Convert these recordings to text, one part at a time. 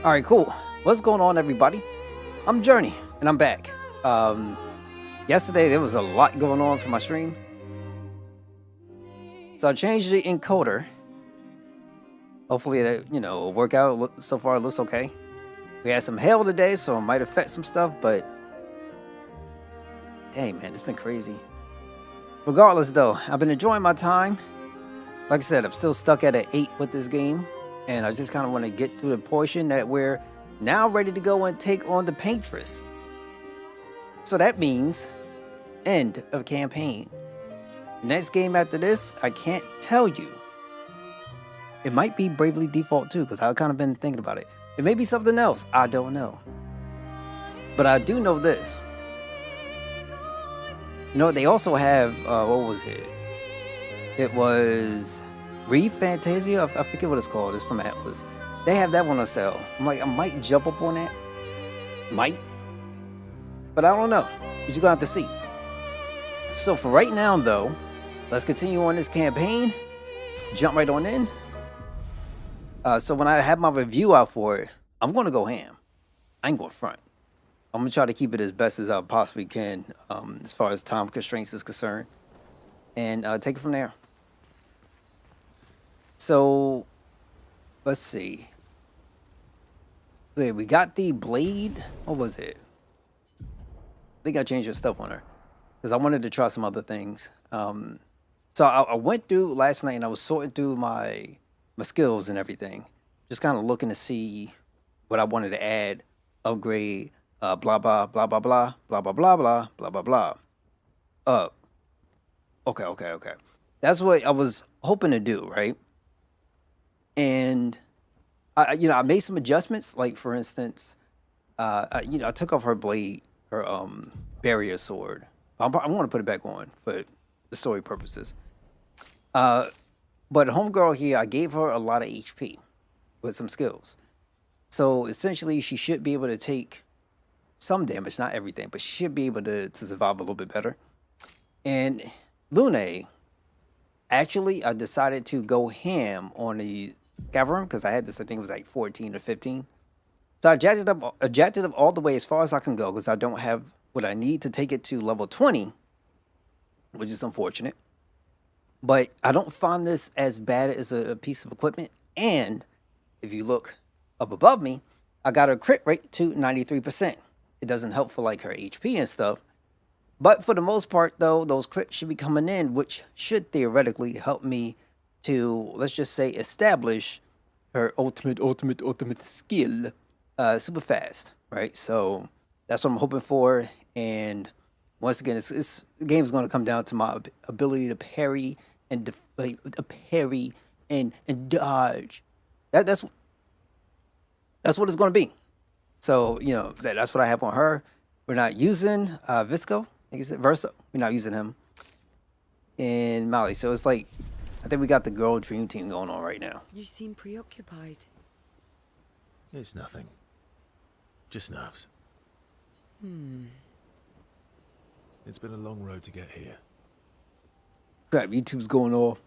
All right, cool. What's going on, everybody? I'm Journey, and I'm back. Yesterday there was a lot going on for my stream, so I changed the encoder. Hopefully that will work out. So far, it looks okay. We had some hail today, so it might affect some stuff, but dang man, it's been crazy. Regardless, though, I've been enjoying my time. Like I said, I'm still stuck at an 8 with this game, and I just kind of want to get through the portion that we're now ready to go and take on the Paintress. So that means end of campaign. Next game after this, I can't tell you. It might be Bravely Default too, because I've kind of been thinking about it. It may be something else. I don't know. But I do know this. You know, they also have, what was it? It was Reef Fantasia. I forget what it's called. It's from Atlas. They have that one on sale. I'm like, I might jump up on that. Might. But I don't know. You're going to have to see. So for right now, though, let's continue on this campaign. Jump right on in. So when I have my review out for it, I'm going to go ham. I ain't going front. I'm going to try to keep it as best as I possibly can as far as time constraints is concerned. And take it from there. So, let's see. So we got the blade. What was it? I think I changed the stuff on her. Because I wanted to try some other things. So I went through last night and I was sorting through my skills and everything. Just kind of looking to see what I wanted to add, upgrade, blah, blah, blah, blah, blah, blah, blah, blah, blah, blah, blah, blah. Okay. That's what I was hoping to do, right? And I made some adjustments. Like for instance, I took off her blade, her barrier sword. I want to put it back on for the story purposes. But homegirl here, I gave her a lot of HP with some skills. So essentially, she should be able to take some damage, not everything, but she should be able to survive a little bit better. And Lune, actually, I decided to go ham on the Scaverum because I had this, I think it was like 14 or 15. So I jacked it up all the way as far as I can go because I don't have what I need to take it to level 20, which is unfortunate. But I don't find this as bad as a piece of equipment. And if you look up above me, I got her crit rate to 93%. It doesn't help for like her HP and stuff. But for the most part, though, those crits should be coming in, which should theoretically help me to, let's just say, establish her ultimate skill super fast, right? So that's what I'm hoping for. And once again, the game's going to come down to my ability to parry and parry and dodge. That's what it's going to be. So that's what I have on her. We're not using Visco. I think it's Verso. We're not using him. And Molly. So it's like, I think we got the girl dream team going on right now. You seem preoccupied. It's nothing. Just nerves. It's been a long road to get here. Crap, YouTube's going off.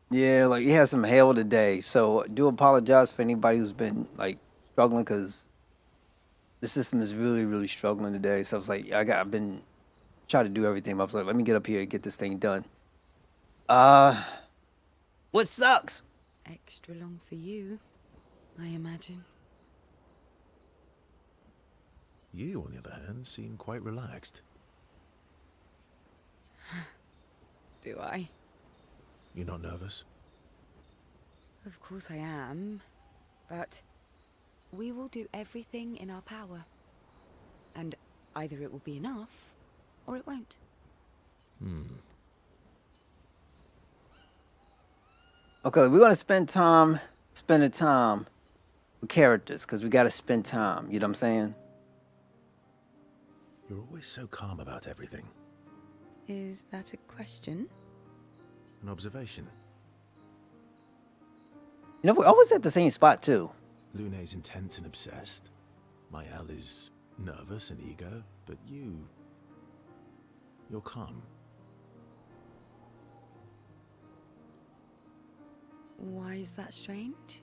Yeah, like, you had some hail today. So I do apologize for anybody who's been, like, struggling because the system is really, really struggling today. So I was like, I've been trying to do everything. I was like, let me get up here and get this thing done. What sucks? Extra long for you, I imagine. You, on the other hand, seem quite relaxed. Do I? You're not nervous? Of course I am, but we will do everything in our power. And either it will be enough, or it won't. Okay, we're gonna spend the time with characters because we gotta spend time. You know what I'm saying? You're always so calm about everything. Is that a question? An observation. We're always at the same spot too. Lune's intense and obsessed. Mael is nervous and eager, but you're calm. Why is that strange?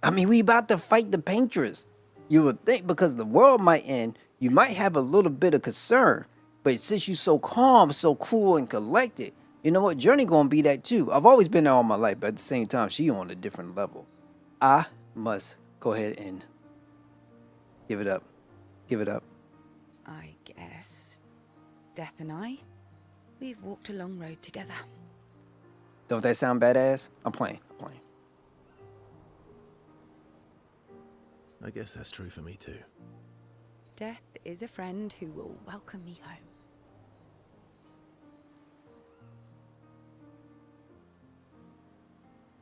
I mean, we about to fight the paintress. You would think because the world might end, you might have a little bit of concern. But since you so calm, so cool and collected, you know what? Journey gonna be that too. I've always been there all my life, but at the same time, she on a different level. I must go ahead and give it up. Give it up. I guess. Death and I, we've walked a long road together. Don't that sound badass? I'm playing. I'm playing. I guess that's true for me too. Death is a friend who will welcome me home.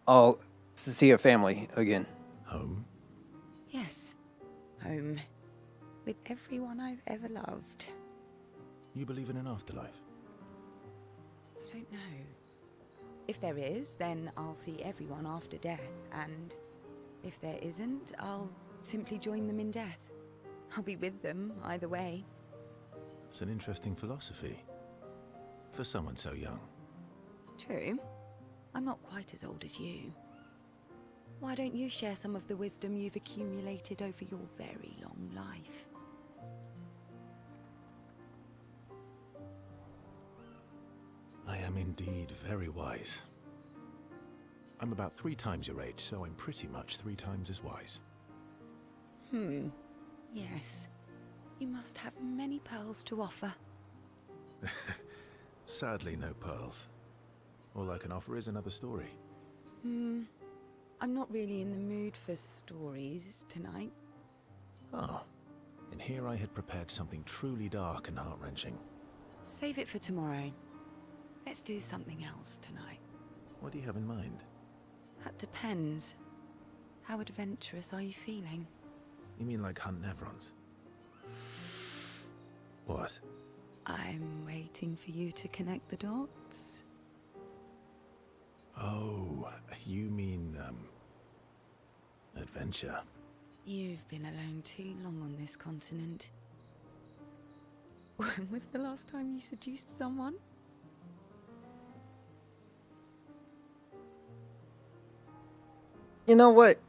Oh, to see her family again. Home? Yes, home. With everyone I've ever loved. You believe in an afterlife? I don't know. If there is, then I'll see everyone after death, and if there isn't, I'll simply join them in death. I'll be with them either way. It's an interesting philosophy. For someone so young. True. I'm not quite as old as you. Why don't you share some of the wisdom you've accumulated over your very long life? I am indeed very wise. I'm about 3 times your age, so I'm pretty much 3 times as wise. Yes. You must have many pearls to offer. Sadly, no pearls. All I can offer is another story. I'm not really in the mood for stories tonight. Oh. And here I had prepared something truly dark and heart-wrenching. Save it for tomorrow. Let's do something else tonight. What do you have in mind? That depends. How adventurous are you feeling? You mean like hunt Nevrons? What? I'm waiting for you to connect the dots. Oh, you mean, adventure. You've been alone too long on this continent. When was the last time you seduced someone? You know what?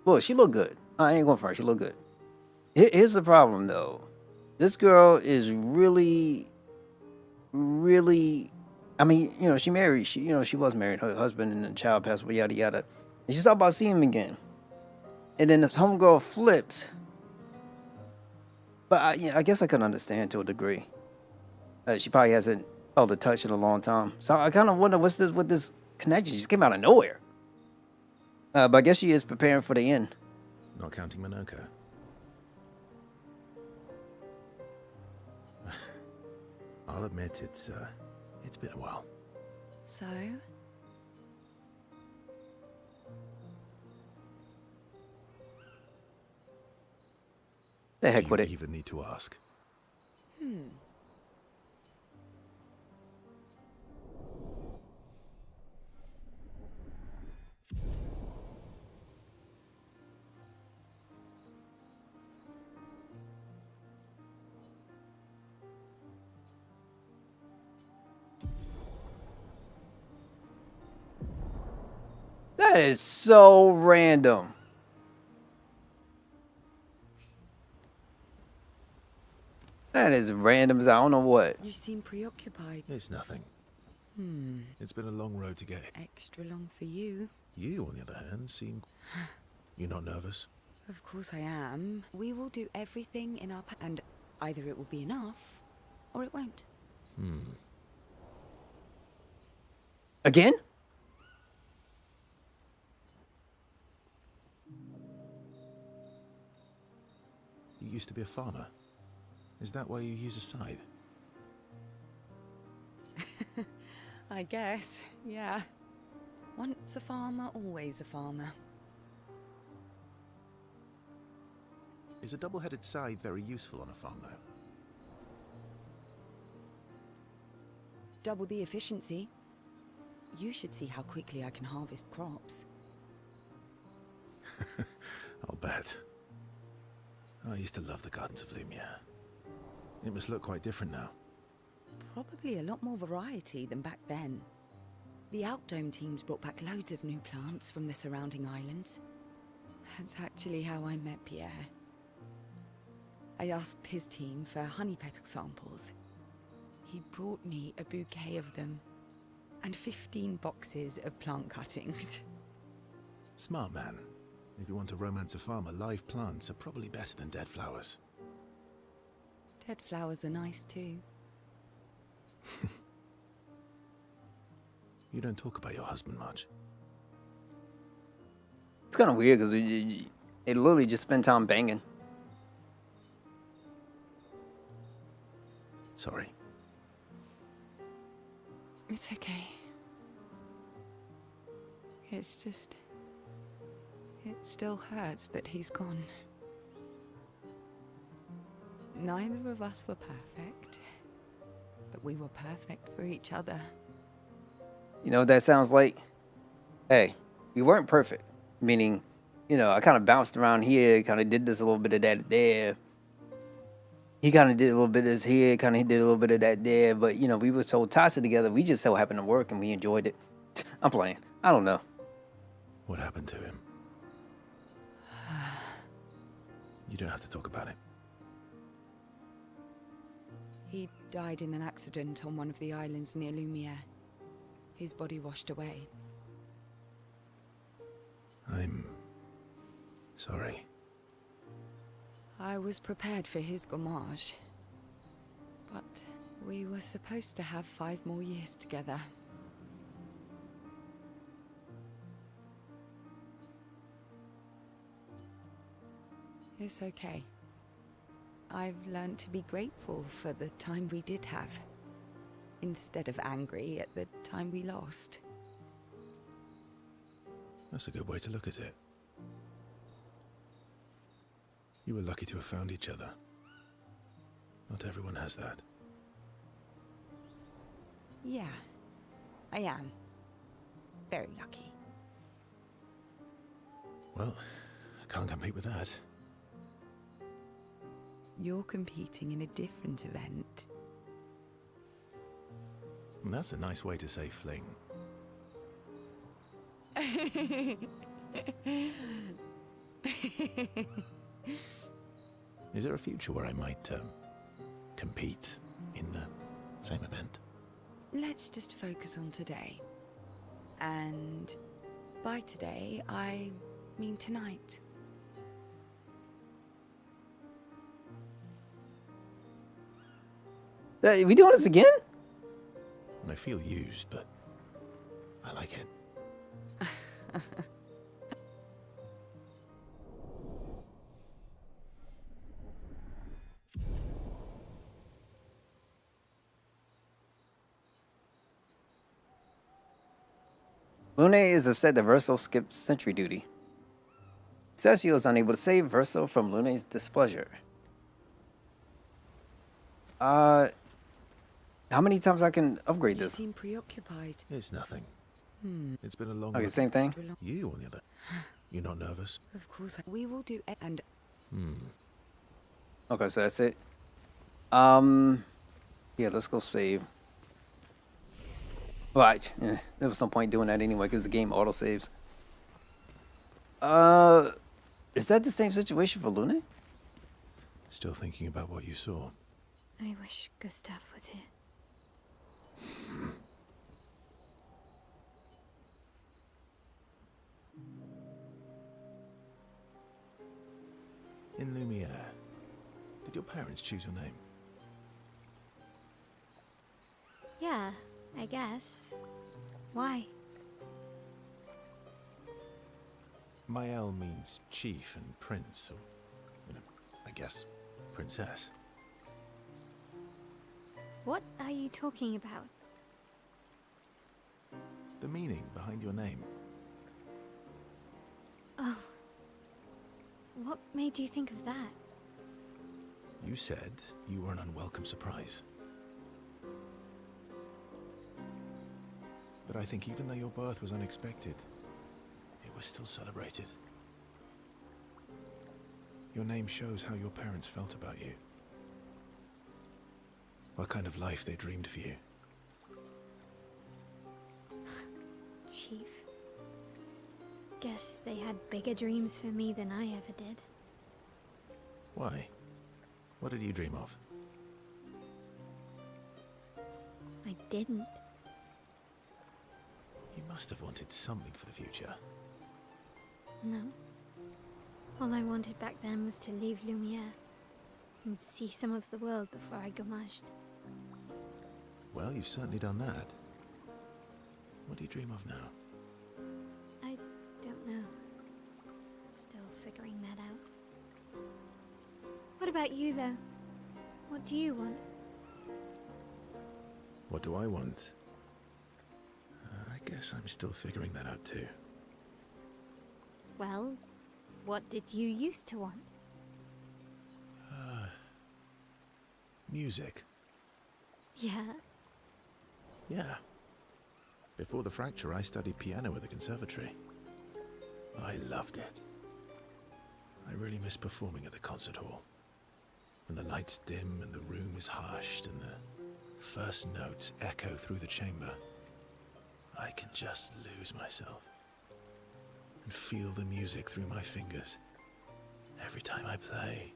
Well, she look good. I ain't going for her. She look good. Here's the problem, though. This girl is really. I mean, you know, she married. She was married. Her husband and the child passed away. Yada yada. And she's thought about seeing him again. And then this homegirl flips. But I guess I can understand to a degree. She probably hasn't felt a touch in a long time. So I kind of wonder what's this with this connection. She just came out of nowhere. But I guess she is preparing for the end. Not counting Minoka. I'll admit it's been a while. So? The heck Do with you it. even need to ask? That is so random. That is random as I don't know what. You seem preoccupied. It's nothing. It's been a long road to get here. Extra long for you. You, on the other hand, seem... You're not nervous? Of course I am. We will do everything in our power, and either it will be enough, or it won't. Again? You used to be a farmer. Is that why you use a scythe? I guess, yeah. Once a farmer, always a farmer. Is a double-headed scythe very useful on a farm, though? Double the efficiency. You should see how quickly I can harvest crops. I'll bet. I used to love the gardens of Lumiere. It must look quite different now. Probably a lot more variety than back then. The Outdome teams brought back loads of new plants from the surrounding islands. That's actually how I met Pierre. I asked his team for honey petal samples. He brought me a bouquet of them, and 15 boxes of plant cuttings. Smart man. If you want to romance a farmer, live plants are probably better than dead flowers. Dead flowers are nice too. You don't talk about your husband much. It's kind of weird because they literally just spend time banging. Sorry. It's okay. It's just... it still hurts that he's gone. Neither of us were perfect, but we were perfect for each other. You know what that sounds like? Hey, we weren't perfect. Meaning, you know, I kind of bounced around here, kind of did this a little bit of that there. He kind of did a little bit of this here, kind of did a little bit of that there. But, you know, we were so tossed together, we just so happened to work and we enjoyed it. I'm playing. I don't know. What happened to him? You don't have to talk about it. He died in an accident on one of the islands near Lumiere. His body washed away. I'm... sorry. I was prepared for his gommage. But we were supposed to have 5 more years together. It's okay. I've learned to be grateful for the time we did have, instead of angry at the time we lost. That's a good way to look at it. You were lucky to have found each other. Not everyone has that. Yeah, I am. Very lucky. Well, I can't compete with that. You're competing in a different event. That's a nice way to say fling. Is there a future where I might compete in the same event? Let's just focus on today. And by today, I mean tonight. We doing this again? And I feel used, but I like it. Lune is upset that Verso skipped sentry duty. Cecil is unable to save Verso from Lune's displeasure. How many times I can upgrade You this? seem preoccupied. It's nothing. It's been a long... Okay, same thing. You, on the other... You're not nervous? Of course, we will do it. And Okay, so that's it. Yeah, let's go save. Right, there was no point doing that anyway because the game auto saves. Is that the same situation for Lune? Still thinking about what you saw? I wish Gustav was here. In Lumiere, did your parents choose your name? Yeah, I guess. Why? Mael means chief and prince, or, you know, I guess, princess. What are you talking about? The meaning behind your name. Oh. What made you think of that? You said you were an unwelcome surprise. But I think even though your birth was unexpected, it was still celebrated. Your name shows how your parents felt about you. What kind of life they dreamed for you. Guess they had bigger dreams for me than I ever did. Why? What did you dream of? I didn't. You must have wanted something for the future. No. All I wanted back then was to leave Lumiere and see some of the world before I gommaged. Well, you've certainly done that. What do you dream of now? I don't know. Still figuring that out. What about you, though? What do you want? What do I want? I guess I'm still figuring that out too. Well, what did you used to want? Music. Yeah. Yeah. Before the fracture, I studied piano at the conservatory. I loved it. I really miss performing at the concert hall. When the lights dim and the room is hushed and the first notes echo through the chamber, I can just lose myself and feel the music through my fingers. Every time I play,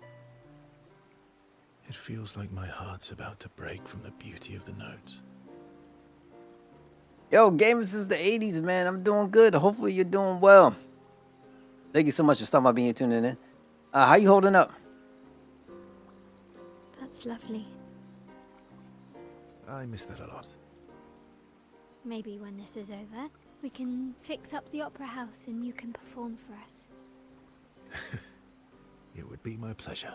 it feels like my heart's about to break from the beauty of the notes. Yo, gamers since the 80s, man. I'm doing good. Hopefully you're doing well. Thank you so much for stopping by being here tuning in. How you holding up? That's lovely. I miss that a lot. Maybe when this is over, we can fix up the opera house and you can perform for us. It would be my pleasure.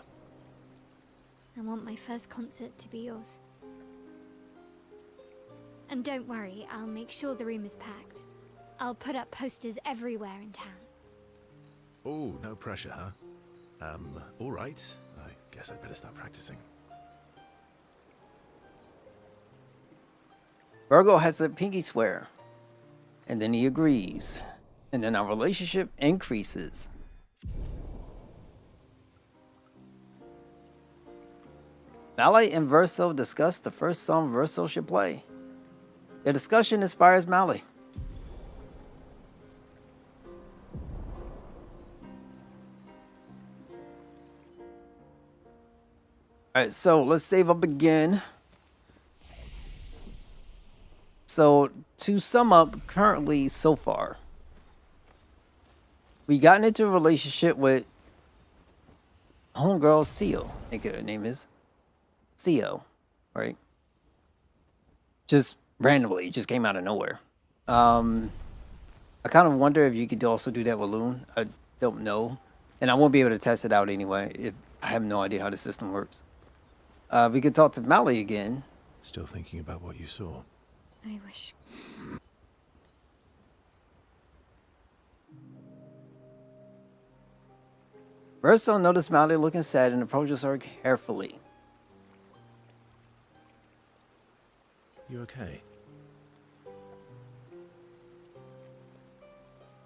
I want my first concert to be yours. And don't worry, I'll make sure the room is packed. I'll put up posters everywhere in town. Oh, no pressure, huh? All right. I guess I'd better start practicing. Virgo has a pinky swear. And then he agrees. And then our relationship increases. Mally and Verso discuss the first song Verso should play. Their discussion inspires Mally. Alright, so let's save up again. So, to sum up, currently, so far, we gotten into a relationship with homegirl Seal. I think her name is Theo, right? Just randomly, it just came out of nowhere. I kind of wonder if you could also do that with Loon. I don't know. And I won't be able to test it out anyway. If I have no idea how the system works. We could talk to Mally again. Still thinking about what you saw? I wish. Verso noticed Mally looking sad and approaches her carefully. You okay?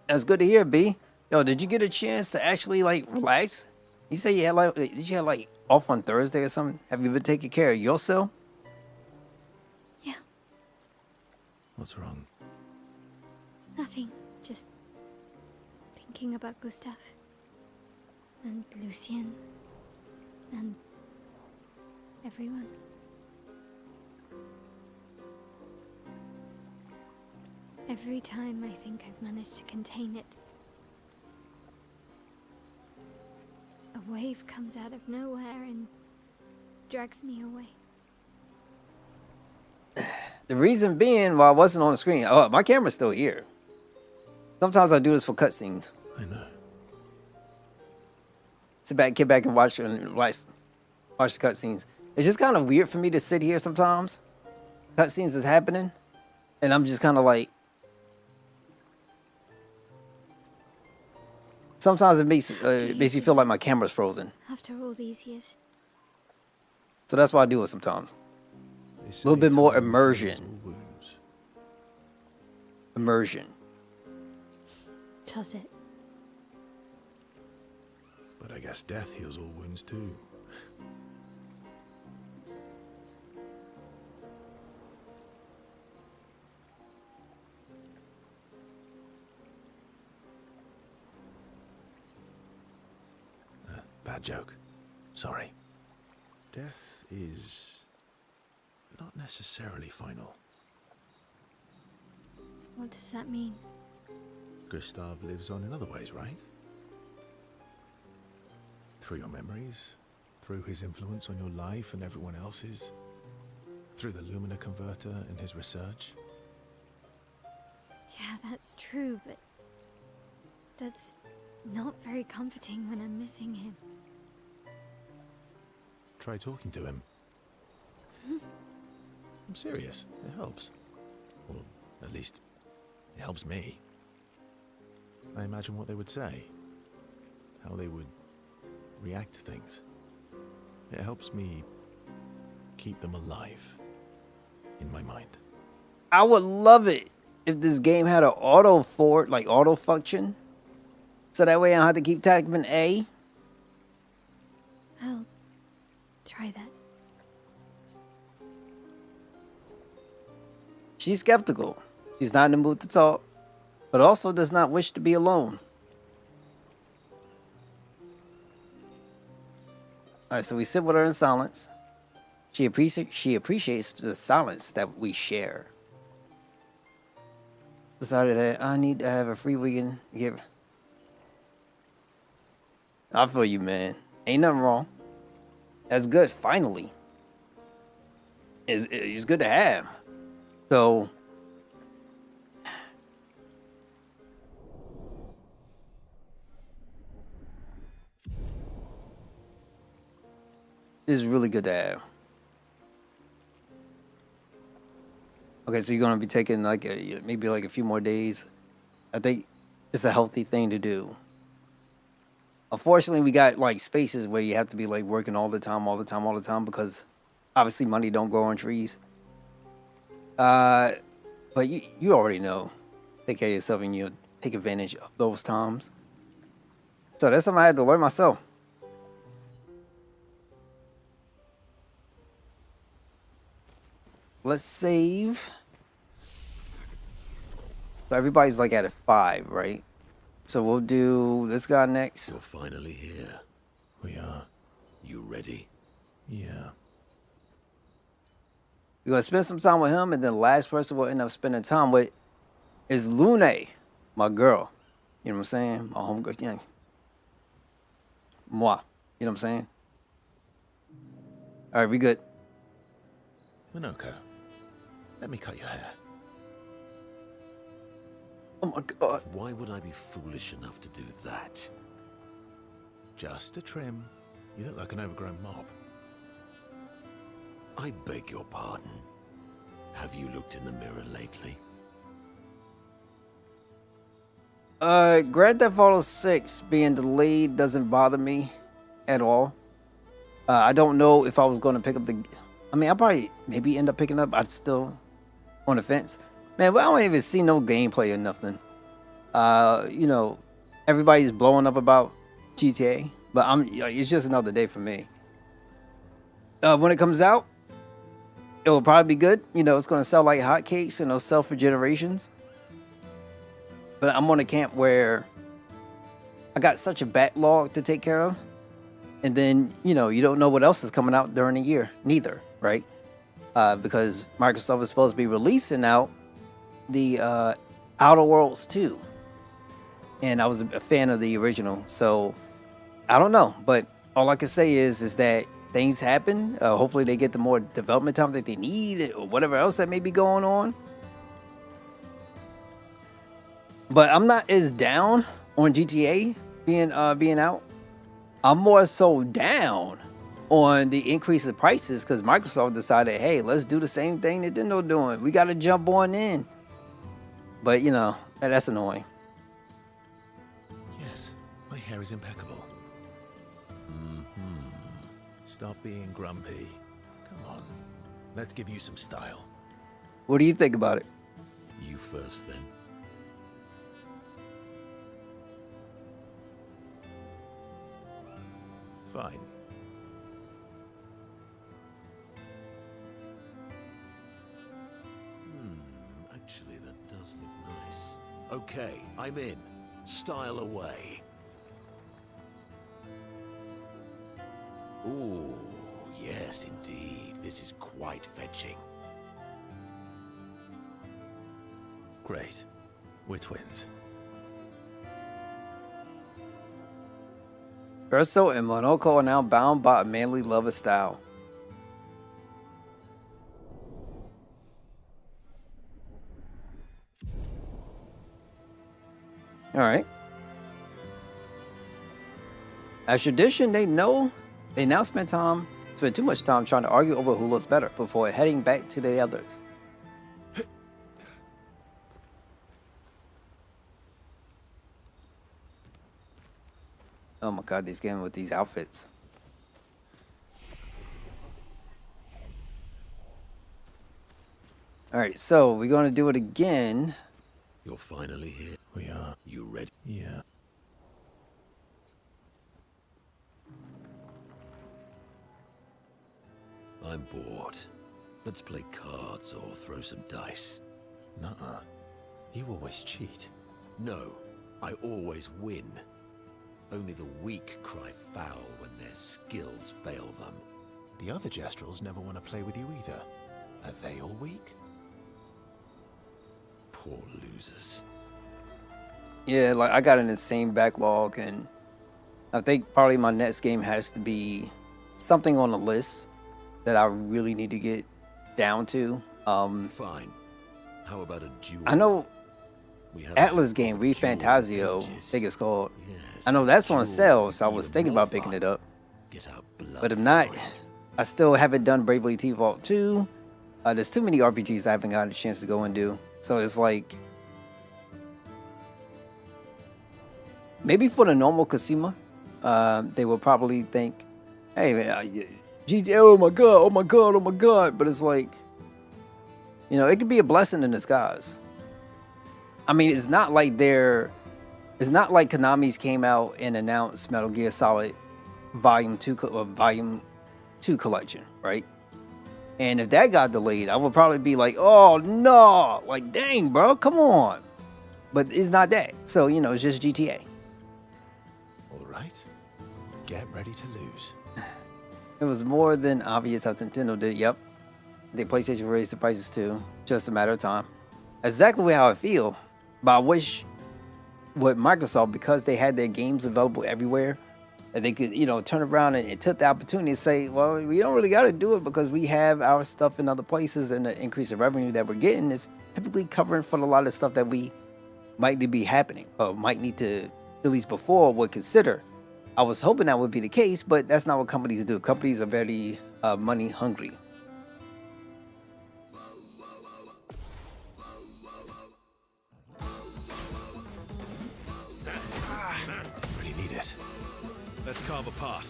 That's good to hear, B. Yo, did you get a chance to actually like relax? You say you had like, did you have like off on Thursday or something? Have you been taking care of yourself? Yeah, What's wrong? nothing. Just thinking about Gustav. And Lucien. And everyone. Every time I think I've managed to contain it, a wave comes out of nowhere and drags me away. The reason being, why I wasn't on the screen. Oh, my camera's still here. Sometimes I do this for cutscenes. I know. Sit back, get back, and watch the cutscenes. It's just kind of weird for me to sit here sometimes. Cutscenes is happening, and I'm just kind of like. Sometimes it makes me feel like my camera's frozen. After all these years, So that's why I do it sometimes. They A little say bit more time heals immersion. all wounds. Immersion. does it? But I guess death heals all wounds too. bad joke. Sorry. Death is not necessarily final. What does that mean? Gustav lives on in other ways, right? Through your memories, through his influence on your life and everyone else's, through the Lumina converter and his research. Yeah, that's true, but that's not very comforting when I'm missing him. Try talking to him. I'm serious. It helps. Or at least, it helps me. I imagine what they would say. How they would react to things. It helps me keep them alive in my mind. I would love it if this game had an auto function. So that way I don't have to keep tapping A. I'll try that. She's skeptical. She's not in the mood to talk, but also does not wish to be alone. All right, so we sit with her in silence. She appreciates the silence that we share. Decided that I need to have a free weekend. I feel you, man. Ain't nothing wrong. That's good. Finally, it's good to have. So. This is really good to have. Okay, so you're gonna be taking like maybe like a few more days. I think it's a healthy thing to do. Unfortunately, we got like spaces where you have to be like working all the time because obviously money don't grow on trees. But you already know. Take care of yourself and you take advantage of those times. So that's something I had to learn myself. Let's save. So everybody's like at a 5, right? So we'll do this guy next. You're finally here. We are. You ready? Yeah. We're gonna spend some time with him, and then the last person we'll end up spending time with is Lune, my girl. You know what I'm saying? My homegirl. Yeah. Moi. You know what I'm saying? All right, we good. Minoko, let me cut your hair. Oh my god. Why would I be foolish enough to do that? Just a trim. You look like an overgrown mob. I beg your pardon. Have you looked in the mirror lately? Grand Theft Auto 6 being delayed doesn't bother me at all. I don't know if I was going to pick up the... I mean, I'll probably maybe end up picking up. I'm still on the fence. Man, I don't even see no gameplay or nothing. You know, everybody's blowing up about GTA, but it's just another day for me. When it comes out, it will probably be good. You know, it's going to sell like hotcakes and it'll sell for generations. But I'm on a camp where I got such a backlog to take care of. And then, you know, you don't know what else is coming out during the year. Neither, right? Because Microsoft is supposed to be releasing out the Outer Worlds 2. And I was a fan of the original. So, I don't know. But all I can say is that things happen. Hopefully they get the more development time that they need or whatever else that may be going on. But I'm not as down on GTA being out. I'm more so down on the increase of prices because Microsoft decided, hey, let's do the same thing Nintendo doing. We got to jump on in. But, you know, that's annoying. Yes, my hair is impeccable. Stop being grumpy. Come on, let's give you some style. What do you think about it? You first, then. Fine. Actually, that does look nice. Okay, I'm in. Style away. Ooh, yes, indeed. This is quite fetching. Great. We're twins. Urso and Monoko are now bound by a manly love of style. All right. As tradition, they now spend too much time trying to argue over who looks better before heading back to the others. Oh my god, these getting with these outfits. All right, so we're going to do it again. You're finally here. We are. You ready? Yeah. I'm bored. Let's play cards or throw some dice. Nuh-uh. You always cheat. No, I always win. Only the weak cry foul when their skills fail them. The other Jestrels never want to play with you either. Are they all weak? Poor losers. Yeah, like I got an insane backlog, and I think probably my next game has to be something on the list that I really need to get down to. Fine. How about a duel? I know We have Atlas a game, duel Refantasio, I ages. think it's called. Yes, I know that's on duel sale, would so I be was even thinking more about picking fun. it up. Get our blood But if not, flowing. I still haven't done Bravely Default 2. There's too many RPGs I haven't gotten a chance to go and do. So it's like, maybe for the normal consumer, they will probably think, hey man, GTA, oh my god, oh my god, oh my god. But it's like, you know, it could be a blessing in disguise. I mean, it's not like Konami's came out and announced Metal Gear Solid Volume 2 collection, right? And if that got delayed, I would probably be like, oh no, like dang, bro, come on. But it's not that. So, you know, it's just GTA. All right. Get ready to lose. It was more than obvious how Nintendo did. Yep. The PlayStation raised the prices too. Just a matter of time. Exactly how I feel. But I wish with Microsoft, because they had their games available everywhere, that they could, you know, turn around and took the opportunity to say, well, we don't really got to do it because we have our stuff in other places, and the increase of revenue that we're getting is typically covering for a lot of stuff that we might need to be happening or might need to, at least before, would consider. I was hoping that would be the case, but that's not what companies do. Companies are very money hungry. Really need it. Let's carve a path.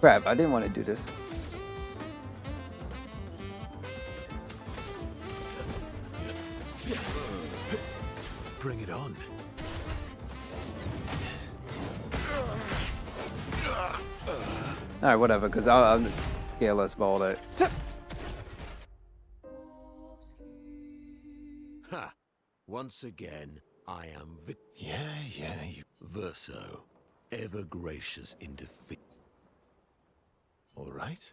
Crap, I didn't want to do this. Bring it on. All right, whatever, because I'll care less about all that. Ha! Once again, I am Yeah, you... Verso, ever gracious in defeat. All right.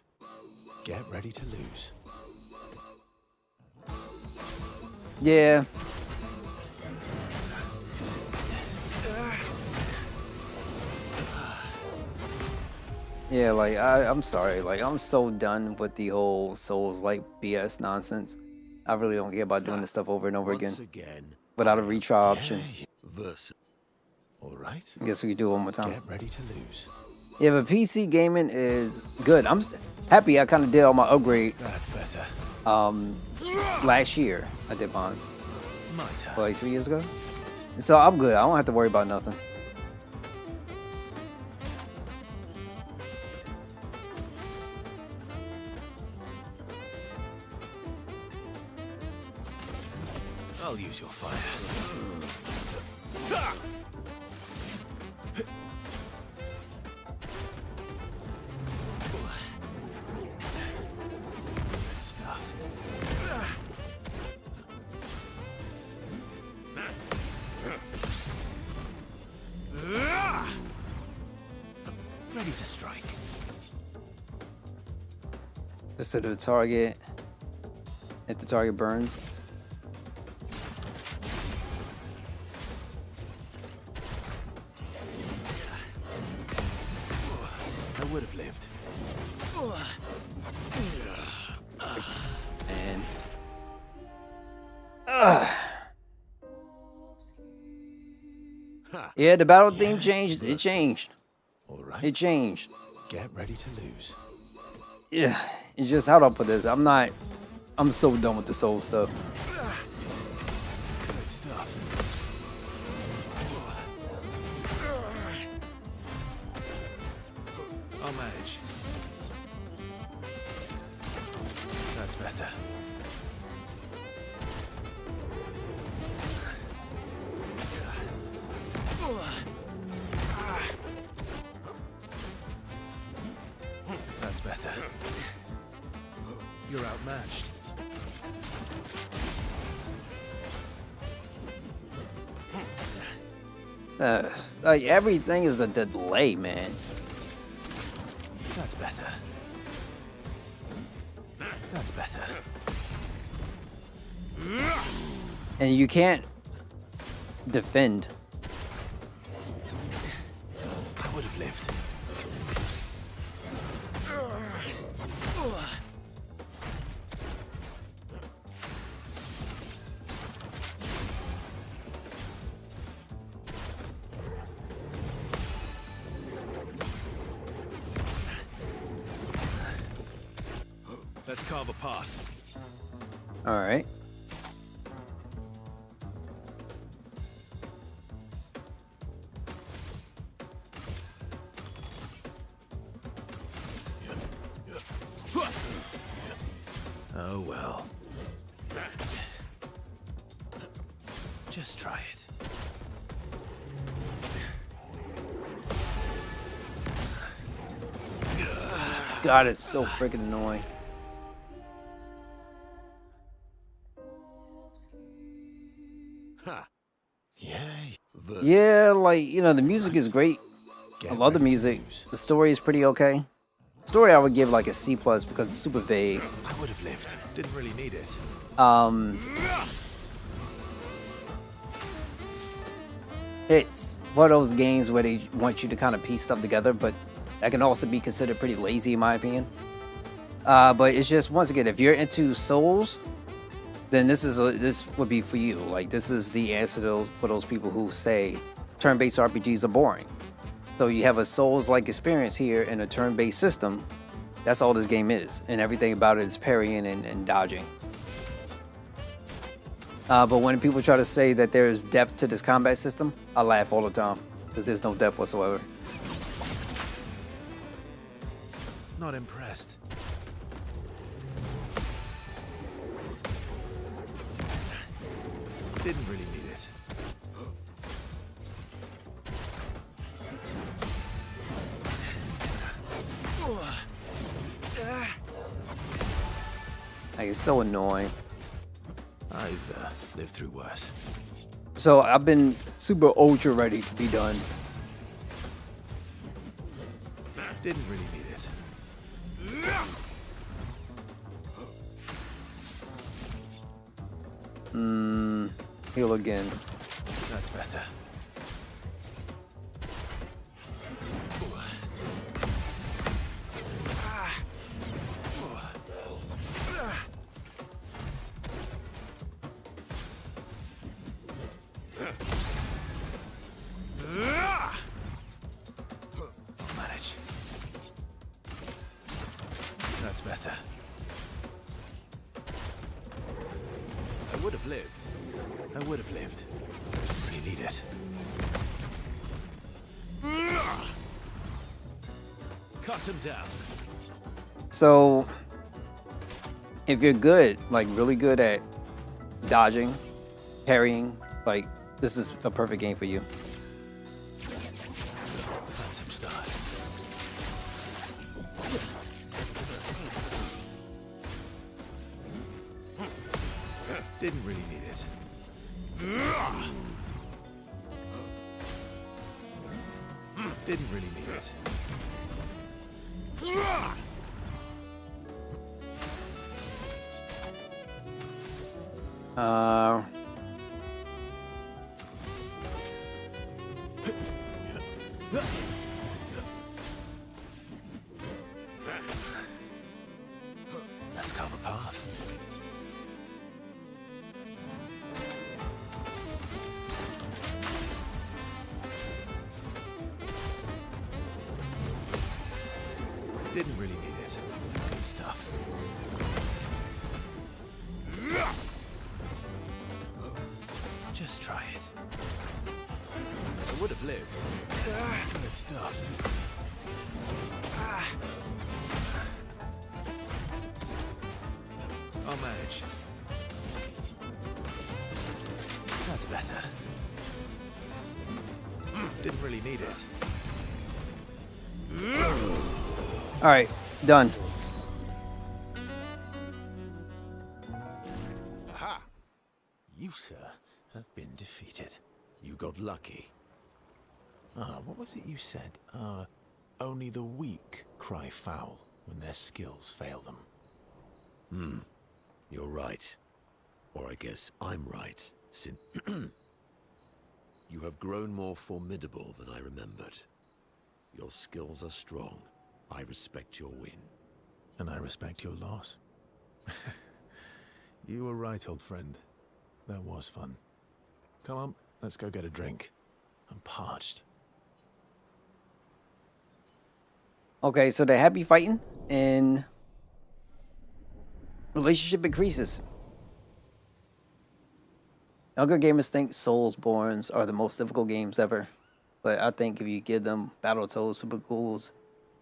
Get ready to lose. Yeah. Yeah, like, I'm sorry. Like, I'm so done with the whole Souls-like BS nonsense. I really don't care about doing this stuff over and over again Once again, without a retry option. Verso. All right. I guess we can do it one more time. Get ready to lose. Yeah, but PC gaming is good. I'm happy I kind of did all my upgrades That's better. last year. I did bonds, My turn. like 2 years ago. So I'm good. I don't have to worry about nothing. I'll use your fire. Good stuff. Consider the target. If the target burns. I would have lived. And Ha! yeah, the battle theme changed. It changed. All right. It changed. Get ready to lose. Yeah, it's just how do I put this? I'm so done with the soul stuff. Good stuff. I'll manage. That's better. That's better. You're outmatched. Like everything is a delay, man. That's better. That's better. And you can't defend. I would have lived. Let's carve a path. All right. Oh well. Just try it. God, it's so freaking annoying. Ha! Yay. Verse. Yeah, like, you know, the music is great. I Get love the ready to music. lose. The story is pretty okay. Story I would give like a C plus because it's super vague. I would have lived. Didn't really need it. It's one of those games where they want you to kind of piece stuff together, but that can also be considered pretty lazy in my opinion. But it's just, once again, if you're into Souls, then this would be for you. Like, this is the answer for those people who say turn-based RPGs are boring. So you have a Souls-like experience here in a turn-based system. That's all this game is, and everything about it is parrying and dodging. But when people try to say that there's depth to this combat system, I laugh all the time because there's no depth whatsoever. Not impressed. Didn't really need it. Like, it's so annoying. I've lived through worse. So I've been super ultra ready to be done. Didn't really need it. Heal again. That's better. I'll manage. That's better. I would have lived. I would have lived. Really need it. Cut him down. So if you're good, like really good at dodging, parrying, like this is a perfect game for you. Phantom stars. Didn't really need it. Didn't really need it. Uh, Let's carve a path. Didn't really need it. Good stuff. Just try it. I would have lived. Good stuff. I'll manage. That's better. Didn't really need it. all right, done. Aha! You, sir, have been defeated. You got lucky. What was it you said? Only the weak cry foul when their skills fail them. You're right. Or I guess I'm right, since you have grown more formidable than I remembered. Your skills are strong. I respect your win. And I respect your loss. You were right, old friend. That was fun. Come on, let's go get a drink. I'm parched. Okay, so they're happy fighting, and relationship increases. Younger gamers think Soulsborns are the most difficult games ever, but I think if you give them Battletoads, Super Ghouls,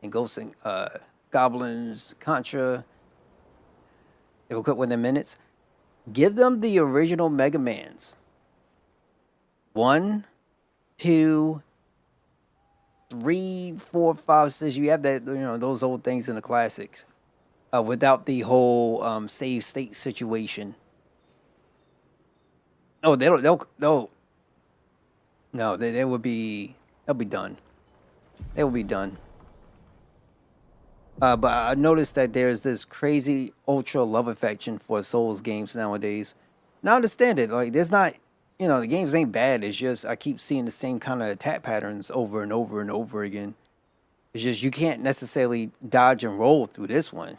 and Ghosts and Goblins, Contra, they will quit within minutes. Give them the original Mega Mans. 1, 2, 3, 4, 5, 6. You have that, those old things in the classics, without the whole save state situation. Oh, they'll no, they will be, they'll be done. They will be done. But I noticed that there's this crazy ultra love affection for Souls games nowadays. And I understand it. Like, there's not, the games ain't bad. It's just I keep seeing the same kind of attack patterns over and over and over again. It's just you can't necessarily dodge and roll through this one.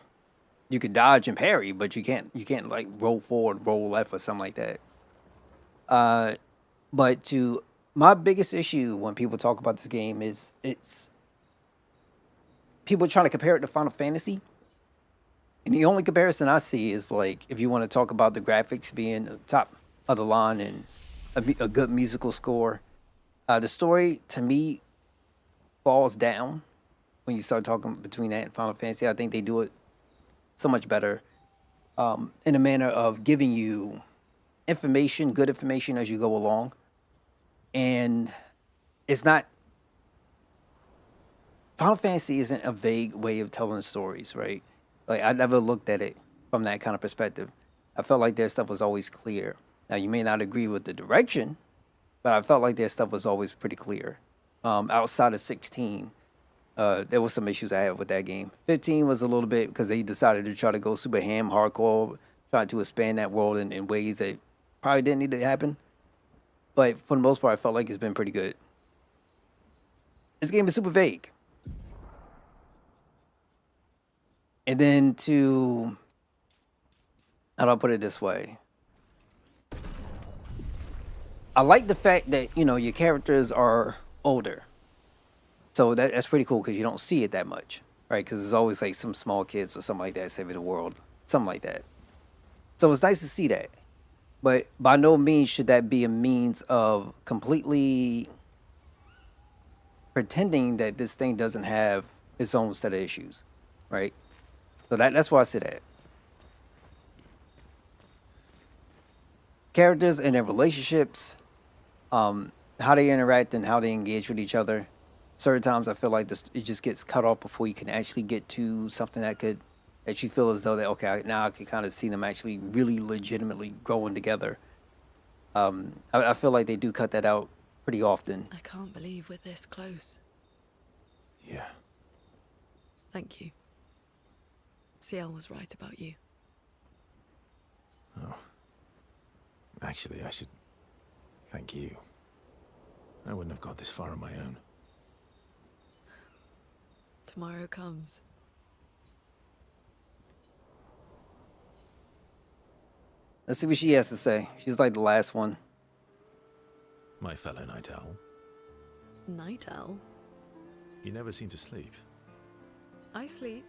You could dodge and parry, but you can't like roll forward, roll left, or something like that. But to my biggest issue when people talk about this game is it's people trying to compare it to Final Fantasy. And the only comparison I see is like if you want to talk about the graphics being top of the line and a good musical score, the story to me falls down when you start talking between that and Final Fantasy. I think they do it so much better in a manner of giving you information, good information as you go along. And it's not, Final Fantasy isn't a vague way of telling stories, right? Like, I never looked at it from that kind of perspective. I felt like their stuff was always clear. Now, you may not agree with the direction, but I felt like their stuff was always pretty clear. Outside of 16, there was some issues I had with that game. 15 was a little bit because they decided to try to go super ham, hardcore, trying to expand that world in ways that probably didn't need to happen. But for the most part, I felt like it's been pretty good. This game is super vague. And then how do I put it this way? I like the fact that, your characters are older. So that's pretty cool because you don't see it that much, right? Because there's always like some small kids or something like that saving the world, something like that. So it's nice to see that. But by no means should that be a means of completely pretending that this thing doesn't have its own set of issues, right? So that's why I say that. Characters and their relationships, how they interact and how they engage with each other. Certain times I feel like it just gets cut off before you can actually get to something that you feel as though that, okay, now I can kind of see them actually really legitimately growing together. I feel like they do cut that out pretty often. I can't believe we're this close. Yeah. Thank you. CL was right about you. Oh. Actually, I should thank you. I wouldn't have got this far on my own. Tomorrow comes. Let's see what she has to say. She's like the last one. My fellow night owl, Night owl? you never seem to sleep. I sleep.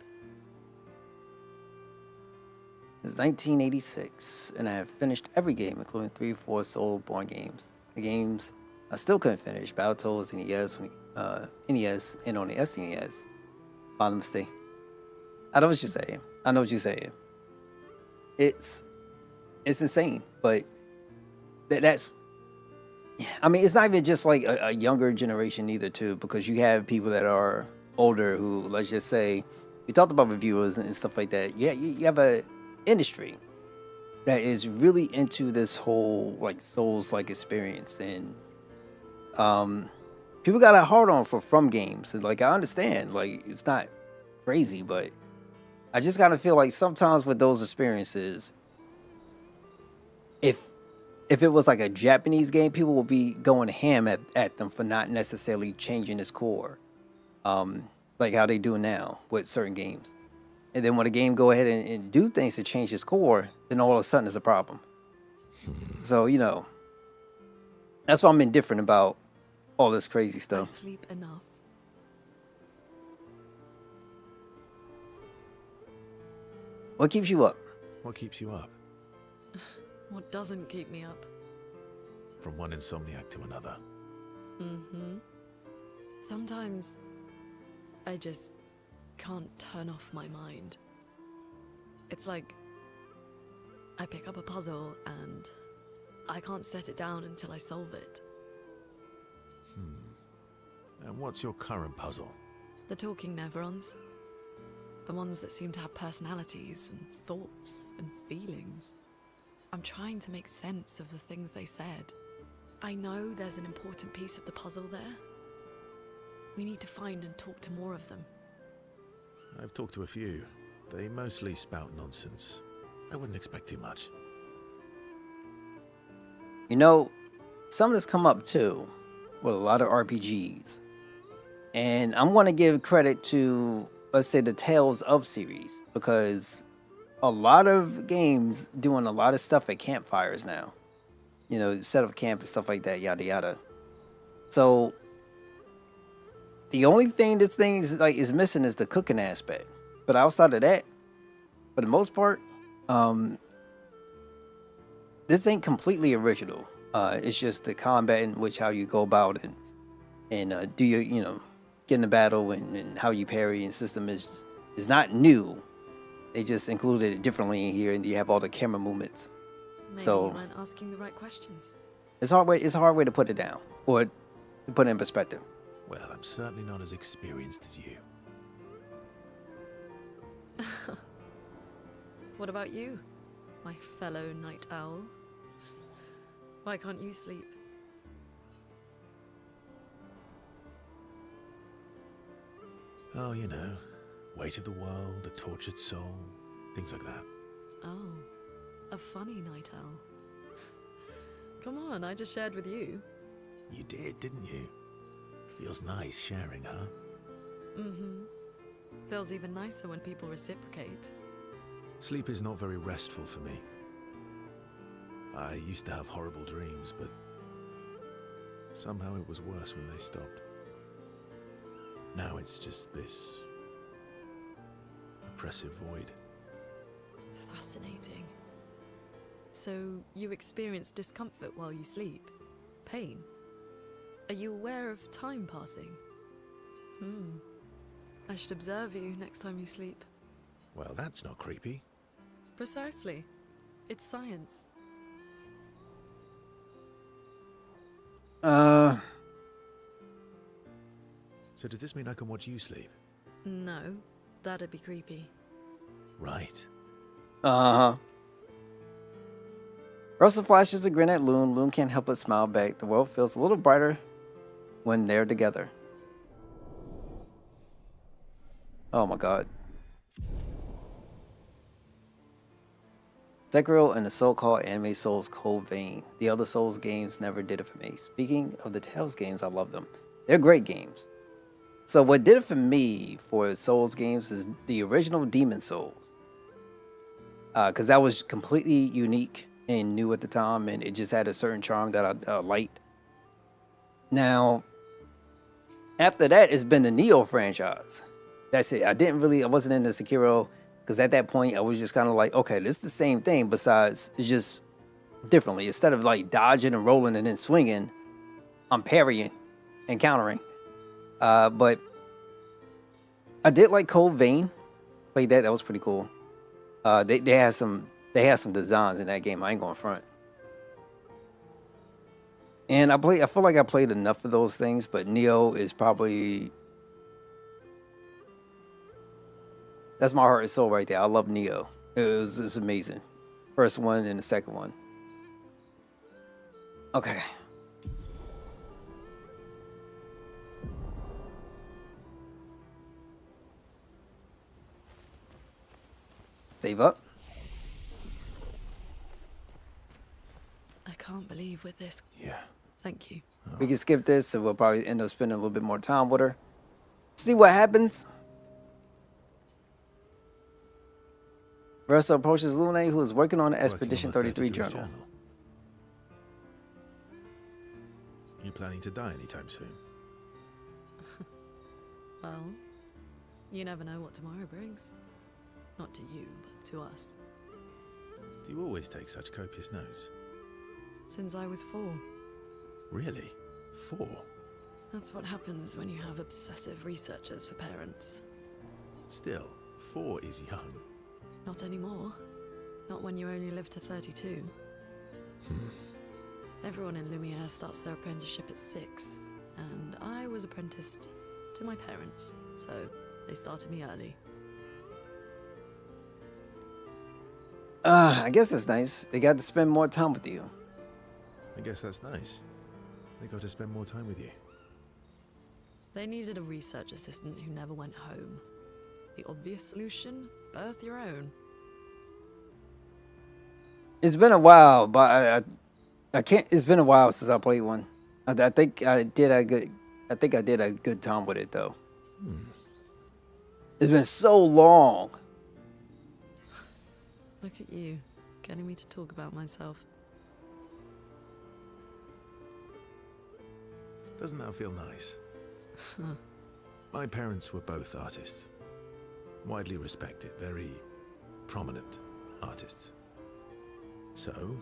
It's 1986, and I have finished every game, including 3 or 4 Soulborn games. The games I still couldn't finish: Battletoads, NES, and on the SNES. Final mistake. I know what you're saying. I know what you're saying. It's insane, but that's. I mean, it's not even just like a younger generation either, too, because you have people that are older who, let's just say, we talked about reviewers and stuff like that. Yeah, you have a industry that is really into this whole like Souls like experience, and people got a hard on for From games, and like I understand, like it's not crazy, but I just gotta feel like sometimes with those experiences, if it was like a Japanese game, people will be going ham at them for not necessarily changing its core, like how they do now with certain games. And then when a game go ahead and do things to change its core, then all of a sudden it's a problem. So, you know, that's why I'm indifferent about all this crazy I stuff. sleep enough. What keeps you up? What keeps you up? What doesn't keep me up? From one insomniac to another. Mm-hmm. Sometimes I just can't turn off my mind. It's like I pick up a puzzle and I can't set it down until I solve it. And what's your current puzzle? The talking Neverons. The ones that seem to have personalities and thoughts and feelings. I'm trying to make sense of the things they said. I know there's an important piece of the puzzle there. We need to find and talk to more of them. I've talked to a few. They mostly spout nonsense. I wouldn't expect too much. You know, some of this come up too with a lot of RPGs. And I'm going to give credit to, let's say, the Tales of series, because a lot of games doing a lot of stuff at campfires now. You know, set up camp and stuff like that, yada yada. So the only thing this thing is missing is the cooking aspect. But outside of that, for the most part, this ain't completely original. It's just the combat in which how you go about it, and do you get in the battle, and how you parry and system is not new. They just included it differently in here, and you have all the camera movements. Maybe So- you weren't asking the right questions. It's a hard way to put it down, or to put it in perspective. Well, I'm certainly not as experienced as you. What about you, my fellow night owl? Why can't you sleep? Oh, you know, weight of the world, a tortured soul, things like that. Oh, a funny night owl. Come on, I just shared with you. You did, didn't you? Feels nice sharing, huh? Mm-hmm. Feels even nicer when people reciprocate. Sleep is not very restful for me. I used to have horrible dreams, but somehow it was worse when they stopped. Now it's just this oppressive void. Fascinating. So, you experience discomfort while you sleep? Pain? Are you aware of time passing? I should observe you next time you sleep. Well, that's not creepy. Precisely. It's science. So does this mean I can watch you sleep? No, that'd be creepy. Right. Uh-huh. Russell flashes a grin at Loon. Loon can't help but smile back. The world feels a little brighter when they're together. Oh my god. Sekiro and the so-called anime Souls Cold Vein. The other Souls games never did it for me. Speaking of the Tales games, I love them. They're great games. So what did it for me for Souls games is the original Demon Souls. Because that was completely unique and new at the time, and it just had a certain charm that I liked. Now, after that, it's been the Neo franchise. That's it. I wasn't into Sekiro, because at that point, I was just kind of like, okay, this is the same thing, besides it's just differently. Instead of like dodging and rolling and then swinging, I'm parrying and countering. But I did like Cold Vein. Played that. That was pretty cool. They had some designs in that game. I ain't going front. And I feel like I played enough of those things, but Neo is probably, that's my heart and soul right there. I love Neo. It's amazing. First one and the second one. Okay. Save up. I can't believe with this. Yeah. Thank you. We can skip this, so we'll probably end up spending a little bit more time with her. See what happens. Verso approaches Lune, who is working on the Expedition 33 journal. You planning to die anytime soon? Well, you never know what tomorrow brings. Not to you, but to us. Do you always take such copious notes? Since I was 4. Really? 4? That's what happens when you have obsessive researchers for parents. Still, 4 is young. Not anymore. Not when you only live to 32. Everyone in Lumiere starts their apprenticeship at 6, and I was apprenticed to my parents, so they started me early. I guess it's nice. They got to spend more time with you. I guess that's nice. They got to spend more time with you. They needed a research assistant who never went home. The obvious solution? Birth your own. It's been a while, but I can't. It's been a while since I played one. I think I did a good time with it though. It's been so long. Look at you, getting me to talk about myself. Doesn't that feel nice? My parents were both artists. Widely respected, very prominent artists. So,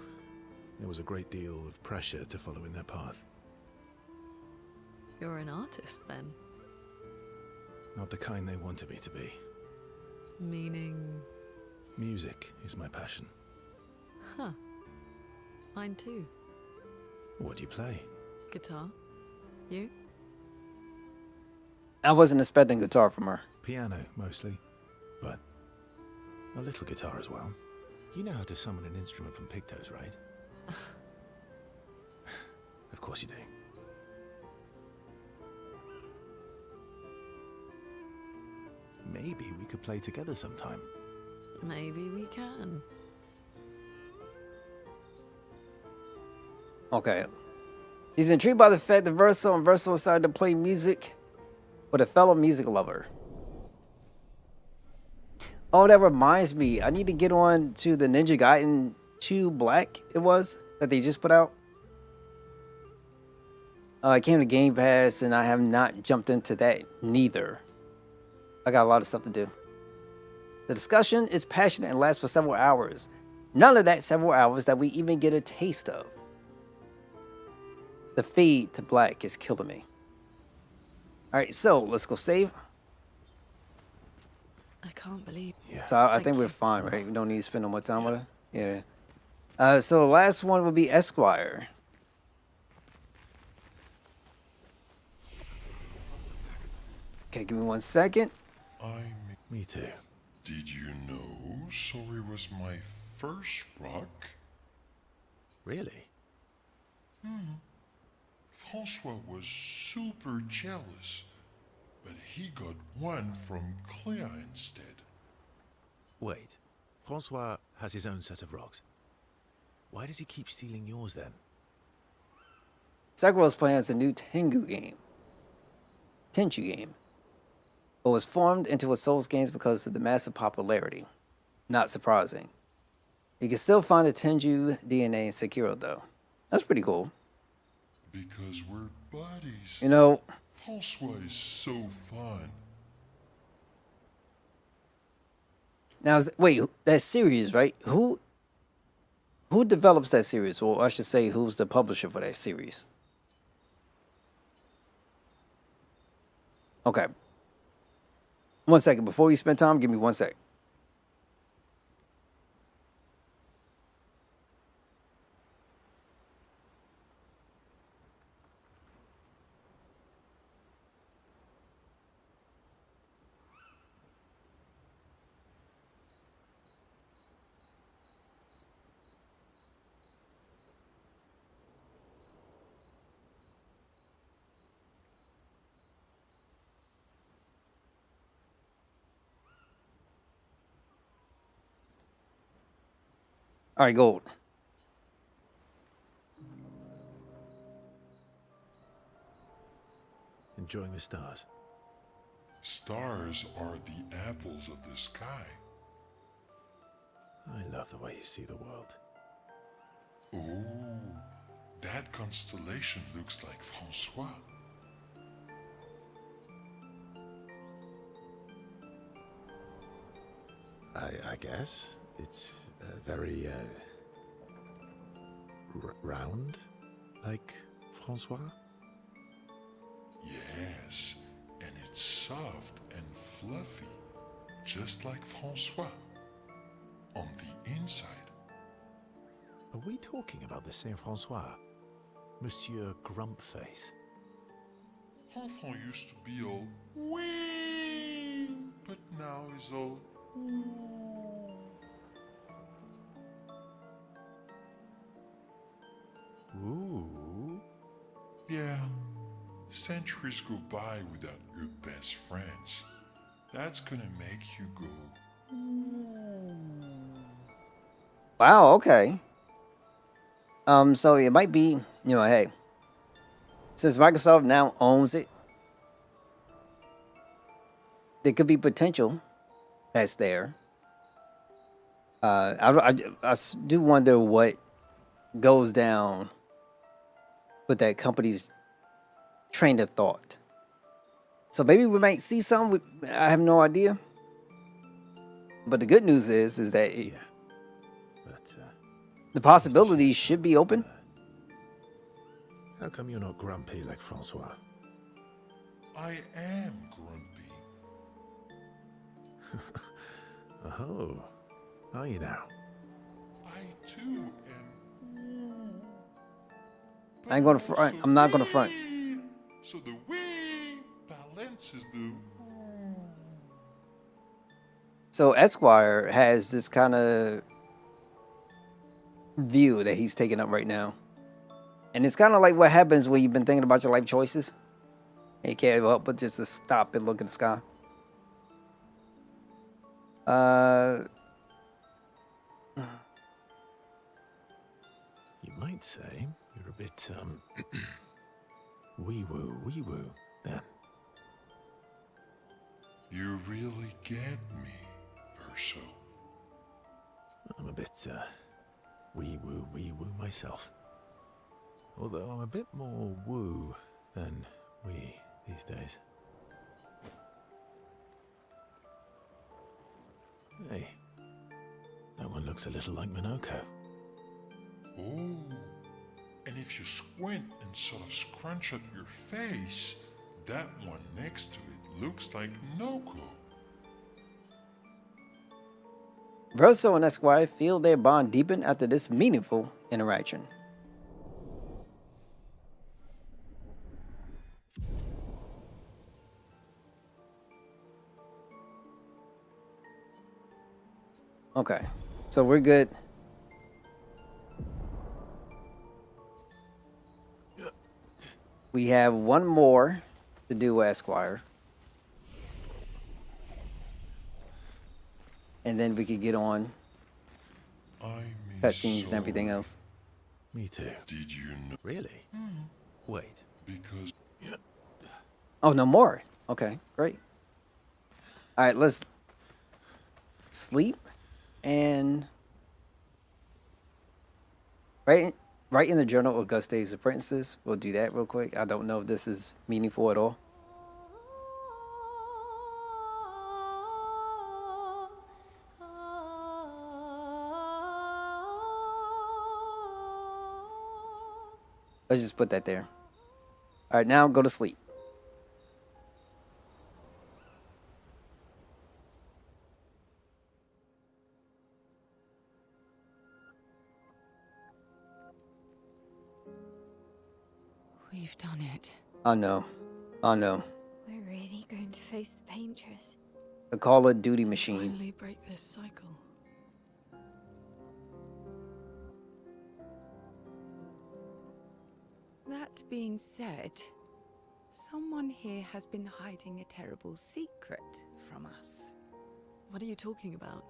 there was a great deal of pressure to follow in their path. You're an artist, then? Not the kind they wanted me to be. Meaning? Music is my passion. Huh. Mine too. What do you play? Guitar. You? I wasn't expecting guitar from her. Piano, mostly. But a little guitar as well. You know how to summon an instrument from pigtoes, right? Of course you do. Maybe we could play together sometime. Maybe we can. Okay. She's intrigued by the fact that Verso decided to play music with a fellow music lover. Oh, that reminds me. I need to get on to the Ninja Gaiden 2 Black, it was, that they just put out. It came to Game Pass, and I have not jumped into that neither. I got a lot of stuff to do. The discussion is passionate and lasts for several hours. None of that several hours that we even get a taste of. The fade to black is killing me. Alright, so let's go save. I can't believe. Yeah. So I think Thank we're you. fine, right? We don't need to spend no more time with her. Yeah. So the last one will be Esquire. Okay, give me 1 second. Me too. Did you know Sorry was my first rock? Really? Francois was super jealous, but he got one from Clair instead. Wait. Francois has his own set of rocks. Why does he keep stealing yours then? Sakuro's plans a new Tenchu game, but was formed into a Souls game because of the massive popularity. Not surprising. You can still find the Tenchu DNA in Sekiro, though. That's pretty cool. Because we're buddies. You know, Francois is so fun. now wait, that series, right? Who develops that series, or I should say, who's the publisher for that series? Okay. 1 second before we spend time. Give me 1 sec. All right, gold. Enjoying the stars. Stars are the apples of the sky. I love the way you see the world. Oh, that constellation looks like Francois. I guess. It's very round, like Francois. Yes, and it's soft and fluffy, just like Francois. On the inside. Are we talking about the same Francois? Monsieur Grumpface? Enfant used to be all wee, but now he's all Ooh. yeah. Centuries go by without your best friends. That's gonna make you go. Wow. Okay. So it might be, hey, since Microsoft now owns it, there could be potential that's there. I do wonder what goes down with that company's train of thought. So maybe we might see some. I have no idea. But the good news is that Yeah. But the possibilities should be open. how come you're not grumpy like Francois? I am grumpy. Oh, are you now? I too am. I ain't gonna front. I'm not gonna front. So the wee balances the. So Esquire has this kind of view that he's taking up right now. And it's kind of like what happens when you've been thinking about your life choices. And you can't help but just to stop and look at the sky. You might say you're a bit, wee-woo, then. You really get me, Verso. I'm a bit, wee-woo myself. Although I'm a bit more woo than wee these days. Hey, that one looks a little like Minoko. Oh, and if you squint and sort of scrunch up your face, that one next to it looks like Noko. Verso and Esquire feel their bond deepen after this meaningful interaction. Okay, so we're good. We have one more to do, Esquire. And then we could get on cutscenes and everything else. Me too. Did you know? Really? Wait. Because Oh, no more. Okay, great. All right, let's sleep and write in the journal Auguste's apprentices. We'll do that real quick. I don't know if this is meaningful at all. Let's just put that there. All right, now go to sleep. We've done it. Oh no. Oh no. We're really going to face the Paintress. The Call of Duty machine. Finally break this cycle. That being said, someone here has been hiding a terrible secret from us. What are you talking about?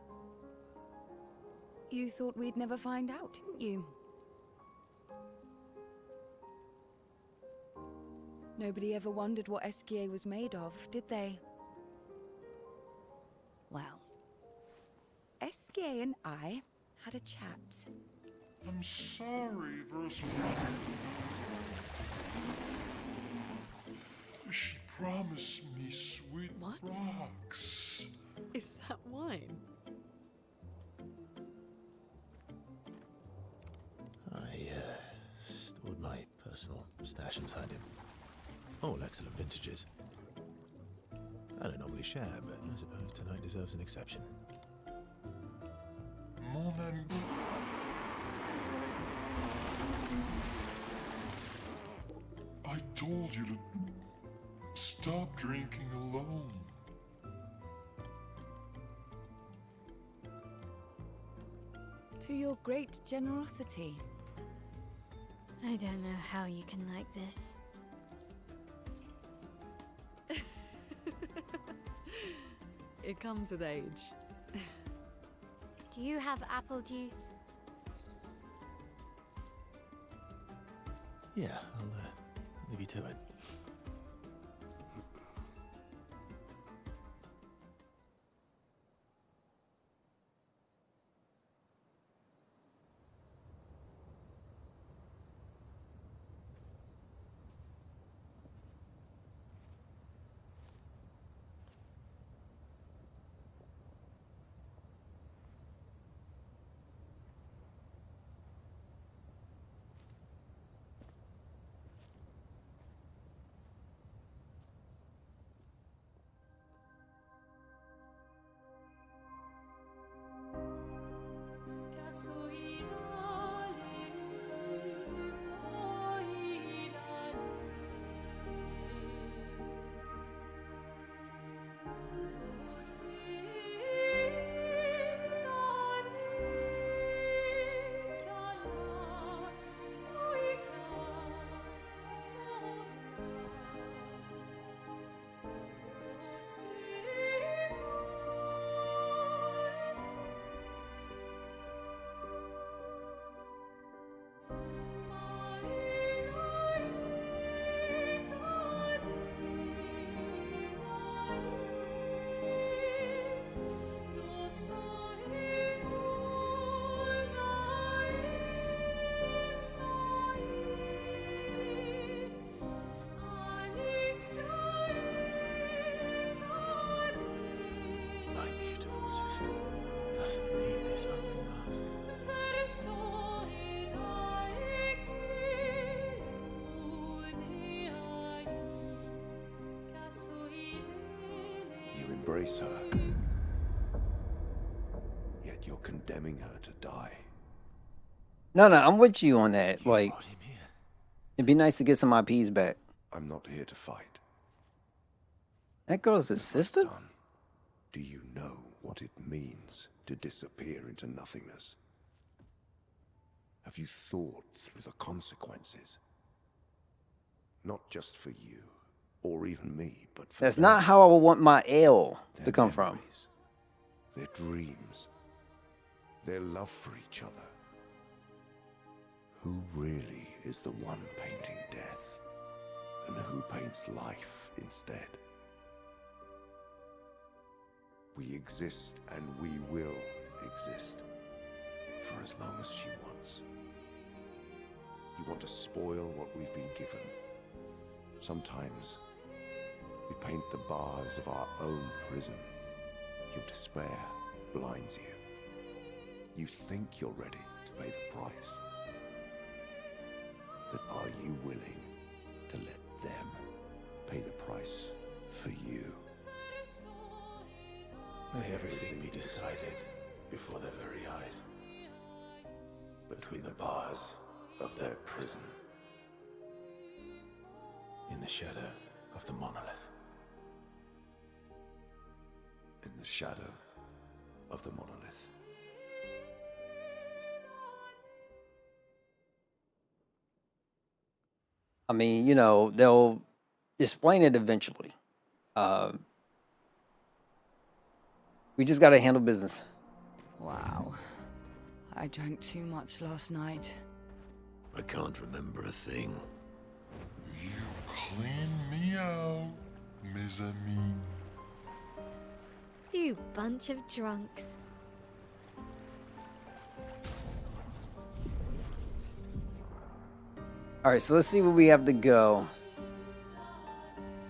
You thought we'd never find out, didn't you? Nobody ever wondered what Esquier was made of, did they? Well, Esquier and I had a chat. I'm sorry, Verse. She promised me sweet What? rocks. Is that wine? I stored my personal stash inside him. All excellent vintages. I don't normally share, but I suppose tonight deserves an exception. Mon ami. I told you to stop drinking alone. To your great generosity. I don't know how you can like this. It comes with age. Do you have apple juice? Yeah, I'll leave you to it. Doesn't need this ugly mask. You embrace her, yet you're condemning her to die. No, I'm with you on that. Like, Brought him here. it'd be nice to get some IPs back. I'm not here to fight. That girl's his sister? Son, do you know what it means to disappear into nothingness? Have you thought through the consequences? Not just for you, or even me, but for That's them. not how I would want my ale to Their come from. memories, their dreams, their love for each other. Who really is the one painting death, and who paints life instead? We exist and we will exist for as long as she wants. You want to spoil what we've been given. Sometimes we paint the bars of our own prison. Your despair blinds you. You think you're ready to pay the price. But are you willing to let them pay the price for you? May everything be decided before their very eyes, between the bars of their prison, in the shadow of the monolith. In the shadow of the monolith. I mean, you know, they'll explain it eventually. We just got to handle business. Wow. I drank too much last night. I can't remember a thing. You clean me out, mes amis. You bunch of drunks. All right, so let's see where we have to go.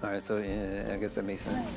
All right, so I guess that makes sense.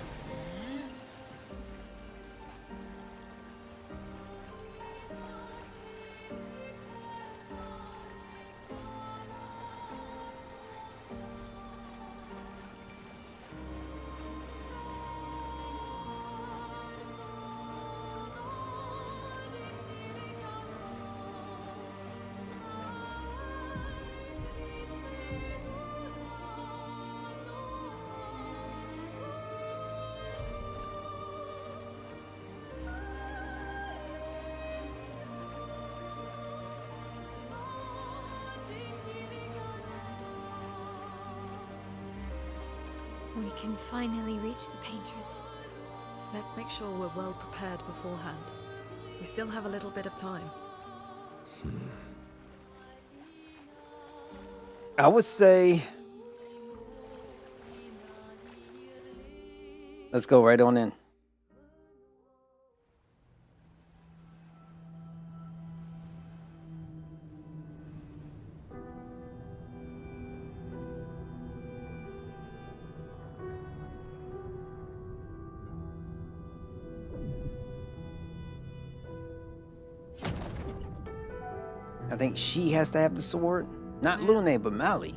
We can finally reach the painters. Let's make sure we're well prepared beforehand. We still have a little bit of time. I would say let's go right on in. I think she has to have the sword. Not Lune, but Mali.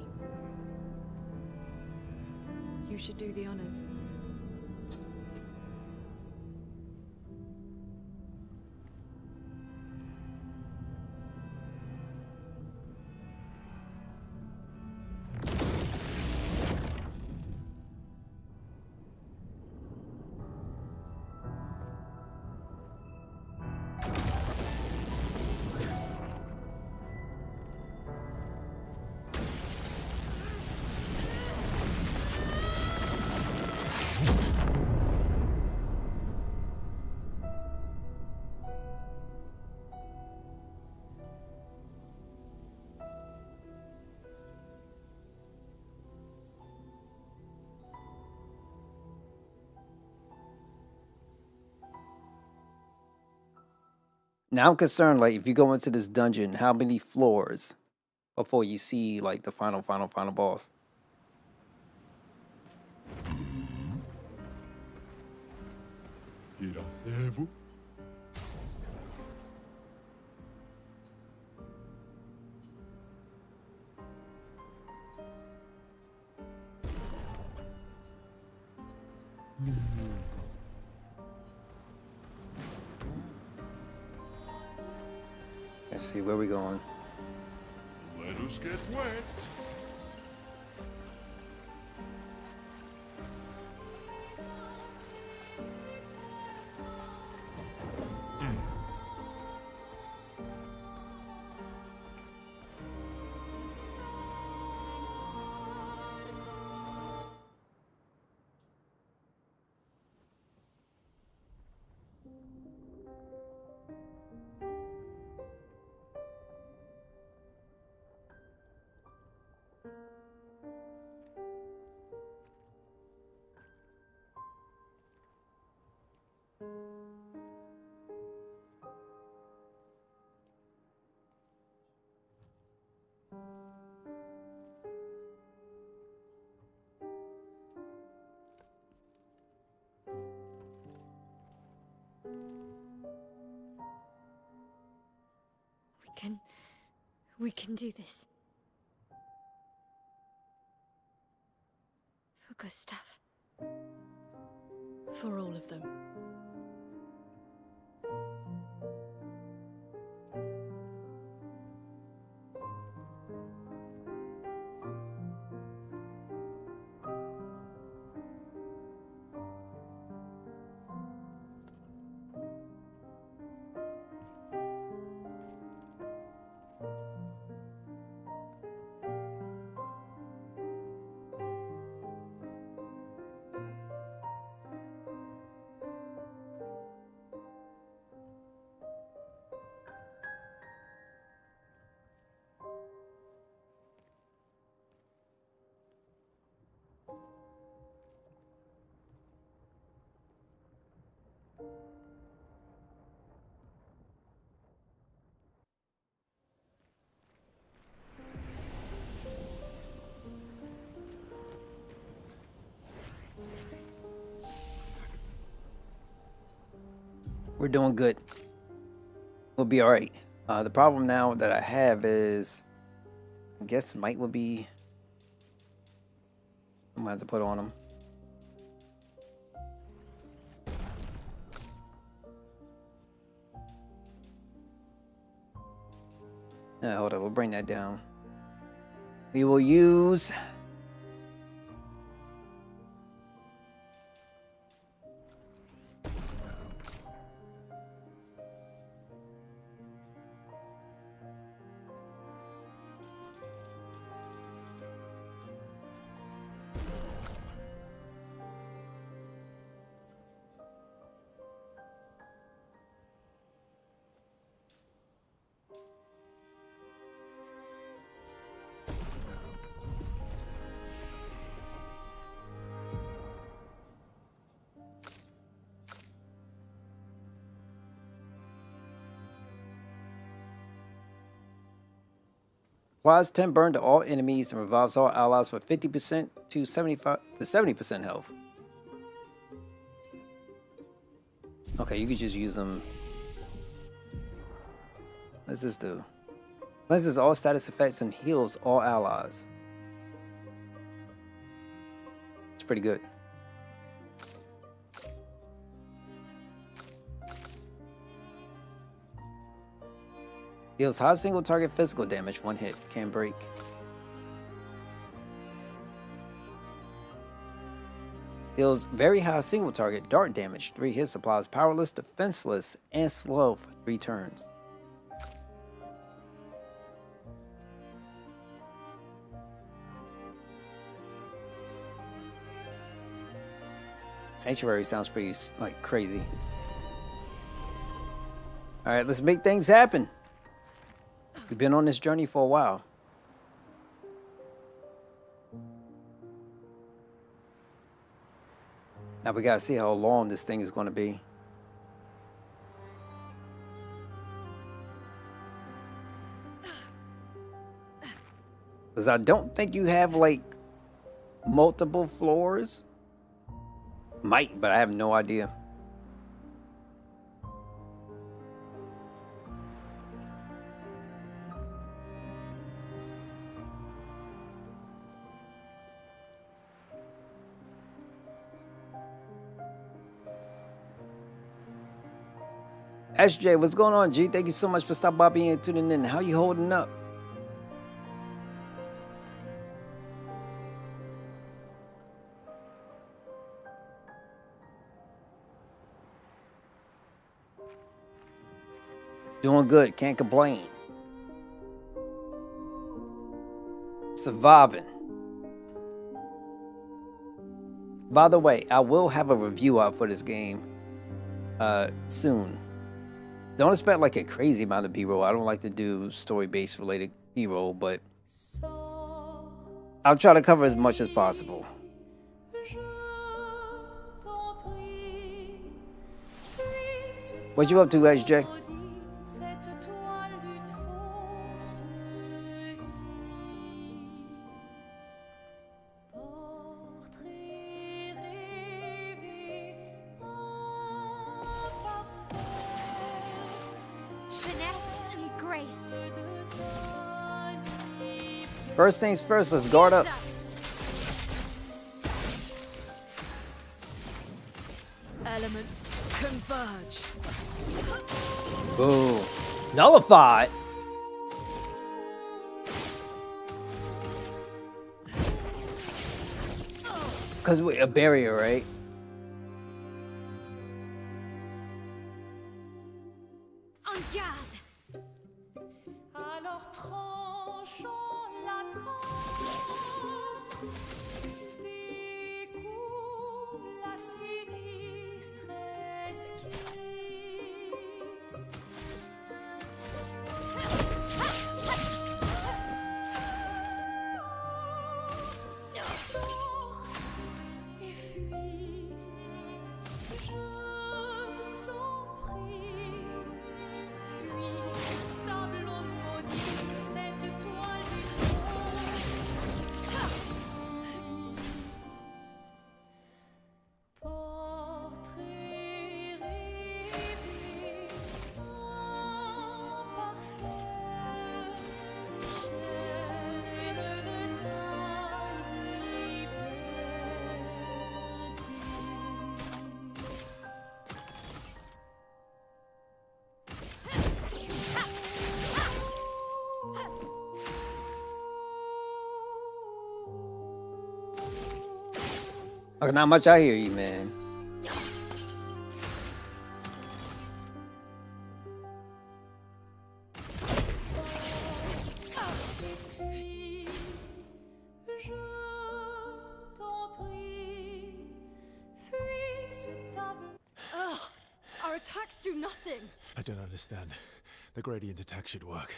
You should do the honors. Now I'm concerned, like, if you go into this dungeon, how many floors before you see, like, the final boss? Iracebo. Let's see, where we going? Let us get wet. We can do this. For Gustav. For all of them. We're doing good. We'll be all right. The problem now that I have is, I guess Mike would be. I'm gonna have to put on him. Hold up, we'll bring that down. We will use. Applies 10 burn to all enemies and revives all allies for 50% to 75 to 70% health. Okay, you could just use them. What does this do? Cleanses all status effects and heals all allies. It's pretty good. Deals high single target physical damage, 1 hit, can break. Deals very high single target dart damage, 3 hits, applies powerless, defenseless, and slow for 3 turns. Sanctuary sounds pretty like crazy. All right, let's make things happen. We've been on this journey for a while. Now we gotta see how long this thing is gonna be. Because I don't think you have like multiple floors. Might, but I have no idea. SJ, what's going on, G? Thank you so much for stopping by and tuning in. How you holding up? Doing good, can't complain. Surviving. By the way, I will have a review out for this game soon. Don't expect like a crazy amount of B-roll. I don't like to do story-based related B-roll, but I'll try to cover as much as possible. What you up to, SJ? First things first, let's guard up. Elements converge. Boom. Nullified. Because we a barrier, right? En garde! Alors tranchons la trame, découvre la sinistre esquisse. Sors et fuis, je t'en prie. Fuis, tableau maudit, cette toile d'immonde. Portrait rêvé, imparfait, chaîne de ta liberté. Okay, not much I hear you, man. Fuis, je t'en prie, fuis ce tableau. Ugh, our attacks do nothing. I don't understand. The gradient attack should work.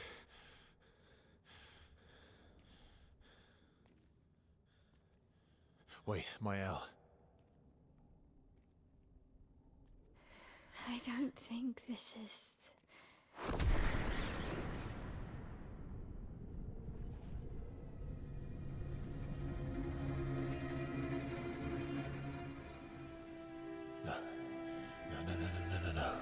Wait, Mael. I don't think this is... No. No.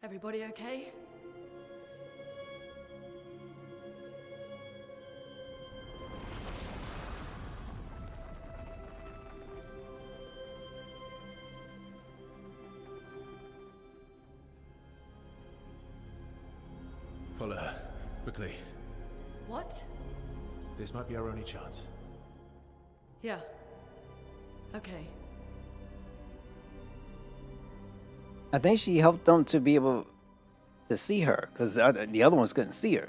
Everybody okay? Follow her. Quickly. What? This might be our only chance. Yeah. Okay. I think she helped them to be able to see her, because the other ones couldn't see her,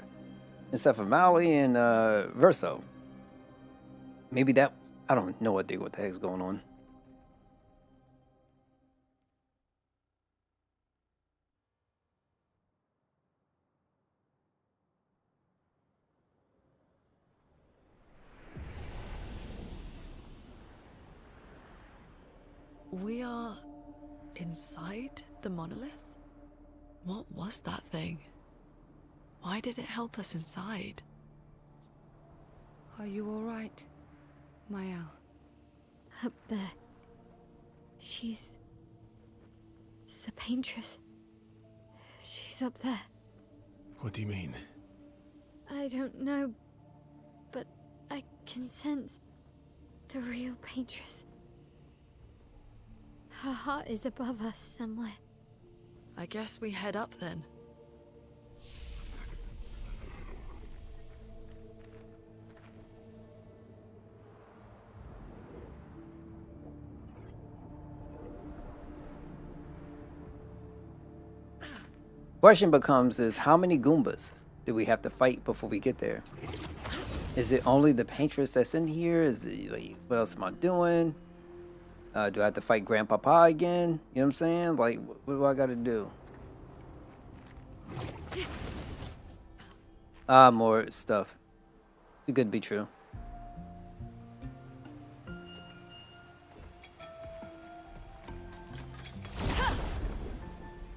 except for Maui and Verso. Maybe that, I don't know what the heck's going on. We are inside the monolith? What was that thing? Why did it help us inside? Are you all right, Mael? Up there. She's... the paintress. She's up there. What do you mean? I don't know, but I can sense the real paintress. Her heart is above us somewhere. I guess we head up then. Question becomes is how many Goombas do we have to fight before we get there? Is it only the paintress that's in here? Is it like, what else am I doing? Do I have to fight Grandpapa again? You know what I'm saying? Like, what do I gotta do? More stuff. Too good to be true.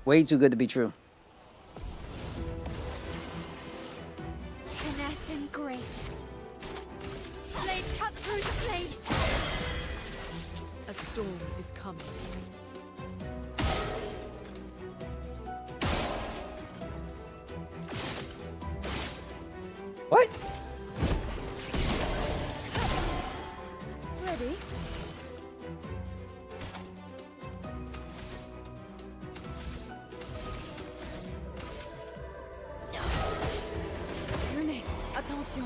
Way too good to be true. Finesse and grace. Blade cut through the flames. A storm is coming. What? Ready? Renee, attention.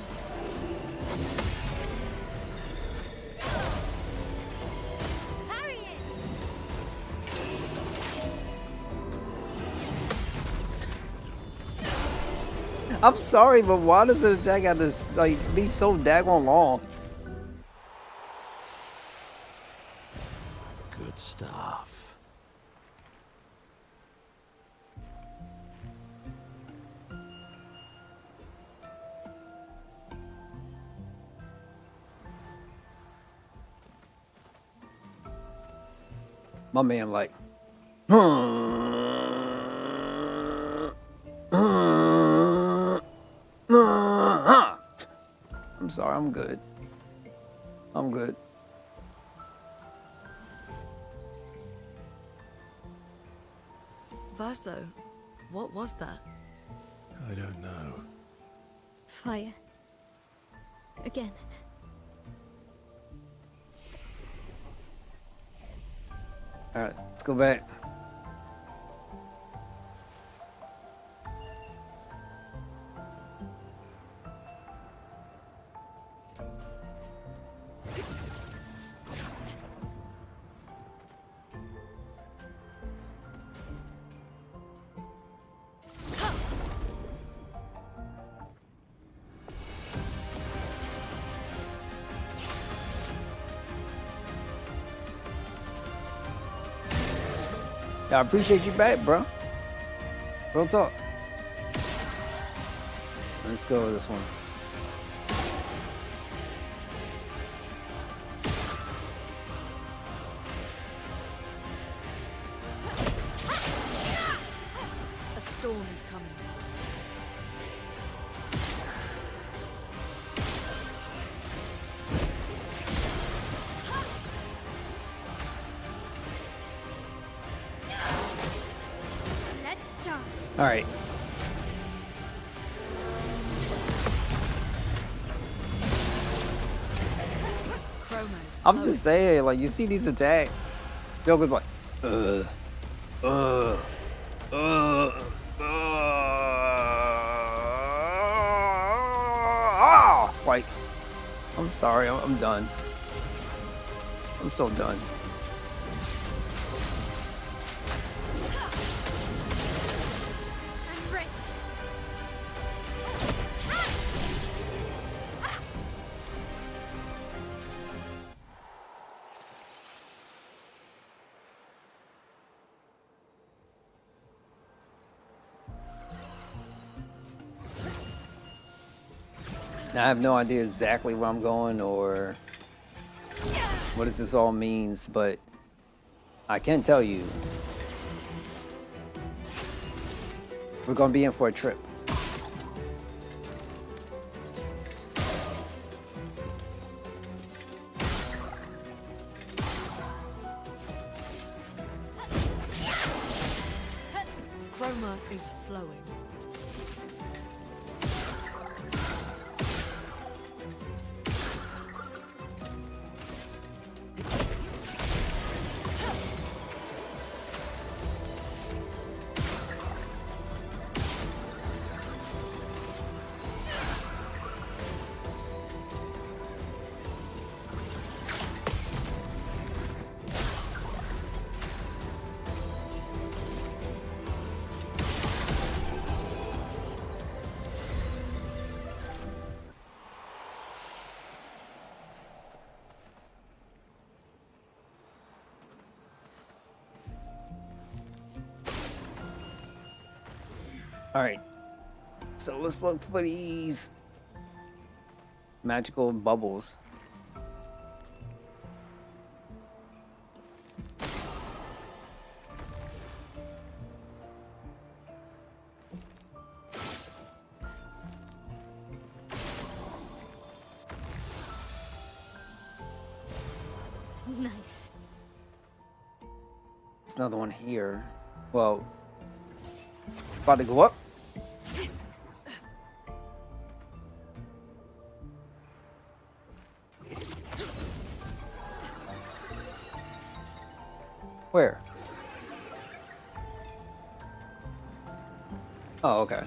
Parry it! I'm sorry, but why does an attack have to like be so daggone long? Good stuff. My man, like, I'm sorry, I'm good. I'm good. Verso, what was that? I don't know. Fire. Again. All right, let's go back. I appreciate you back, bro. Real talk. Let's go with this one. A storm is coming. Let's dance. All right. Chroma's I'm just saying, like, you see these attacks, Joker's like, uh, like, I'm sorry, I'm done. I'm so done. I'm ready. Now, I have no idea exactly where I'm going or what this all means, but I can tell you we're gonna be in for a trip. Chroma is flowing. All right. So let's look for these magical bubbles. Nice. There's another one here. Well, about to go up. Where? Oh, okay.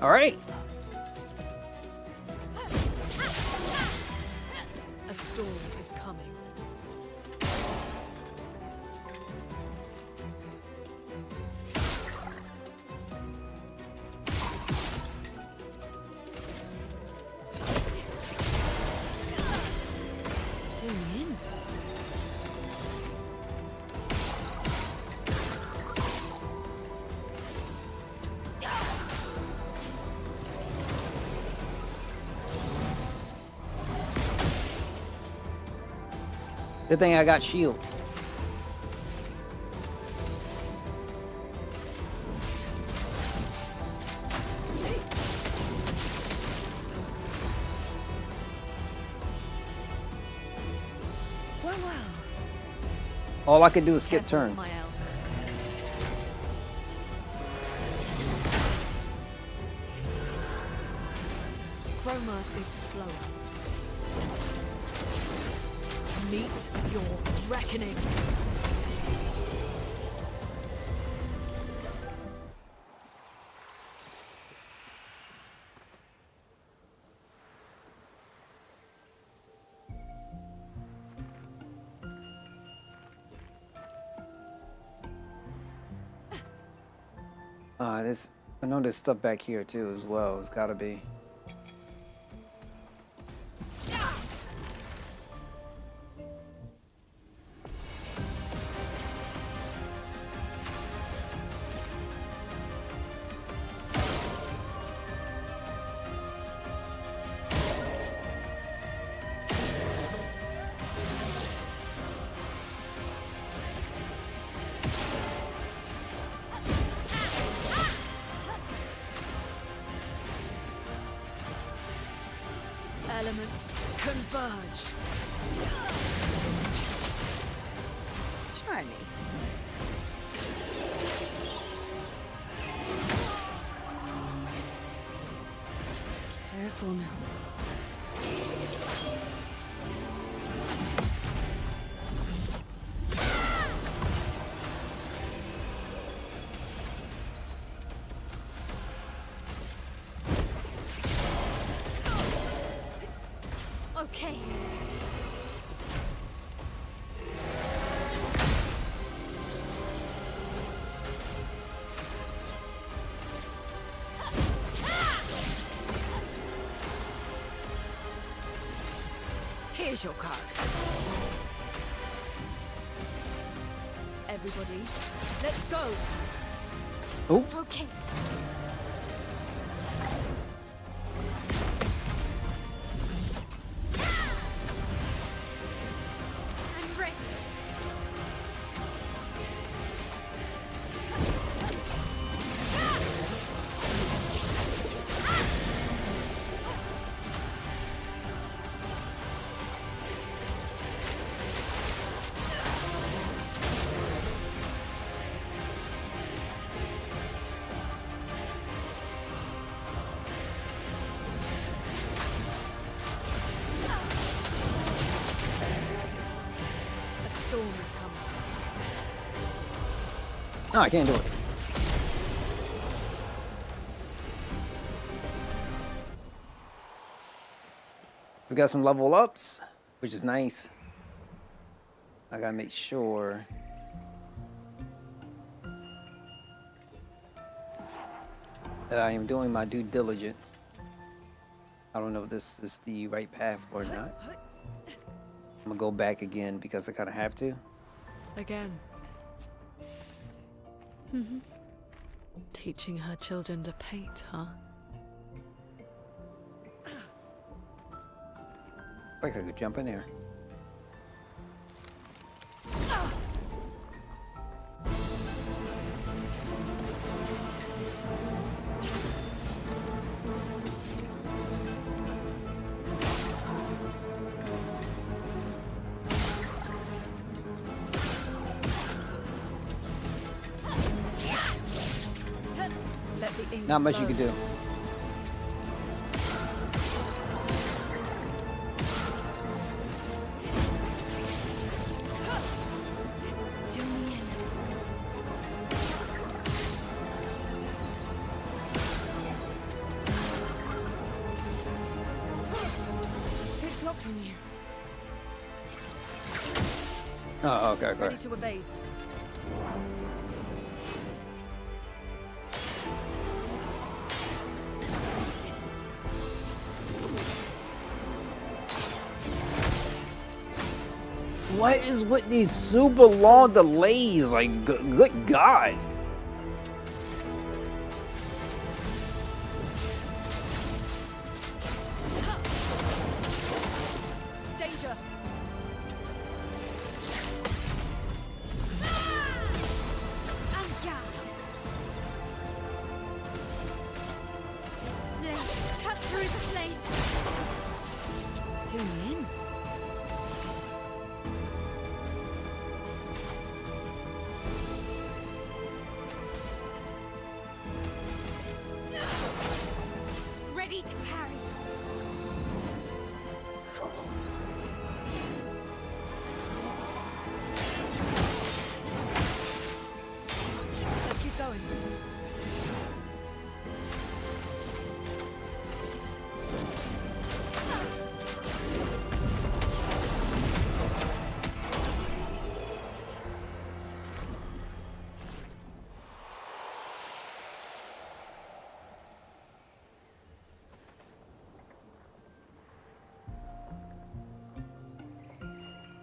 All right. A storm is coming. Doing in. Good thing I got shields. Well. All I could do is skip Careful with turns. my elbow. Chroma is flowing. Meet your reckoning. This I know there's stuff back here too as well. It's gotta be. Elements converge. Try me. Careful now. Okay. Here's your card. Everybody, let's go. Oh, Okay. I'm ready. A storm is coming. no, I can't do it. We got some level ups, which is nice. I gotta make sure. that I am doing my due diligence. I don't know if this is the right path or not. I'm gonna go back again because I kind of have to. Again. Teaching her children to paint, huh? Like I could jump in there. Let the ink Not much you flow. can do. It's locked on you. Oh, okay, Ready okay. to evade. What is with these super long delays? Like, good God. Danger! Cut through the flames. Do me in. Ready to parry. Let's keep going.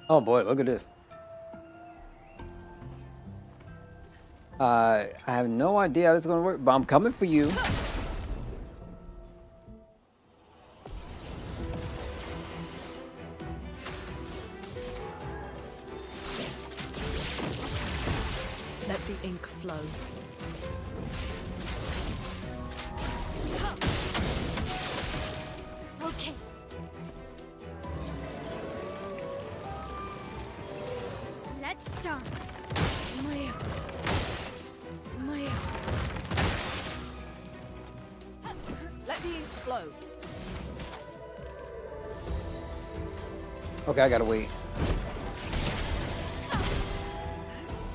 Oh boy, look at this. I have no idea how this is gonna work, but I'm coming for you. Let the ink flow. Okay. Let's dance. Maya. Maya. Let the ink flow. Okay, I gotta wait.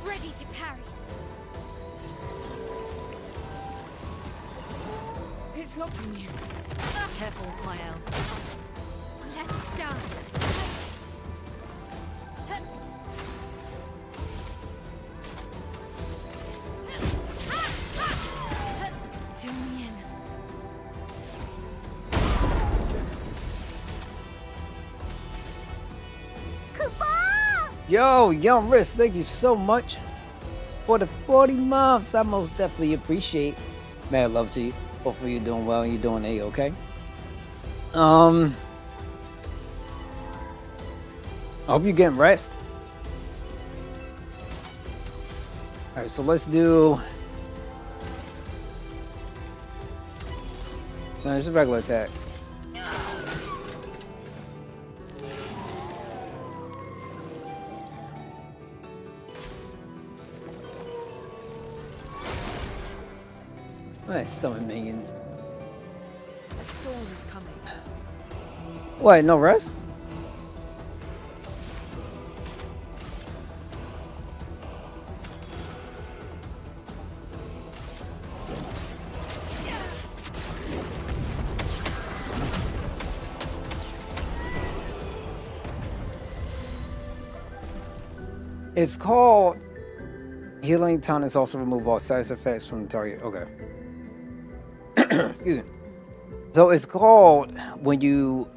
Ready to parry. It's locked on you. Careful, Mael. Let's dance. Do me in. Yo, Young Risk, thank you so much for the 40 months. I most definitely appreciate. Mad love to you. Hopefully you're doing well and you're doing A-okay. I hope you're getting rest. Alright, so let's do... No, it's a regular attack. Nice, summon minions. A storm is coming. What, no rest? It's called Healing Tonics. Also remove all side effects from the target. Okay. Excuse me. So it's called when you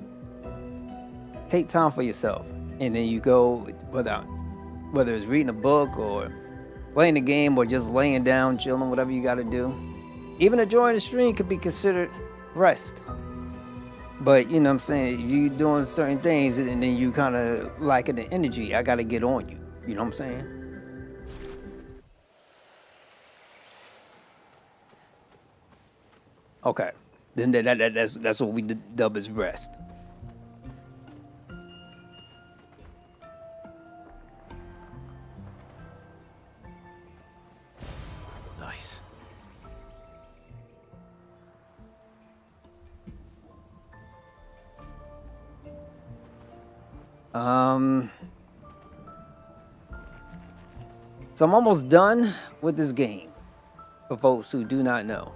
take time for yourself, and then you go whether it's reading a book or playing a game or just laying down, chilling, whatever you got to do. Even enjoying the stream could be considered rest. But you know what I'm saying, you doing certain things and then you kind of lacking the energy. I got to get on you. You know what I'm saying? Okay. Then that's what we dub as rest. Nice. So I'm almost done with this game. For folks who do not know,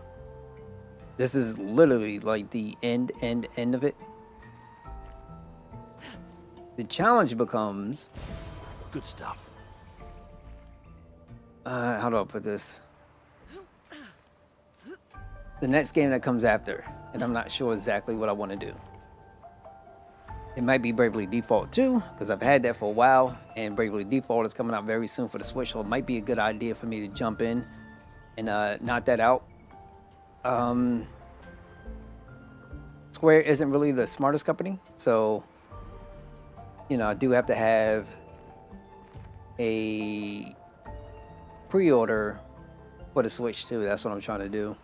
this is literally like the end of it. The challenge becomes, Good stuff. how do I put this? The next game that comes after, and I'm not sure exactly what I want to do. It might be Bravely Default 2, because I've had that for a while, and Bravely Default is coming out very soon for the Switch, so it might be a good idea for me to jump in and knock that out. Square isn't really the smartest company, so you know, I do have to have a pre-order for the Switch too. That's what I'm trying to do.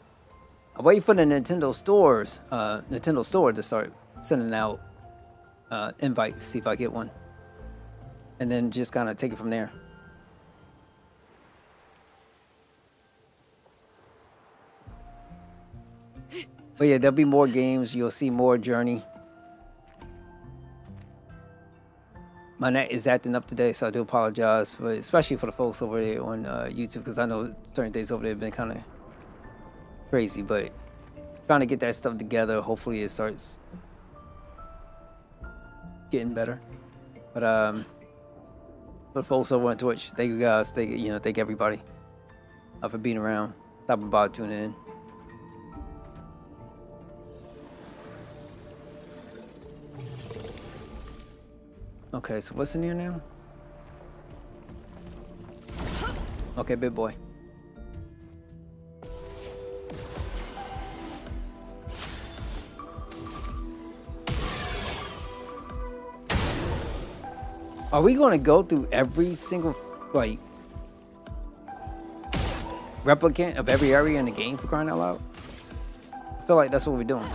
I'm waiting for the Nintendo Store to start sending out invites, see if I get one, and then just kind of take it from there. But yeah, there'll be more games. You'll see more Journey. My net is acting up today, so I do apologize for, especially for the folks over there on YouTube, because I know certain days over there have been kind of crazy. But trying to get that stuff together. Hopefully, it starts getting better. But for folks over on Twitch, thank you guys. Thank everybody for being around, stopping by, tuning in. Okay, so what's in here now? Okay, big boy. Are we going to go through every single, like, replicant of every area in the game, for crying out loud? I feel like that's what we're doing.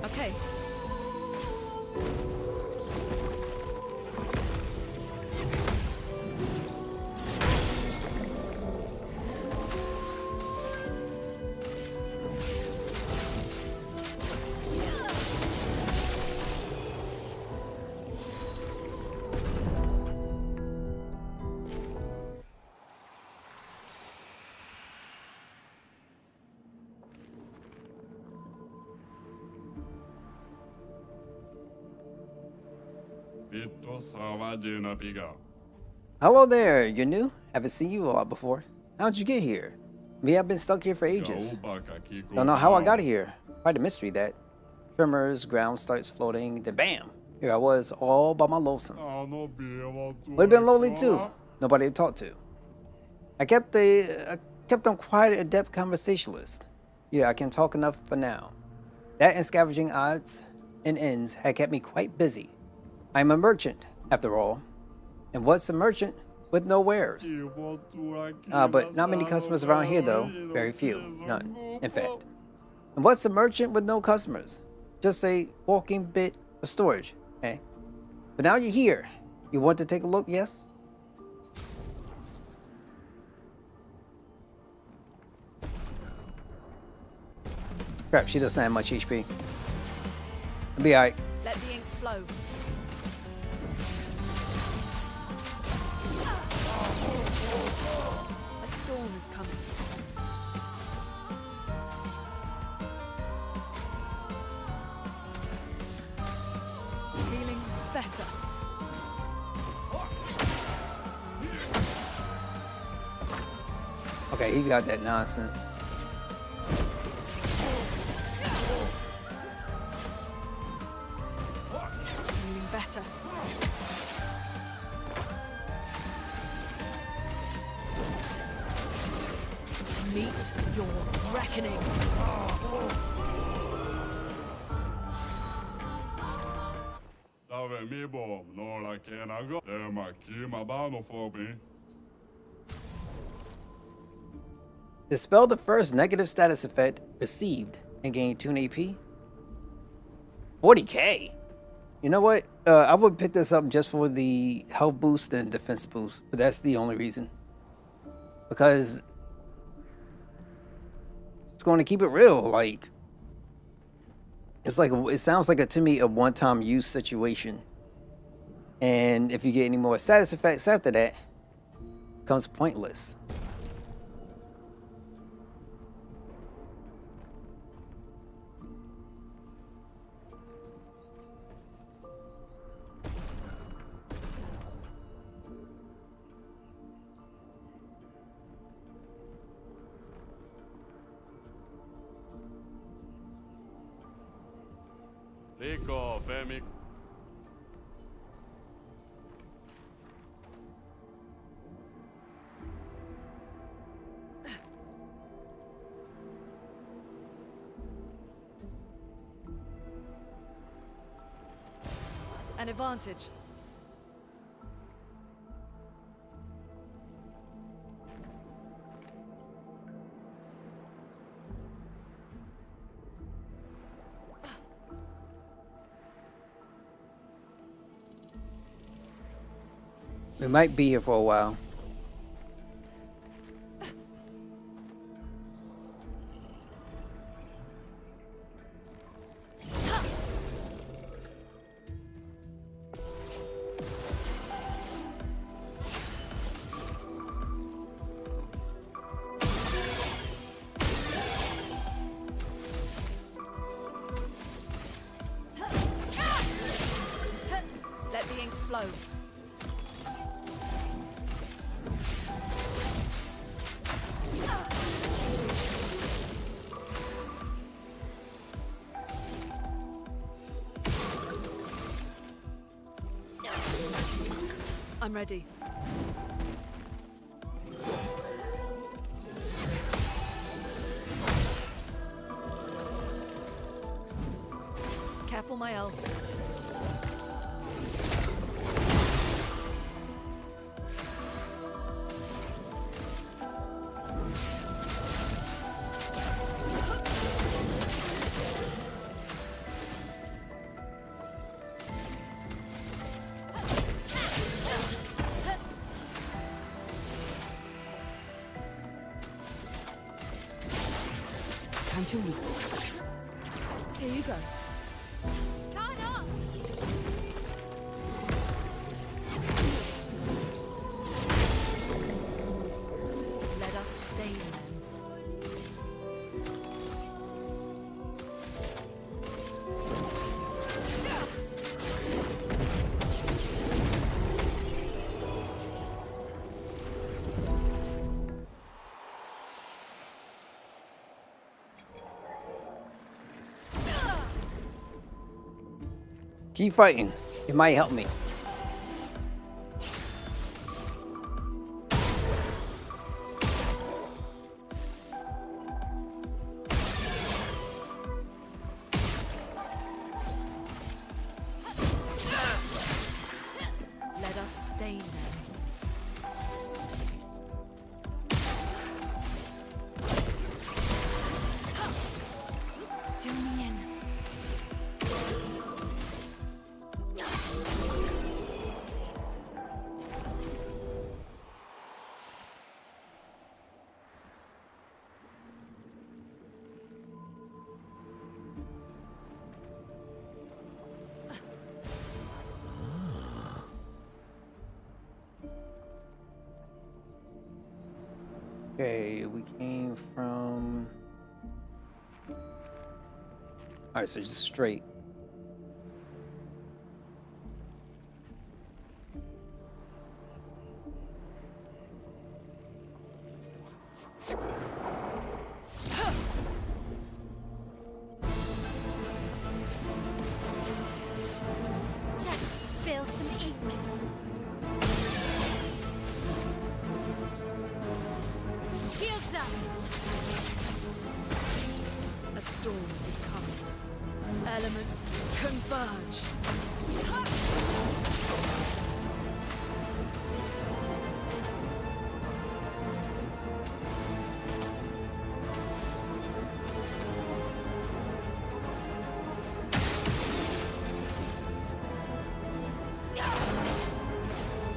Okay. Hello there, you're new? Haven't seen you a lot before. How'd you get here? Me, I've been stuck here for ages. Don't know how I got here. Quite a mystery that. Tremors, ground starts floating, then bam! Here I was, all by my lonesome. Would have been lonely too. Nobody to talk to. I kept on quite an adept conversationalist. Yeah, I can talk enough for now. That and scavenging odds and ends had kept me quite busy. I'm a merchant, after all. And what's a merchant with no wares? But not many customers around here, though. Very few. None, in fact. And what's a merchant with no customers? Just a walking bit of storage, eh? But now you're here. You want to take a look, yes? Crap, she doesn't have much HP. It'll be alright. Let the ink flow. A storm is coming. Feeling better. Okay, he got that nonsense. Feeling better. Meet your reckoning. Dispel the first negative status effect received and gain 2 AP. 40k. You know what? I would pick this up just for the health boost and defense boost, but that's the only reason. Because it's going to keep it real. Like, it's like it sounds like to me a one-time use situation. And if you get any more status effects after that, it becomes pointless. Rico, Femi. An advantage. We might be here for a while. Let the ink flow. I'm ready. Careful, my L. Time to leave. Here you go. Turn up! Let us stay then. Keep fighting. It might help me. stay there. Zooming in. Okay, we came from. Alright, so just straight. Let's spill some ink. Shields up. A storm is coming. Elements converge.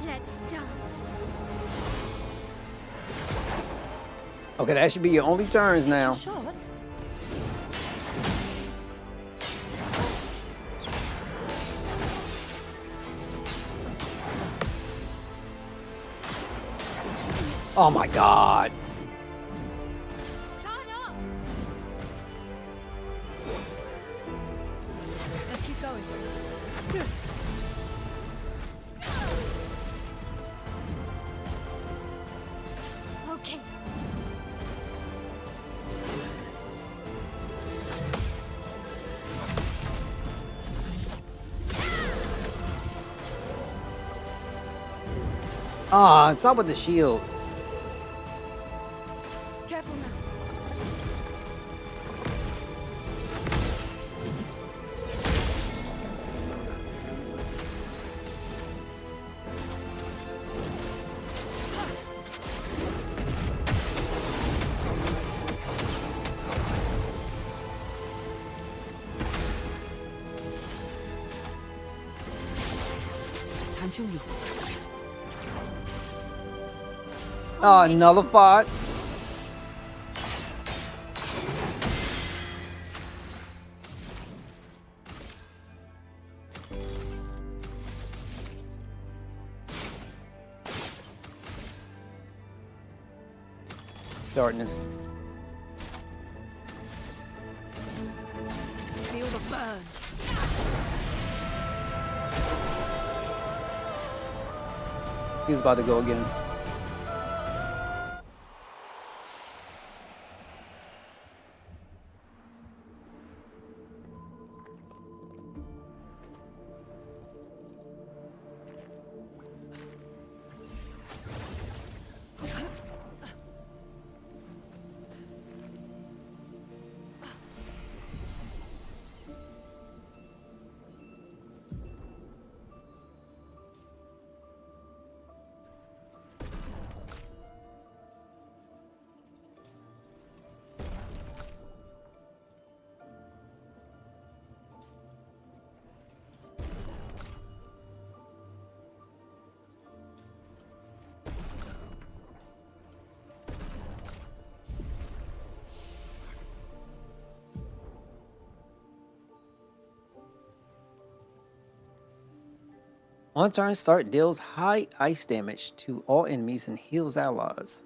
Let's dance. Okay, that should be your only turns now. Shot? Oh my god. Turn up. Let's keep going. Good. Okay. Ah, it's not with the shields. Careful now. Time to leave. Ah, nullified. Darkness. Feel the burn. He's about to go again. On turn start deals high ice damage to all enemies and heals allies.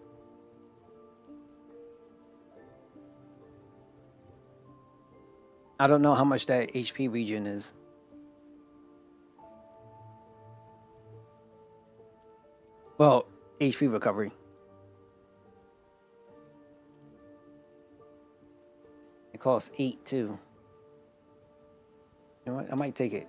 I don't know how much that HP regen is. Well, HP recovery. It costs 8 too. You know what? I might take it.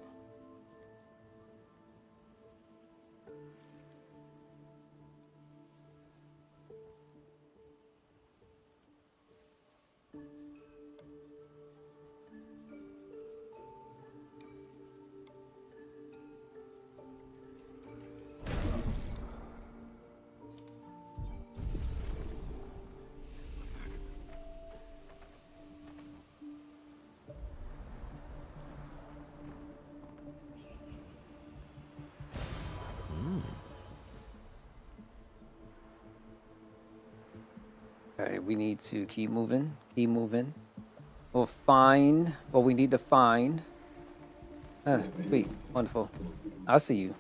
Okay, we need to keep moving. Keep moving. We'll find what we need to find. Sweet. Wonderful. I see you.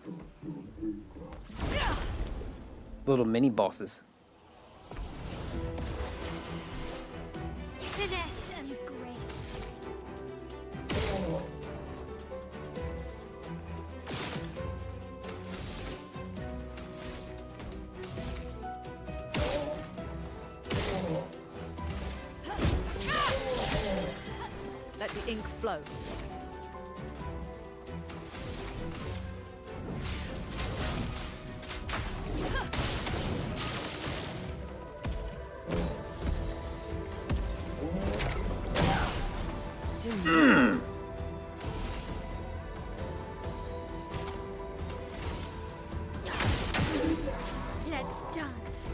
Little mini bosses. Finesse and grace. Let the ink flow. Let's dance.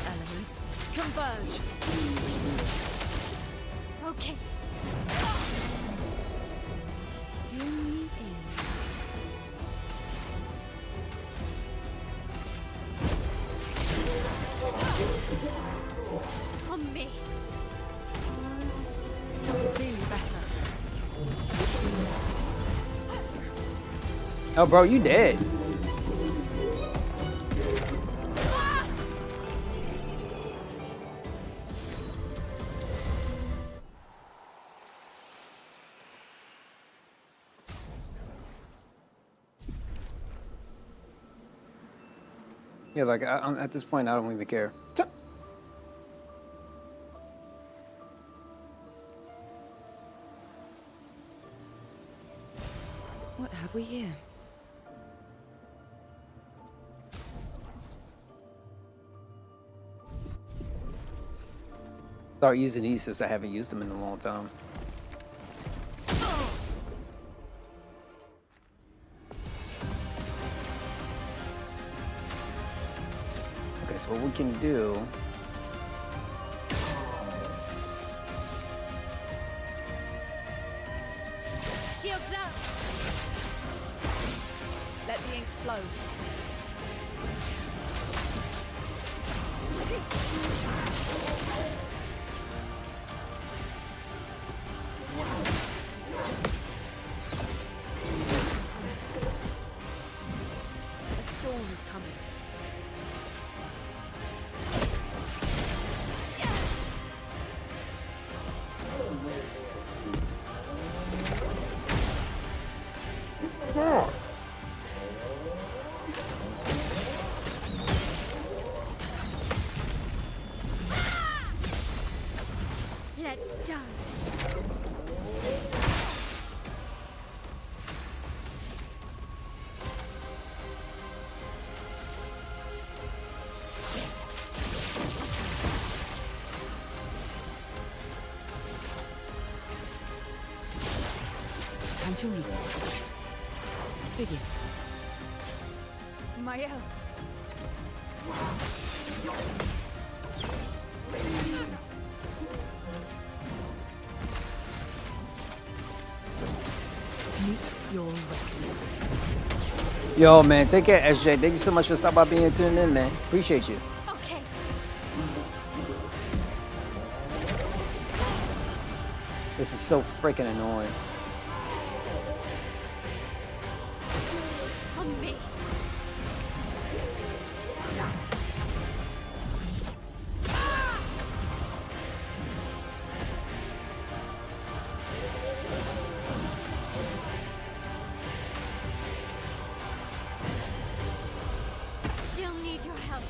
Elements converge. Okay. Do me in. On me. Feeling better. Oh, bro, you dead. Yeah, like at this point, I don't even care. What have we here? Start using these since I haven't used them in a long time. Okay, so what we can do. Shields up. Let the ink flow. A storm is coming. Let's dance. Time to leave. Begin. Mael. Meet your reckoning. Yo, man, take care, SJ. Thank you so much for stopping by being here tuning in, man. Appreciate you. Okay. This is so freaking annoying. On me. Still need your help.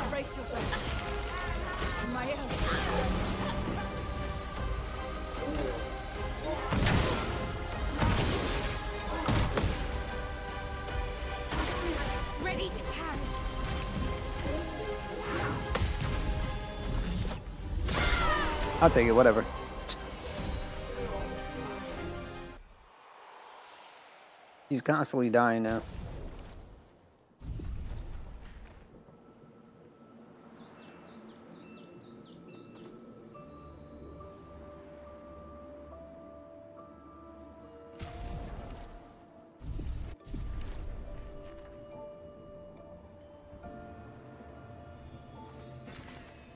Brace yourself. Mael. Ready to parry. I'll take it, whatever. He's constantly dying now.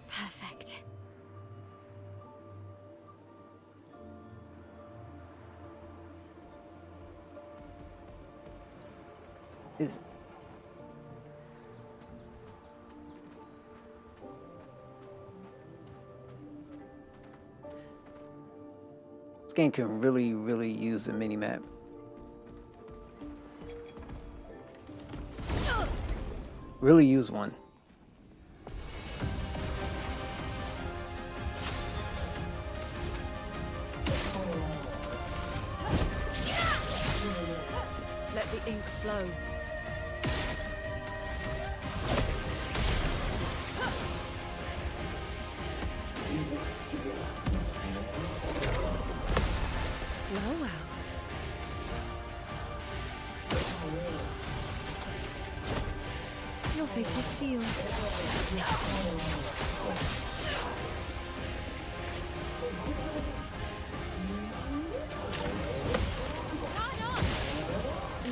Perfect. Is this game can really use a mini map. Really use one. Let the ink flow. Well, well. Your fate is sealed.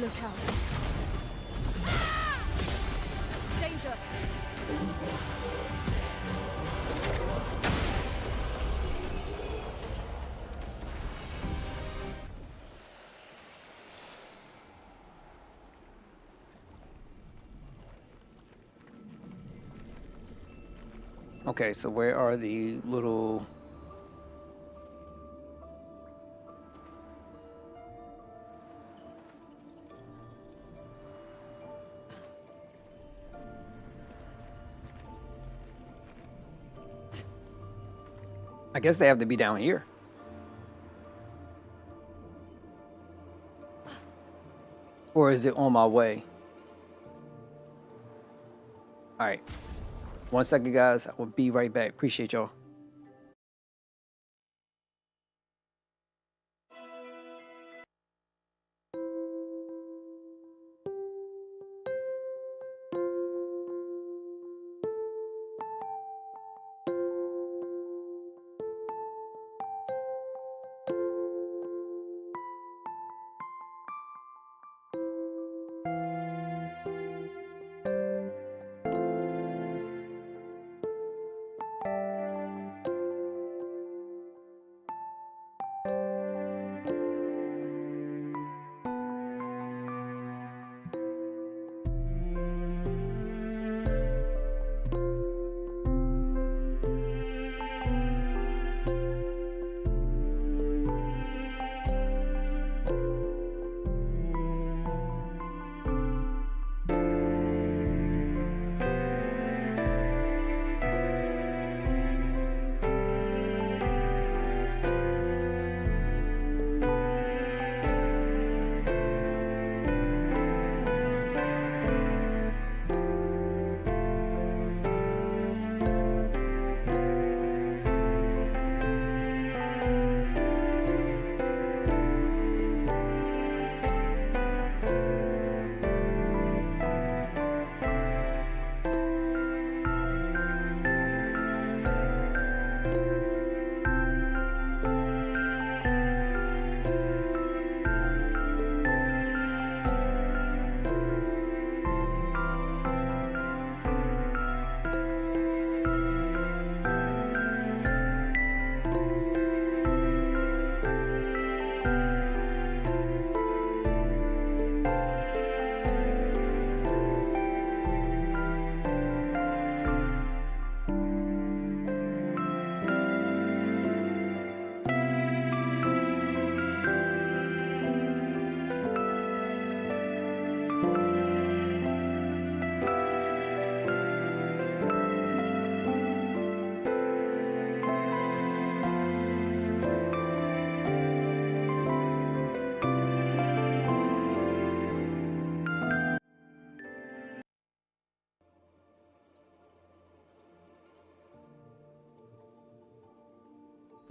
Look out. Danger! Okay, so where are the little... I guess they have to be down here. Or is it on my way? All right. 1 second, guys. I will be right back. Appreciate y'all.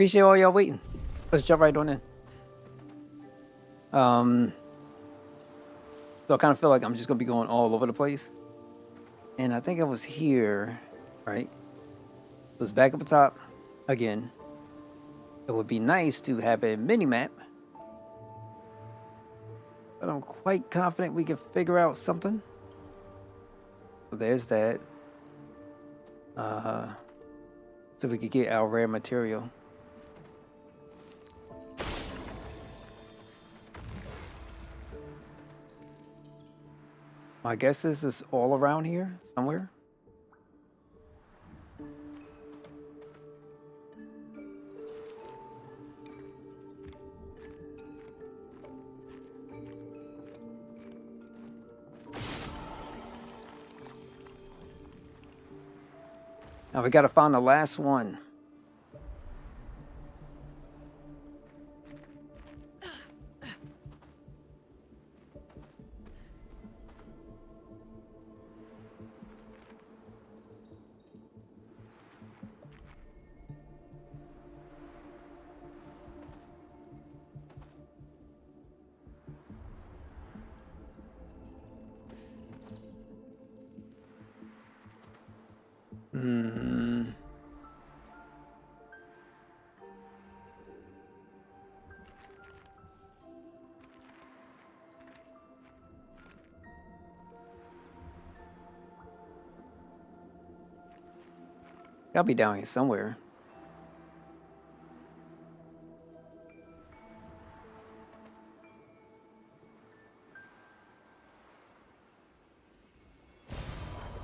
Appreciate all y'all waiting. Let's jump right on in. So I kind of feel like I'm just gonna be going all over the place. And I think I was here, right? So it's back up the top again. It would be nice to have a mini map, but I'm quite confident we can figure out something. So there's that. So we could get our rare material. My guess is this all around here somewhere. Now we gotta find the last one. It's gotta be down here somewhere.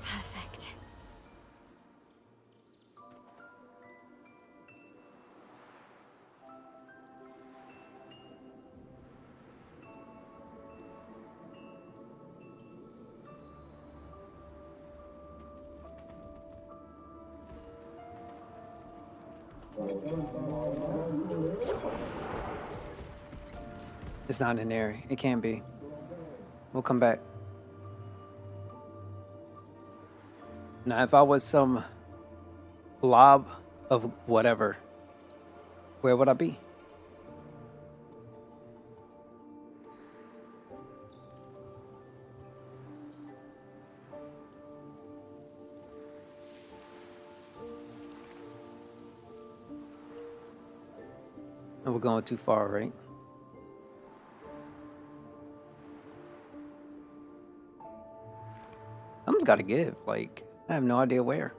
Perfect. It's not in there. It can't be. We'll come back. Now, if I was some blob of whatever, where would I be? And we're going too far, right? Something's got to give. Like, I have no idea where.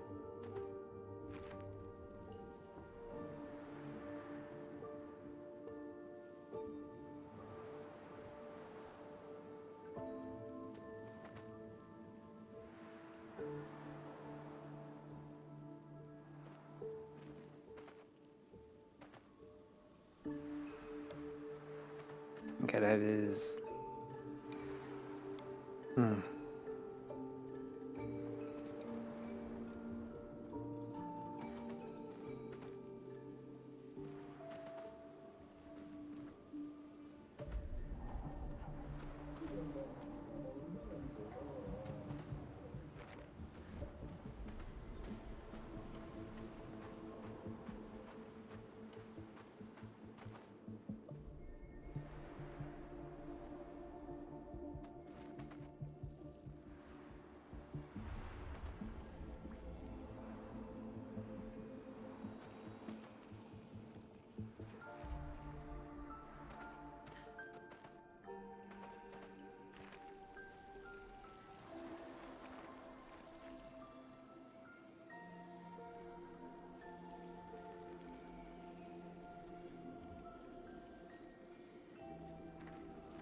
Okay, that is...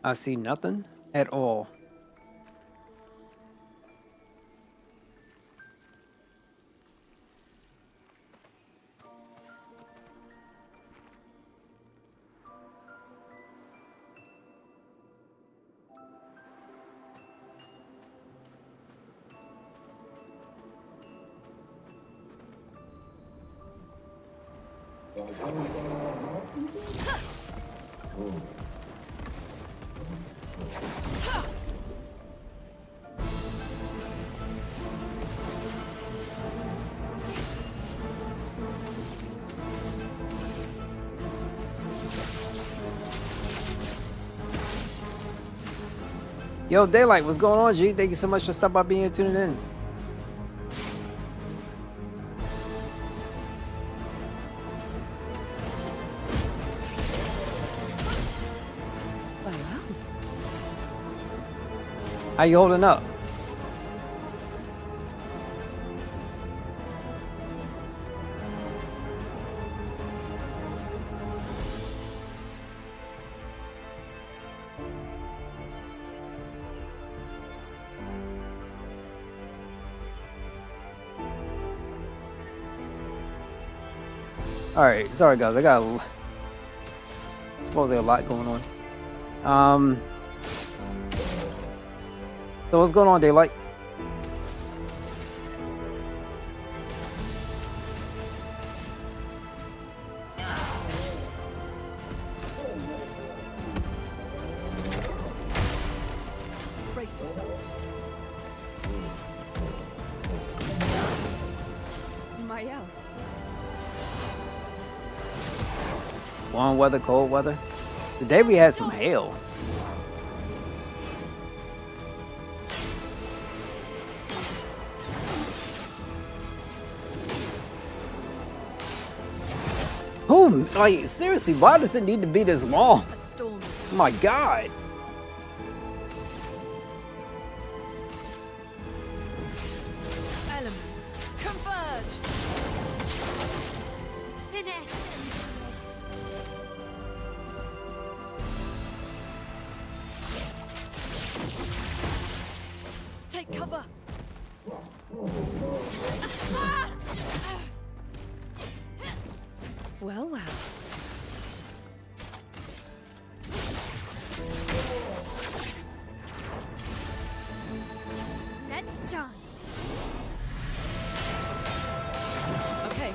I see nothing at all. Yo, Daylight, what's going on, G? Thank you so much for stopping by, being here, tuning in. How you holding up? All right, sorry guys, I got supposedly a lot going on. So what's going on, Daylight? Brace yourself. Mael. Warm weather, cold weather. Today we had some hail. Oh, like seriously, why does it need to be this long? A storm is Oh my God. elements. Converge. Finesse and grace. Take cover. Well, well. Let's dance. Okay.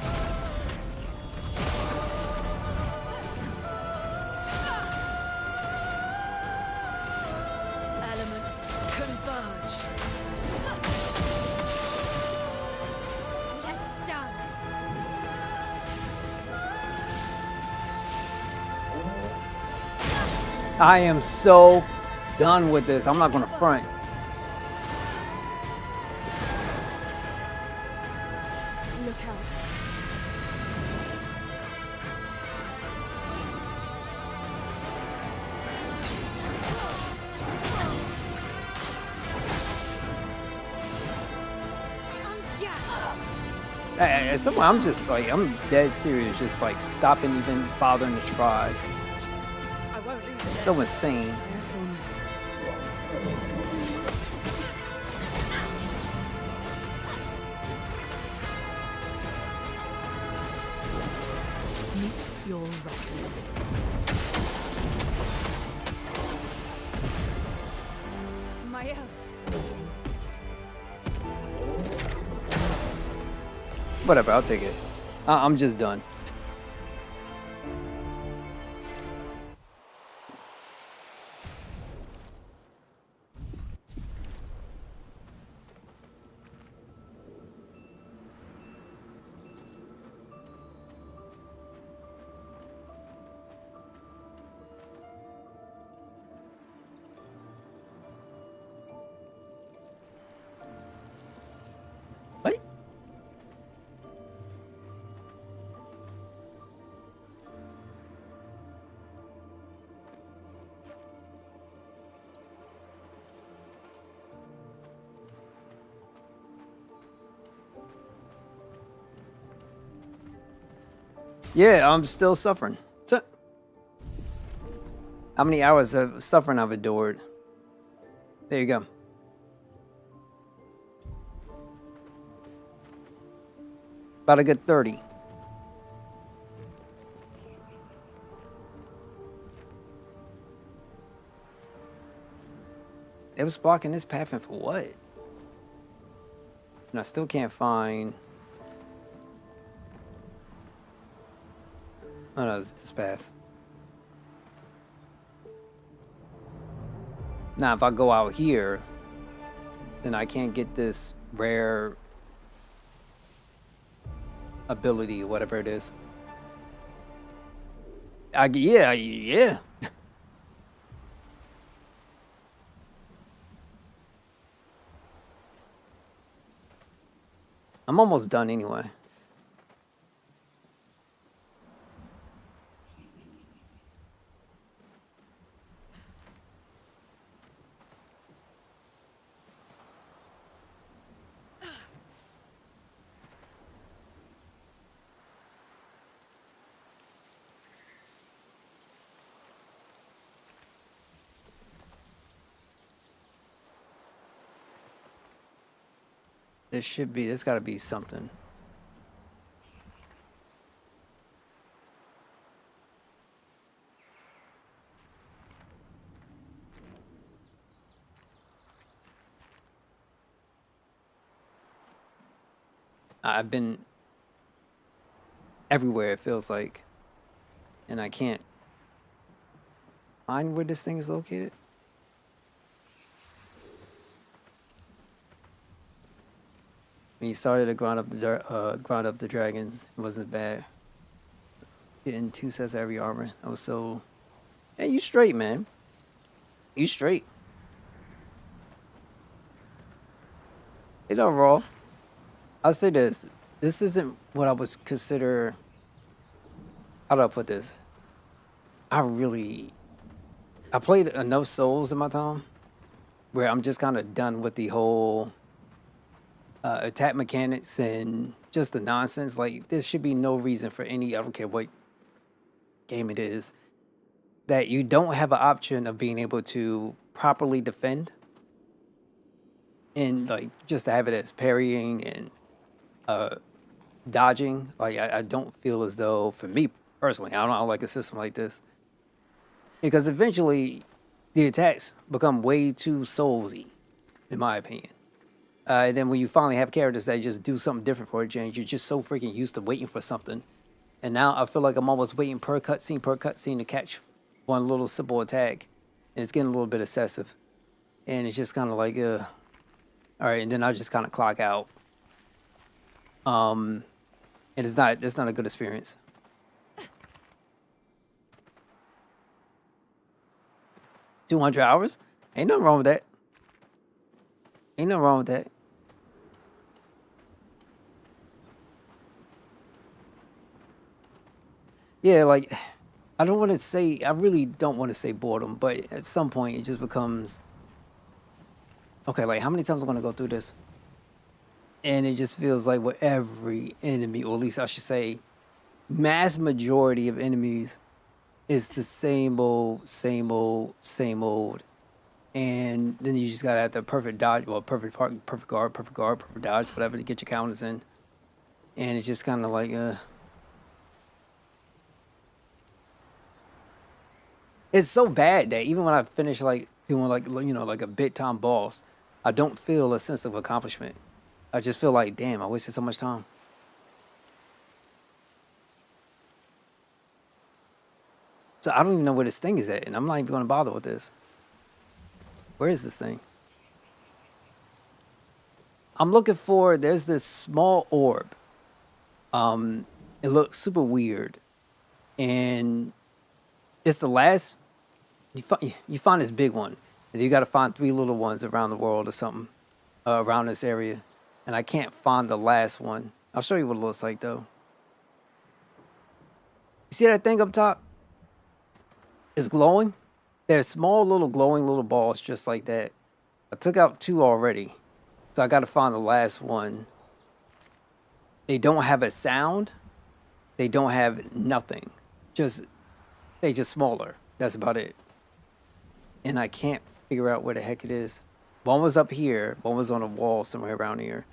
Elements converge. Let's dance. I am so done with this. I'm not gonna front. Look out. Somewhere I'm just like, I'm dead serious. Just like stopping even bothering to try. I won't lose It's it. so insane. Careful. Meet your reckoning. Mael. Whatever, I'll take it. I'm just done. What? Yeah, I'm still suffering. So, how many hours of suffering I've endured? There you go. About a good 30. It was blocking this path, and for what? And I still can't find. Oh no, it's this path. Now, if I go out here, then I can't get this rare ability, whatever it is. Yeah. I'm almost done anyway. There's gotta be something. I've been everywhere, it feels like, and I can't find where this thing is located. When you started to grind up the dragons, it wasn't bad. Getting 2 sets of every armor. I was so. Hey, you straight, man. You straight. You know, raw. I'll say this. This isn't what I was consider. How do I put this? I played enough Souls in my time where I'm just kind of done with the whole attack mechanics and just the nonsense. Like, there should be no reason for any, I don't care what game it is, that you don't have an option of being able to properly defend and like just to have it as parrying and dodging. Like, I don't feel as though, for me personally, I don't like a system like this, because eventually the attacks become way too soulsy, in my opinion. And then when you finally have characters that just do something different for a change, you're just so freaking used to waiting for something. And now I feel like I'm almost waiting per cutscene to catch one little simple attack. And it's getting a little bit excessive. And it's just kind of like, all right, and then I just kind of clock out. And it's not a good experience. $200? Ain't nothing wrong with that. Ain't nothing wrong with that. Yeah, like, I really don't want to say boredom, but at some point it just becomes, okay, like, how many times am I going to go through this? And it just feels like with every enemy, or at least I should say, mass majority of enemies is the same old, same old, same old. And then you just gotta have the perfect dodge, well, perfect guard, perfect dodge, whatever, to get your counters in. And it's just kind of like, it's so bad that even when I finish like doing like, you know, like a big time boss, I don't feel a sense of accomplishment. I just feel like, damn, I wasted so much time. So I don't even know where this thing is at, and I'm not even going to bother with this. Where is this thing? I'm looking for, there's this small orb. It looks super weird. And it's the last, you find this big one. And you got to find 3 little ones around the world or something, around this area. And I can't find the last one. I'll show you what it looks like, though. You see that thing up top? It's glowing. There's small little glowing little balls just like that. I took out 2 already. So I got to find the last one. They don't have a sound. They don't have nothing. They just smaller. That's about it. And I can't figure out where the heck it is. One was up here. One was on a wall somewhere around here.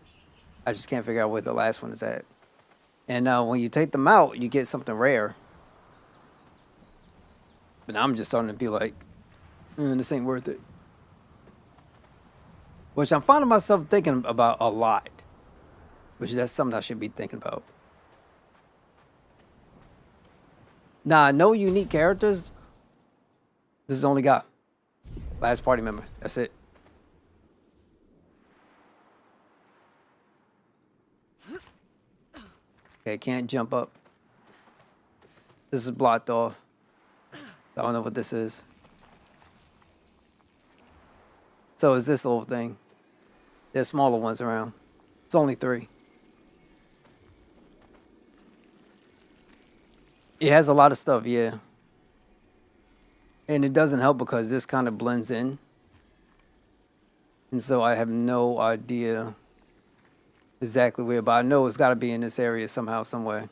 I just can't figure out where the last one is at. And when you take them out, you get something rare. But now I'm just starting to be like, this ain't worth it. Which I'm finding myself thinking about a lot. Which that's something I should be thinking about. Nah, no unique characters. This is the only guy. Last party member. That's it. Okay, can't jump up. This is blocked off. I don't know what this is. So is this little thing. There's smaller ones around. It's only 3. It has a lot of stuff, yeah. And it doesn't help because this kind of blends in. And so I have no idea exactly where, but I know it's got to be in this area somehow, somewhere.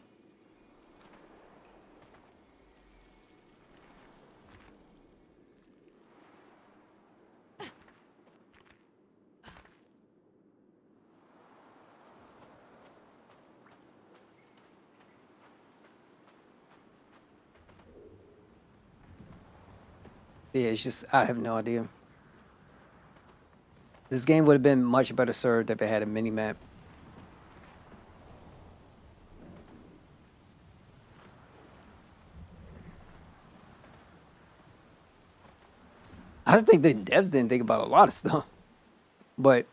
Yeah, it's just, I have no idea. This game would have been much better served if it had a mini map. I think the devs didn't think about a lot of stuff. But,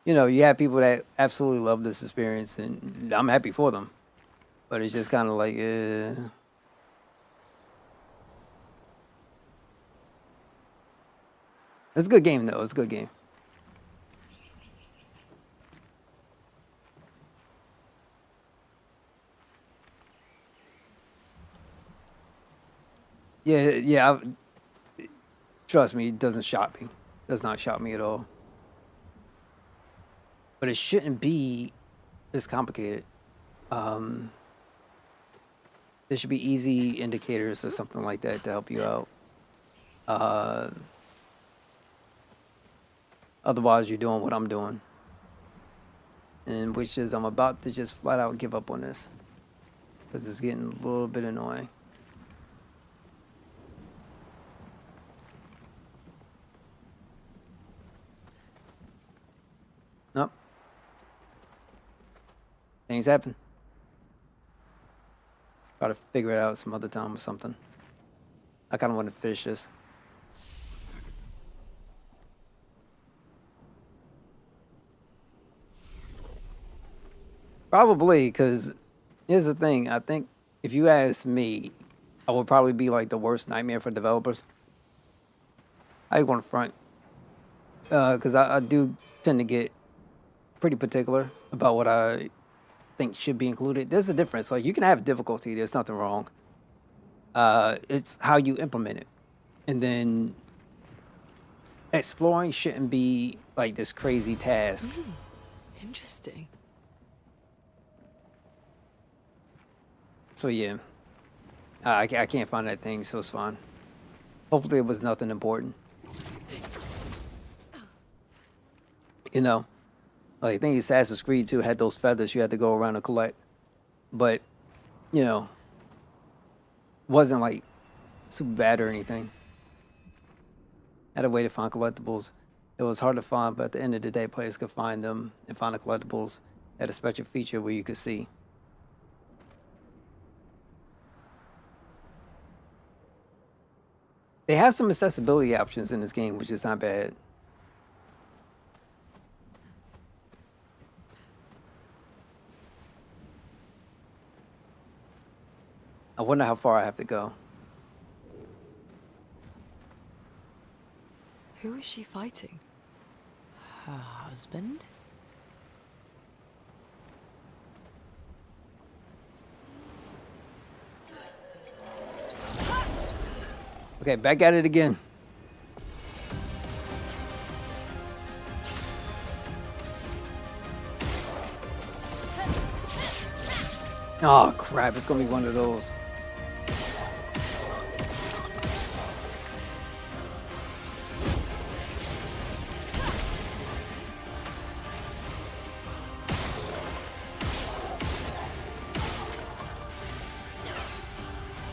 you know, you have people that absolutely love this experience, and I'm happy for them. But it's just kind of like, it's a good game, though. It's a good game. Yeah. Trust me, it doesn't shock me. Does not shock me at all. But it shouldn't be this complicated. There should be easy indicators or something like that to help you out. Otherwise, you're doing what I'm doing. And which is I'm about to just flat out give up on this. Because it's getting a little bit annoying. Nope. Things happen. Try to figure it out some other time or something. I kind of want to finish this. Probably, because here's the thing. I think if you ask me, I would probably be like the worst nightmare for developers. I ain't gonna front. Because I do tend to get pretty particular about what I think should be included. There's a difference. Like, you can have difficulty. There's nothing wrong. It's how you implement it. And then exploring shouldn't be like this crazy task. Interesting. So yeah, I can't find that thing, so it's fine. Hopefully it was nothing important. You know, like I think Assassin's Creed 2 had those feathers you had to go around and collect. But, you know, wasn't like super bad or anything. Had a way to find collectibles. It was hard to find, but at the end of the day, players could find them and find the collectibles. Had a special feature where you could see. They have some accessibility options in this game, which is not bad. I wonder how far I have to go. Who is she fighting? Her husband? Okay, back at it again. Oh crap, it's gonna be one of those.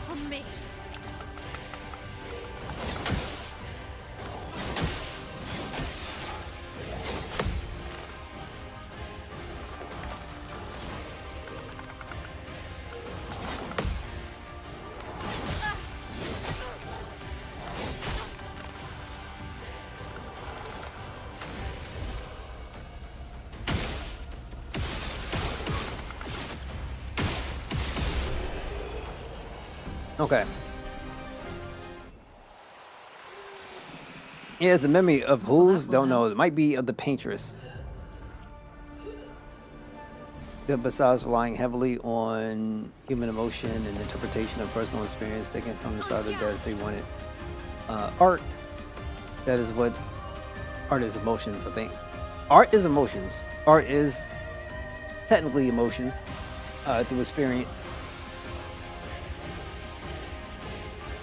On me. Okay. Yeah, it's a memory of whose? Don't know. It might be of the paintress. that besides relying heavily on human emotion and interpretation of personal experience, they can come decide that as they wanted. Art, that is what art is emotions, I think. Art is emotions. Art is technically emotions through experience,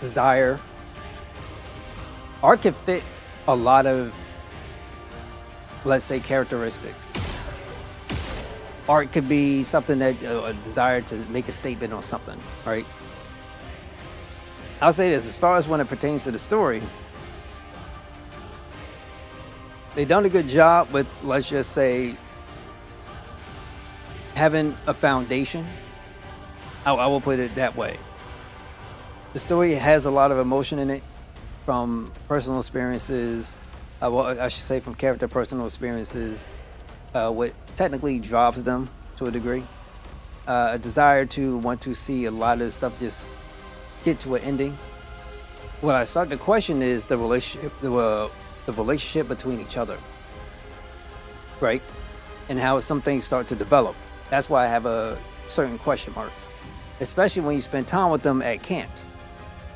desire. Art can fit a lot of, let's say, characteristics. Art could be something that a desire to make a statement on something, right? I'll say this, as far as when it pertains to the story, they've done a good job with, let's just say, having a foundation. I will put it that way. The story has a lot of emotion in it from personal experiences, well, I should say from character personal experiences, what technically drives them to a degree. A desire to want to see a lot of stuff just get to an ending. What I start to question is the relationship, the relationship between each other, right? And how some things start to develop. That's why I have a certain question marks, especially when you spend time with them at camps.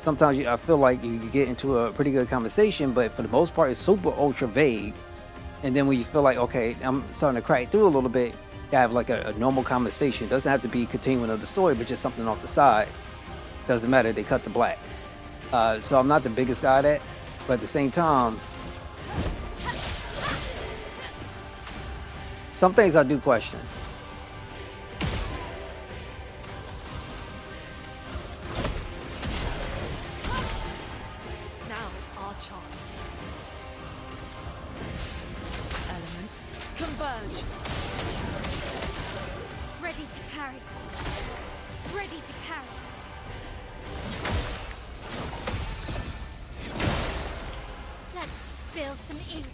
Sometimes I feel like you get into a pretty good conversation, but for the most part, it's super ultra vague. And then when you feel like, okay, I'm starting to crack through a little bit, you have like a normal conversation. It doesn't have to be continuing of the story, but just something off the side. Doesn't matter, they cut the black. So I'm not the biggest guy at that, but at the same time, some things I do question. Now is our chance. Elements converge. Ready to parry. Ready to parry. Let's spill some ink.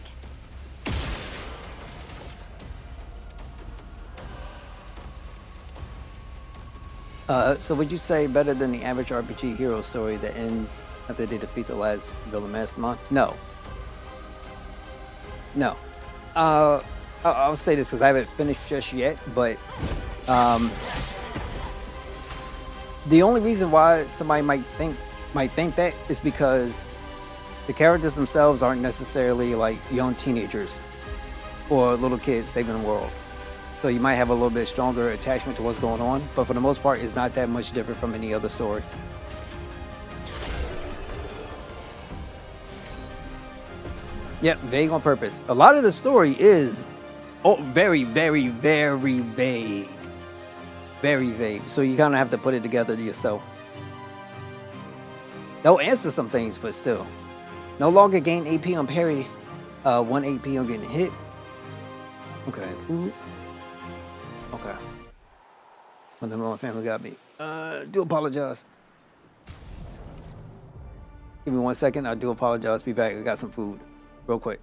So would you say better than the average RPG hero story that ends after they defeat the last villain mastermind? No. No. I'll say this because I haven't finished just yet, but the only reason why somebody might think that is because the characters themselves aren't necessarily like young teenagers or little kids saving the world. So you might have a little bit stronger attachment to what's going on, but for the most part, it's not that much different from any other story. Yep, vague on purpose. A lot of the story is very, very, very vague. Very vague. So you kind of have to put it together to yourself. They'll answer some things, but still. No longer gain AP on parry. 1 AP on getting hit. Okay. Ooh. Okay. Well, then my family got me. Do apologize. Give me 1 second. I do apologize. Be back. I got some food. Real quick.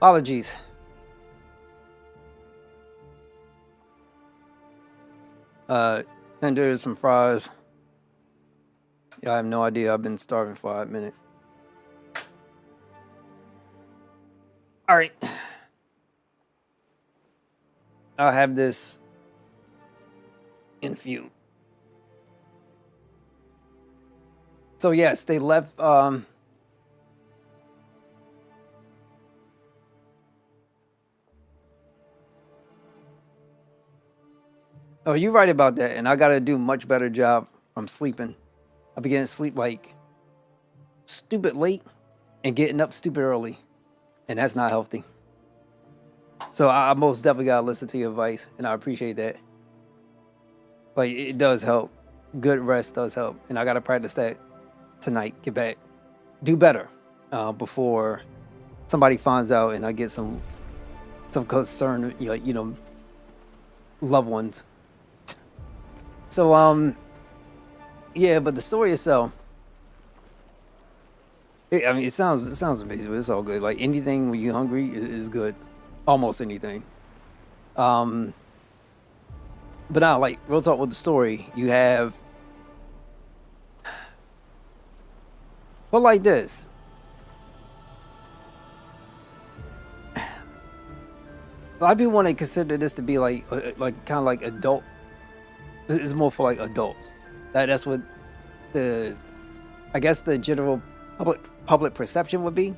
Apologies. Tenders, some fries. Yeah, I have no idea. I've been starving for 5 minutes. All right. I'll have this in view. So yes, they left. Oh, you're right about that, and I gotta do a much better job from sleeping. I began to sleep like stupid late and getting up stupid early. and that's not healthy. So I most definitely gotta listen to your advice, and I appreciate that. Like, it does help. Good rest does help, and I gotta practice that tonight. Get back, do better before somebody finds out, and I get some concern, you know, loved ones. So yeah, but the story itself, I mean, it sounds amazing, but it's all good. Like, anything when you're hungry is good, almost anything. But now, like, real talk with the story, you have, well, like this. A lot of people want to consider this to be like kind of like adult. It's more for like adults. That's what I guess the general public perception would be.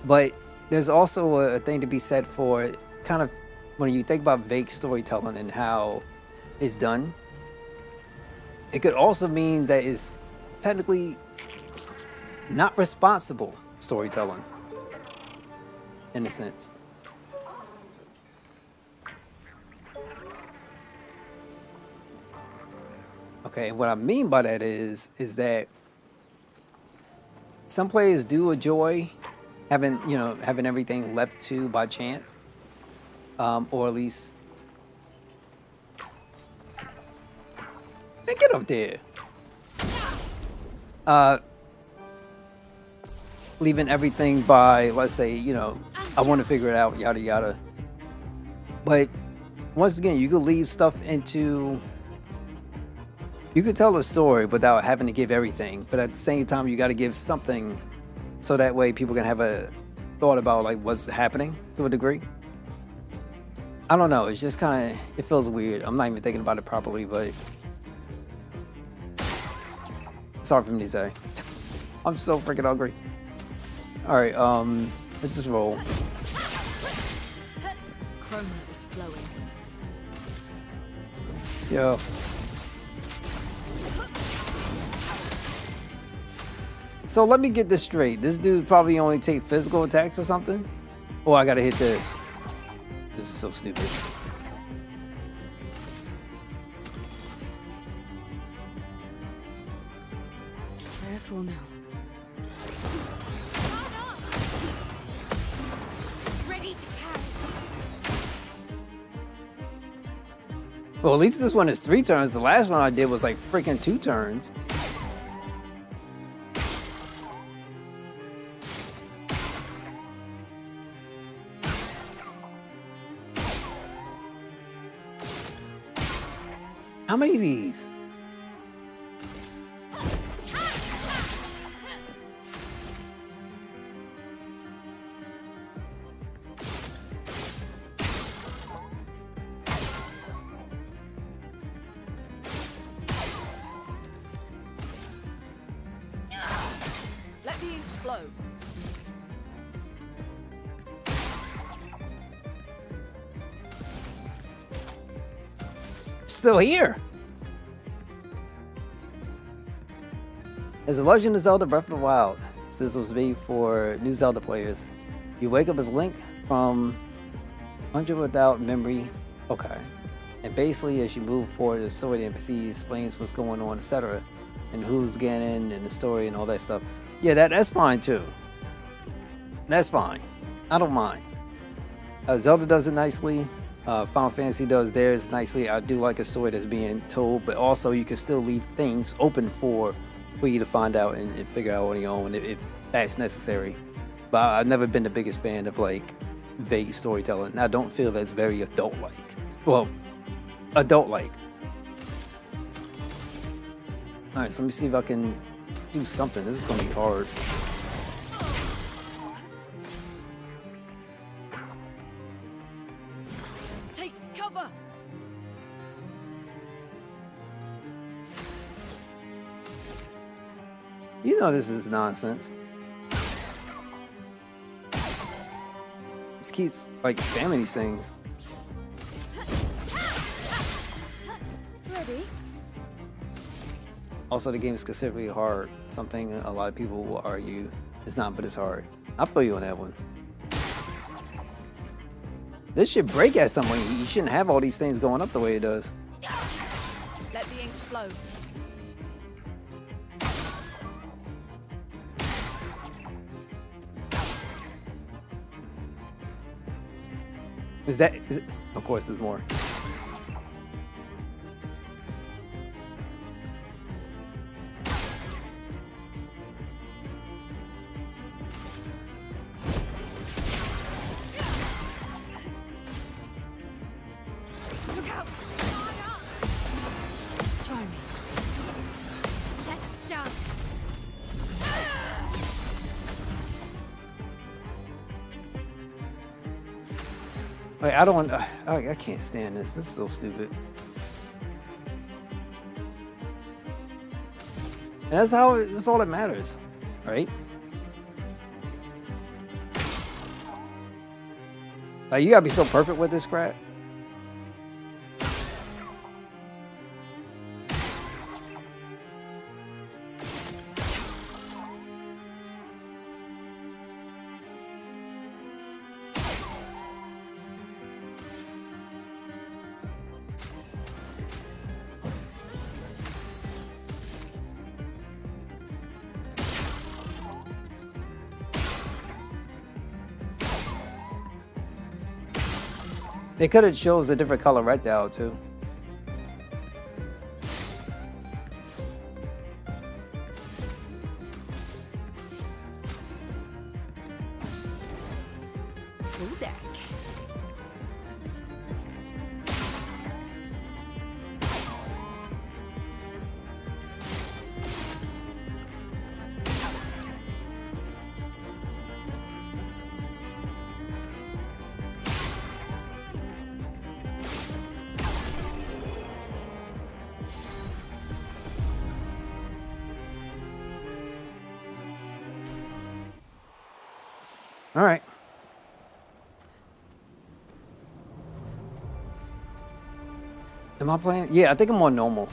But there's also a thing to be said for kind of when you think about vague storytelling and how it's done. It could also mean that it's technically not responsible storytelling in a sense. Okay, and what I mean by that is that some players do enjoy having everything left to by chance, or at least get up there. Leaving everything by, let's say, I want to figure it out, yada yada. But once again, you could leave stuff into. You could tell a story without having to give everything, but at the same time, you got to give something, so that way people can have a thought about like what's happening to a degree. I don't know. It's just kind of, it feels weird. I'm not even thinking about it properly, but it's hard for me to say. I'm so freaking hungry. All right, let's just roll. Chroma is flowing. Yo. So let me get this straight. This dude probably only take physical attacks or something? Oh, I gotta hit this. This is so stupid. Careful now. Ready to carry. Well, at least this one is 3 turns. The last one I did was like freaking 2 turns. How many of these? Let me flow. Still here. As The Legend of Zelda Breath of the Wild, this was made for new Zelda players. You wake up as Link from 100 without memory. Okay. And basically, as you move forward, the story the NPC explains what's going on, etc. And who's getting and the story and all that stuff. Yeah, that's fine too. That's fine. I don't mind. Zelda does it nicely. Final Fantasy does theirs nicely. I do like a story that's being told, but also you can still leave things open for you to find out and figure out on your own if that's necessary. But I've never been the biggest fan of like vague storytelling. And I don't feel that's very adult-like. Well, adult-like. Alright, so let me see if I can do something. This is going to be hard. Take cover. You know this is nonsense. This keeps like spamming these things. Ready? Also, the game is considerably hard. Something a lot of people will argue it's not, but it's hard. I feel you on that one. This should break at some point. You shouldn't have all these things going up the way it does. Let the ink flow. Is it? Of course, there's more. Look out! Try me. Let's dance. Like, I don't want. I can't stand this. This is so stupid. And that's how. That's all that matters, right? Like, you gotta be so perfect with this crap. They could have chose a different color rectangle too. Full deck. All right. Am I playing? Yeah, I think I'm on normal.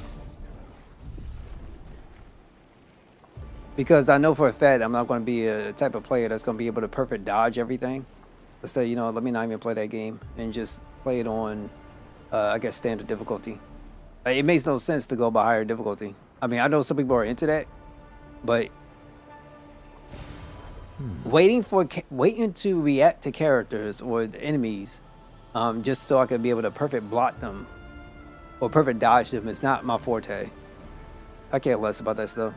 Because I know for a fact I'm not going to be a type of player that's going to be able to perfect dodge everything. Let's say, you know, let me not even play that game and just play it on, I guess, standard difficulty. It makes no sense to go by higher difficulty. I mean, I know some people are into that, but waiting to react to characters or the enemies, just so I could be able to perfect block them or perfect dodge them is not my forte. I care less about that stuff.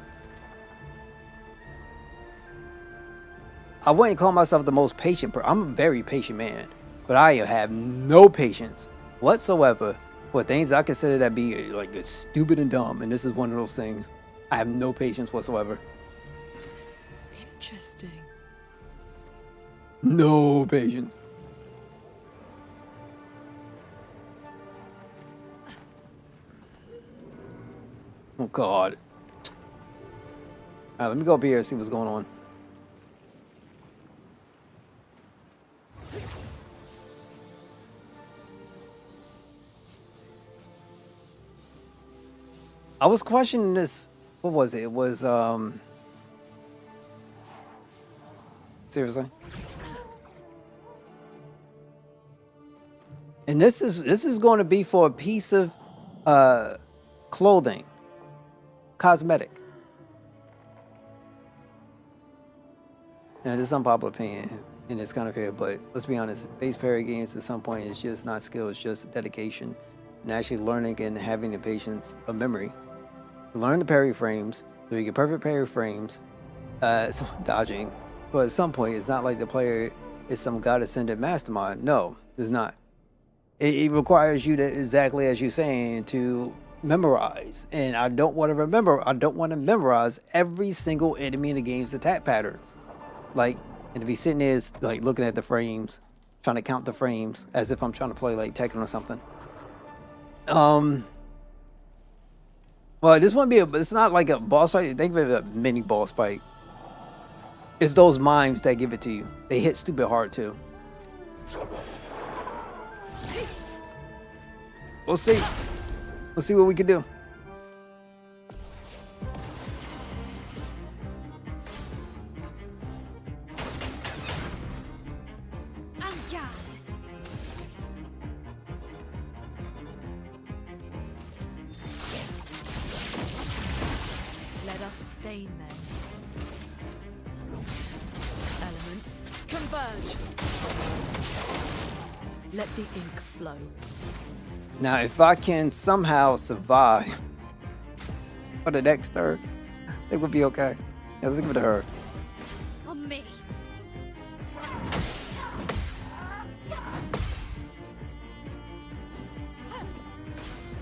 I wouldn't call myself the most patient person. I'm a very patient man, but I have no patience whatsoever for things I consider that be like stupid and dumb, and this is one of those things. I have no patience whatsoever. Interesting. No patience. Oh God. All right, let me go up here and see what's going on. I was questioning this. What was it? It was seriously. And this is going to be for a piece of clothing, cosmetic. Now, this is unpopular opinion, and it's kind of here, but let's be honest. Base parry games at some point is just not skill; it's just dedication, and actually learning and having the patience of memory to learn the parry frames, so you get perfect parry frames. So dodging, but at some point, it's not like the player is some god-ascended mastermind. No, it's not. It requires you to, exactly as you're saying, to memorize. And I don't want to remember. I don't want to memorize every single enemy in the game's attack patterns. Like, and to be sitting there, like, looking at the frames, trying to count the frames as if I'm trying to play like Tekken or something. Well, this won't be it's not like a boss fight. Think of it as a mini boss fight. It's those mimes that give it to you. They hit stupid hard too. We'll see. We'll see what we can do. stain then. Elements, converge. Let the ink flow. Now, if I can somehow survive for the next turn, I think we'll be okay. Yeah, let's give it to her. On me.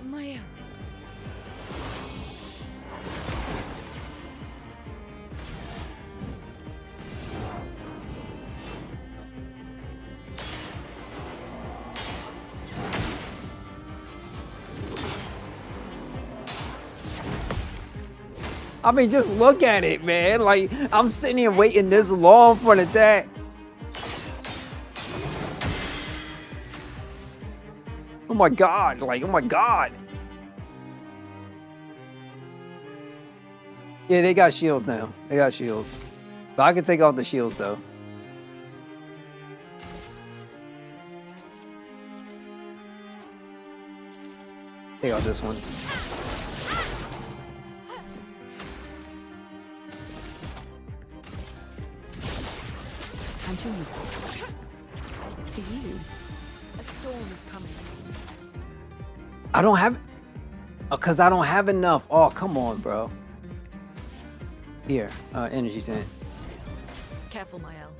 Maya. I mean, just look at it, man. Like, I'm sitting here waiting this long for an attack. Oh my god, like, oh my god. Yeah, they got shields now. They got shields. But I can take off the shields, though. Take out this one. Time to move. For you. A storm is coming. I don't have... Because I don't have enough. Oh, come on, bro. Here, energy tank. Careful, Mael.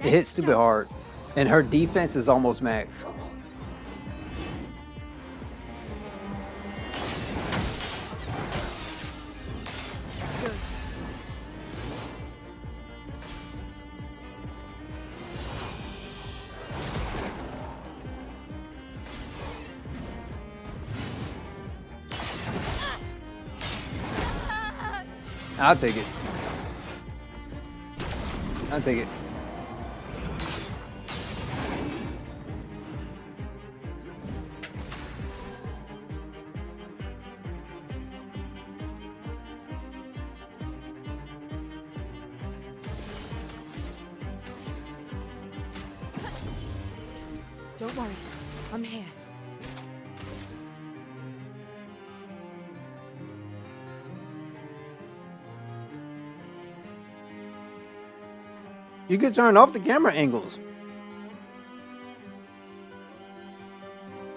It hits stupid hard. And her defense is almost max. Good. I'll take it. I'll take it. Don't worry. I'm here. You can turn off the camera angles.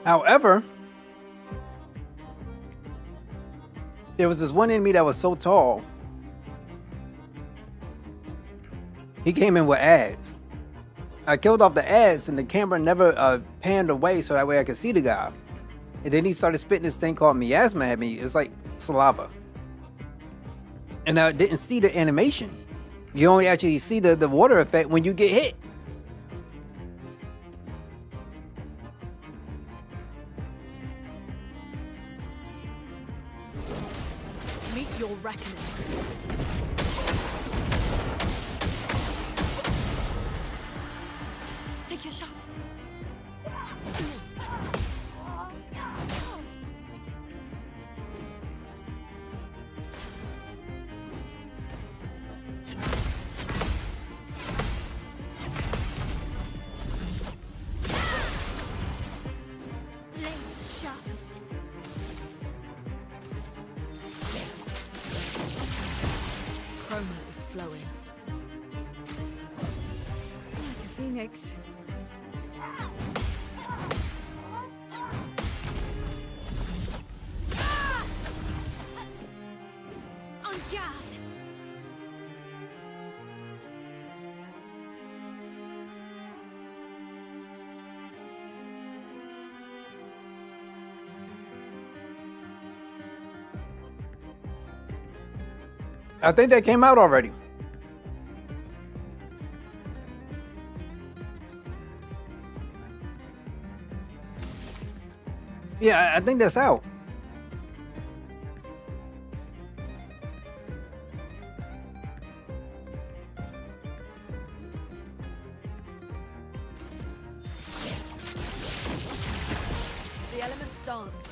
However, there was this one enemy that was so tall. He came in with ads. I killed off the ads and the camera never panned away so that way I could see the guy. And then he started spitting this thing called miasma at me. It's like saliva. And I didn't see the animation. You only actually see the water effect when you get hit. Meet your reckoning. Take your shot. Blades sharpened. Chroma is flowing. Like a phoenix. On guard. I think that came out already. Yeah, I think that's out. The elements dance.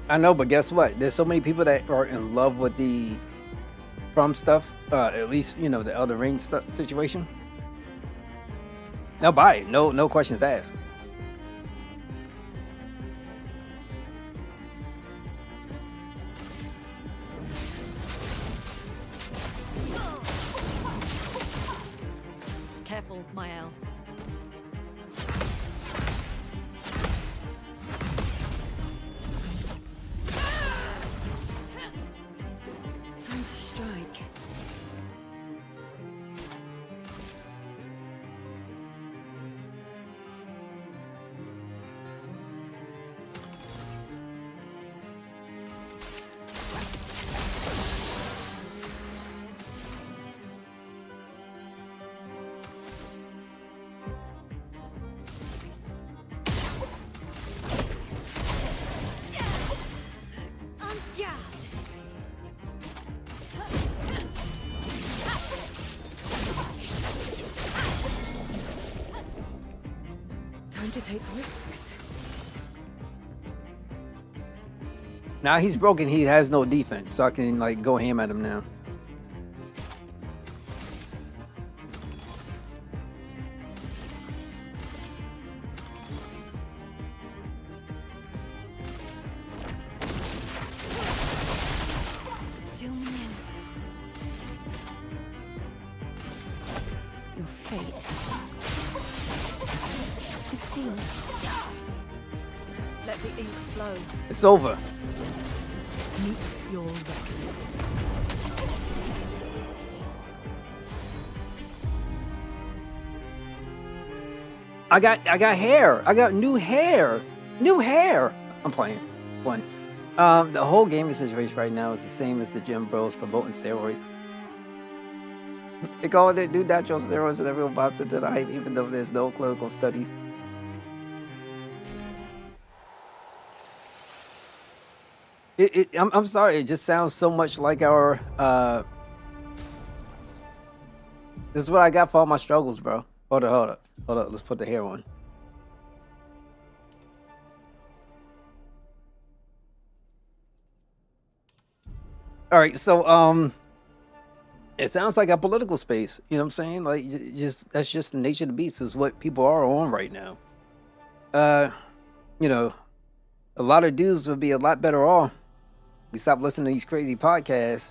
I know, but guess what? There's so many people that are in love with the From stuff. At least you know the Elden Ring stuff situation. They'll buy it. No questions asked. Careful, Mael. Time to strike. Time to take risks. Now he's broken. He has no defense, so I can like go ham at him now. Deal me in. Your fate is sealed. Let the ink flow. It's over. Meet your reckoning. I got hair. I got new hair. New hair. I'm playing. The whole gaming situation right now is the same as the gym bros promoting steroids. They call it do natural steroids and everyone buys into the hype, even though there's no clinical studies. I'm sorry. It just sounds so much like our. This is what I got for all my struggles, bro. Hold up. Let's put the hair on. All right, so it sounds like a political space. You know what I'm saying? Like, just that's just the nature of the beast. Is what people are on right now. You know, a lot of dudes would be a lot better off. We stop listening to these crazy podcasts.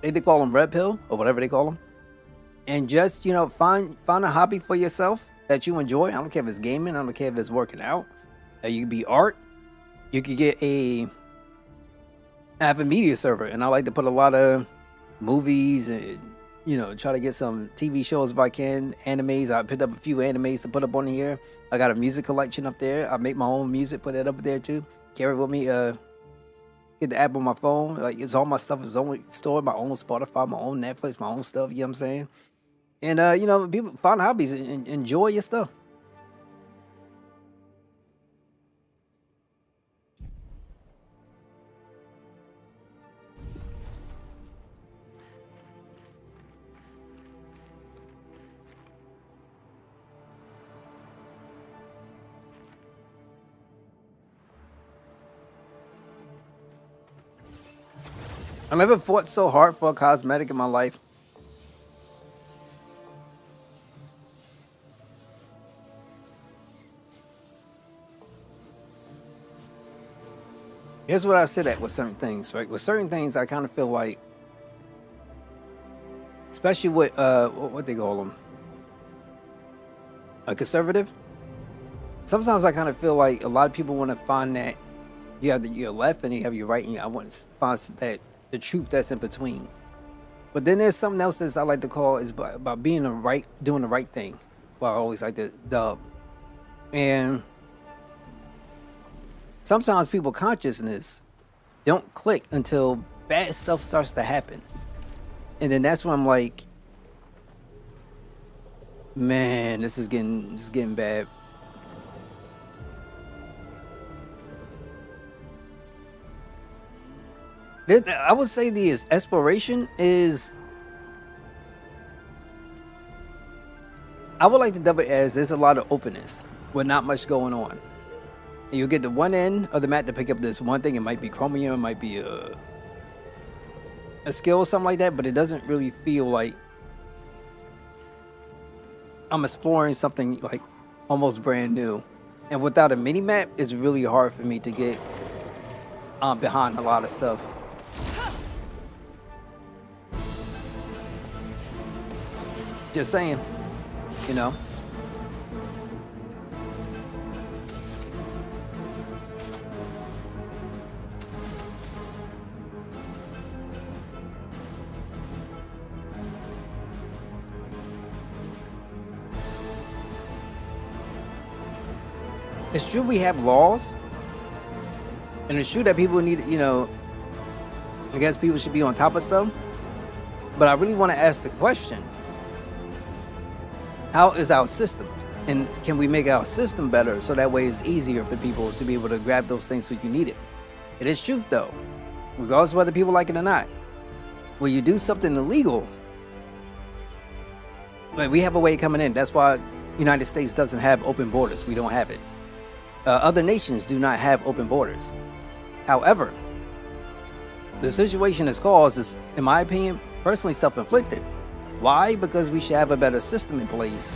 They call them red pill or whatever they call them, and just find a hobby for yourself that you enjoy. I don't care if it's gaming. I don't care if it's working out. You could be art. You could get I have a media server, and I like to put a lot of movies and try to get some TV shows if I can. Animes. I picked up a few animes to put up on here. I got a music collection up there. I make my own music, put that up there too. Carry it with me. Get the app on my phone. Like, it's all my stuff is only stored. My own Spotify, my own Netflix, my own stuff. You know what I'm saying? And people find hobbies and enjoy your stuff. I never fought so hard for a cosmetic in my life. Here's what I sit at with certain things, right? With certain things, I kind of feel like, especially with what they call them, a conservative. Sometimes I kind of feel like a lot of people want to find that you have your left and you have your right, and I want to find that the truth that's in between. But then there's something else that I like to call is about being doing the right thing. Well, I always like to dub. And sometimes people's consciousness don't click until bad stuff starts to happen. And then that's when I'm like, man, this is getting bad. I would say the exploration is, I would like to dub it as there's a lot of openness with not much going on. And you'll get the one end of the map to pick up this one thing. It might be chromium, it might be a skill or something like that, but it doesn't really feel like I'm exploring something like almost brand new. And without a mini map, it's really hard for me to get behind a lot of stuff. Just saying, you know. It's true we have laws, and it's true that people need, you know, I guess people should be on top of stuff. But I really want to ask the question, how is our system? And can we make our system better so that way it's easier for people to be able to grab those things so you need it? It is truth though, regardless of whether people like it or not. When you do something illegal, like we have a way of coming in. That's why United States doesn't have open borders. We don't have it. Other nations do not have open borders. However, the situation it's caused is, in my opinion, personally self-inflicted. Why? Because we should have a better system in place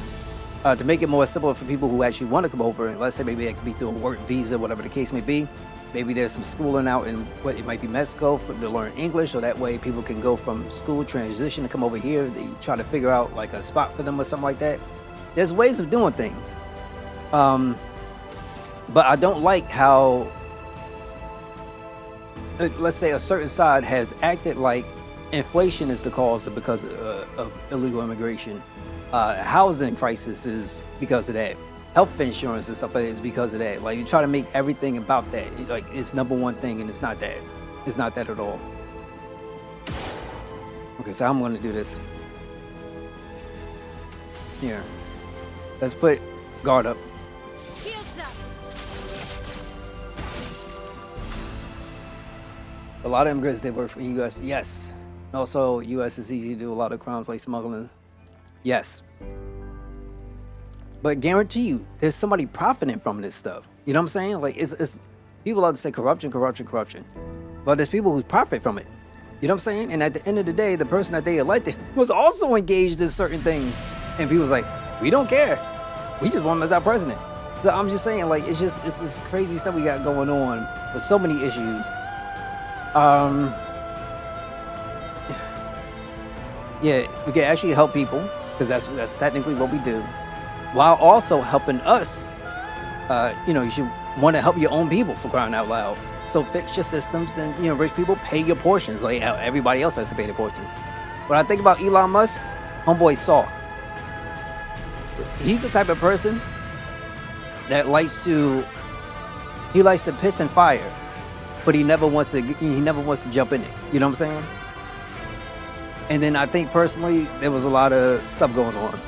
to make it more simple for people who actually want to come over. And let's say maybe it could be through a work visa, whatever the case may be. Maybe there's some schooling out in what it might be Mexico to learn English, so that way people can go from school transition to come over here. They try to figure out like a spot for them or something like that. There's ways of doing things. But I don't like how, let's say a certain side has acted like inflation is the cause because of illegal immigration. Housing crisis is because of that. Health insurance and stuff like that is because of that. Like you try to make everything about that. Like it's number one thing, and it's not that. It's not that at all. Okay, so I'm going to do this. Here. Let's put guard up. Shields up. A lot of immigrants, they work for the U.S. Yes. Also, U.S. is easy to do a lot of crimes like smuggling. Yes. But guarantee you, there's somebody profiting from this stuff. You know what I'm saying? Like, it's people love to say corruption. But there's people who profit from it. You know what I'm saying? And at the end of the day, the person that they elected was also engaged in certain things. And people's like, we don't care. We just want him as our president. So I'm just saying, like, it's this crazy stuff we got going on with so many issues. Yeah, we can actually help people because that's technically what we do, while also helping us. You know, you should want to help your own people, for crying out loud. So fix your systems, and you know, rich people pay your portions like how everybody else has to pay their portions. When I think about Elon Musk, homeboy's soft. He's the type of person that likes to piss and fire, but he never wants to jump in it. You know what I'm saying? And then I think personally there was a lot of stuff going on.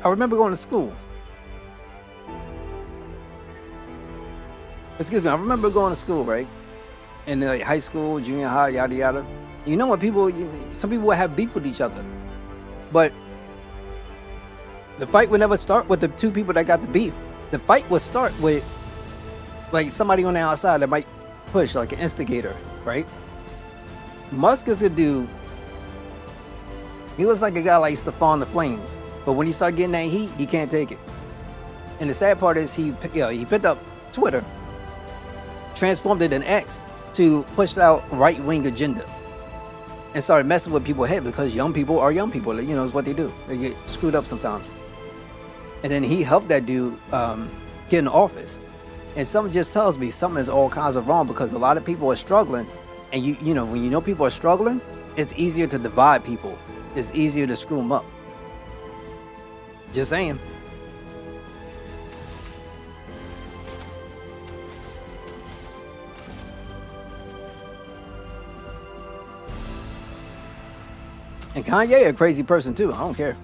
I remember going to school. Excuse me, I remember going to school, right? In like high school, junior high, yada yada. You know what some people would have beef with each other. But the fight would never start with the two people that got the beef. The fight would start with like somebody on the outside that might push, like an instigator, right? Musk is a dude. He looks like a guy like Stefan the Flames. But when he start getting that heat, he can't take it. And the sad part is he picked up Twitter, transformed it in X to push out right-wing agenda, and started messing with people's head because young people are young people. You know, it's what they do. They get screwed up sometimes. And then he helped that dude get in office. And something just tells me something is all kinds of wrong because a lot of people are struggling. And you know, when you know people are struggling, it's easier to divide people. It's easier to screw them up. Just saying. And Kanye a crazy person too. I don't care.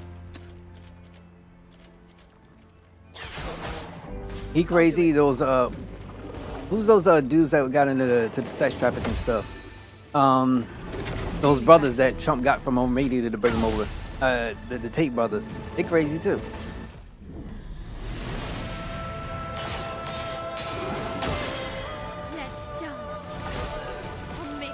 He crazy. Those who's those dudes that got into the sex trafficking stuff? Those brothers that Trump got from O'Malley to bring them over. The Tate brothers. They crazy too. Let's dance. On me.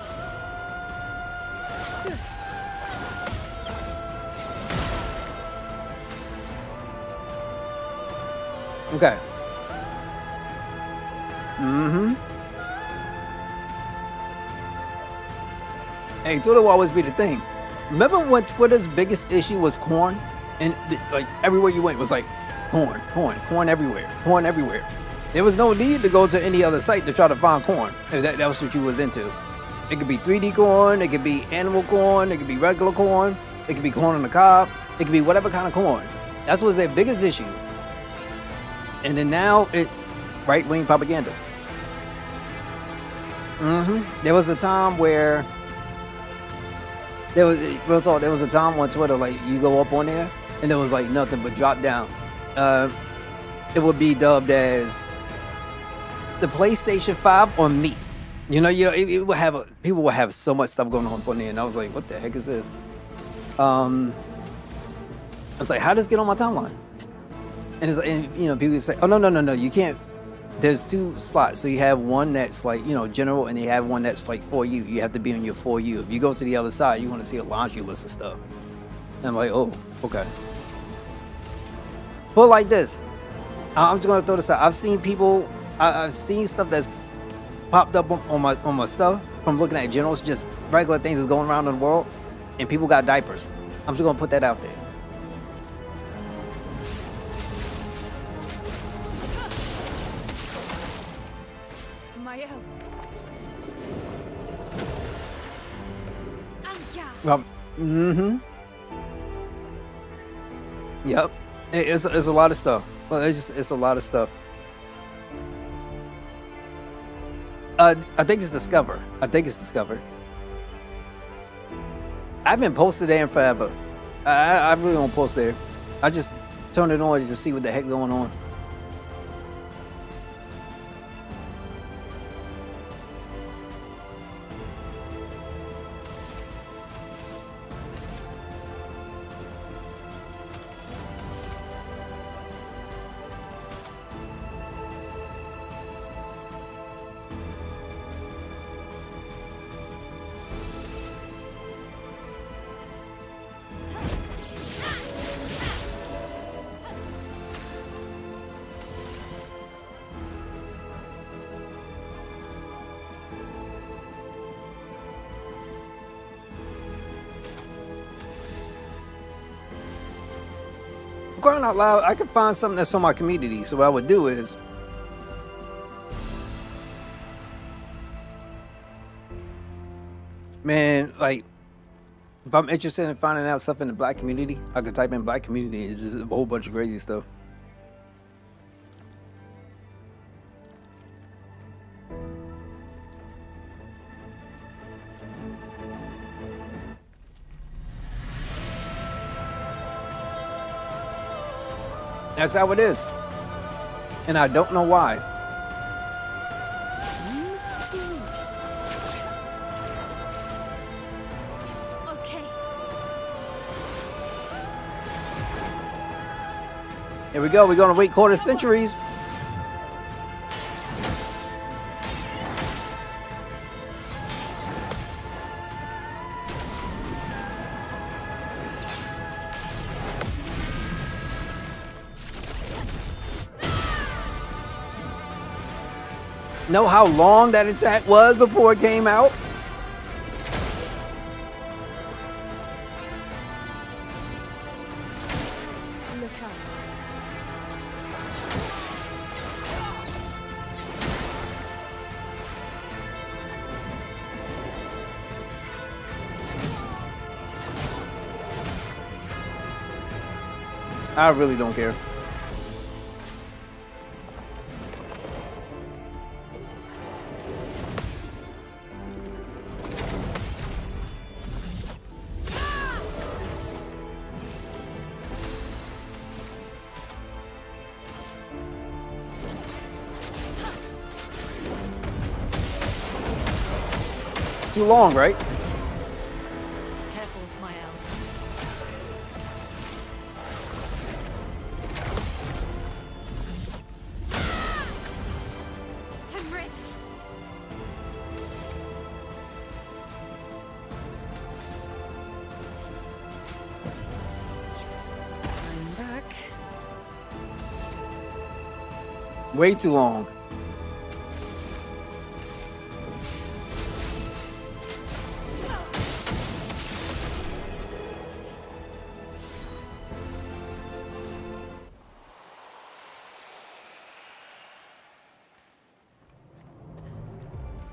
Okay. Mm-hmm. Hey, Twitter will always be the thing. Remember when Twitter's biggest issue was corn? And like everywhere you went was like corn everywhere. There was no need to go to any other site to try to find corn if that was what you was into. It could be 3D corn, it could be animal corn, it could be regular corn, it could be corn on the cob, it could be whatever kind of corn. That was their biggest issue. And then now it's right-wing propaganda. There was a time where there was a time on Twitter, like you go up on there and there was like nothing but drop down. It would be dubbed as the PlayStation 5 or me. You know, it would have people would have so much stuff going on there, and I was like, what the heck is this? I was like, how does this get on my timeline? And it's like, and, you know, people say, oh no, you can't. There's two slots, so you have one that's like, you know, general, and you have one that's like for you. You have to be on your for you. If you go to the other side, you want to see a laundry list of stuff. And I'm like, oh, okay. But like this, I'm just gonna throw this out. I've seen people, I've seen stuff that's popped up on my stuff from looking at generals, just regular things that's going around in the world, and people got diapers. I'm just gonna put that out there. Well, Yep. It's a lot of stuff. Well, it's a lot of stuff. I think it's Discover. I haven't posted there in forever. I really don't post there. I just turn it on just to see what the heck's going on. Crying out loud, I could find something that's for my community. So what I would do is, man, like, if I'm interested in finding out stuff in the black community, I could type in black community. It's just a whole bunch of crazy stuff. That's how it is. And I don't know why. Okay. Here we go. We're going to wait quarter centuries. Know how long that attack was before it came out? Look out. I really don't care. too long, right? Careful, my elf. I'm ready. I'm back. Way too long.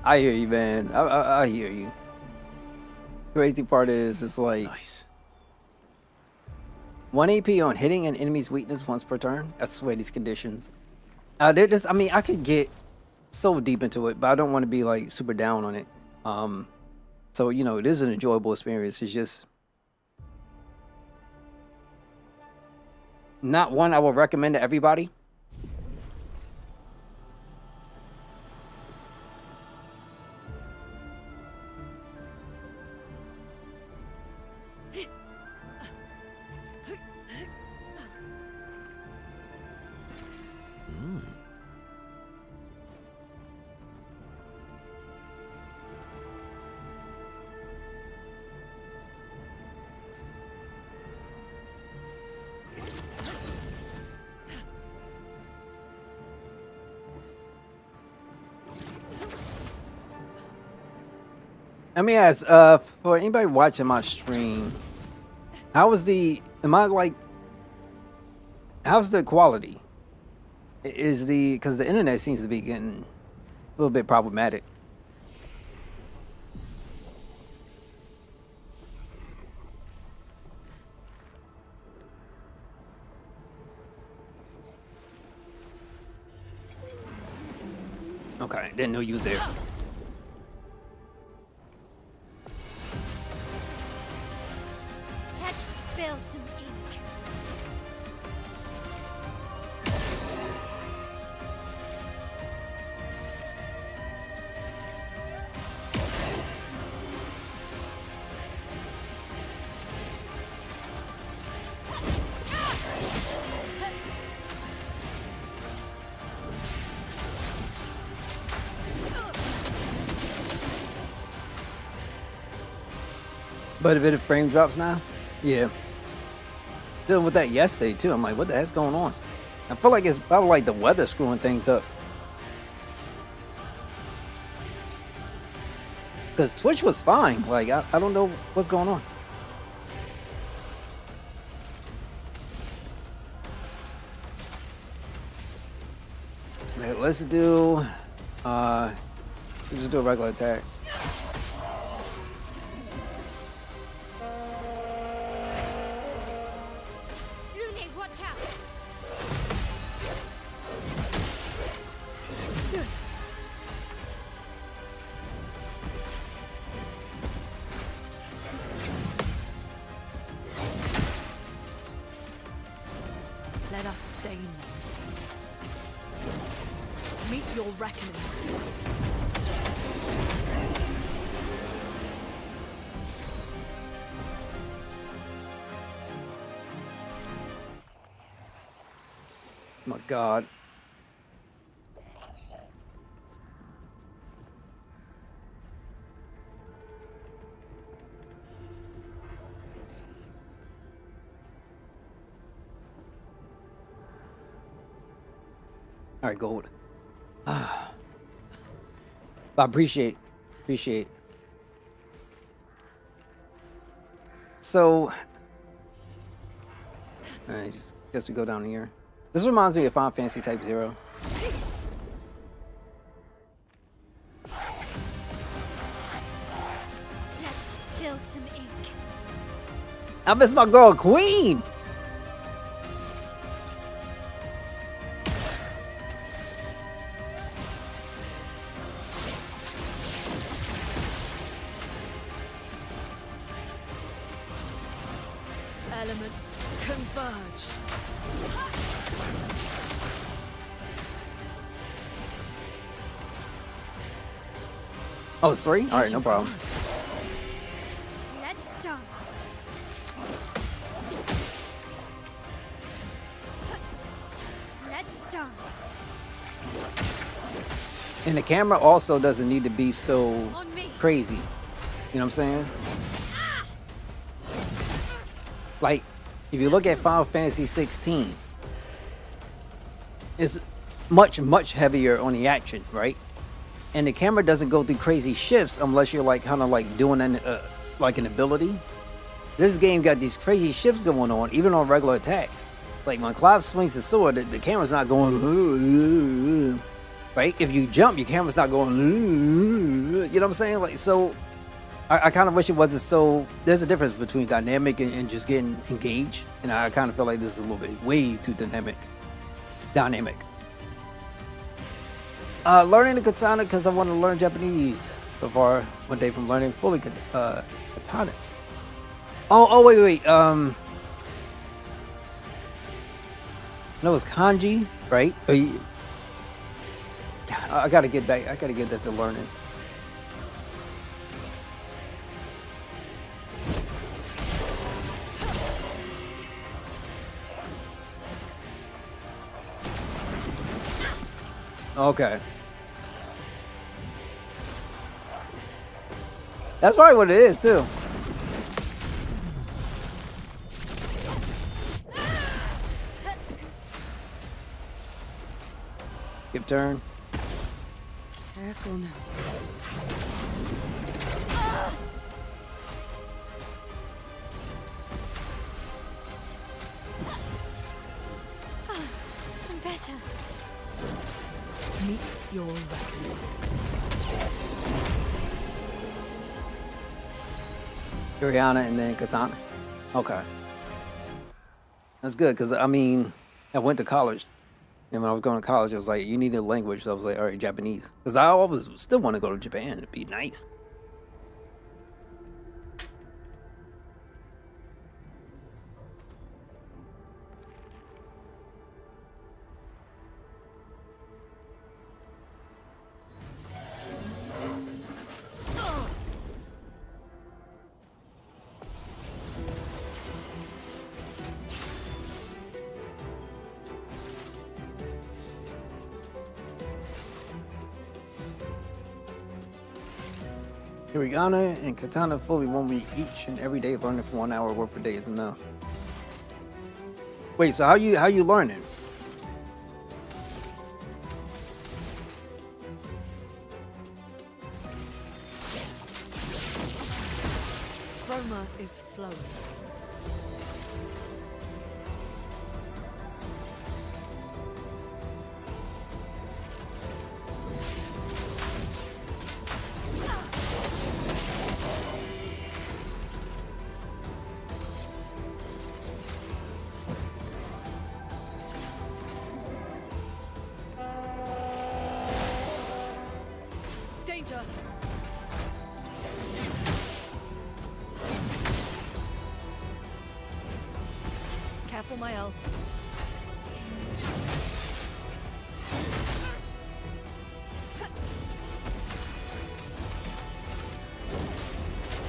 I hear you, man. I hear you. Crazy part is, it's like Nice. 1 AP on hitting an enemy's weakness once per turn. I swear these conditions. I mean, I could get so deep into it, but I don't want to be like super down on it. So you know, it is an enjoyable experience. It's just not one I would recommend to everybody. Let me ask, for anybody watching my stream, how's the quality? Because the internet seems to be getting a little bit problematic. Okay, didn't know you was there. Let's spill some ink. But a bit of frame drops now? Yeah. Dealing with that yesterday too. I'm like, what the heck's going on? I feel like it's probably like the weather screwing things up. Because Twitch was fine. Like, I don't know what's going on. Okay, let's do a regular attack. Lune, watch out. Let us stain them. Meet your reckoning. My God. All right, gold. I appreciate. So, I just guess we go down here. This reminds me of Final Fantasy Type 0. Let's spill some ink. I miss my girl Queen. Elements converge. Oh, it's 3? All right, no problem. Let's dance. Let's dance. And the camera also doesn't need to be so On me. crazy. You know what I'm saying? Like, if you look at Final Fantasy 16, it's much heavier on the action, right? And the camera doesn't go through crazy shifts unless you're like kind of like doing an like an ability. This game got these crazy shifts going on, even on regular attacks. Like when Clive swings the sword, the camera's not going, right? If you jump, your camera's not going, you know what I'm saying? Like, so I kind of wish it wasn't so. There's a difference between dynamic and just getting engaged, and I kind of feel like this is a little bit way too dynamic. Learning the katana because I want to learn Japanese. So far, one day from learning fully katana. Oh, wait. No, it's kanji, right? I gotta get back. I gotta get that to learning. Okay. That's probably what it is, too. Skip turn. Careful now. I'm better. Meet your reckoning. Uriana and then katana. Okay. That's good, because, I mean, I went to college. And when I was going to college, it was like, you need a language. So I was like, all right, Japanese. Because I always still want to go to Japan. It'd be nice. Hiragana and katana fully 1 week each, and every day learning for 1 hour work per day is enough. Wait, so how you learning? Chroma is flowing. Danger! Careful, my L.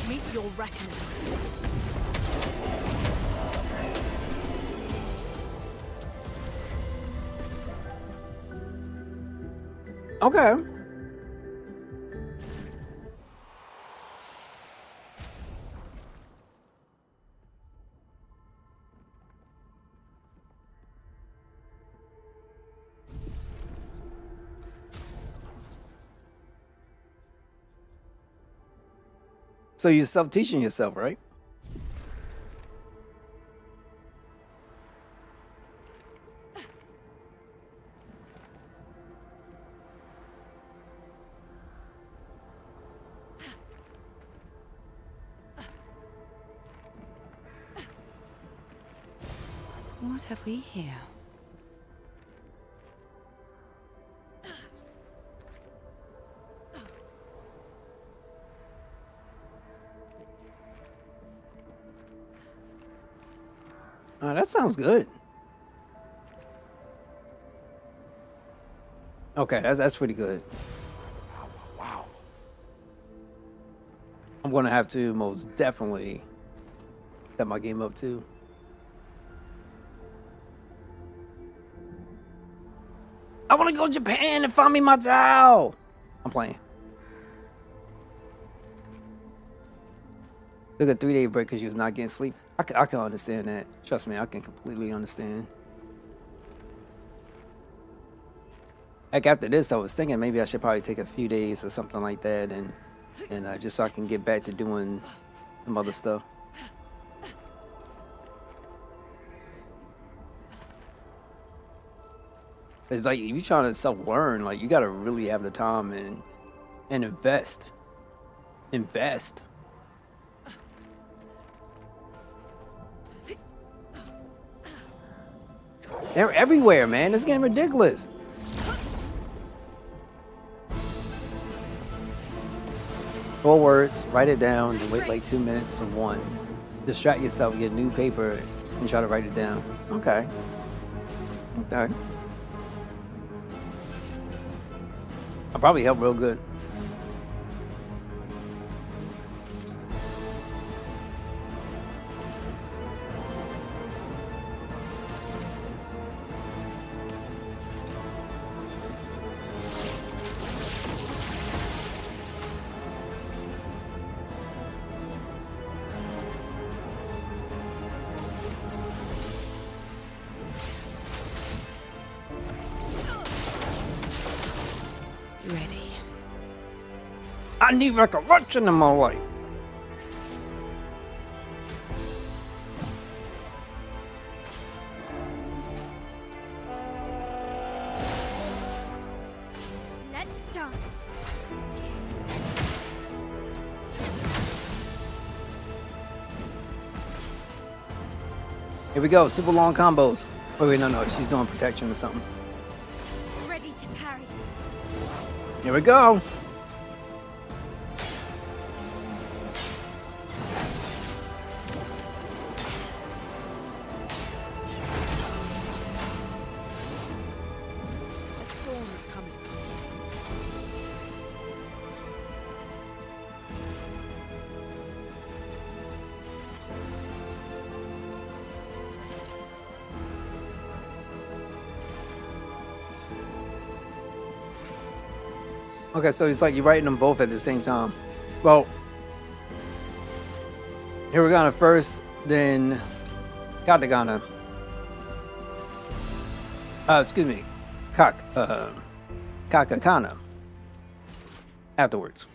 Meet your reckoning. Okay. So you're self-teaching yourself, right? What have we here? Oh, that sounds good. Okay, that's pretty good. Wow. gonna have to most definitely step my game up too. I want to go to Japan and find me my Zao. I'm playing. Took a 3-day break because she was not getting sleep. I can understand that. Trust me, I can completely understand. Like after this, I was thinking maybe I should probably take a few days or something like that, and just so I can get back to doing some other stuff. It's like if you're trying to self-learn, like you gotta really have the time and invest. Invest. They're everywhere, man. This game ridiculous. Four words, write it down, and wait like 2 minutes or one. Distract yourself, get new paper, and try to write it down. Okay. Okay. I'll probably help real good. Ready. I need recollection in my life. Let's dance. Here we go, super long combos. Oh wait, no, she's doing protection or something. Ready to parry. Here we go. A storm is coming. Okay, so it's like you're writing them both at the same time. Well, hiragana first, then katakana. Excuse me, katakana afterwards.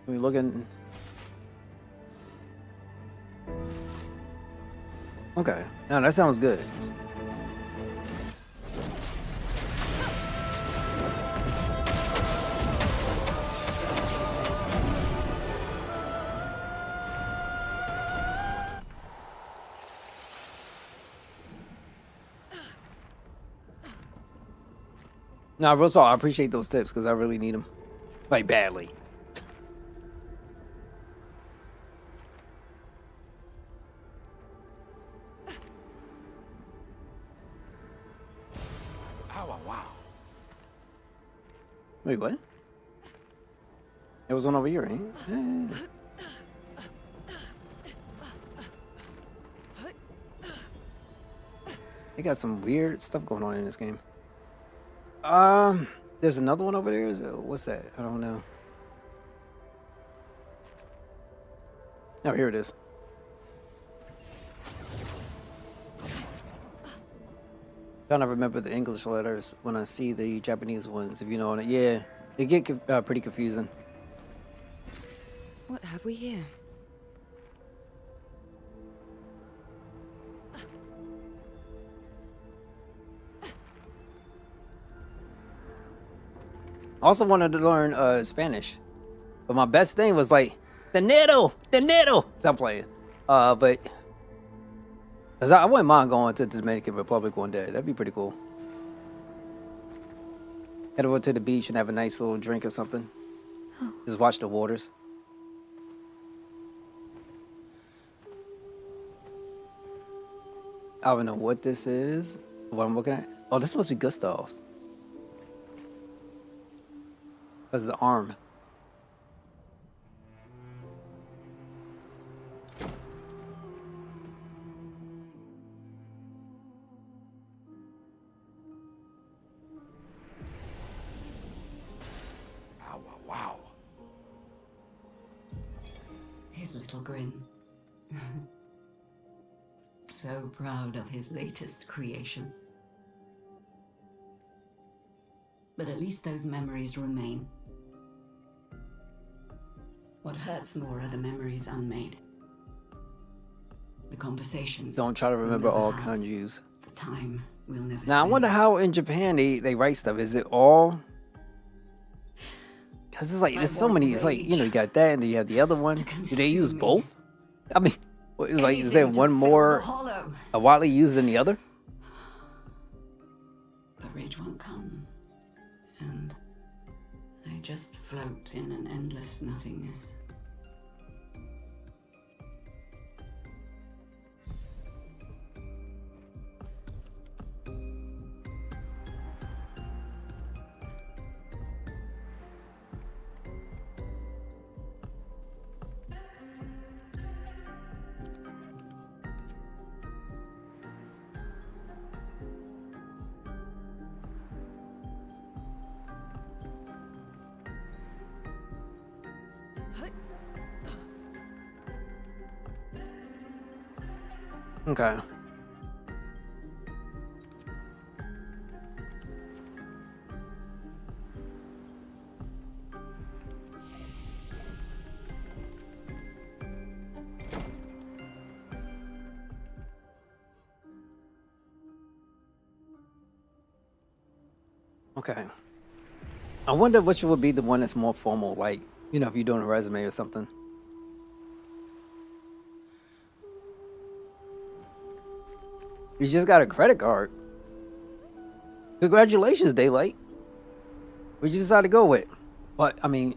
We looking. Okay, now that sounds good. Nah, real talk, I appreciate those tips because I really need them. Like, badly. Wow. Wait, what? There was one over here, ain't it? They got some weird stuff going on in this game. There's another one over there. What's that? I don't know. Oh, here it is. Trying to remember the English letters when I see the Japanese ones, if you know what I mean. Yeah, they get pretty confusing. What have we here? I also wanted to learn Spanish, but my best thing was like dinero. So I'm playing, but cause I wouldn't mind going to the Dominican Republic one day. That'd be pretty cool. Head over to the beach and have a nice little drink or something. Just watch the waters. I don't know what this is. What I'm looking at. Oh, this must be Gustav's. Because the arm. Wow, wow. His little grin. So proud of his latest creation. But at least those memories remain. What hurts more are the memories unmade. The conversations. Don't try to we'll remember never all have. kanjis. The time we'll never Now I spend. wonder how in Japan they write stuff. Is it all? Because it's like there's so want many. It's like, you know, you got that and then you have the other one. Do they use consume me. both? I mean, it's like, is there Anything to one fill more the hollow. widely used than the other? But rage won't come. And I just float in an endless nothingness. Okay. Okay. I wonder which would be the one that's more formal, like, you know, if you're doing a resume or something. You just got a credit card. Congratulations, Daylight. What'd you decide to go with? But, I mean...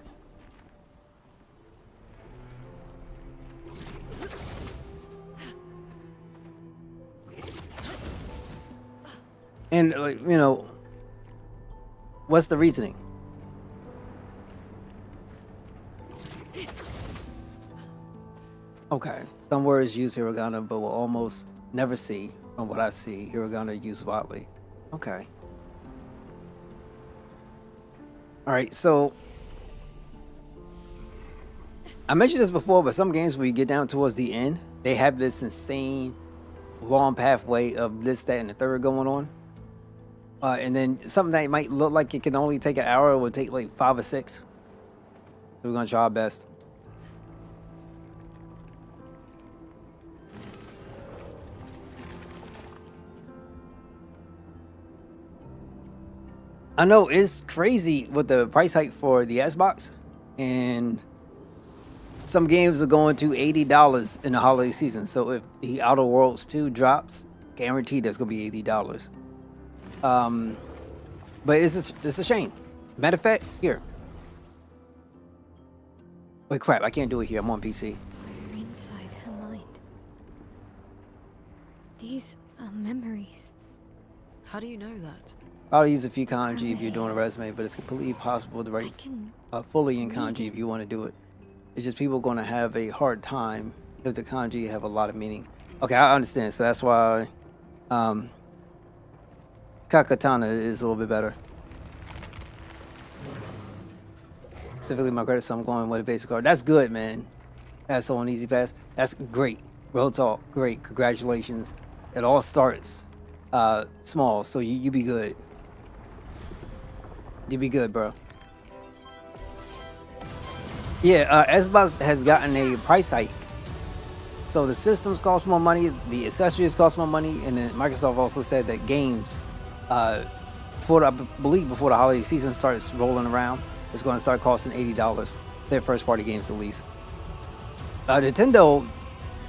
And, like, you know... What's the reasoning? Okay. Some words use hiragana, but will almost never see, from what I see, hiragana used widely. Okay. Alright, so... I mentioned this before, but some games where you get down towards the end, they have this insane long pathway of this, that, and the third going on. And then something that might look like it can only take an hour will take like 5 or 6. So we're going to try our best. I know it's crazy with the price hike for the Xbox, and some games are going to $80 in the holiday season. So if the Outer Worlds 2 drops, guaranteed that's going to be $80. But it's a shame. Matter of fact, here. Wait, crap! I can't do it here. I'm on PC. We're inside her mind. These are memories. How do you know that? I'll use a few kanji if you're doing a resume, but it's completely possible to I write can fully in kanji if you want to do it. It's just people are going to have a hard time if the kanji have a lot of meaning. Okay, I understand. So that's why Kakatana is a little bit better. Specifically my credit, so I'm going with a basic card. That's good, man. That's on Easy Pass. That's great. Real talk. Great. Congratulations. It all starts small, so you be good. You be good, bro. Yeah, Xbox has gotten a price hike. So the systems cost more money, the accessories cost more money, and then Microsoft also said that games, I believe before the holiday season starts rolling around, it's going to start costing $80. Their first party games at least. Nintendo,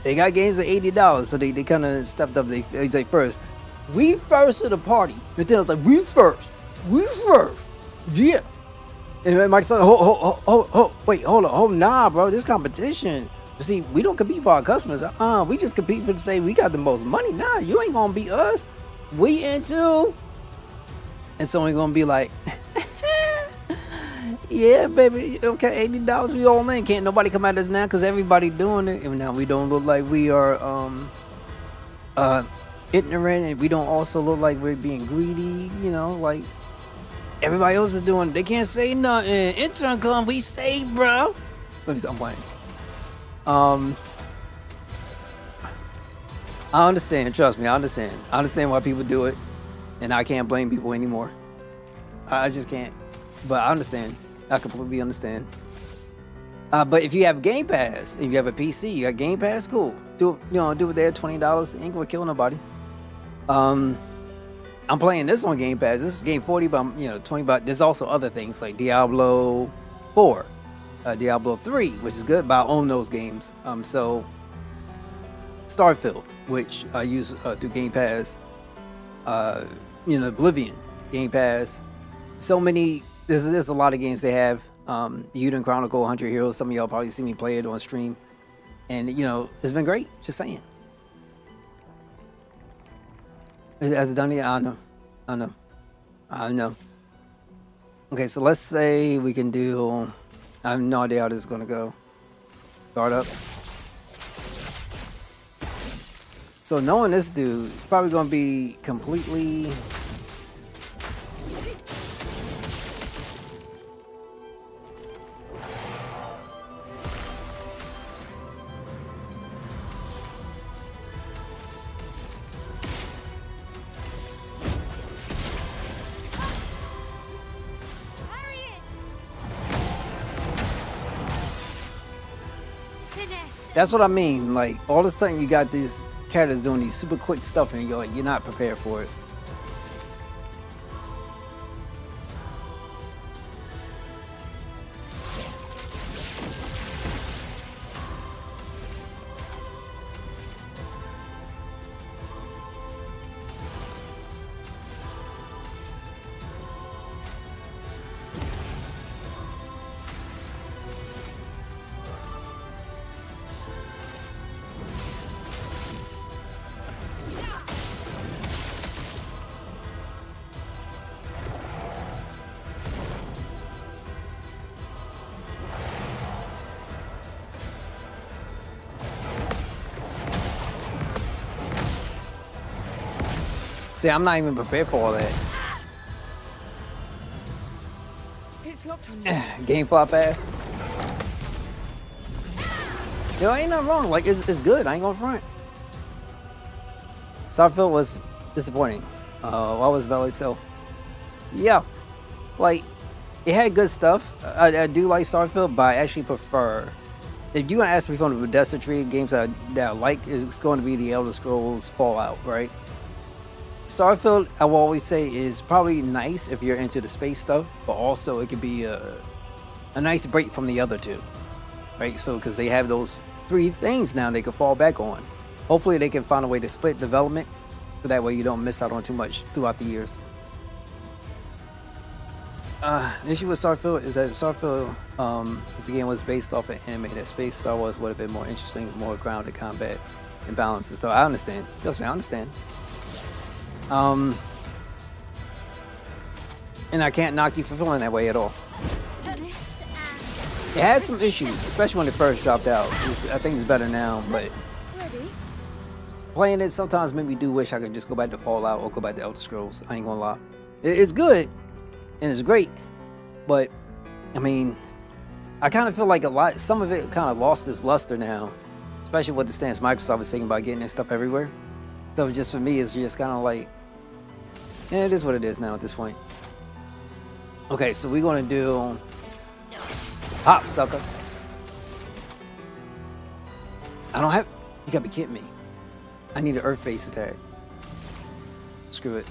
they got games at $80, so they kind of stepped up. They say first, we first to the party. Nintendo's like, we first, yeah. And Microsoft, wait, hold on, nah, bro, this competition. You see, we don't compete for our customers. We just compete for the say we got the most money. Nah, you ain't gonna beat us. We into. And so we're gonna be like, Yeah, baby. Okay, $80. We all in. Can't nobody come at us now because everybody doing it. And now we don't look like we are ignorant, and we don't also look like we're being greedy. You know, like everybody else is doing. They can't say nothing. Intern come, we say, bro. Let me see, I'm playing. I understand. Trust me, I understand. I understand why people do it, and I can't blame people anymore. I just can't. But I understand. I completely understand. But if you have Game Pass, if you have a PC, you got Game Pass, cool. Do it, do it there. $20 ain't gonna kill nobody. I'm playing this on Game Pass. This is game 40, but I'm, 20. But there's also other things like Diablo 4, Diablo 3, which is good. But I own those games. So Starfield, which I use through Game Pass. Oblivion, Game Pass. So many. There's a lot of games they have. Uden Chronicle, 100 Heroes. Some of y'all probably see me play it on stream, and it's been great. Just saying. Has it done yet? I know. Okay, so let's say we can do. I have no idea how this is gonna go. Start up. So knowing this dude, it's probably gonna be completely. That's what I mean. Like all of a sudden, you got these characters doing these super quick stuff, and you're not prepared for it. See, I'm not even prepared for all that. It's locked on you. Game flop ass. Ain't nothing wrong. Like it's good. I ain't gonna front. Starfield was disappointing. Why was Belly so? Yeah, like it had good stuff. I do like Starfield, but I actually prefer. If you want to ask me from the Bethesda tree games that I like, it's going to be the Elder Scrolls Fallout, right? Starfield, I will always say, is probably nice if you're into the space stuff, but also it could be a nice break from the other two, right? So, because they have those 3 things now they can fall back on. Hopefully, they can find a way to split development, so that way you don't miss out on too much throughout the years. The issue with Starfield is that Starfield, if the game was based off an anime, that space Star Wars would have been more interesting, more grounded combat and balance and stuff. I understand. Trust me, I understand. And I can't knock you for feeling that way at all. It has some issues, especially when it first dropped out. I think it's better now, but playing it sometimes made me do wish I could just go back to Fallout or go back to Elder Scrolls. I ain't gonna lie. It's good and it's great, but I mean, I kind of feel like some of it kind of lost its luster now, especially with the stance Microsoft was taking about getting this stuff everywhere. So just for me, it's just kind of like, yeah, it is what it is now at this point. Okay, so we're gonna do hop, sucker. I don't have. You gotta be kidding me. I need an earth-based attack. Screw it.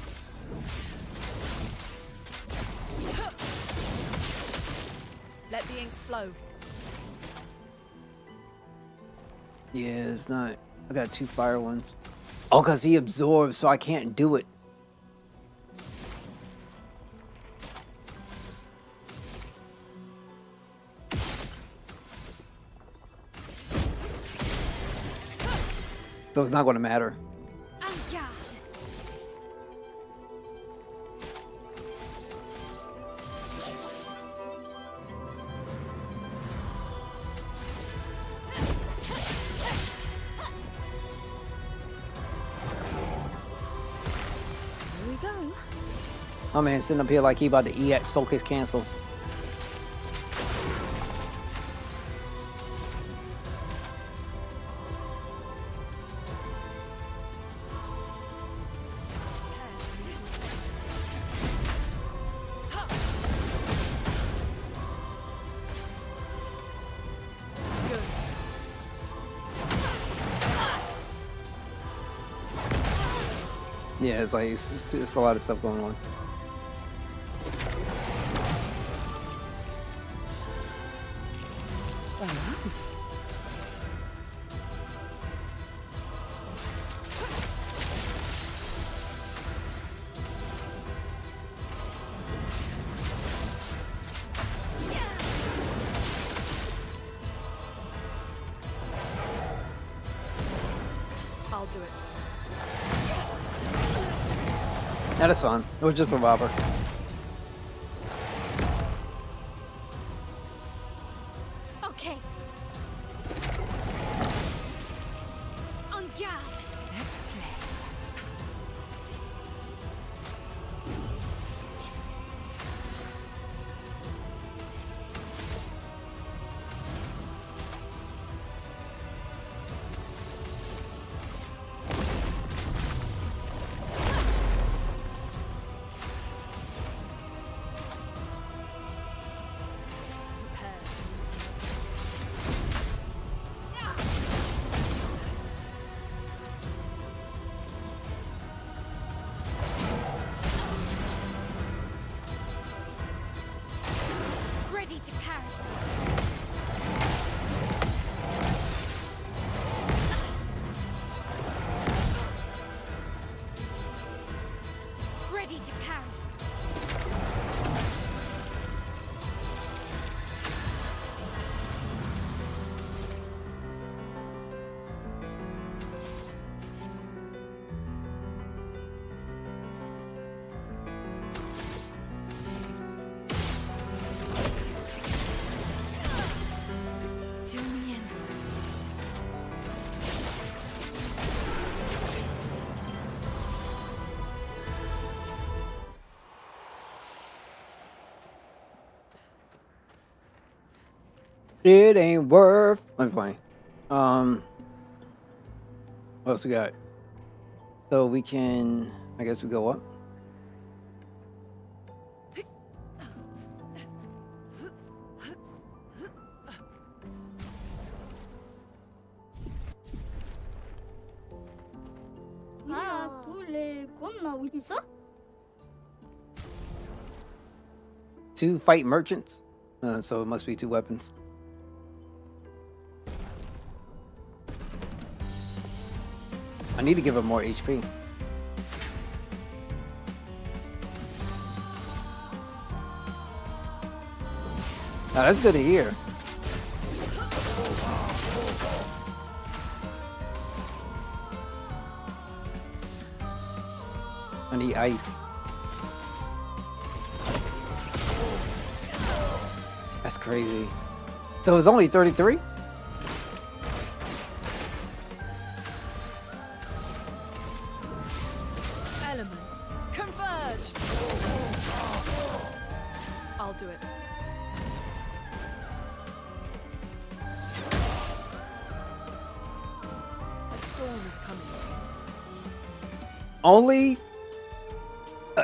Let the ink flow. Yeah, it's not. I got 2 fire ones. Oh, because he absorbs, so I can't do it. So it's not going to matter. My man sitting up here like he about to EX focus cancel. Yeah, it's like it's a lot of stuff going on. I'll do it. Nah, that's fine. It was just a robber. Okay. On guard. Let's play. Ready to parry. Ready to parry. Till the end. It ain't worth. I'm playing. What else we got? So we can. I guess we go up. Two fight merchants. So it must be two weapons. I need to give him more HP. Now that's good to hear. I need ice. That's crazy. So it's only 33? Elements, converge! I'll do it. A storm is coming. Only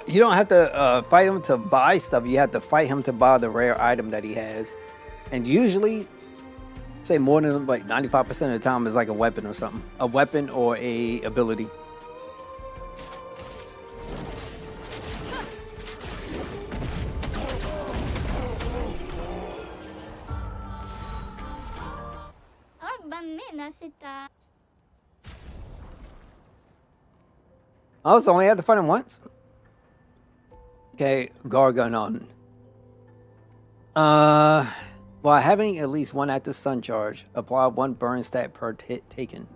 you don't have to fight him to buy stuff. You have to fight him to buy the rare item that he has, and usually, say more than like 95% of the time is like a weapon or something, a weapon or a ability. Oh, so only had to fight him once? Okay, Gargon on. While having at least one active sun charge, apply one burn stat per hit taken.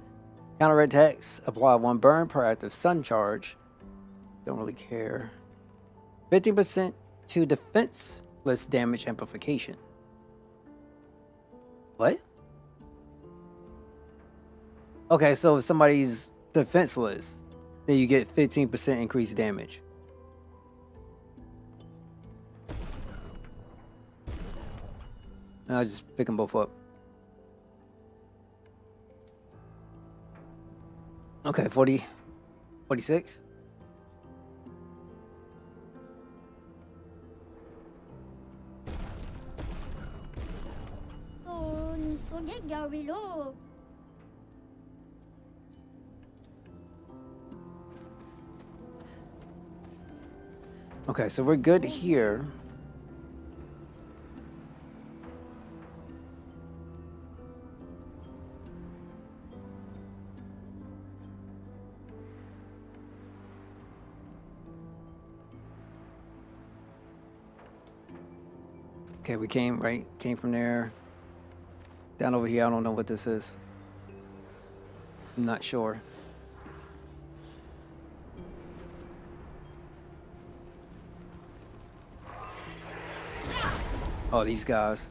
Counter attacks, apply one burn per active sun charge. Don't really care. 15% to defenseless damage amplification. What? Okay, so if somebody's defenseless, then you get 15% increased damage. I'll just pick them both up. Okay, 40, 46. Oh, ni soge gawilo. Okay, so we're good here. Okay, we came from there. Down over here, I don't know what this is. I'm not sure. Oh, these guys.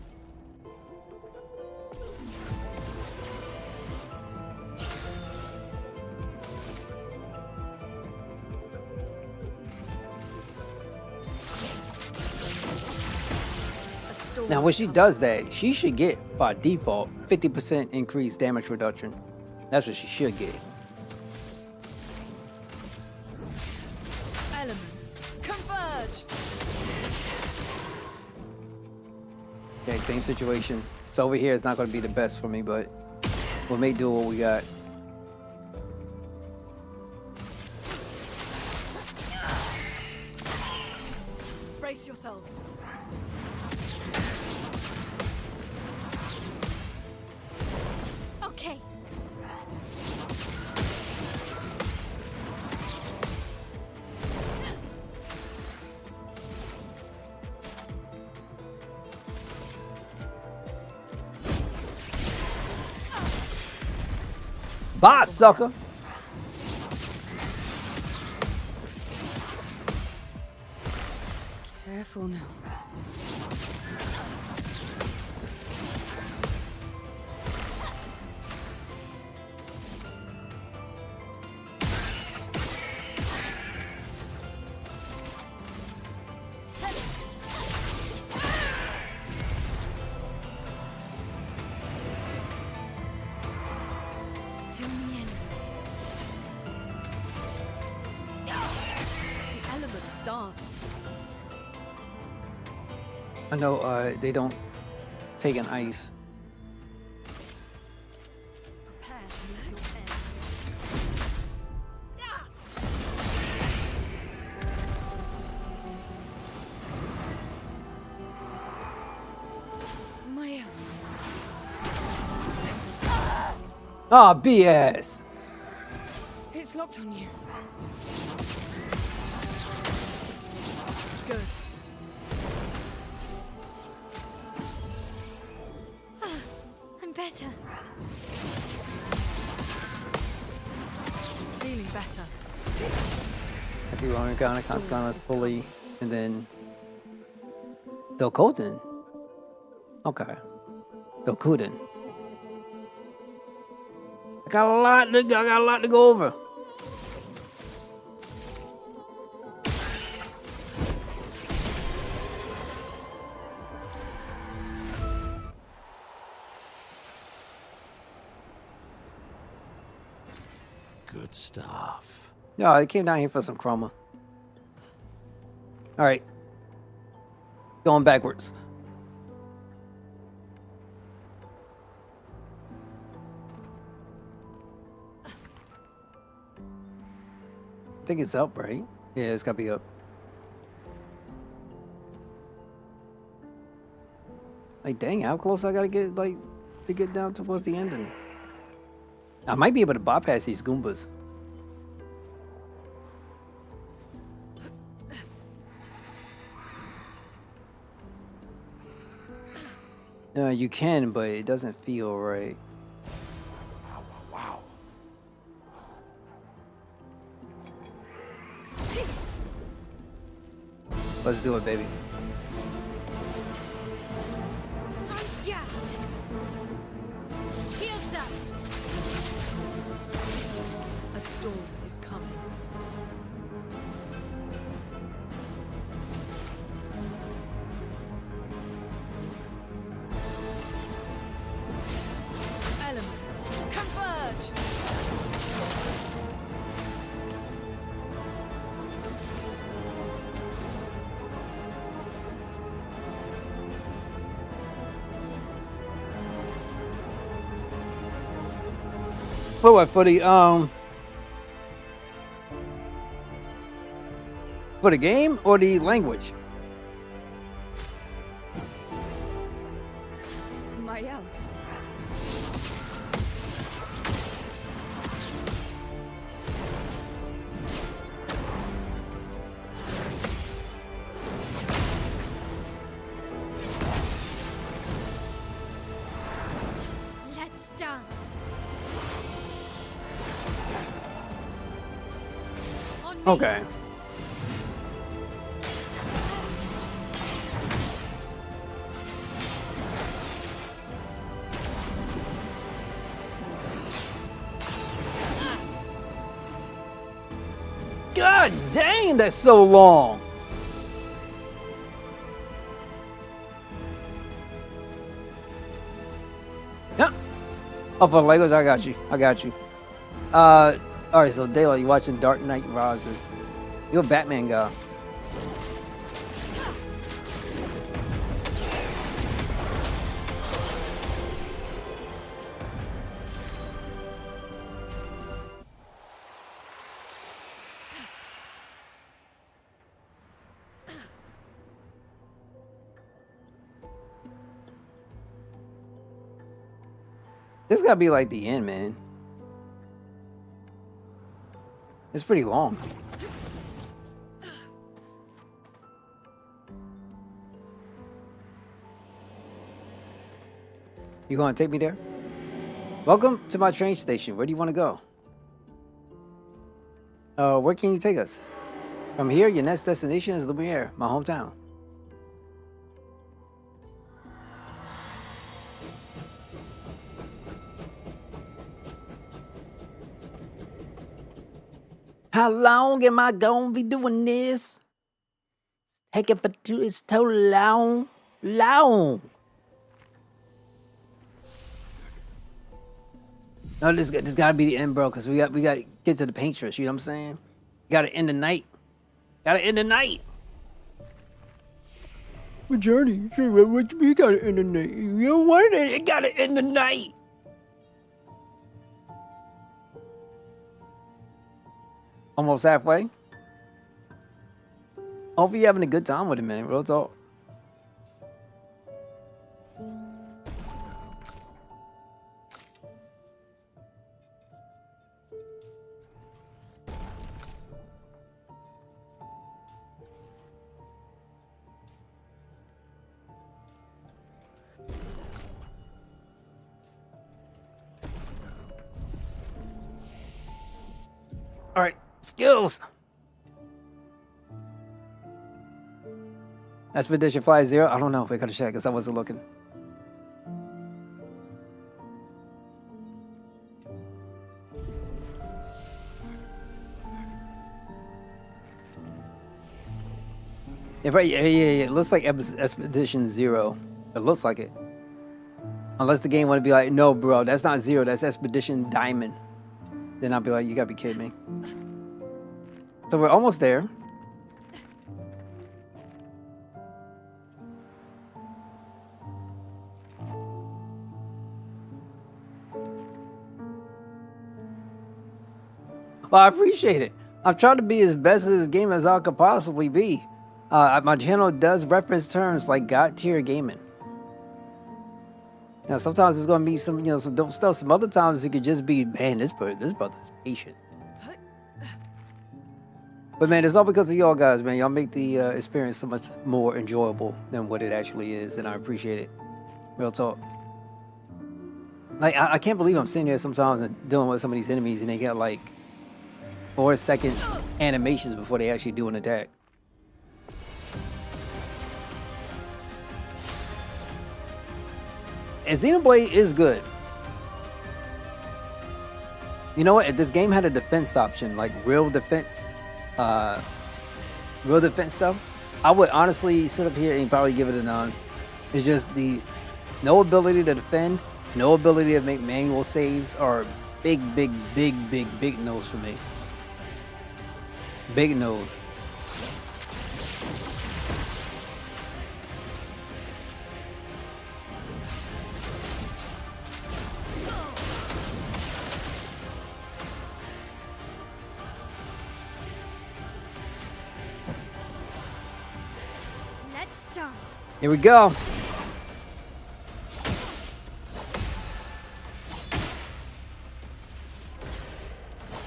Now, when she does that, she should get, by default, 50% increased damage reduction. That's what she should get. Elements converge. Okay, same situation. So over here, it's not going to be the best for me, but we'll make do what we got. Brace yourselves. Okay. Bye, sucker. Careful now. Till the end. The elements dance. I know they don't take an ice. Prepare to meet your end. Maya. Ah, BS. It's locked on you. Good. I'm better. Feeling better. I do Arcana fully, and then Dokuten. Okay, Dokuten. I got a lot to go over. Good stuff. Yeah, I came down here for some chroma. All right, going backwards. I think it's up, right? Yeah, it's gotta be up. Like, dang, how close I gotta get, like, to get down towards the ending? I might be able to bypass these Goombas. You can, but it doesn't feel right. Wow. Let's do it, baby. Yeah. Shields up. A storm is coming. what for the game or the language? Mael. Let's dance. On me. Okay. God dang, that's so long. Yep. Oh, for Legos, I got you. I got you. All right. So, Daylight, you watching Dark Knight Rises? You're a Batman guy. This gotta be like the end, man. It's pretty long. You gonna take me there? Welcome to my train station. Where do you want to go? Where can you take us? From here, your next destination is Lumiere, my hometown. How long am I gonna be doing this? Taking for too, it's too long. Long. No, this gotta be the end, bro, because we got to get to the paintress, you know what I'm saying? Gotta end the night. Gotta end the night. What journey? What you gotta end the night? You don't want it, it gotta end the night. Almost halfway. Hopefully you're having a good time with it, man. Real talk. All right, skills. Expedition Flight 0. I don't know. We gotta check because I wasn't looking. Yeah, right. Yeah. It looks like Expedition 0. It looks like it. Unless the game want to be like, no, bro, that's not 0. That's Expedition Diamond. Then I'll be like, you gotta be kidding me. So we're almost there. Well, I appreciate it. I'm trying to be as best at this game as I could possibly be. My channel does reference terms like God tier gaming. Now, sometimes it's gonna be some dope stuff. Some other times it could just be, man, this brother's patient. But man, it's all because of y'all guys, man. Y'all make the experience so much more enjoyable than what it actually is, and I appreciate it. Real talk. Like, I can't believe I'm sitting here sometimes and dealing with some of these enemies, and they got like 4-second animations before they actually do an attack. And Xenoblade is good. You know what? If this game had a defense option, like real defense stuff, I would honestly sit up here and probably give it a 9. It's just the no ability to defend, no ability to make manual saves, are big no's for me. Big no's. dance. Here we go.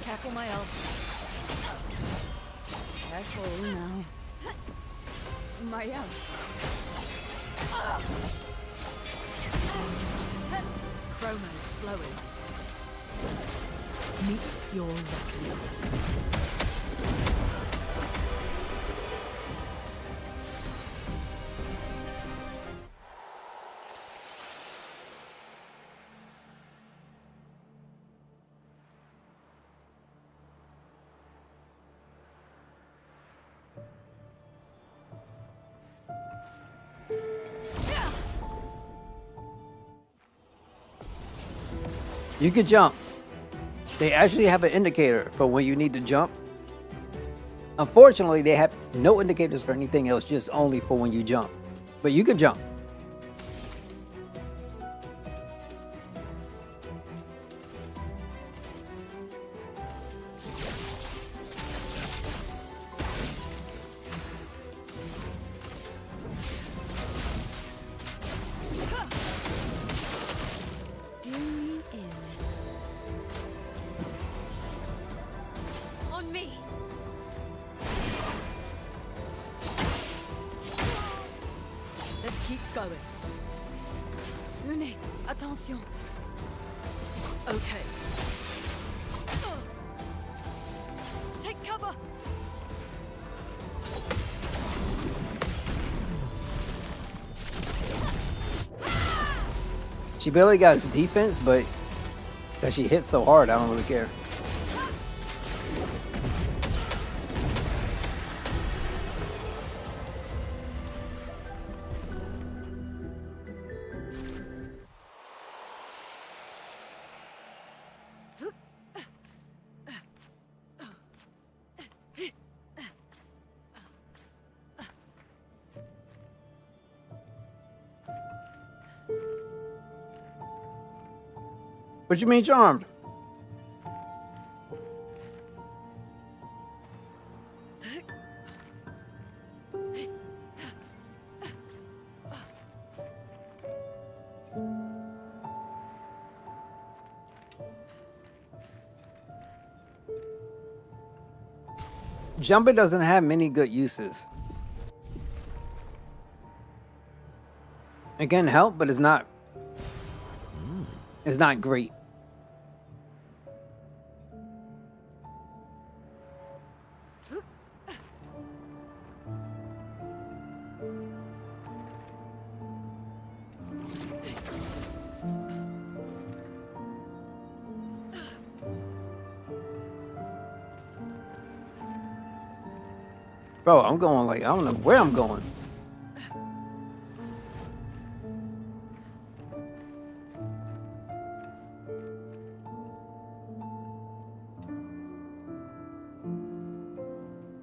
Careful, my elf. Careful now. Maya. Chroma is flowing. Meet your reckoning. You can jump. They actually have an indicator for when you need to jump. Unfortunately, they have no indicators for anything else, just only for when you jump. But you can jump. On me. Let's keep going. Lune, attention. Okay. Take cover. She barely got his defense, but that she hit so hard, I don't really care. What you mean charmed? Jumping doesn't have many good uses. It can help, but it's not great. Bro, I'm going like, I don't know where I'm going.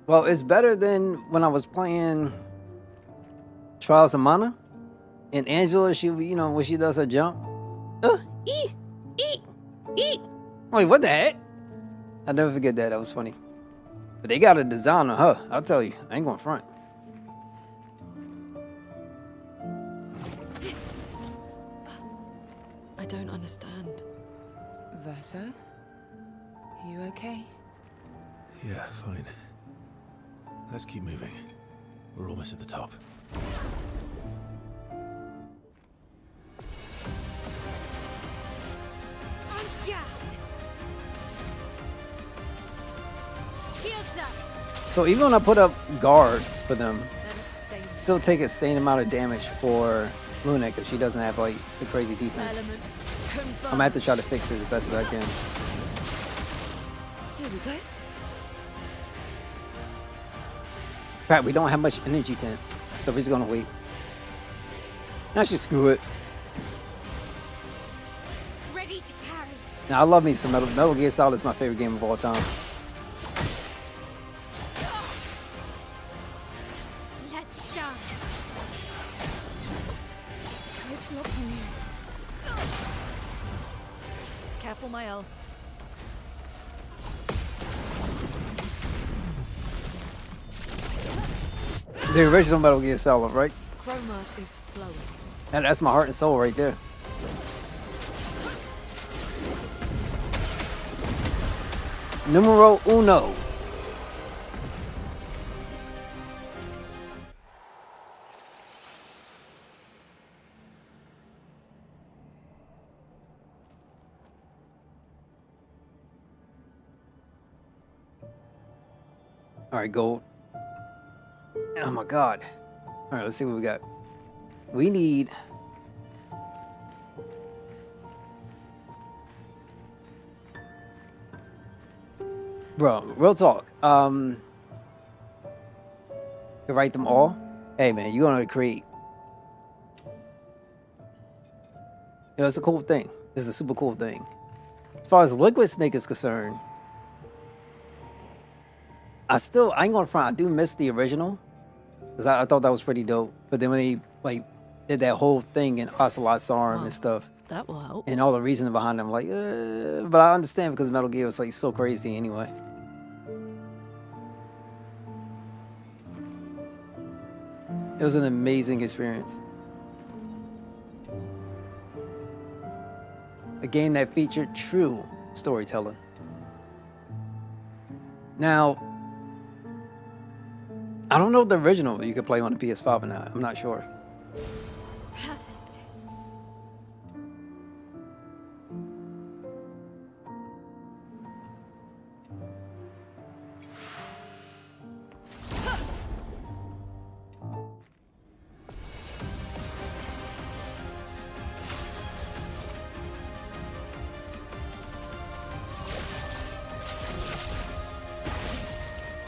Well, it's better than when I was playing Trials of Mana. And Angela, she, you know, when she does her jump. Wait, what the heck? I'll never forget that. That was funny. But they got a design on her. I'll tell you. I ain't going front. I don't understand. Verso? You okay? Yeah, fine. Let's keep moving. We're almost at the top. Shields up. So even when I put up guards for them, still take a same amount of damage for Luna because she doesn't have like the crazy defense. I'm gonna have to try to fix it as best as I can. Here we go. Crap, we don't have much energy tents, so we're just gonna wait. Actually, screw it. Ready to carry. Now, I love me some Metal Gear Solid is my favorite game of all time. Let's dance. It's not on you. Careful, my elf. The original Metal Gear Solid, right? Chroma is flowing. And that's my heart and soul right there. Numero uno. All right, gold. Oh my God. All right, let's see what we got. We need. Bro, real talk. To write them all. Hey man, you're gonna create. It's a cool thing. It's a super cool thing. As far as Liquid Snake is concerned, I ain't gonna front. I do miss the original because I thought that was pretty dope. But then when they like did that whole thing in Ocelot Sarm and stuff, That will help. and all the reasoning behind them, like, but I understand because Metal Gear was like so crazy anyway. It was an amazing experience. A game that featured true storytelling. Now, I don't know if the original you could play on the PS5 or not. I'm not sure. Perfect.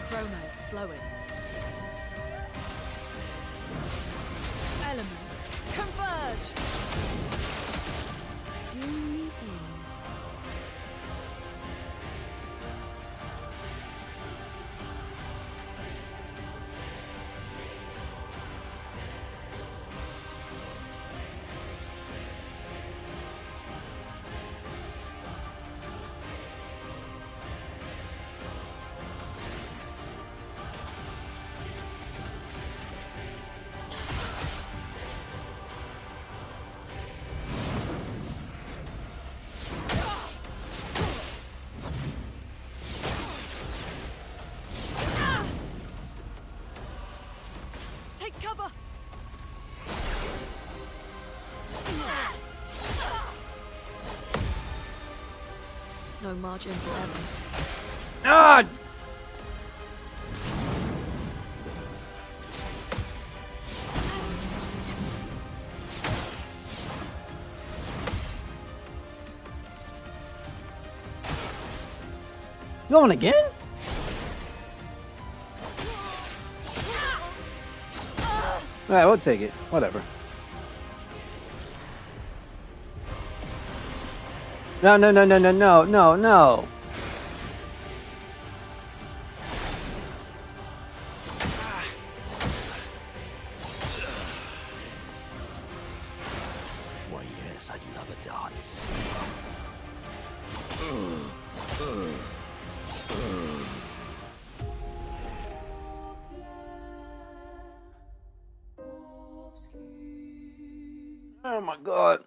Chroma is flowing. Elements converge. Do me in. Take cover. No margin for error. Ah! Going again? All right, we'll take it. Whatever. No, no, no, no, no, no, no, no. Why, yes, I'd love a dance. Oh my God.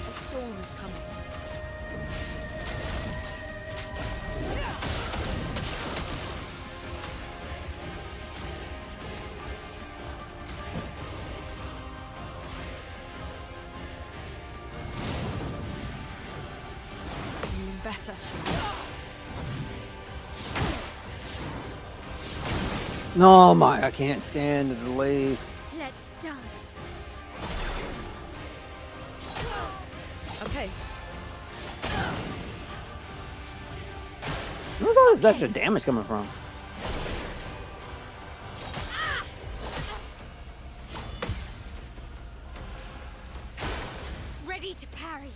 A storm is coming. You mean better. No, my, I can't stand the delays. Let's dance. Okay. Where's all this extra damage coming from? Ready to parry.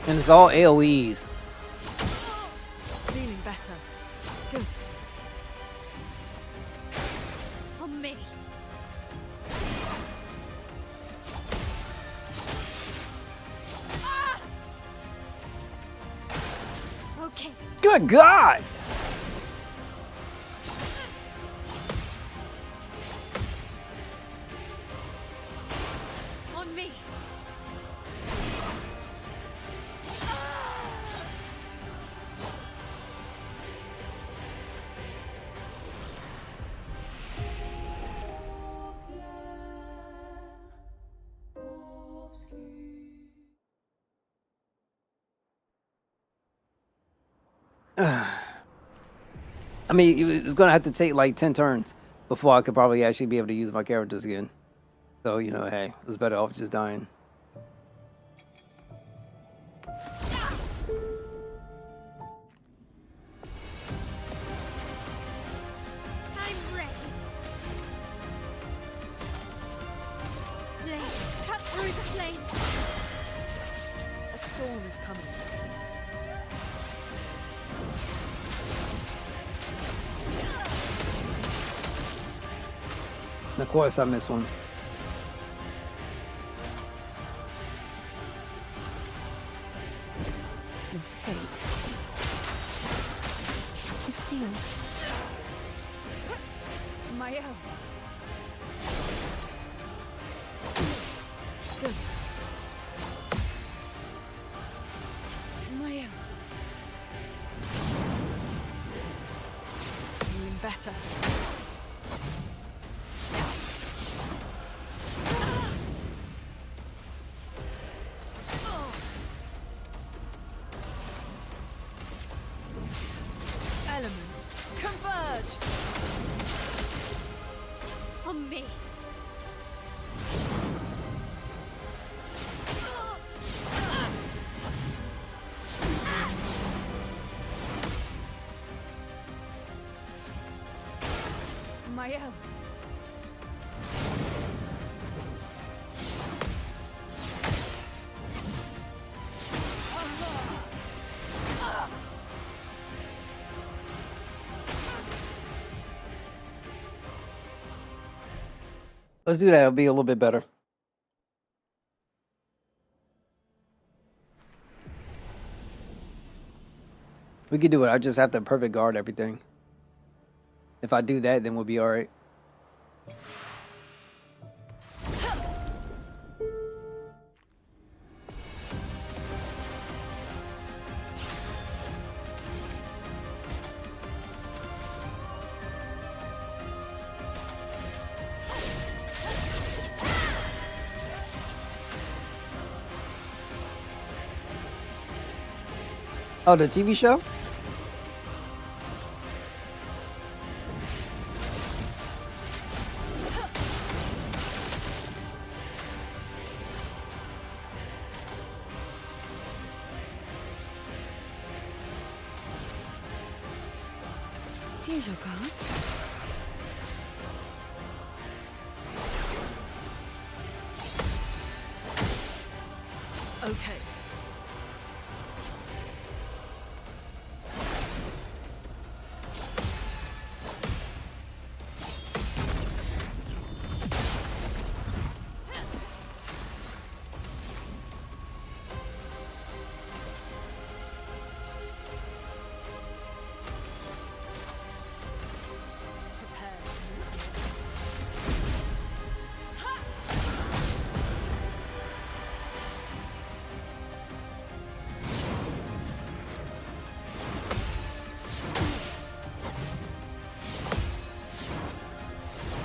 And it's all AoEs. Feeling better. Good. On me. Ah! Okay. Good God! On me. I mean, it's gonna have to take like 10 turns before I could probably actually be able to use my characters again. So, you know, hey, it was better off just dying. I'm ready. Let's cut through the flames. A storm is coming. And of course, I missed one. Your fate is sealed. Mael. Good. Mael. Feeling better. Elements converge. On me. Mael. Let's do that. It'll be a little bit better. We could do it. I just have to perfect guard everything. If I do that, then we'll be all right. Oh, the TV show? Here's your card. Okay.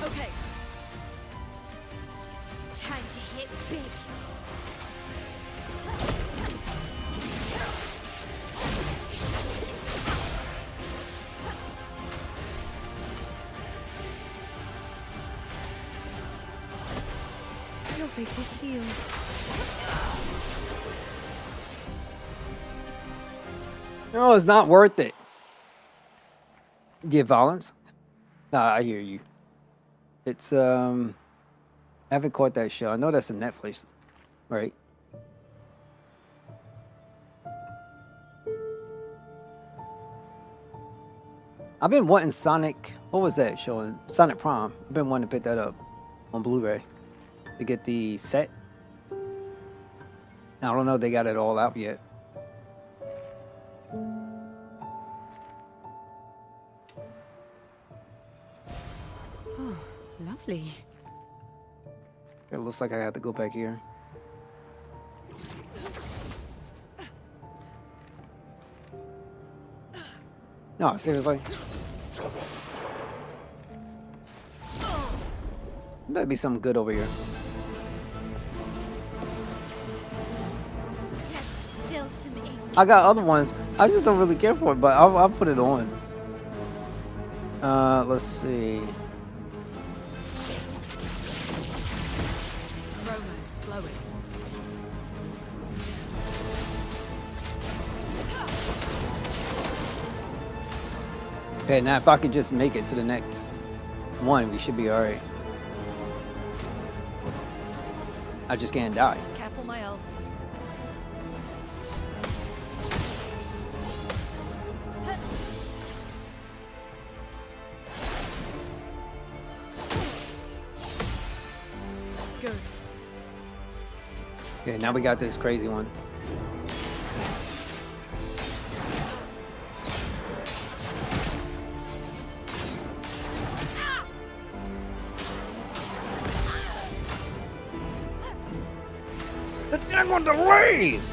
Okay. Time to hit big. Your fate is sealed. No, it's not worth it. Get violence? Nah, I hear you. It's I haven't caught that show. I know that's a Netflix, right? I've been wanting Sonic. What was that showing? Sonic Prime. I've been wanting to pick that up on Blu-ray to get the set. I don't know if they got it all out yet. Oh, lovely. It looks like I have to go back here. No, seriously? Better be something good over here. That spills to me. I got other ones. I just don't really care for it, but I'll put it on. Let's see. Aroma is flowing. Okay, now if I could just make it to the next one, we should be alright. I just can't die. Careful, my ult. Good. Okay, now we got this crazy one. The dang one delays!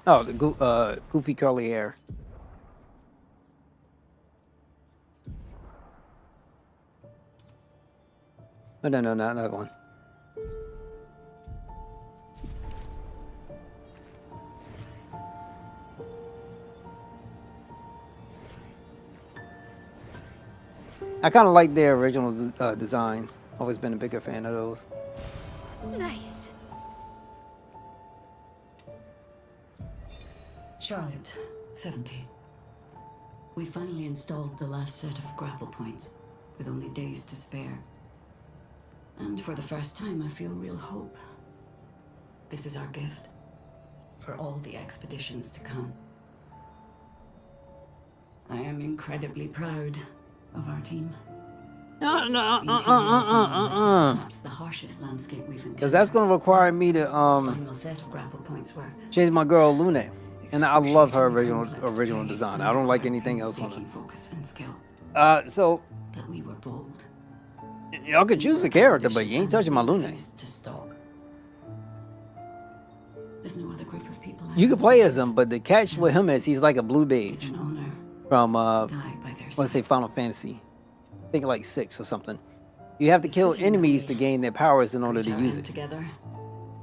Oh, the goofy curly hair. Oh, no, not that one. I kind of like their original designs. Always been a bigger fan of those. Nice. Charlotte, 70. We finally installed the last set of grapple points, with only days to spare. And for the first time, I feel real hope. This is our gift, for all the expeditions to come. I am incredibly proud of our team. Perhaps the harshest landscape we've encountered. Because that's going to require me to Final set of grapple points were change my girl Lune. And I love her original design. I don't like anything else on it. Focus and skill. So That we were bold. y'all could choose a character, but you ain't touching my Lune. To stop. There's no other group of people. You could play as him, but the catch with him is he's like a blue It's beige an honor from to die by their let's say side. Final Fantasy. I think like 6 or something. You have to kill enemies to gain their powers in order to Put our use hand it. together.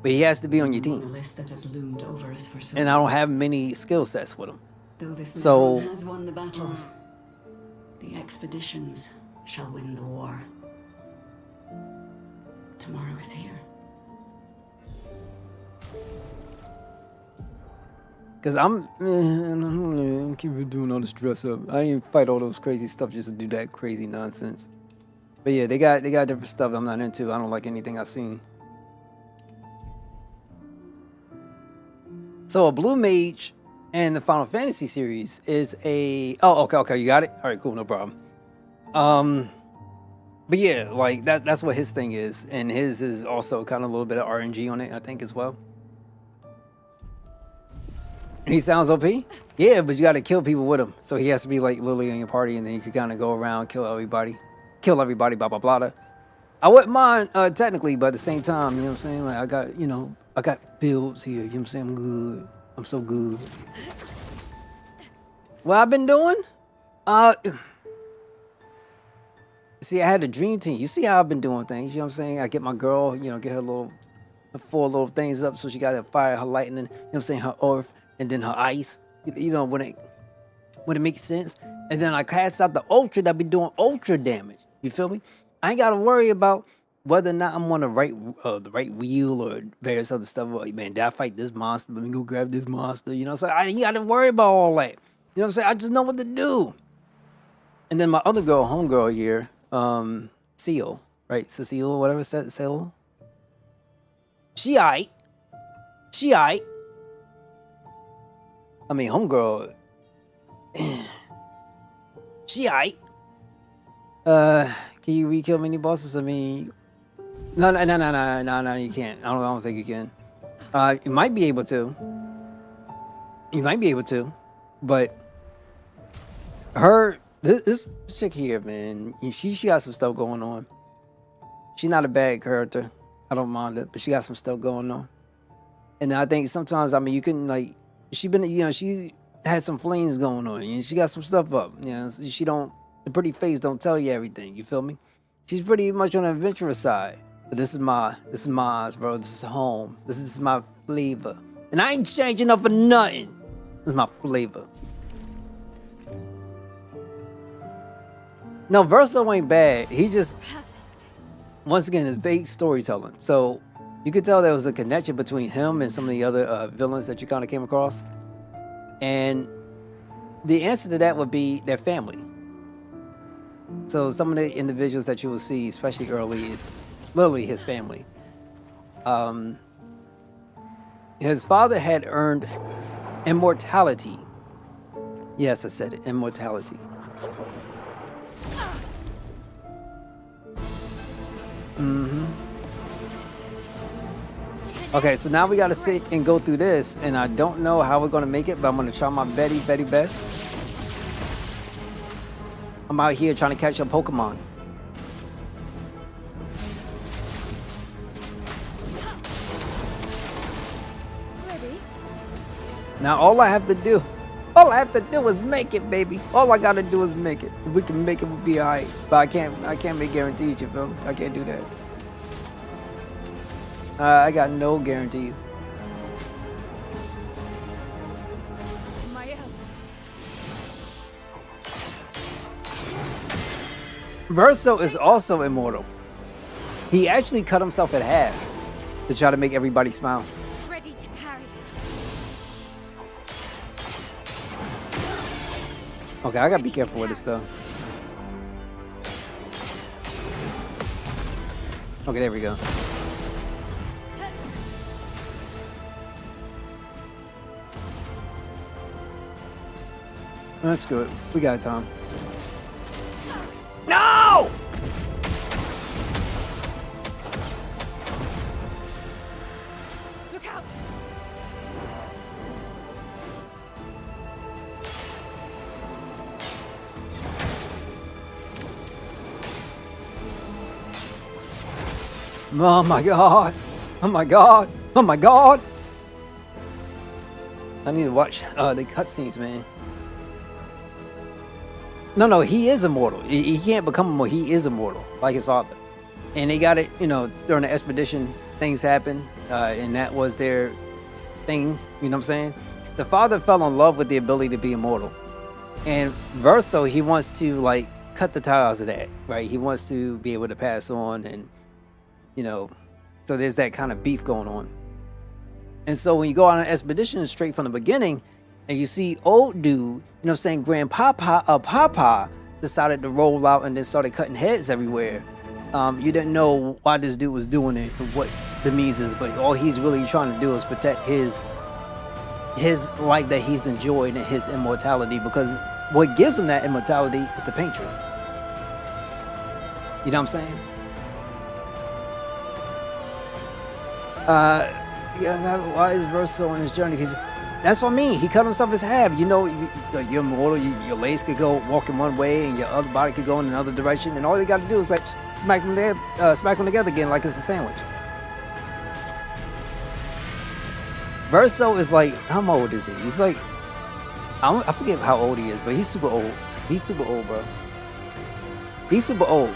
But he has to be on your A team. monolith that has loomed over us for so And I don't have many skill sets with him. Though this So- never has won the battle, the expeditions shall win the war. Tomorrow is here. Cause I'm keep doing all this dress up. I ain't fight all those crazy stuff just to do that crazy nonsense. But yeah, they got different stuff I'm not into. I don't like anything I've seen. So a blue mage in the Final Fantasy series is a okay, you got it? Alright, cool, no problem. But yeah, like that's what his thing is. And his is also kind of a little bit of RNG on it, I think, as well. He sounds OP? Yeah, but you gotta kill people with him. So he has to be like literally in your party, and then you can kind of go around, kill everybody, blah blah blah. I wouldn't mind technically, but at the same time, you know what I'm saying? Like I got builds here, you know what I'm saying? I'm good. I'm so good. What I've been doing? See, I had a dream team. You see how I've been doing things, you know what I'm saying? I get my girl, get her 4 little things up, so she got her fire, her lightning, you know what I'm saying, her earth, and then her ice, when it makes sense. And then I cast out the ultra that be doing ultra damage. You feel me? I ain't gotta worry about whether or not I'm on the right wheel or various other stuff. Like, man, did I fight this monster? Let me go grab this monster. You know what I'm saying? I ain't gotta worry about all that. You know what I'm saying? I just know what to do. And then my other girl, homegirl here, Seal, right? Cecile, whatever said Seal. She aight. She aight. I mean, homegirl. She aight. Can you re-kill mini bosses? I mean, no, you can't. I don't think you can. You might be able to. You might be able to, but this chick here, man, she got some stuff going on. She's not a bad character. I don't mind it, but she got some stuff going on. And I think sometimes, I mean, you can like, she had some flings going on, and she got some stuff up. The pretty face don't tell you everything. You feel me? She's pretty much on the adventurous side. But this is mine, bro. This is home. This is my flavor, and I ain't changing up for nothing. This is my flavor. No, Verso ain't bad. He just, once again, is vague storytelling. So you could tell there was a connection between him and some of the other villains that you kind of came across. And the answer to that would be their family. So some of the individuals that you will see, especially early, is literally his family. His father had earned immortality. Yes, I said it, immortality. Okay, so now we gotta sit and go through this, and I don't know how we're gonna make it, but I'm gonna try my very best. I'm out here trying to catch a Pokemon. Ready? Now all I have to do is make it, baby. All I gotta do is make it. If we can make it, we'll be alright. But I can't make guarantees, you feel me? I can't do that. I got no guarantees. Verso is also immortal. He actually cut himself in half to try to make everybody smile. Ready to parry. Okay, I gotta be careful with this stuff. Okay, there we go. Let's screw it. We got time. No! Look out! Oh my god! Oh my god! Oh my god! I need to watch the cutscenes, man. No, he is immortal. He can't become immortal. He is immortal, like his father. And they got it, during the expedition, things happened, and that was their thing, you know what I'm saying? The father fell in love with the ability to be immortal. And Verso, he wants to, like, cut the ties of that, right? He wants to be able to pass on, and, so there's that kind of beef going on. And so when you go on an expedition straight from the beginning, and you see old dude, Papa decided to roll out and then started cutting heads everywhere. You didn't know why this dude was doing it and what the means is, but all he's really trying to do is protect his life that he's enjoyed and his immortality, because what gives him that immortality is the paintress. You know what I'm saying? Why is Verso on his journey? That's what I mean. He cut himself in half. You're immortal. Your legs could go walking one way, and your other body could go in another direction. And all they got to do is like smack them together again, like it's a sandwich. Verso is like, how old is he? He's like, I forget how old he is, but he's super old. He's super old, bro. He's super old.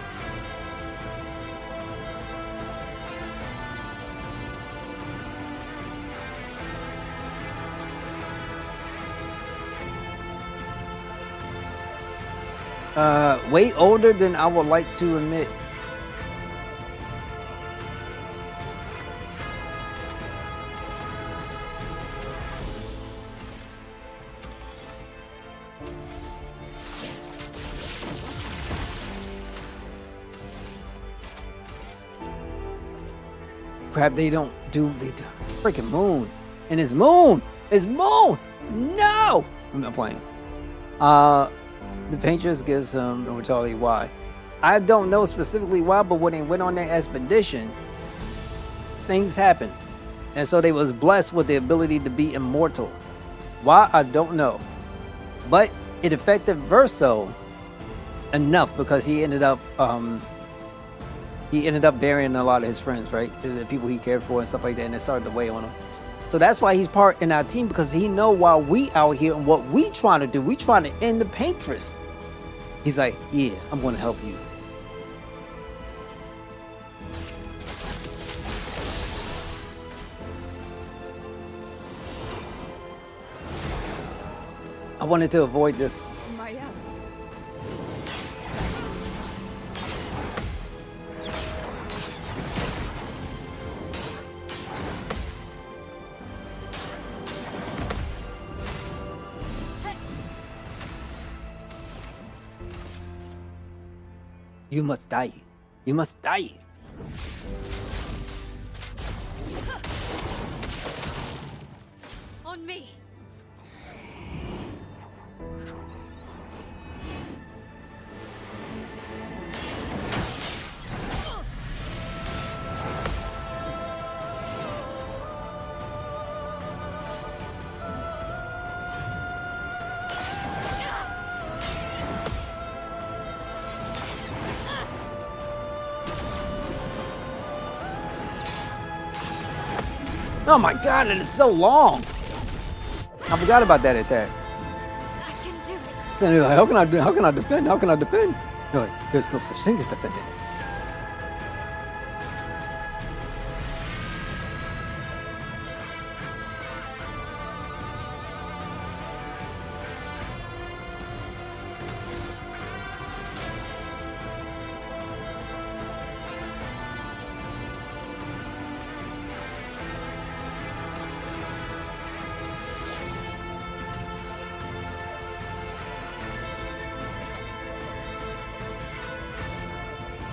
Way older than I would like to admit. crap, they do freaking moon. And it's moon! It's moon! No! I'm not playing. The Patriots gives him immortality. Why? I don't know specifically why, but when they went on that expedition, things happened. And so they was blessed with the ability to be immortal. Why? I don't know. But it affected Verso enough because he ended up burying a lot of his friends, right? The people he cared for and stuff like that, and it started to weigh on him. So that's why he's part in our team, because he know while we out here and what we trying to do, we trying to end the Patriots. He's like, yeah, I'm going to help you. I wanted to avoid this. Maya. You must die. You must die. On me. Oh my god, it is so long. I forgot about that attack. I can do it. Then he's like, how can I defend? How can I defend? They're like, there's no such thing as defending.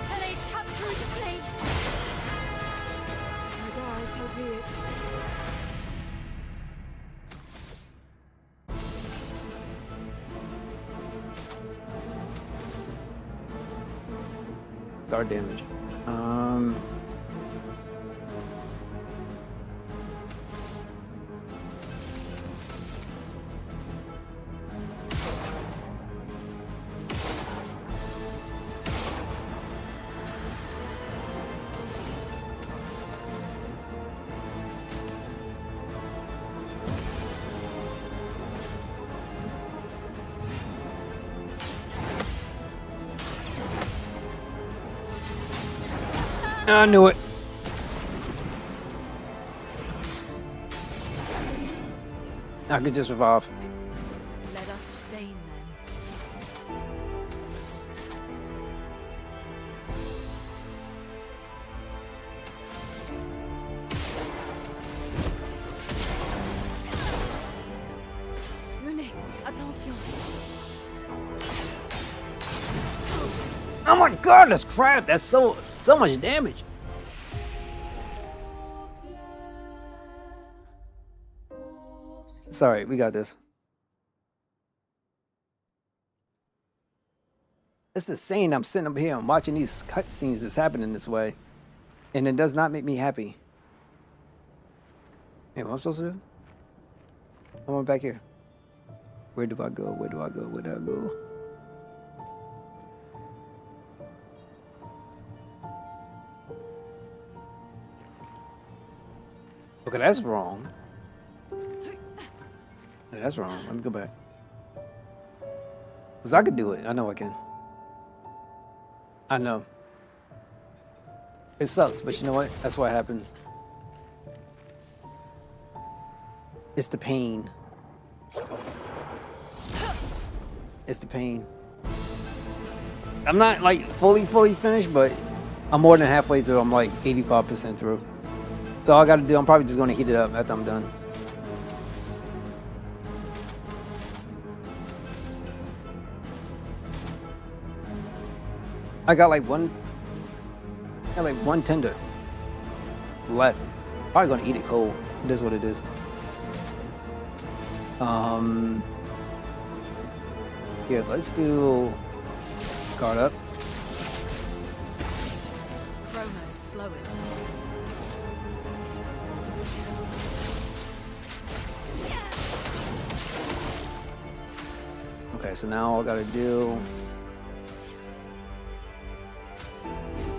And they cut through the flames. I die, so be it. Star damage. I knew it. I could just revive. Let us stain them. Renee, attention. Oh my god, that's crap. That's so much damage. Sorry, we got this. It's insane. I'm sitting up here and watching these cutscenes that's happening this way, and it does not make me happy. Hey, what am I supposed to do? I want back here. Where do I go? Where do I go? Where do I go? Okay, that's wrong. Yeah, that's wrong. Let me go back. Because I could do it. I know I can. I know. It sucks, but you know what? That's what happens. It's the pain. It's the pain. I'm not like fully finished, but I'm more than halfway through. I'm like 85% through. So all I gotta do, I'm probably just gonna heat it up after I'm done. I got like one tender. left. Probably gonna eat it cold. It is what it is. Here, let's do guard up. Chroma's flowing. Okay, so now all I gotta do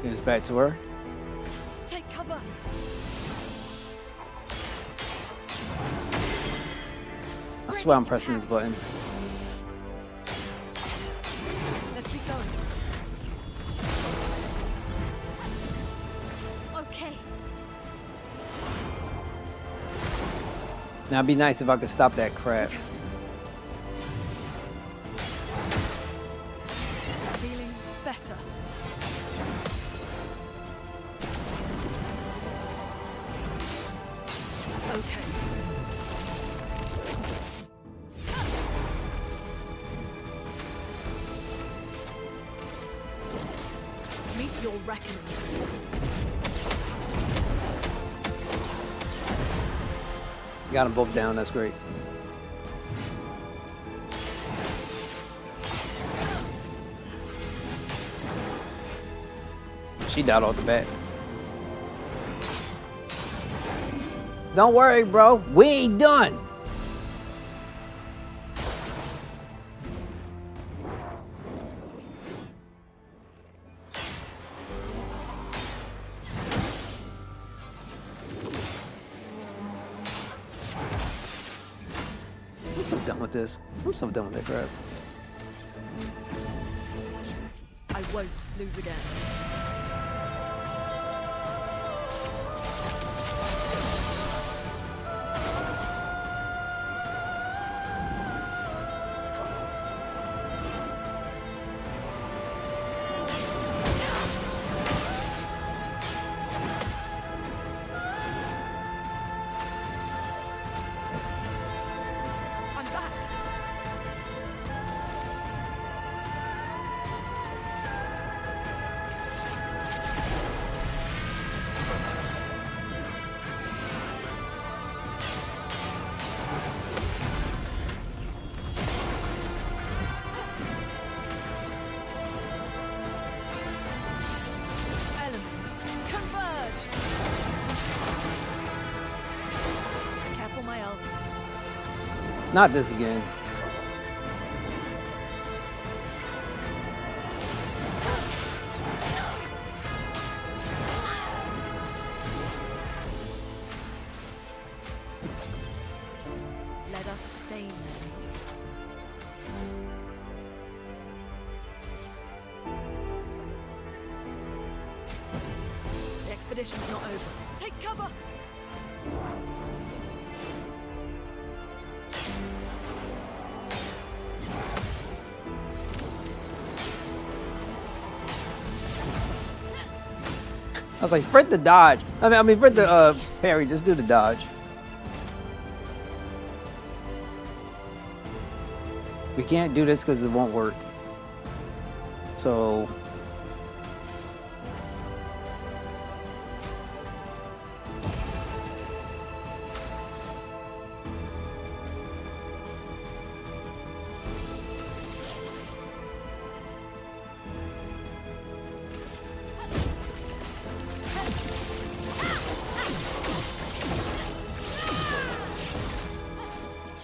get this back to her. Take cover. I swear I'm pressing this button. Let's keep going. Okay. Now it'd be nice if I could stop that crap. Feeling better. Okay. Meet your reckoning. Got them both down, that's great. She died off the bat. Don't worry, bro. We ain't done. I'm so done with this. I'm so done with that crap. I won't lose again. I'm back. Elements, converge! Careful, my elf. Not this again. Let us stain them. The expedition's not over. Take cover! I was like, Fred the dodge. I mean, Fred the parry. Just do the dodge. We can't do this because it won't work. So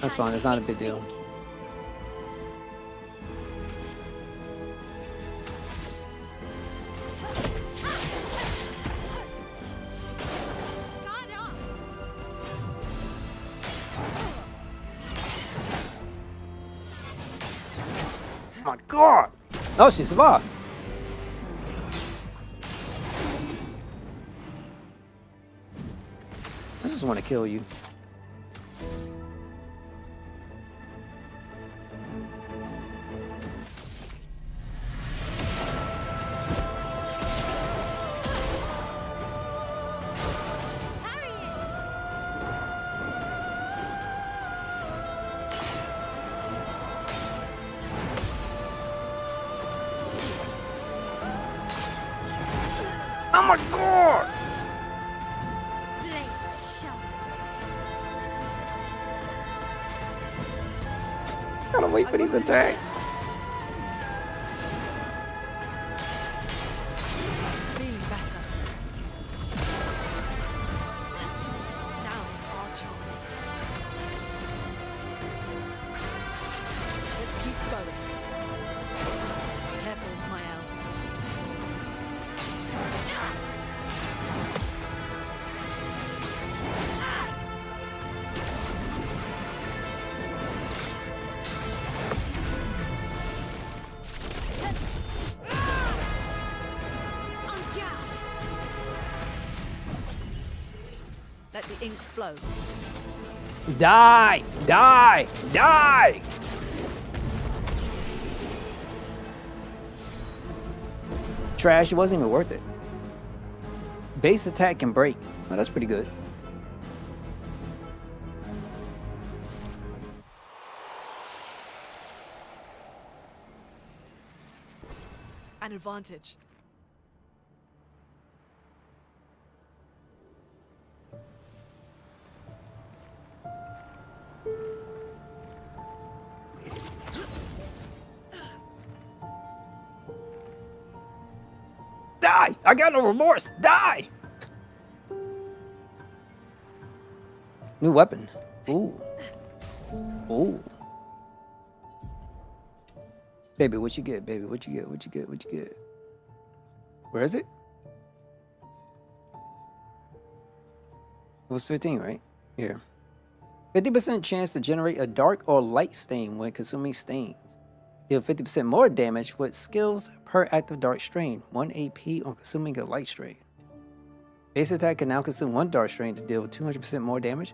that's fine. It's not a big deal. Guard up. Oh my God! Oh, she survived. I just want to kill you. Parry it. Oh my God! Gotta wait for these attacks. Be better. Now's our chance. Let's keep going. Careful, Mael. Let the ink flow. Die! Die! Die! Trash, it wasn't even worth it. Base attack can break. Oh, that's pretty good. An advantage. Die! I got no remorse! Die! New weapon. Ooh. Ooh. Baby, what you get, baby? What you get? What you get? What you get? Where is it? It was 15, right? Here. 50% chance to generate a dark or light stain when consuming stains. Deal 50% more damage with skills per active dark strain. 1 AP on consuming a light strain. Base attack can now consume 1 dark strain to deal 200% more damage.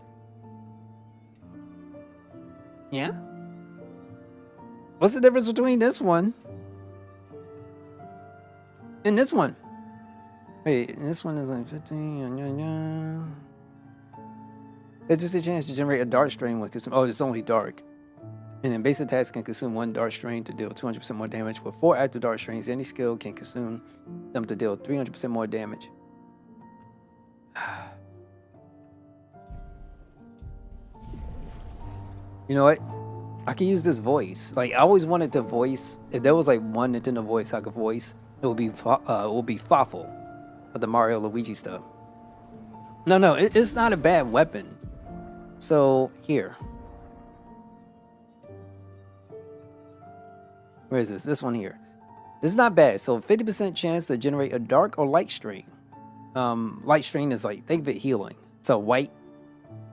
Yeah? What's the difference between this one and this one? Wait, this one is like 15. It's just a chance to generate a dark strain when consume. Oh, it's only dark. And then base attacks can consume 1 dark strain to deal 200% more damage. With 4 active dark strains, any skill can consume them to deal 300% more damage. You know what? I can use this voice. Like, I always wanted to voice. If there was like one Nintendo voice I could voice, it would be Fawful for the Mario Luigi stuff. No, it's not a bad weapon. So here. Where is this? This one here. This is not bad. So 50% chance to generate a dark or light strain. Light strain is like, think of it healing. So white.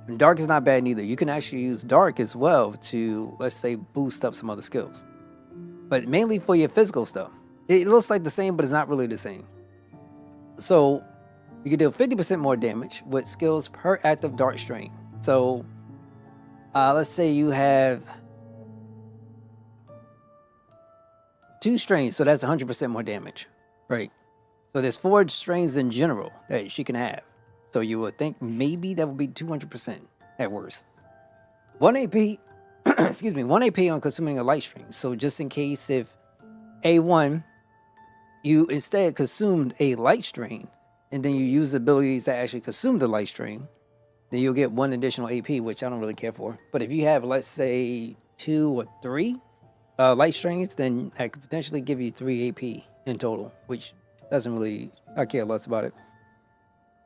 And dark is not bad neither. You can actually use dark as well to, let's say, boost up some other skills. But mainly for your physical stuff. It looks like the same, but it's not really the same. So you can deal 50% more damage with skills per active dark strain. So let's say you have 2 strains, so that's 100% more damage, right? So there's 4 strains in general that she can have. So you would think maybe that would be 200% at worst. 1 AP, excuse me, 1 AP on consuming a light strain. So just in case if A1, you instead consumed a light strain, and then you use the abilities that actually consume the light strain, then you'll get 1 additional AP, which I don't really care for. But if you have, let's say, 2 or 3 light strains, then that could potentially give you 3 AP in total, which doesn't really, I care less about it.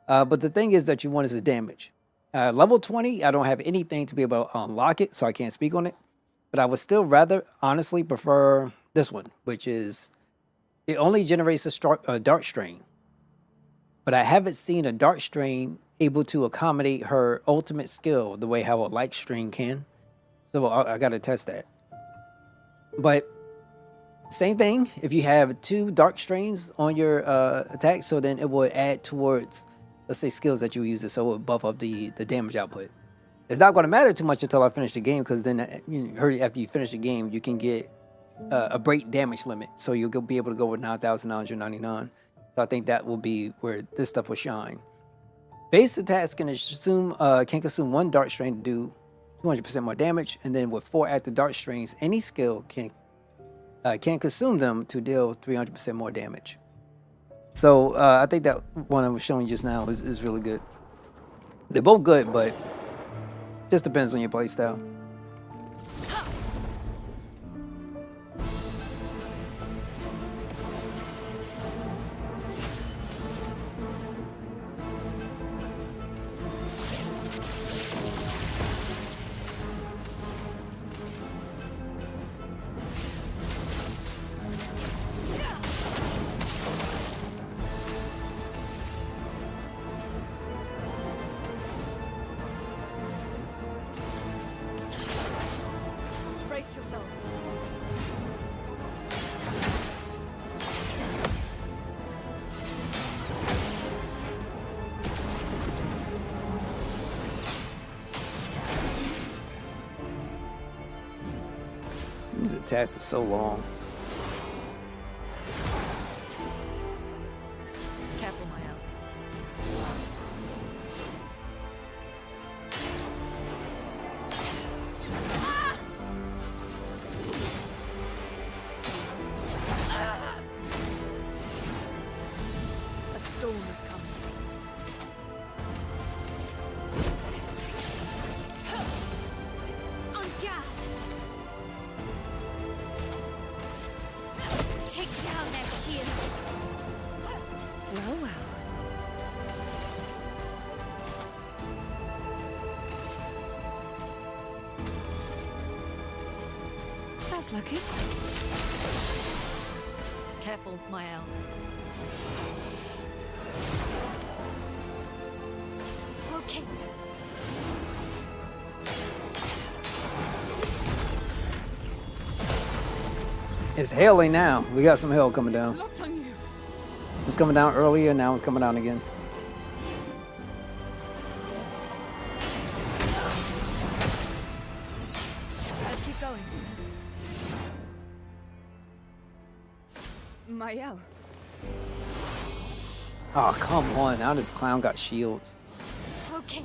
But the thing is that you want is the damage. Level 20, I don't have anything to be able to unlock it, so I can't speak on it. But I would still rather, honestly, prefer this one, which is, it only generates a dark strain. But I haven't seen a dark strain able to accommodate her ultimate skill the way how a light strain can. So I got to test that. But same thing, if you have 2 dark strains on your attack, so then it will add towards, let's say, skills that you use it, so it will buff up the damage output. It's not going to matter too much until I finish the game, because then after you finish the game, you can get a break damage limit, so you'll be able to go with 9,999. So I think that will be where this stuff will shine. Base attacks can consume 1 dark strain to do 200% more damage, and then with 4 active dark strains, any skill can consume them to deal 300% more damage. So I think that one I was showing just now is really good. They're both good, but just depends on your playstyle. Brace yourselves. These attacks are so long. Careful, Mael. A storm is coming. On guard! Take down their shields! Well, well. That's lucky. Careful, Mael. Okay. It's hailing now. We got some hail coming It's down. locked on you. It's coming down earlier, now it's coming down again. Let's keep going. Mael. Oh, come on. Now this clown got shields. Okay.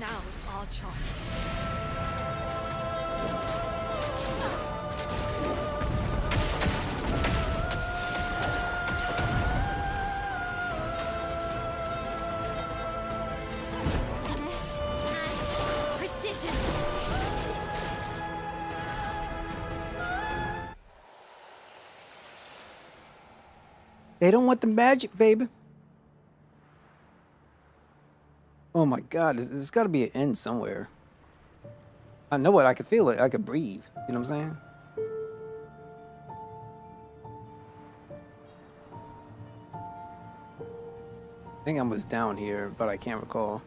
Now's our chance. Finesse and precision. They don't want the magic, baby. Oh my God, there's got to be an end somewhere. I know it. I can feel it. I can breathe. You know what I'm saying? I think I was down here, but I can't recall.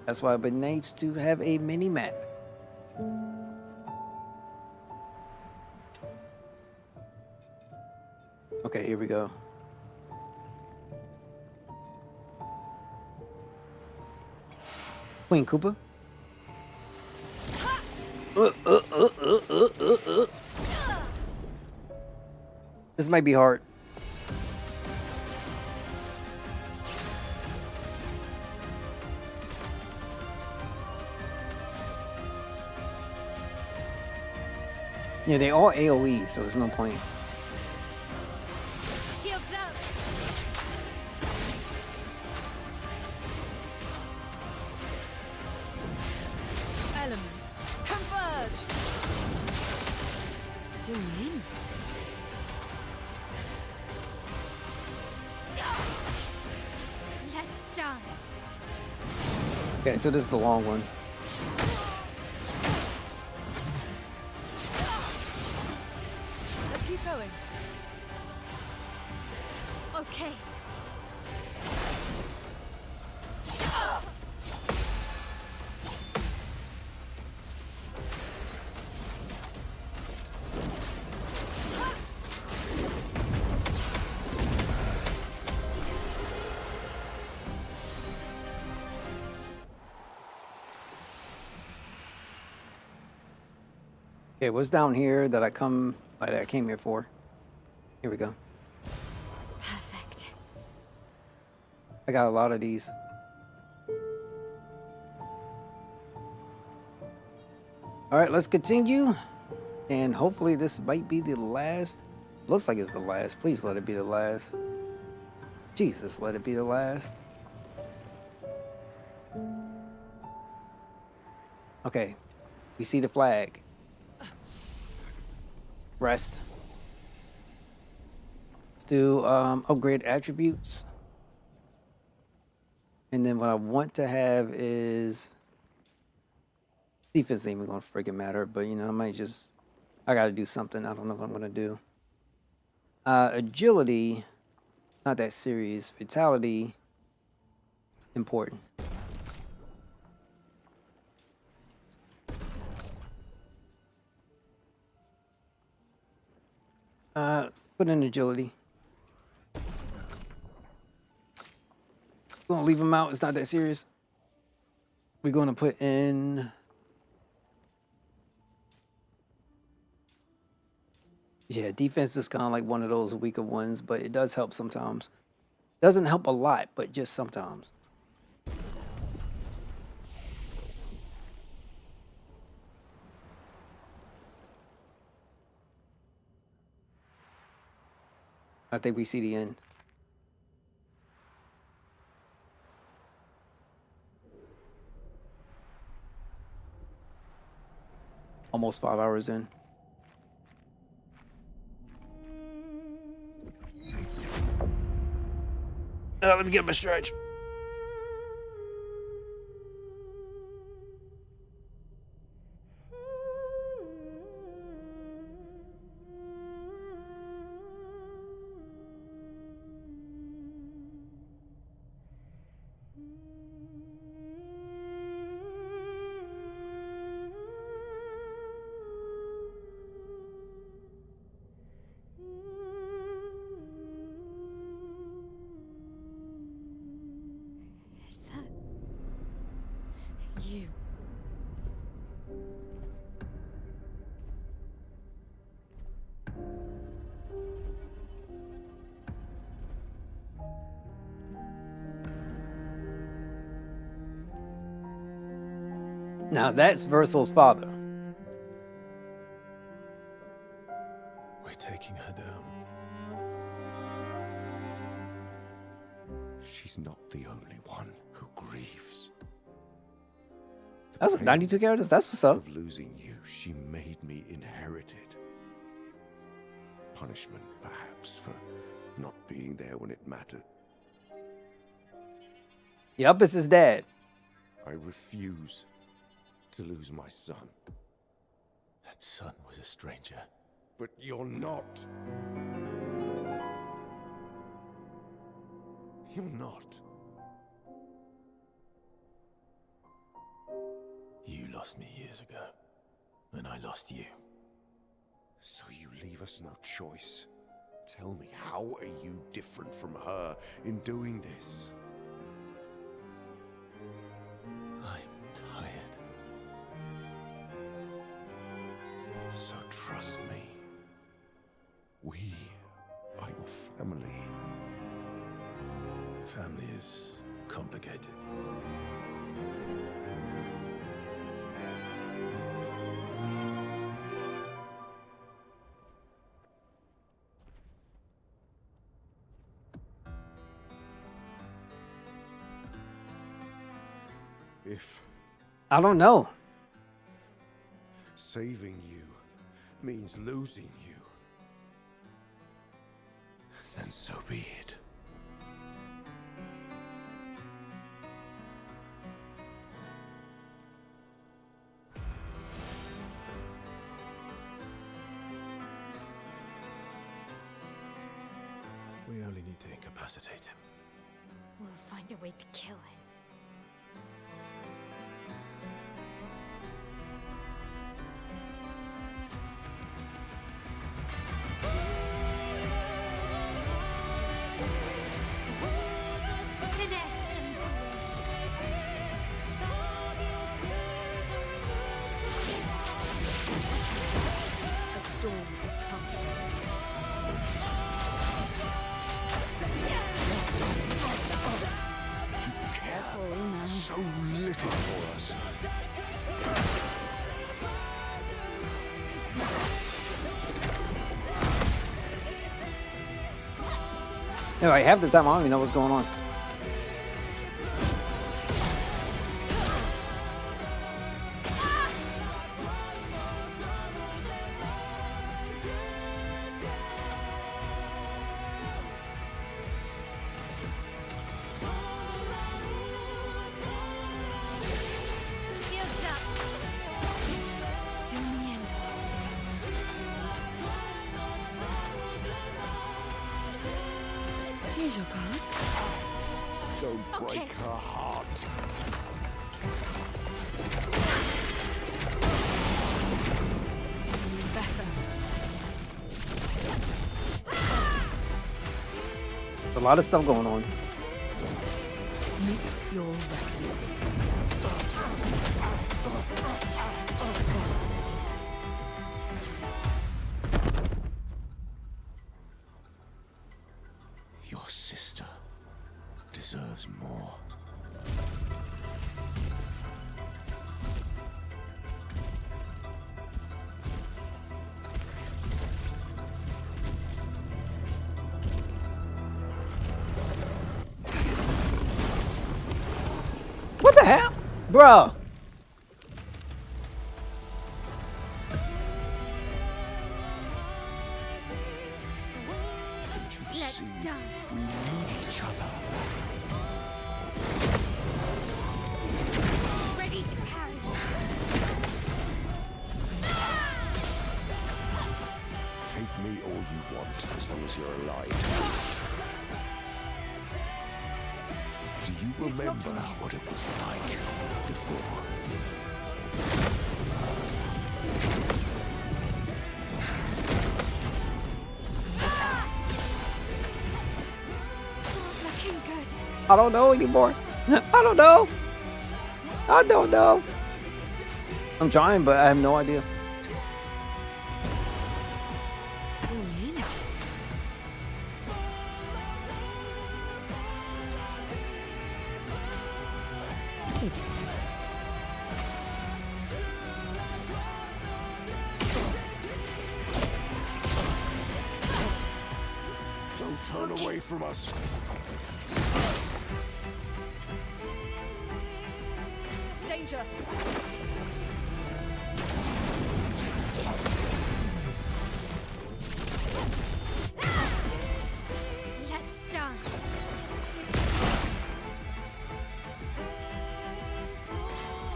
That's why it'd be nice to have a mini map. Okay, here we go. Queen Koopa. This might be hard. Yeah, they all AoE, so there's no point. Shields up. Elements, converge! Doing in. Let's dance. Okay, so this is the long one. Let's keep going. Okay. Okay, what's down here that I came here for? Here we go. Perfect. I got a lot of these. All right, let's continue. And hopefully this might be the last. Looks like it's the last. Please let it be the last. Jesus, let it be the last. Okay, we see the flag. Rest. Let's do upgrade attributes. And then what I want to have is defense ain't even gonna freaking matter, but you know, I might just I gotta do something. I don't know what I'm gonna do. Agility, not that serious. Vitality, important. Put in agility. Gonna leave him out. It's not that serious. We're gonna put in. Yeah, defense is kind of like one of those weaker ones, but it does help sometimes. Doesn't help a lot, but just sometimes. I think we see the end. Almost 5 hours in. Let me get my stretch. Is that you? Now that's Versal's father. We're taking her down. She's not the only one who grieves. That's 92 characters. That's what's up. Of losing you, she made me inherit it. Punishment, perhaps, for not being there when it mattered. Yup, it's his dad. I refuse to lose my son. That son was a stranger. But you're not. You're not. You lost me years ago, and I lost you. So you leave us no choice. Tell me, how are you different from her in doing this? I'm tired. So trust me. We are your family. Family is complicated. If I don't know. saving you means losing you, then so be it. We only need to incapacitate him. We'll find a way to kill him. Finesse and grace. A storm is coming. Careful now. So little for us. Yeah, like half the time I don't even know what's going on. Shields up. Here's your card. Don't break her heart. Better. A lot of stuff going on. Meet your reckoning. Your sister deserves more. What the hell? Bro. Let's dance. We need each other. Ready to parry. Hate me all you want, as long as you're alive. Do you remember what it was like before? Looking good. I don't know anymore. I don't know. I don't know. I'm trying, but I have no idea. Don't turn away from us. Danger. Let's dance.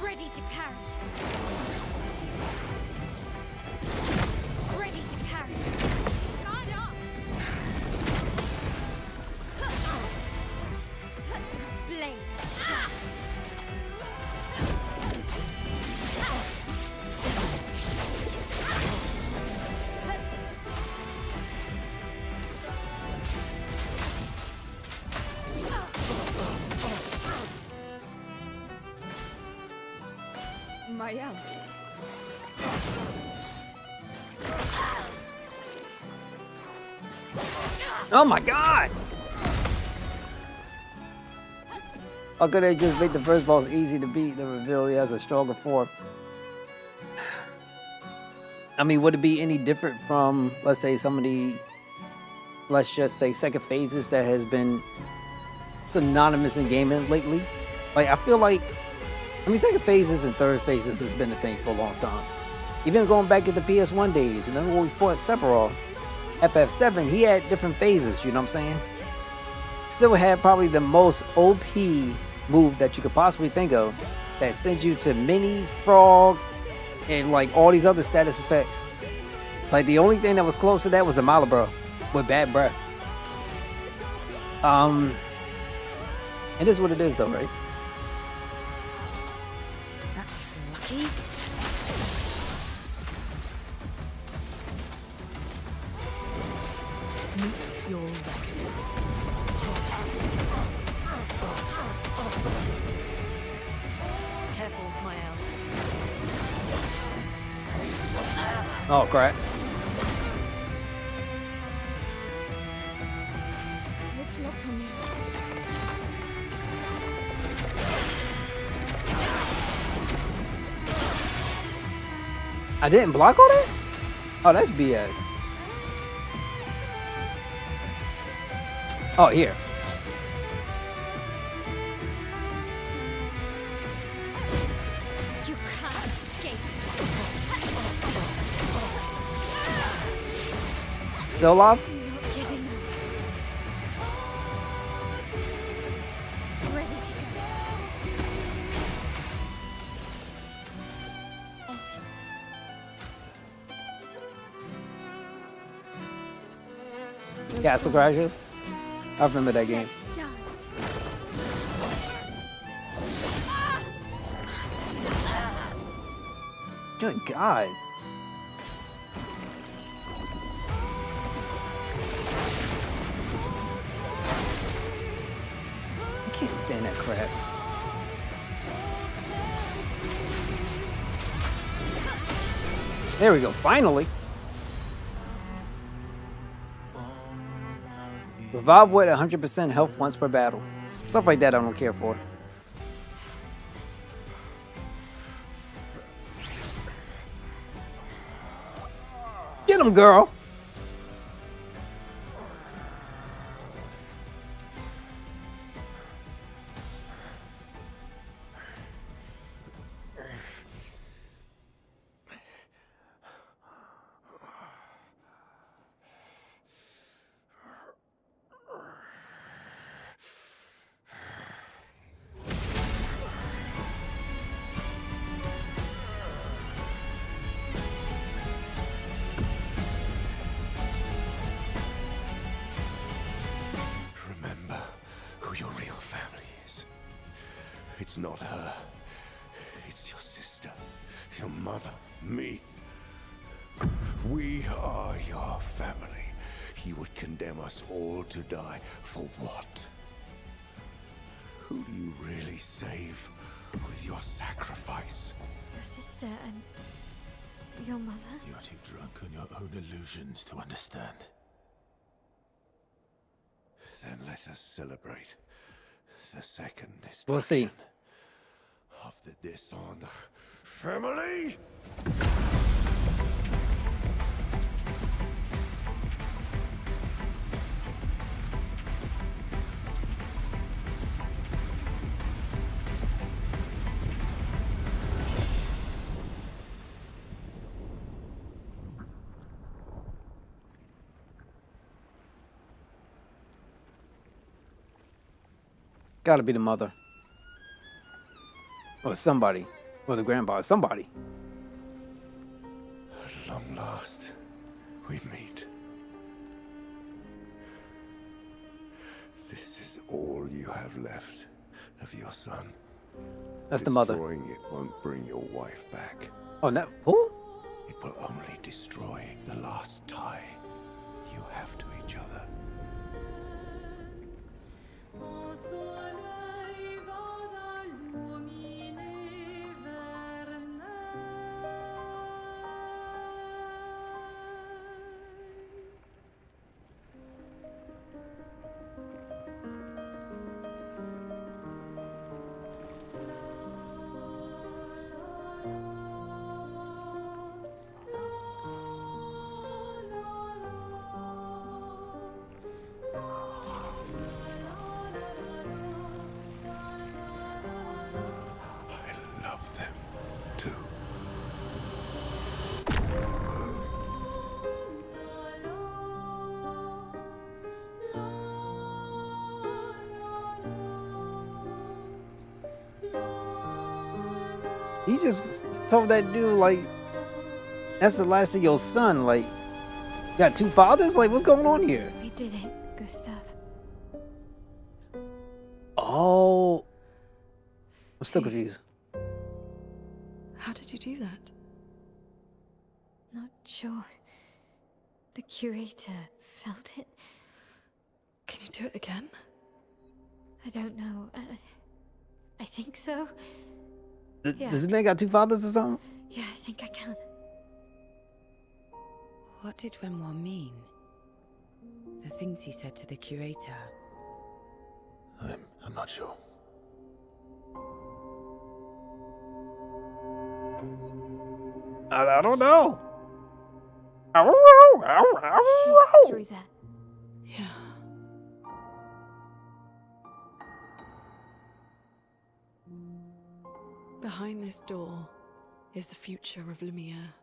Ready to parry. Ready to parry. Guard up. Blade shot. Mayel. Oh my god! How could they just make the first boss easy to beat and reveal he has a stronger form? I mean, would it be any different from, let's say, some of the, let's just say, second phases that has been synonymous in gaming lately? Like, I feel like, I mean, second phases and third phases has been a thing for a long time. Even going back at the PS1 days, remember when we fought Sephiroth? FF7, he had different phases, you know what I'm saying? Still had probably the most OP move that you could possibly think of that sends you to Mini, Frog, and like all these other status effects. It's like the only thing that was close to that was the Malibro with bad breath. It is what it is though, right? That's lucky. Meet your reckoning. Careful, Mayel. Oh crap. It's locked on you. I didn't block all that? Oh, that's BS. Oh, here. You can't escape. Still alive? Not giving up. Ready to go. Castle Crasher? I remember that game. Let's dance. Good God. I can't stand that crap. There we go, finally. Revive with 100% health once per battle. Stuff like that I don't care for. Get him, girl. Remember who your real family is. It's not her. It's your sister, your mother, me. We are your family. He would condemn us all to die. For what? Who do you really save with your sacrifice? Your sister and your mother? You're too drunk on your own illusions to understand. Then let us celebrate the second destruction We'll see. of the Descendre family. Gotta be the mother. Or somebody. Or the grandpa. Somebody. At long last, we meet. This is all you have left of your son. That's the mother. Destroying it won't bring your wife back. Oh, no. Who? It will only destroy the last tie you have to each other. Au soleil va d'illuminer Vermeil. I love them too. He just told that dude, like, that's the last of your son. Like, you got two fathers? Like, what's going on here? We did it, Gustav. Oh. I'm still confused. How did you do that? Not sure. The curator felt it. Can you do it again? I don't know. I think so. Yeah. Does this man got two fathers or something? Yeah, I think I can. What did Renoir mean? The things he said to the curator. I'm not sure. I don't know. She's through there. Yeah. Behind this door is the future of Lumiere.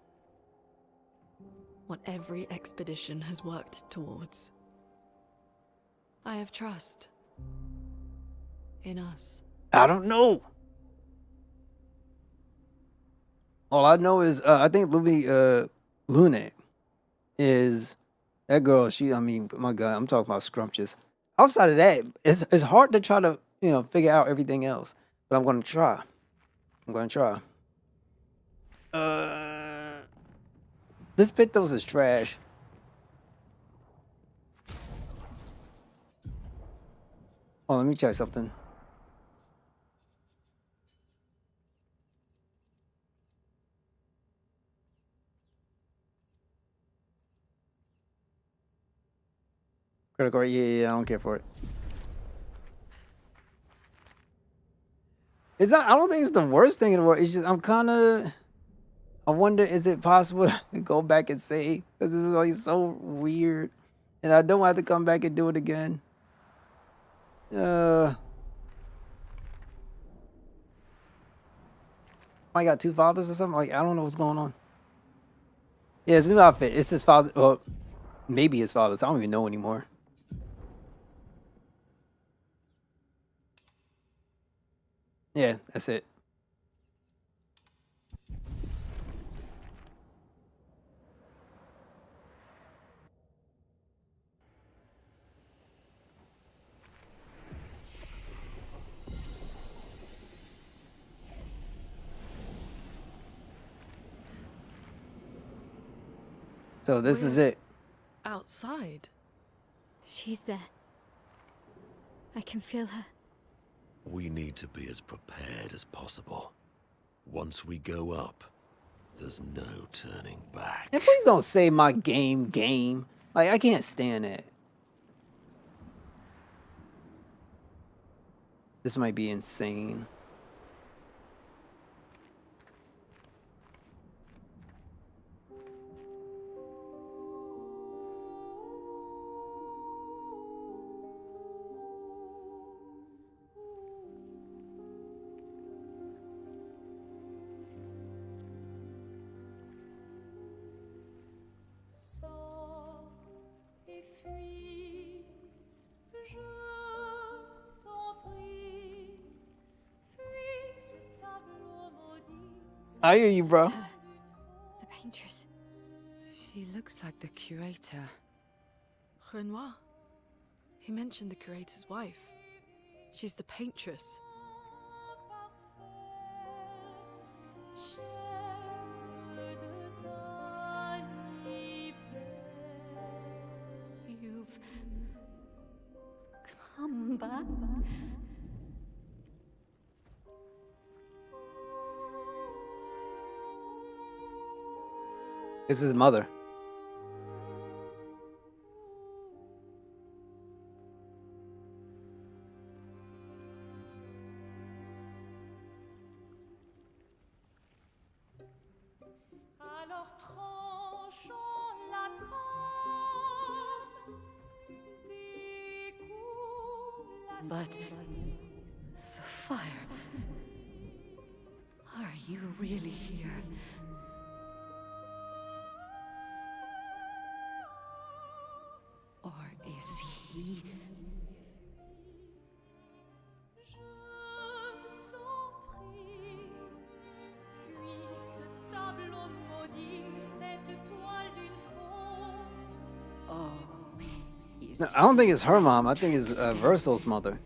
What every expedition has worked towards. I have trust in us. I don't know. All I know is I think Lune is that girl. I mean, my God, I'm talking about scrumptious. outside of that, it's hard to try to figure out everything else. But I'm gonna try. I'm gonna try. This Pithos is trash. Oh, let me check something. Critical rate, yeah, I don't care for it. It's not. I don't think it's the worst thing in the world. It's just I wonder, is it possible to go back and save? Because this is like so weird, and I don't have to come back and do it again. I got two fathers or something. Like I don't know what's going on. Yeah, it's a new outfit. It's his father. Well, maybe his father's. I don't even know anymore. Yeah, that's it. So this is it. Outside. She's there. I can feel her. We need to be as prepared as possible. Once we go up, there's no turning back. And please don't say my game. Like, I can't stand it. This might be insane. I hear you, bro. The paintress. She looks like the curator. Renoir. He mentioned the curator's wife. She's the paintress. You've come back. This is his mother. But the fire. Are you really here? Or is he? Oh, No, I don't think it's her mom. I think it's Verso's mother.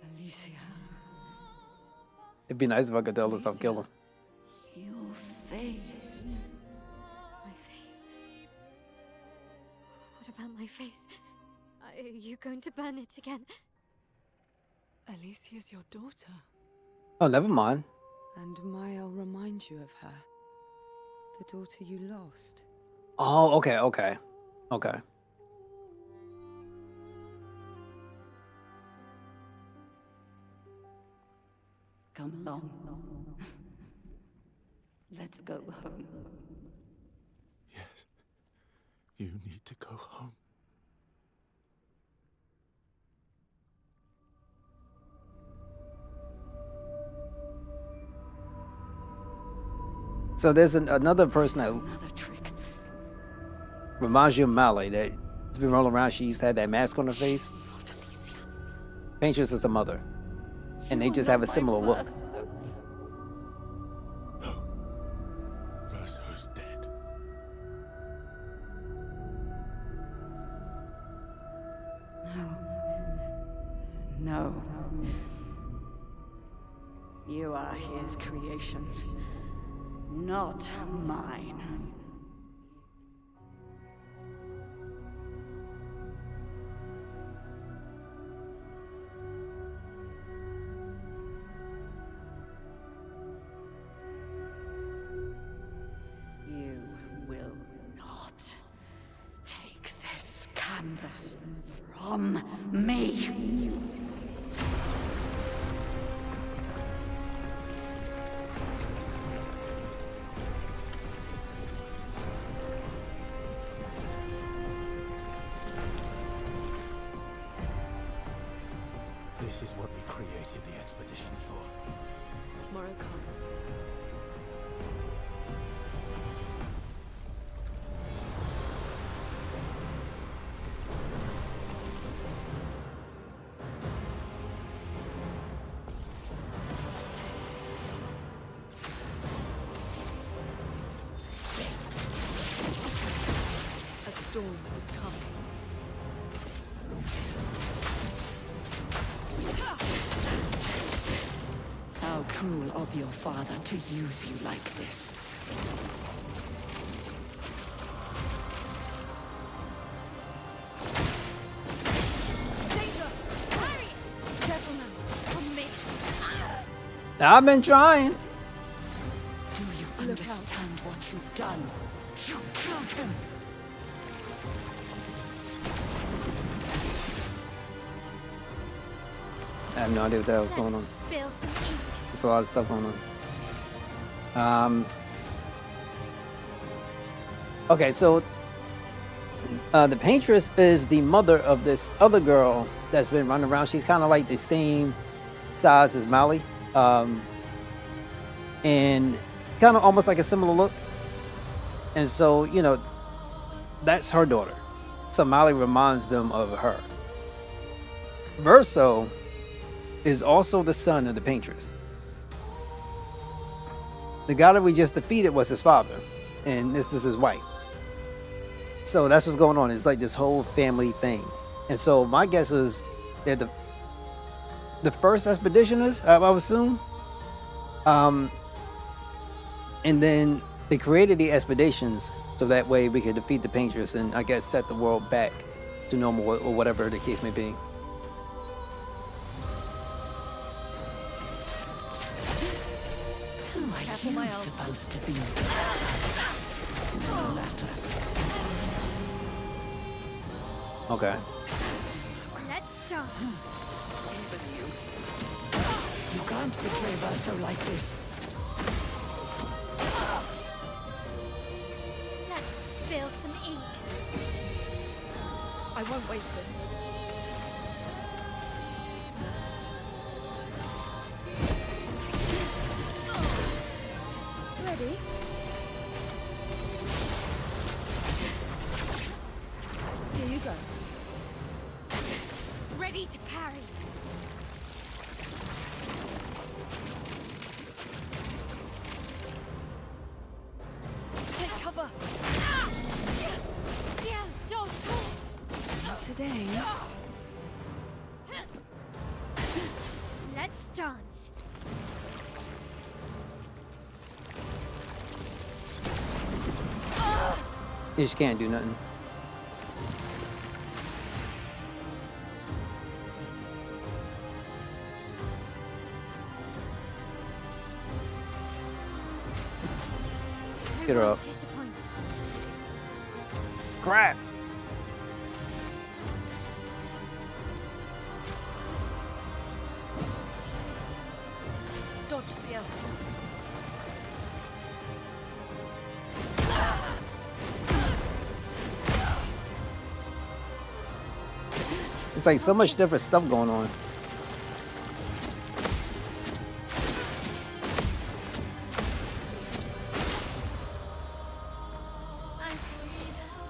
Alicia. It'd be nice if I could tell her to stop killing. Your face. My face. What about my face? Are you going to burn it again? Alicia's your daughter. Oh, never mind. And I'll remind you of her. The daughter you lost. Oh, okay. Come along. Let's go home. Yes. You need to go home. So there's another person that Another trick. reminds you of Molly that's been rolling around. She used to have that mask on her face. Not Alicia. Paintress is her mother. And they just have a similar look. No. Verso's dead. No. You are his creations, not mine. You will not take this canvas from me. This is what we created the expeditions for. Tomorrow comes. A storm is coming. How cruel of your father to use you like this. Danger! Harry! Careful now. On me. I've been trying. Do you understand what you've done? You killed him! I have no idea what the hell's going on. Spill some ink. There's a lot of stuff going on. Okay, so the paintress is the mother of this other girl that's been running around. She's kind of like the same size as Molly, and kind of almost like a similar look. And so, you know, that's her daughter. So Molly reminds them of her. Verso is also the son of the paintress. The guy that we just defeated was his father, and this is his wife. So that's what's going on. It's like this whole family thing. And so my guess is they're the first expeditioners, I would assume. And then they created the expeditions so that way we could defeat the paintress and I guess set the world back to normal or whatever the case may be. Who are you supposed to be? No matter. Okay. Let's dance. You can't betray Verso like this. Let's spill some ink. I won't waste this. Ready? Here you go. Ready to parry. Take cover. Yeah, don't. Not today. Let's dance. You just can't do nothing. Get her up. Disappoint. Crap. Dodge, CL. It's like so much different stuff going on.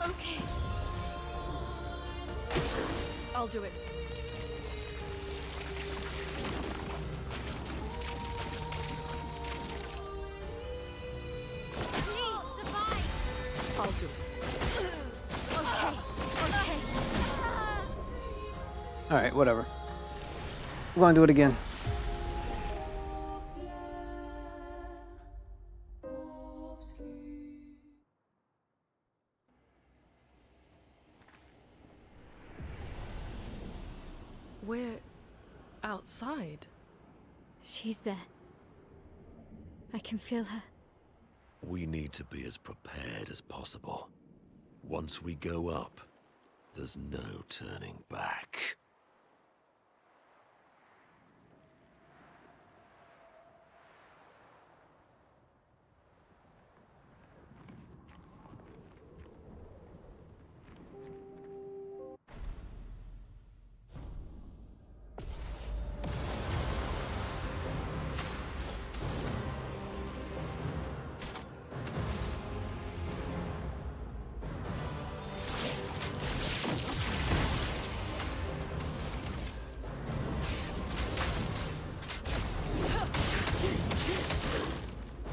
Okay. I'll do it. Please survive. I'll do it. Okay. Okay. Alright, whatever. We're gonna do it again. We're outside. She's there. I can feel her. We need to be as prepared as possible. Once we go up, there's no turning back.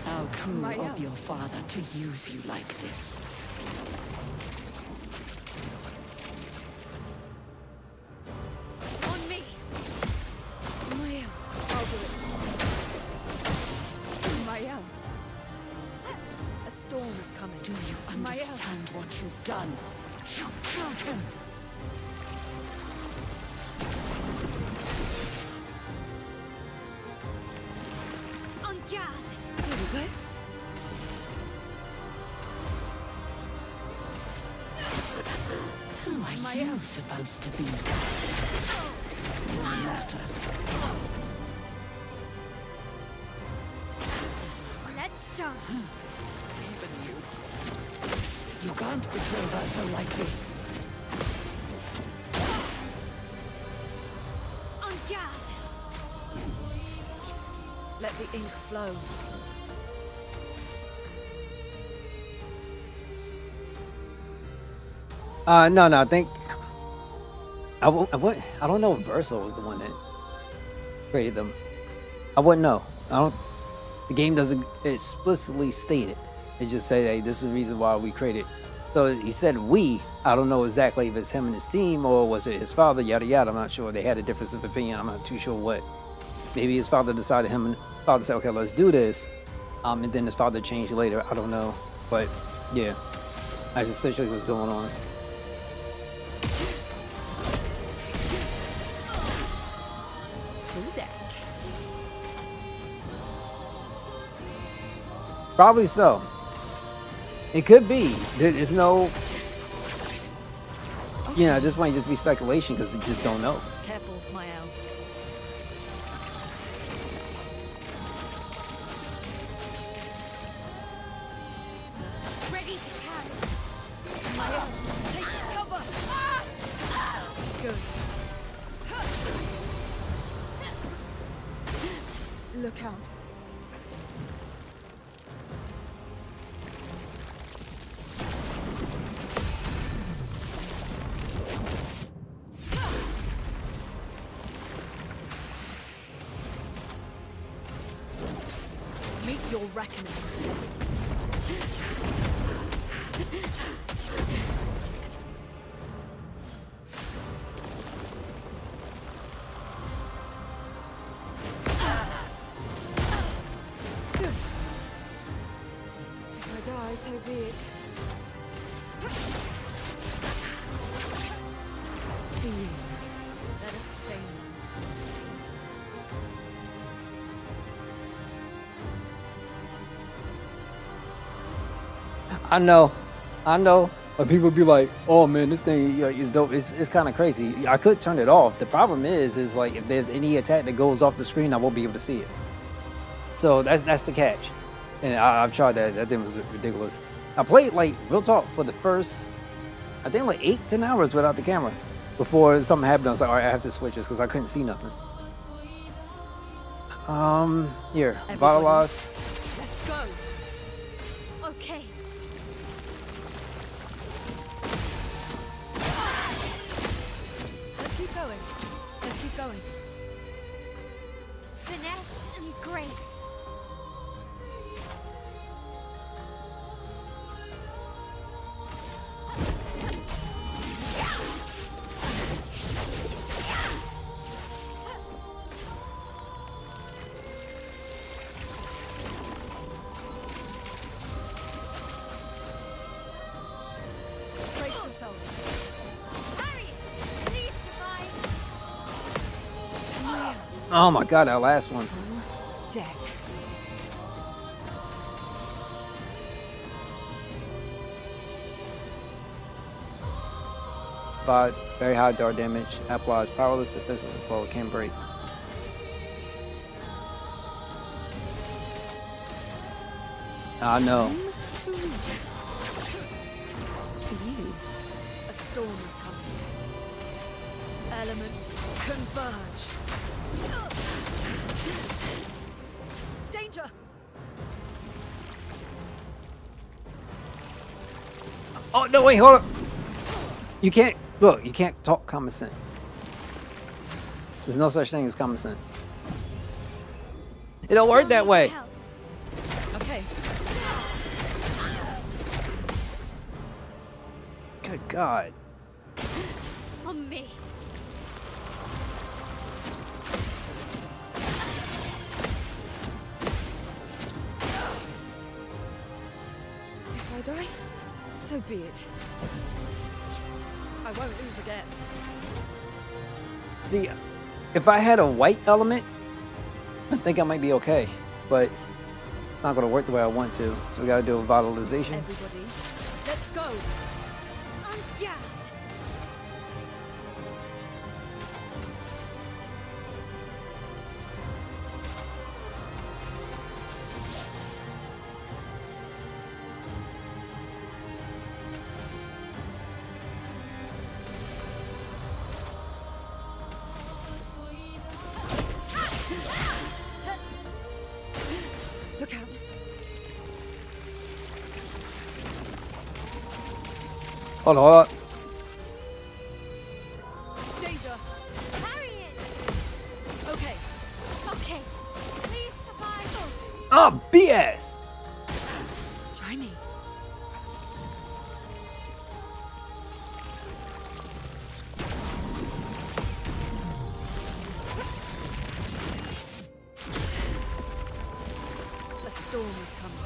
How cruel of your father to use you like this. On me! Mael, I'll do it. Mael. A storm is coming. Do you understand what you've done? You killed him! On guard! Who are you supposed to be? No matter. Let's dance! Even you. You can't betray Verso like this. On guard! Let the ink flow. No, I think I don't know if Verso was the one that created them. I wouldn't know. The game doesn't explicitly state it. It just said, hey, this is the reason why we created. So he said we. I don't know exactly if it's him and his team or was it his father, yada yada. I'm not sure. They had a difference of opinion. I'm not too sure what. Maybe his father decided, him and father said, okay, let's do this. And then his father changed later. I don't know. But yeah, that's essentially what's going on. Probably so. It could be. There's no, this might just be speculation because you just don't know. Careful, Mael. Ready to carry! Mael, take cover! Good. Look out. Meet your reckoning. Good. If I die, so be it. Let us stay. I know. But people be like, "Oh man, this thing is dope." It's kind of crazy. I could turn it off. The problem is like if there's any attack that goes off the screen, I won't be able to see it. So that's the catch. And I've tried that. That thing was ridiculous. I played like real talk for the first, I think like 8-10 hours without the camera before something happened. I was like, all right, I have to switch this because I couldn't see nothing. Here, vitalize. Let's go. Okay. Let's keep going. Let's keep going. Finesse and grace. Oh my god, that last one. Deck. But very high dart damage. Applies powerless, defenses and slow. It can't break. I know. A storm is coming. Elements converge. Danger! Oh no! Wait, hold up. You can't look. You can't talk common sense. There's no such thing as common sense. It don't work that way. Okay. Good God. On me. If I die, so be it. I won't lose again. See, if I had a white element, I think I might be okay. But it's not gonna work the way I want to. So we gotta do a vitalization. Everybody, let's go. On guard. Look out. Hold on, hold up. Danger. Carry it. Okay. Okay. Please survive. Oh, BS! Try me. A storm is coming.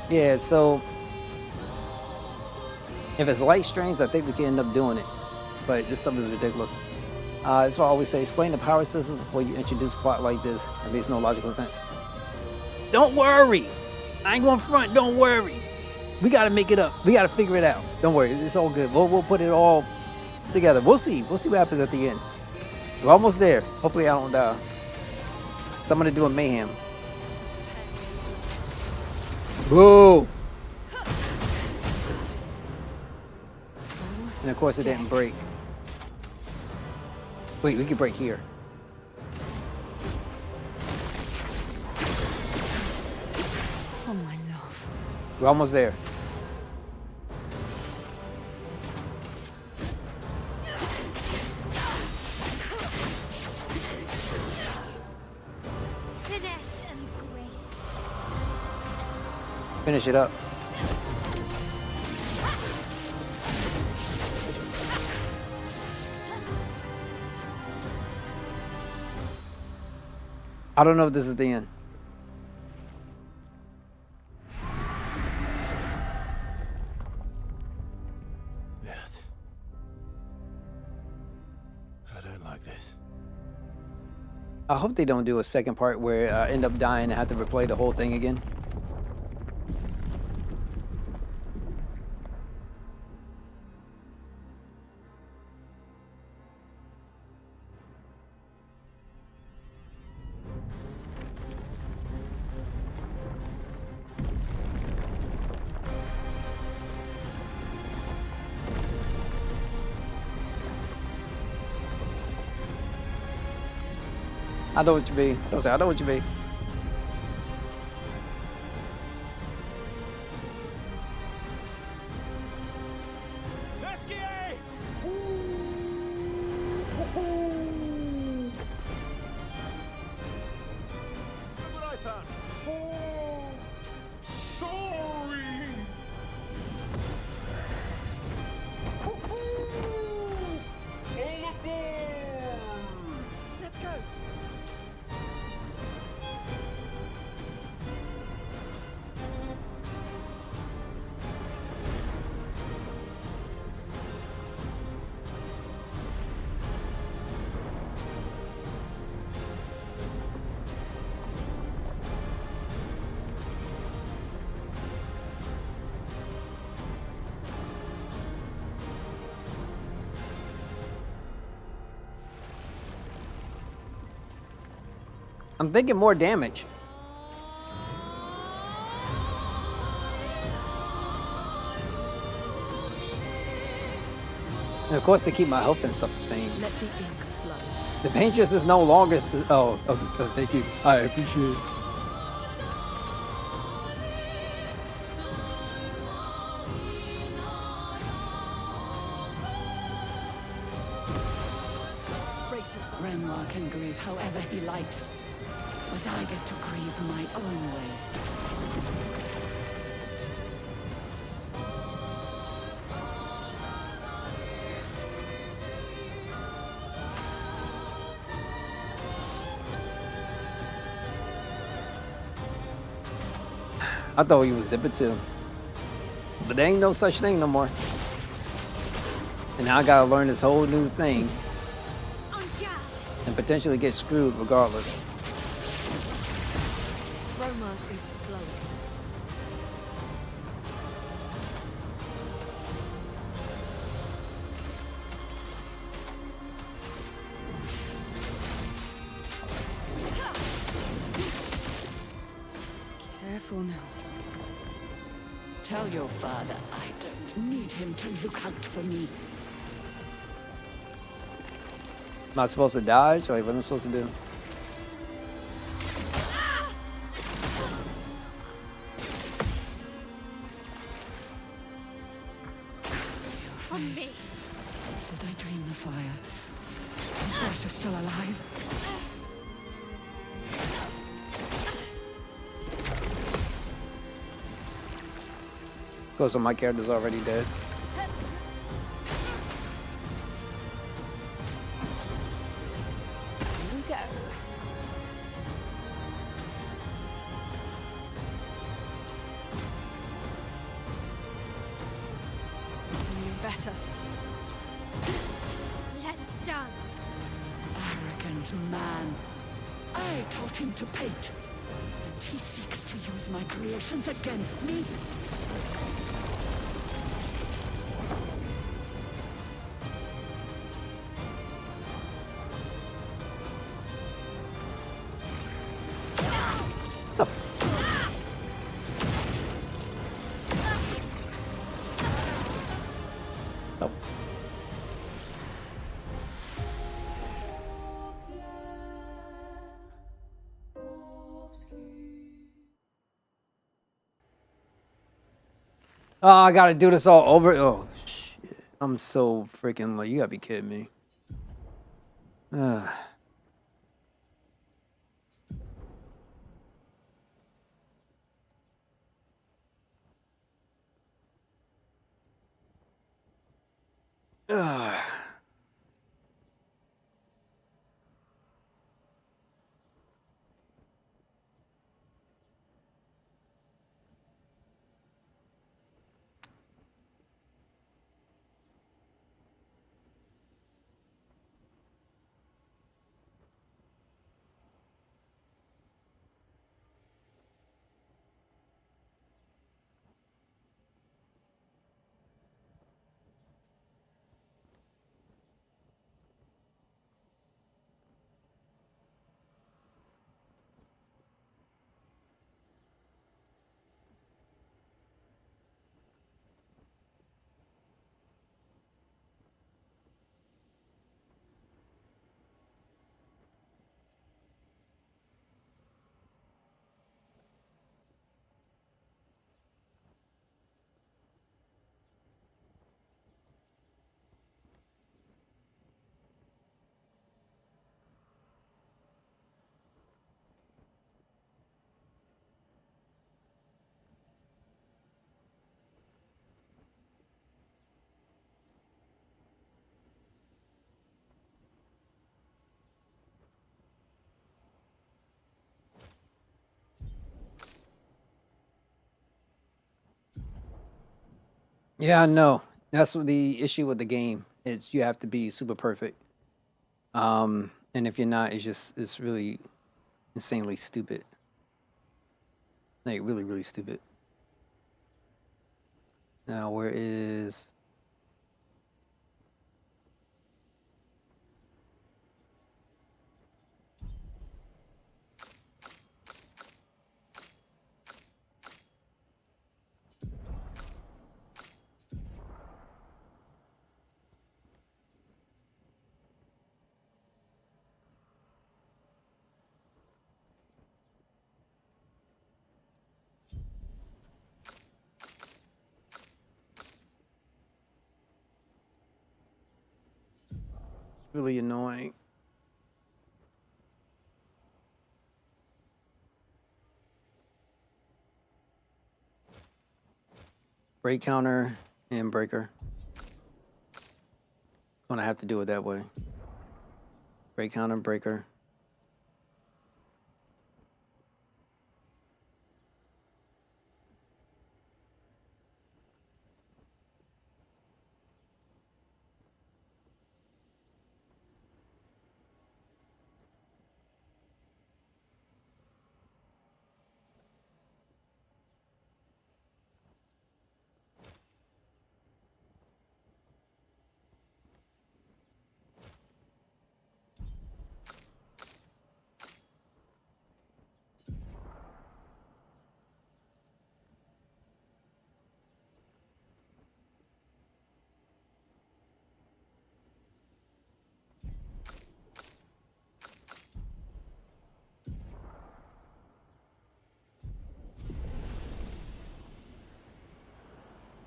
Yeah, so if it's light strains, I think we can end up doing it. But this stuff is ridiculous. That's why I always say, explain the power systems before you introduce a plot like this. It makes no logical sense. Don't worry. I ain't going front. Don't worry. We got to make it up. We got to figure it out. Don't worry. It's all good. We'll put it all together. We'll see. We'll see what happens at the end. We're almost there. Hopefully I don't die. So I'm going to do a mayhem. Boo! And of course it didn't break. Wait, we can break here. Oh my love. We're almost there. Finesse and grace. Finish it up. I don't know if this is the end. Yeah. I don't like this. I hope they don't do a second part where I end up dying and have to replay the whole thing again. I know what you mean. Don't say I know what you mean. Look what I found. Oh, sorry. All aboard! Let's go. I'm thinking more damage. And of course, they keep my health and stuff the same. Let the ink flow. The painters is no longer. Oh, thank you. I appreciate it. Brace yourself. Renoir can grieve however he likes, but I get to grieve my own way. I thought he was dipping too. But there ain't no such thing no more. And now I gotta learn this whole new thing. And potentially get screwed regardless. Roma is flowing. Careful now. Tell your father I don't need him to look out for me. Am I supposed to dodge? Like, what am I supposed to do? Your face. Did I dream the fire? His voice is still alive. Because my character's already dead. Here we go. Feeling better. Let's dance. Arrogant man. I taught him to paint. And he seeks to use my creations against me. Oh, I gotta do this all over. Oh, shit. I'm so freaking like, you gotta be kidding me. Yeah, I know. That's what the issue with the game is. You have to be super perfect. And if you're not, it's really insanely stupid. Like really, really stupid. Now where is Really annoying. Break counter and breaker. Gonna have to do it that way. Break counter, breaker.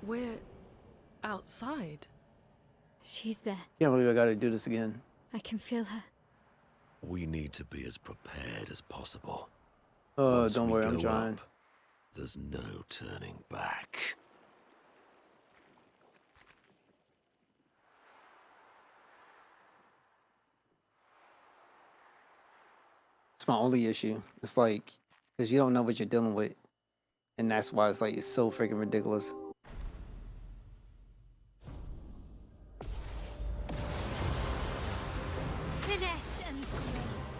We're outside. She's there. Can't believe I gotta do this again. I can feel her. We need to be as prepared as possible. Once Don't we worry, I'm go trying. up, there's no turning back. It's my only issue. It's like, because you don't know what you're dealing with. And that's why it's like, it's so freaking ridiculous. Finesse and grace.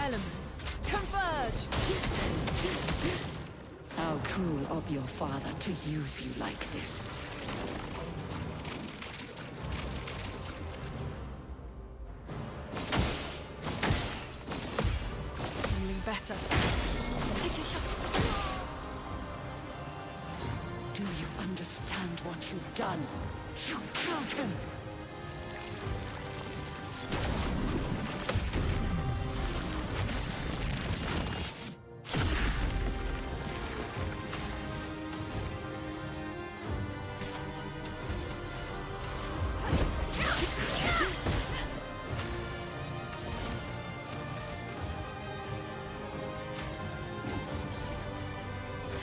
Elements, converge! How cruel of your father to use you like this. Feeling better. Take your shot. Do you understand what you've done? You killed him!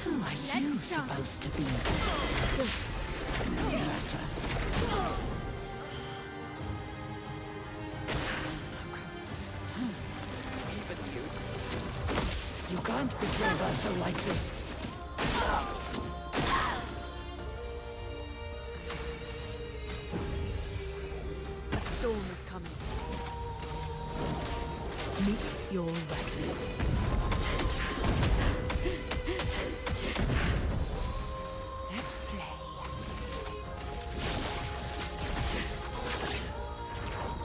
Who are you supposed to be? No matter. You can't betray Bertha like this. A storm is coming. Meet your reckoning. Let's play.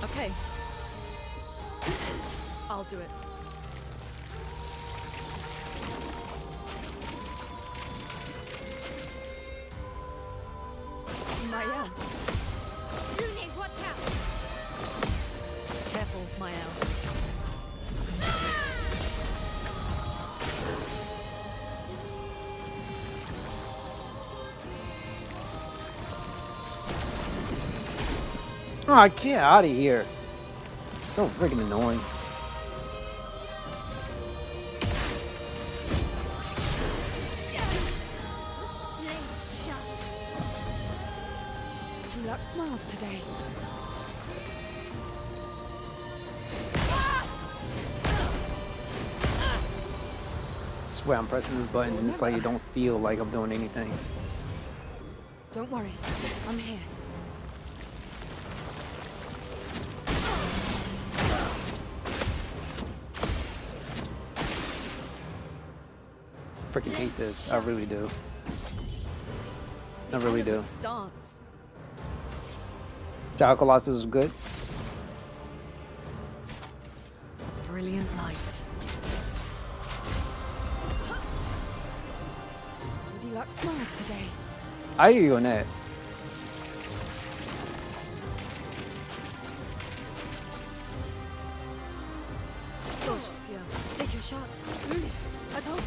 Okay. I'll do it. Mael. Rooney, watch out! Careful, Mael. Oh, get out of here. It's so freaking annoying. Blades sharp. You luck smiles today. I swear I'm pressing this button and it's like it don't feel like I'm doing anything. Don't worry, I'm here. Freaking hate this. I really do. I really do. Elements dance. Shadow Colossus is good. Brilliant light. Woody luck smiles today. I hear you on that. Gorgeous, yeah. Take your shots. Really? I told you.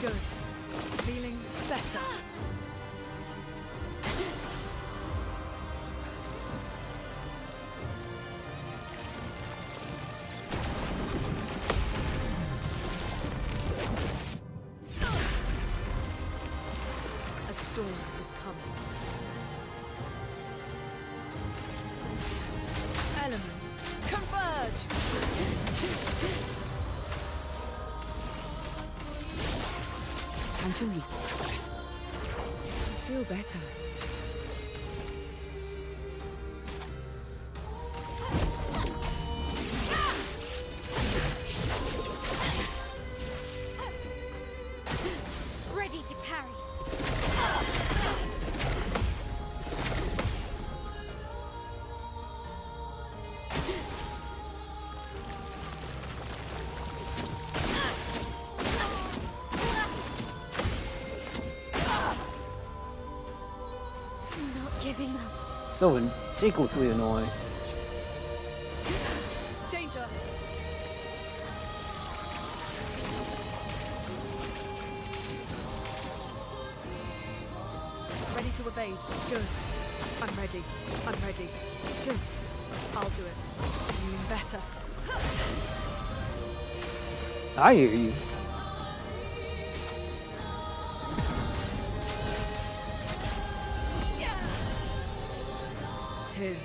Good. Feeling better. A storm is coming. Elements, converge! Time to reap. I feel better. Ready to parry. I'm not giving up. So ridiculously annoying. Danger! Ready to evade. Good. I'm ready. I'm ready. Good. I'll do it. Feeling better. I hear you. Here.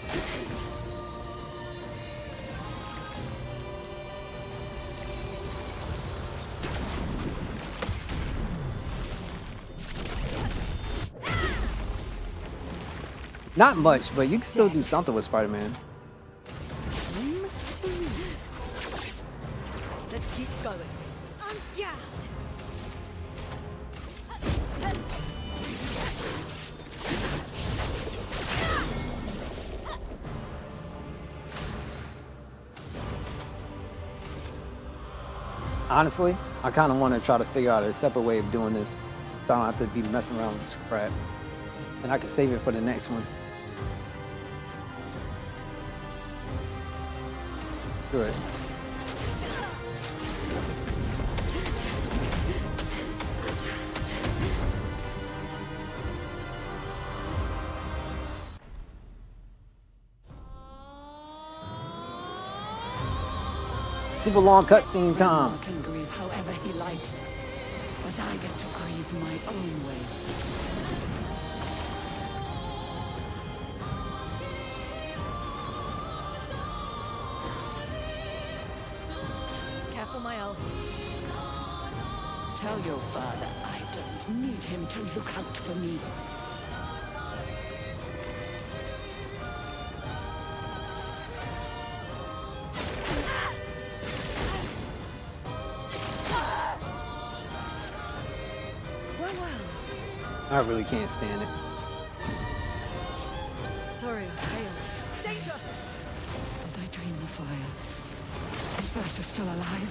Not much, but you can still do something with Spider-Man. Let's keep going. On guard. Honestly, I kind of want to try to figure out a separate way of doing this, so I don't have to be messing around with this crap. And I can save it for the next one. Good. Super long cutscene time. Grandma can grieve however he likes, but I get to grieve my own way. Careful, Mael. Tell your father I don't need him to look out for me. I really can't stand it. Sorry, I failed. Danger! Did I dream the fire? Is Versa still alive?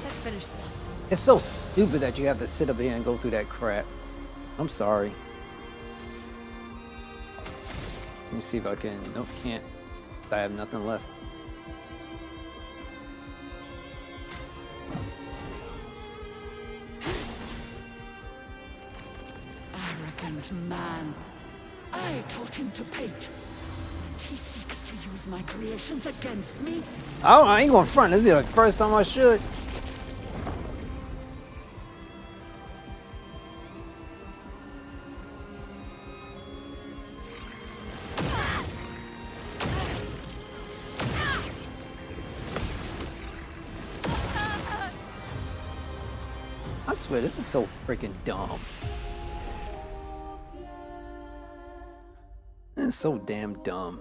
Let's finish this. It's so stupid that you have to sit up here and go through that crap. I'm sorry. Let me see if I can. Nope, can't. I have nothing left. Arrogant man. I taught him to paint. And he seeks to use my creations against me? Oh, I ain't going front. This is the first time I should. I swear, this is so freaking dumb. It's so damn dumb.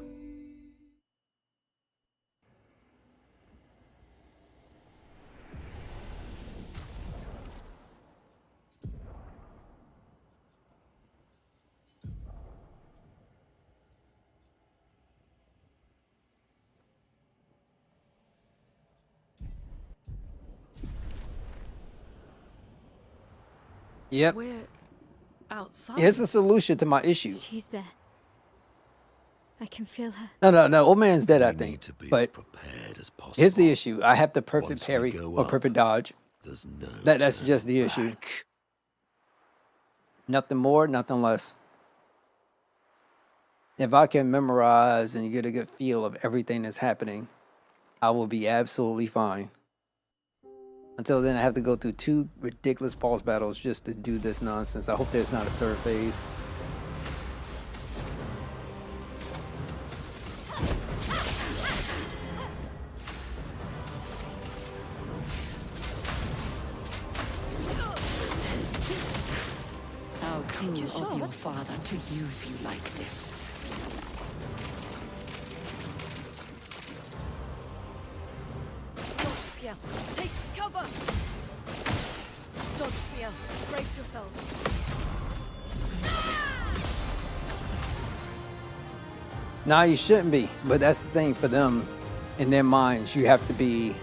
Yep. We're outside. Here's the solution to my issue. She's there. I can feel her. No. Old man's dead, I We think. need to be as But prepared as possible. here's the issue. I have the perfect Once we parry go or up, perfect dodge. There's no That's turning just the issue. back. Nothing more, nothing less. If I can memorize and get a good feel of everything that's happening, I will be absolutely fine. Until then, I have to go through 2 ridiculous boss battles just to do this nonsense. I hope there's not a third phase. How cruel of your father to use you like this. Dodge, Ciel. Take cover. Dodge, Ciel. Brace yourselves. Nah, you shouldn't be. But that's the thing for them. In their minds, you have to be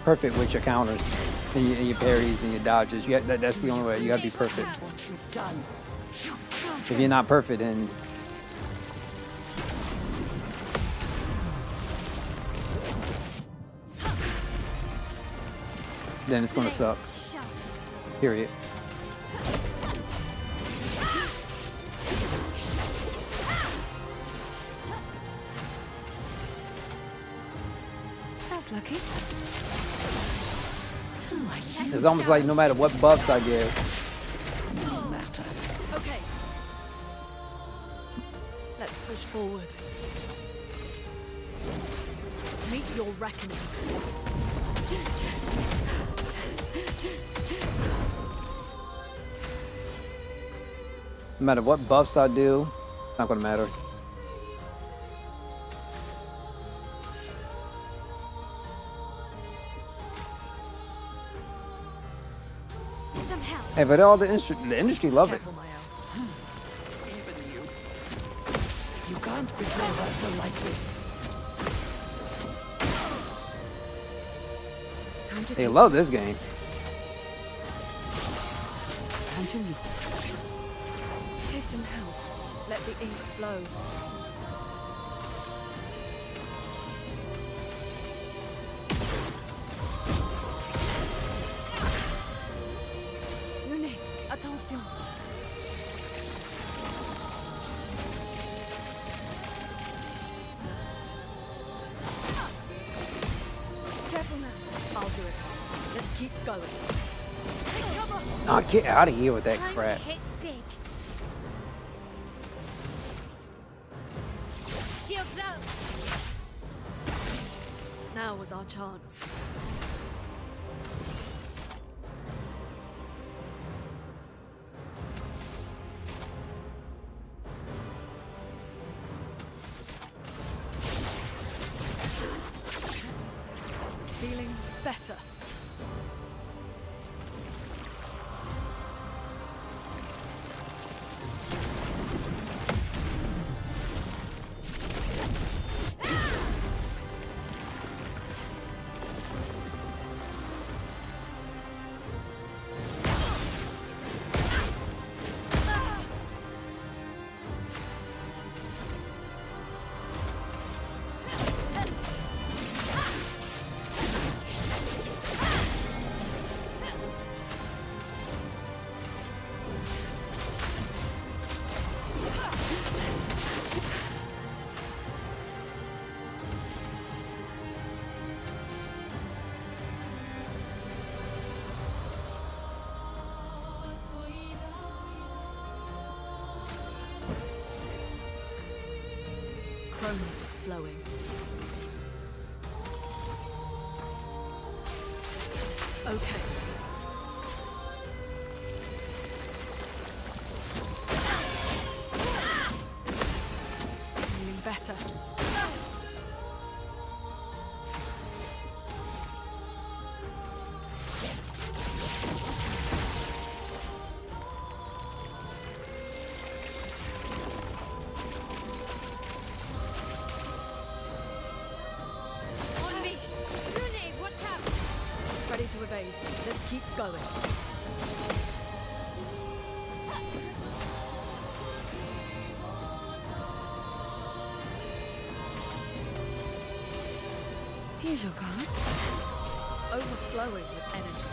perfect with your counters and your parries and your dodges. That's the only way. You have to be perfect. What you've done. You killed If you're not perfect, then it's gonna suck. Period. That's lucky. It's almost like no matter what buffs I give, No matter. Okay. Let's push forward. Meet your reckoning. no matter what buffs I do, it's not gonna matter. Some help. Hey, but all the industry love it. Careful, Mael. Even you. You can't betray Versa like this. They love this game. Time to look. Here's some help. Let the ink flow. Nune, attention. Careful now. I'll do it. Let's keep going. Take cover. Nah, get out of here with that Time crap. to hit big. Shields up. Now was our chance. Feeling better. Chroma is flowing. Okay. Feeling better. On me. Nune, watch out. Ready to evade. Let's keep going. Here's your card. Overflowing with energy.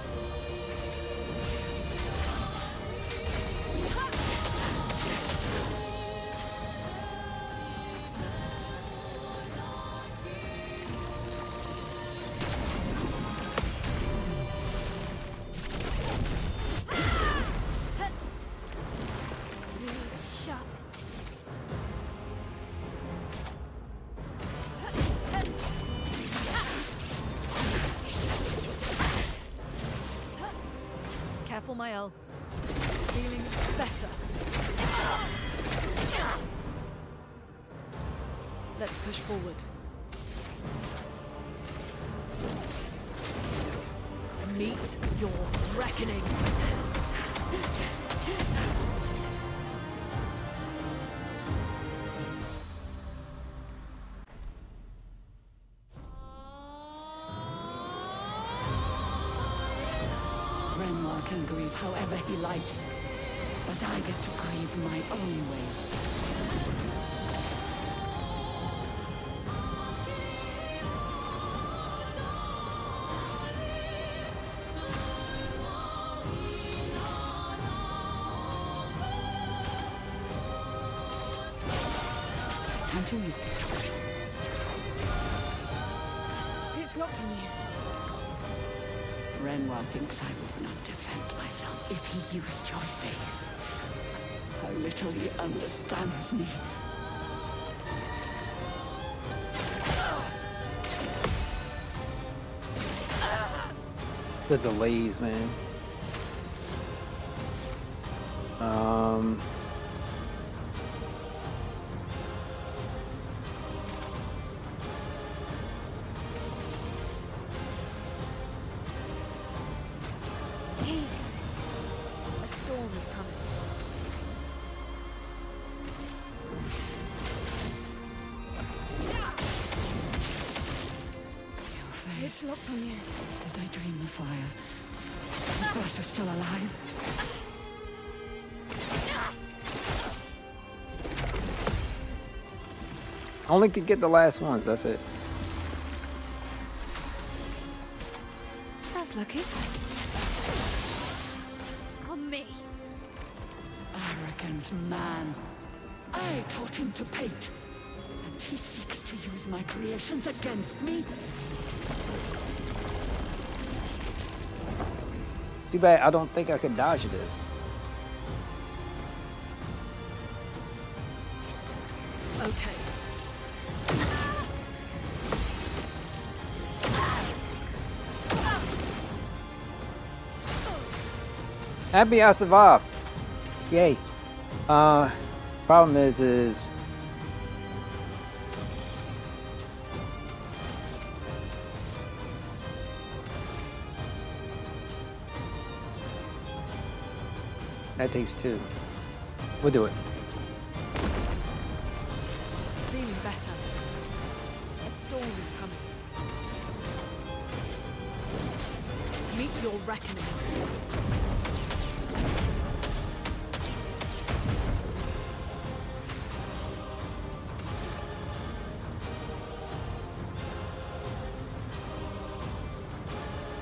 It's sharp. Careful, Mael. Feeling better. Let's push forward. Meet your reckoning. Renoir can grieve however he likes, but I get to grieve my own way. Time to leap. It's locked on you. Renoir thinks I would not defend myself if he used your face. How little he understands me. The delays, man. Here you A storm is coming. Your face. It's locked on you. Did I dream the fire? Is Versa still alive? Only could get the last ones. That's it. That's lucky. On me. Arrogant man. I taught him to paint. And he seeks to use my creations against me? Too bad I don't think I could dodge this. Okay. Happy I survived. Yay. Problem is that takes two. We'll do it. Feeling better. A storm is coming. Meet your reckoning.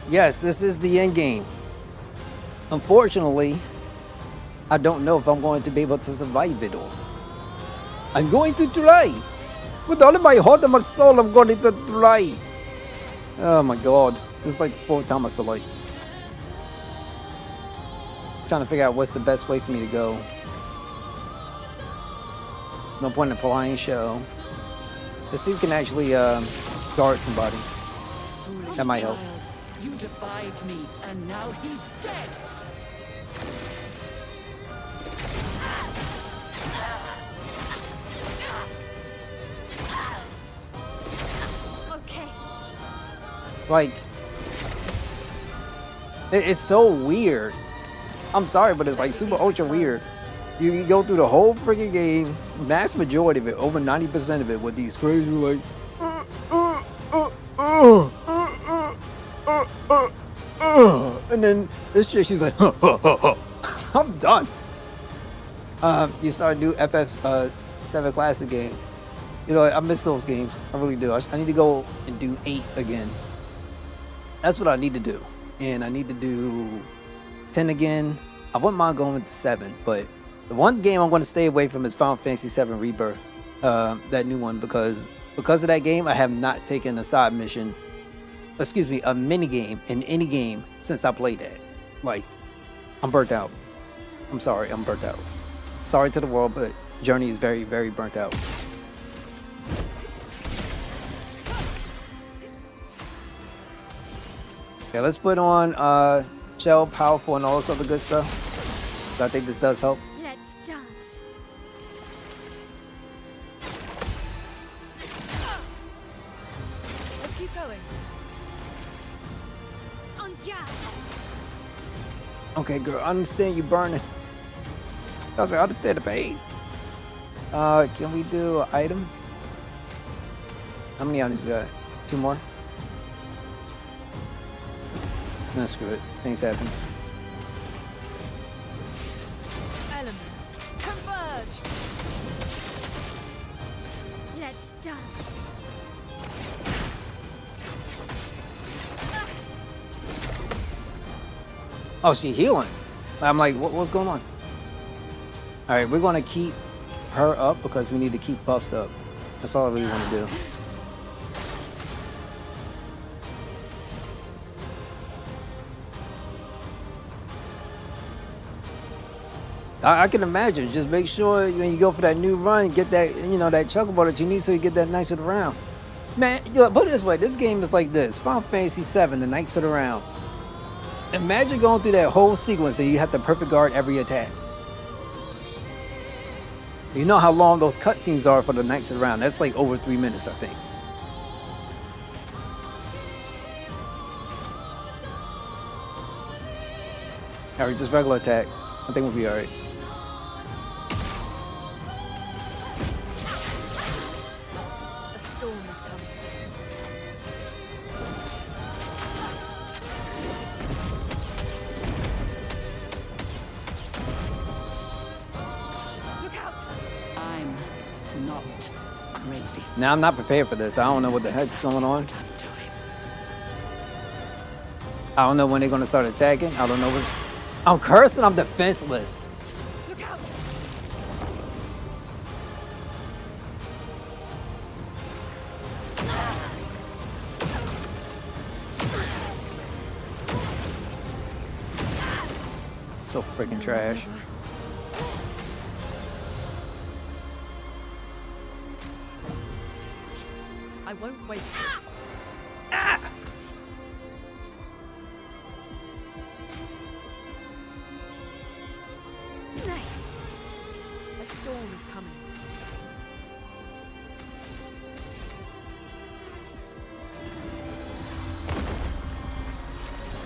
Yes, this is the end game. Unfortunately, I don't know if I'm going to be able to survive it all. I'm going to try. With all of my heart and my soul, I'm going to try. Oh my god. This is like the fourth time I feel like. Trying to figure out what's the best way for me to go. No point in applying show. Let's see if we can actually guard somebody. Foolish That might help. child. You defied me, and now he's dead. Okay. Like, it's so weird. I'm sorry, but it's like super ultra weird. You go through the whole freaking game, mass majority of it, over 90% of it, with these crazy like, and then this chick, she's like, I'm done. You start a new FF7 Classic game, You know, I miss those games. I really do. I need to go and do 8 again. That's what I need to do. And I need to do 10 again. I wouldn't mind going to 7, but the one game I'm going to stay away from is Final Fantasy 7 Rebirth, that new one, because of that game, I have not taken a side mission, excuse me, a mini game in any game since I played that. Like, I'm burnt out. I'm sorry, I'm burnt out. Sorry to the world, but Journey is very, very burnt out. Okay, let's put on Shell, Powerful, and all this other good stuff. I think this does help. Let's dance. Let's keep going. On gas. Okay, girl, I understand you burning. Trust me, I understand the pain. Can we do an item? How many items you got? 2 more? No, screw it. Things happen. Elements converge. Let's dance. Oh, she healing. I'm like, what's going on? All right, we're gonna keep her up because we need to keep buffs up. That's all I really want to do. I can imagine. Just make sure when you go for that new run, get that, you know, that chocobo that you need so you get that Knights of the Round. Man, put it this way, this game is like this. Final Fantasy 7, the Knights of the Round. Imagine going through that whole sequence and you have to perfect guard every attack. You know how long those cutscenes are for the Knights of the Round. That's like over 3 minutes, I think. Alright, just regular attack. I think we'll be alright. A storm is coming. Look out! I'm not crazy. Now, I'm not prepared for this. I don't know what the heck's going on. What I'm doing. I don't know when they're going to start attacking. I don't know what's... I'm cursing. I'm defenseless. Look out! So freaking trash. I won't waste this. Nice. A storm is coming.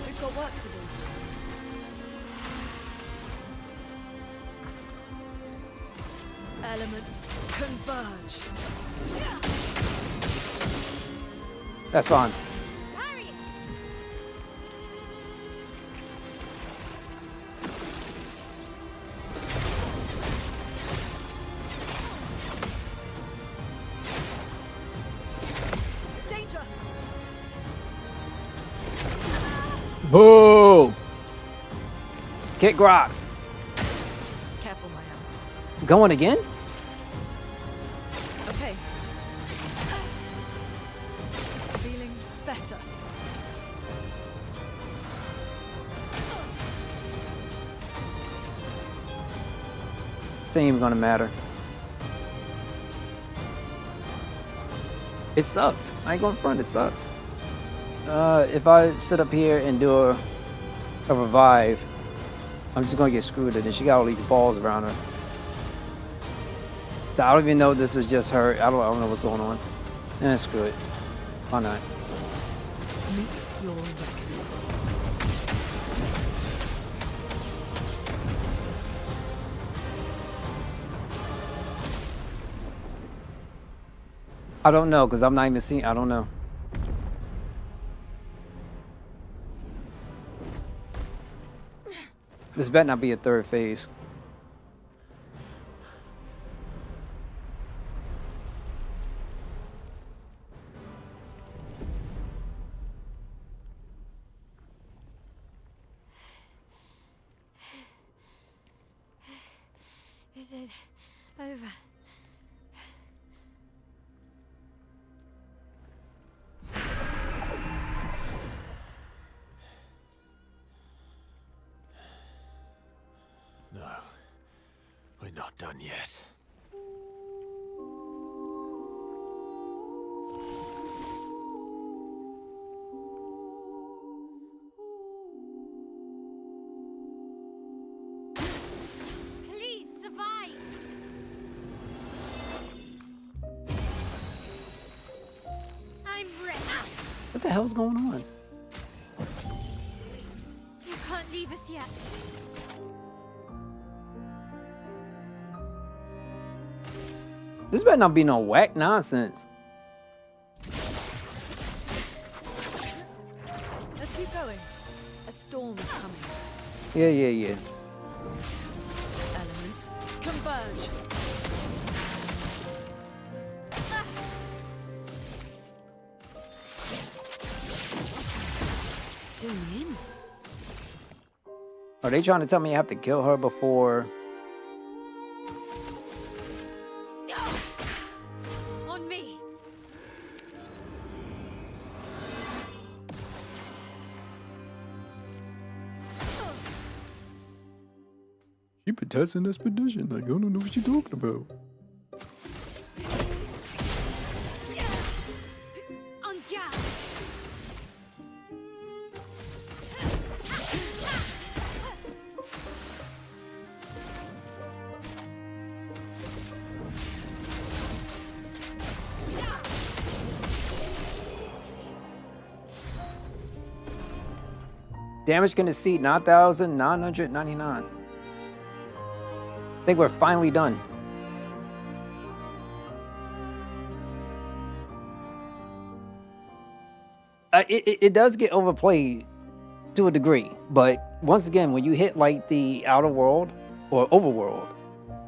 We've got work to do. Elements converge. That's fine. Parry it. Danger! Boo! Kick rocks. Careful, Maya. Going again? Okay. Feeling better. This ain't even gonna matter. It sucks. I ain't going front. It sucks. If I sit up here and do a revive, I'm just gonna get screwed. And then she got all these balls around her. So I don't even know if this is just her. I don't know what's going on. Screw it. Why not? Meet your reckoning. I don't know because I'm not even seeing. I don't know. This better not be a third phase. it over. No, we're not done yet. Please survive. I'm ready. What the hell's going on? You can't leave us yet. This better not be no whack nonsense. Let's keep going. A storm is coming. Yeah. Elements converge. Doing in. Are they trying to tell me I have to kill her before? On me. She been testing expedition. Like, I don't know what you're talking about. On guard. Damage can exceed 9,999. I think we're finally done. It does get overplayed to a degree, but once again, when you hit like the outer world or overworld,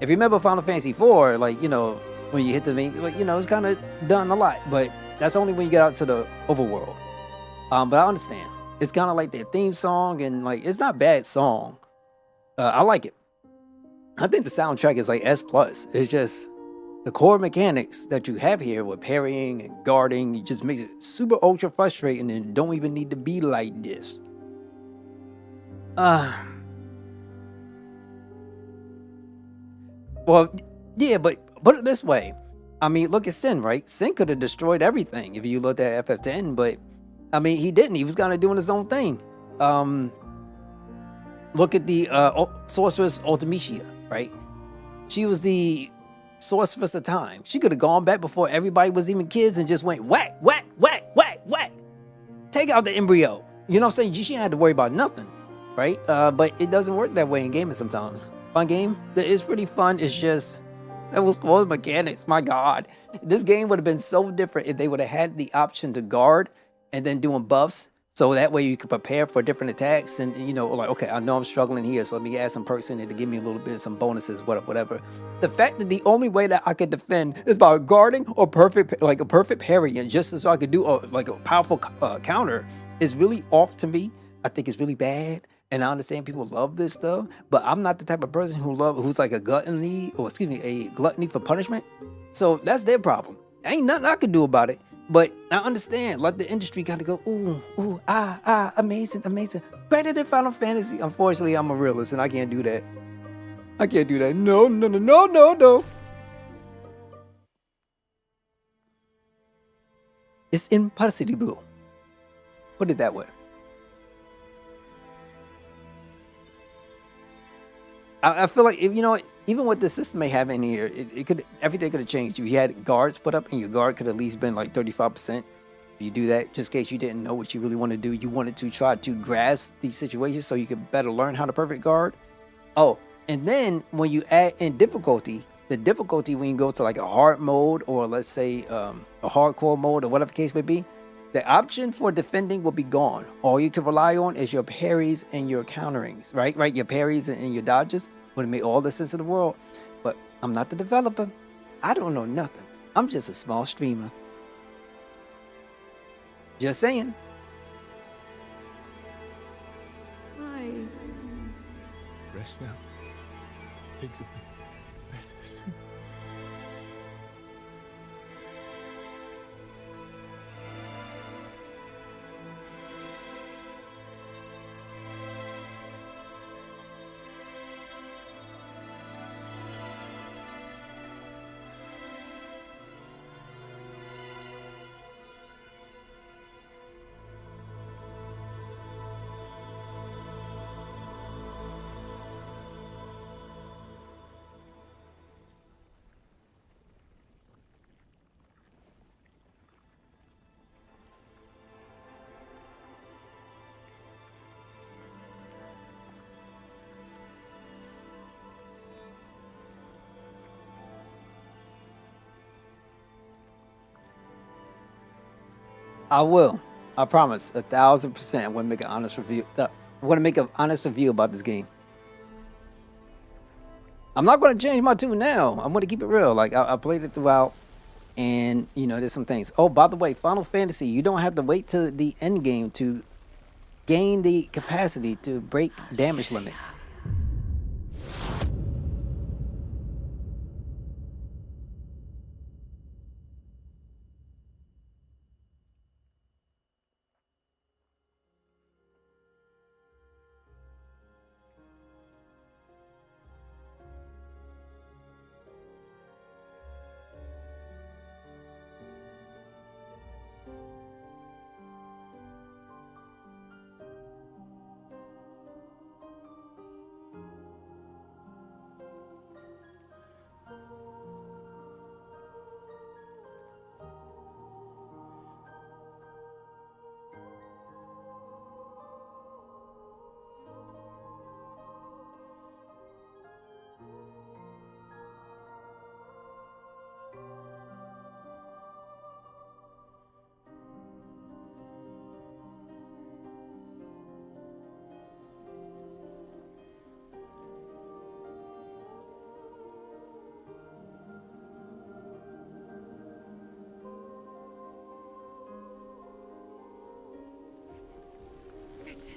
if you remember Final Fantasy IV, like, you know, when you hit the main, like, you know, it's kind of done a lot, but that's only when you get out to the overworld. But I understand. It's kind of like their theme song, and like, it's not a bad song. I like it. I think the soundtrack is like S+. It's just the core mechanics that you have here with parrying and guarding, it just makes it super ultra frustrating and don't even need to be like this. Well, yeah, but put it this way. I mean, look at Sin, right? Sin could have destroyed everything if you looked at FF10, but I mean, he didn't. He was kind of doing his own thing. Look at the Sorceress Ultimecia, right? She was the sorceress of time. She could have gone back before everybody was even kids and just went whack, whack, whack, whack, whack. Take out the embryo. You know what I'm saying? She didn't have to worry about nothing, right? But it doesn't work that way in gaming sometimes. Fun game. It's pretty fun. It's just, that was cool mechanics. My God. This game would have been so different if they would have had the option to guard and then doing buffs. So that way you could prepare for different attacks and, you know, like, okay, I know I'm struggling here, so let me add some perks in there to give me a little bit, some bonuses, whatever. The fact that the only way that I could defend is by guarding or a perfect parry, and just so I could do like a powerful counter is really off to me. I think it's really bad. And I understand people love this stuff, but I'm not the type of person who's like a gluttony for punishment. So that's their problem. Ain't nothing I can do about it. But I understand, like, the industry got to go, ooh, amazing. Better than Final Fantasy. Unfortunately, I'm a realist and I can't do that. No. It's impossible. Put it that way. I feel like, if you know, even what the system may have in here, everything could have changed. If you had guards put up, and your guard could at least been like 35%. If you do that, just in case you didn't know what you really want to do, you wanted to try to grasp these situations so you could better learn how to perfect guard. Oh, and then when you add in difficulty, the difficulty when you go to like a hard mode, or let's say a hardcore mode, or whatever the case may be, the option for defending will be gone. All you can rely on is your parries and your counterings, right? Your parries and your dodges would have made all the sense in the world. But I'm not the developer. I don't know nothing. I'm just a small streamer. Just saying. Hi. Rest now. Think of me. I will. I promise. 1,000%. I'm gonna make an honest review. I'm gonna make an honest review about this game. I'm not gonna change my tune now. I'm gonna keep it real. Like I played it throughout, and you know, there's some things. Oh, by the way, Final Fantasy, you don't have to wait to the end game to gain the capacity to break damage limit. It's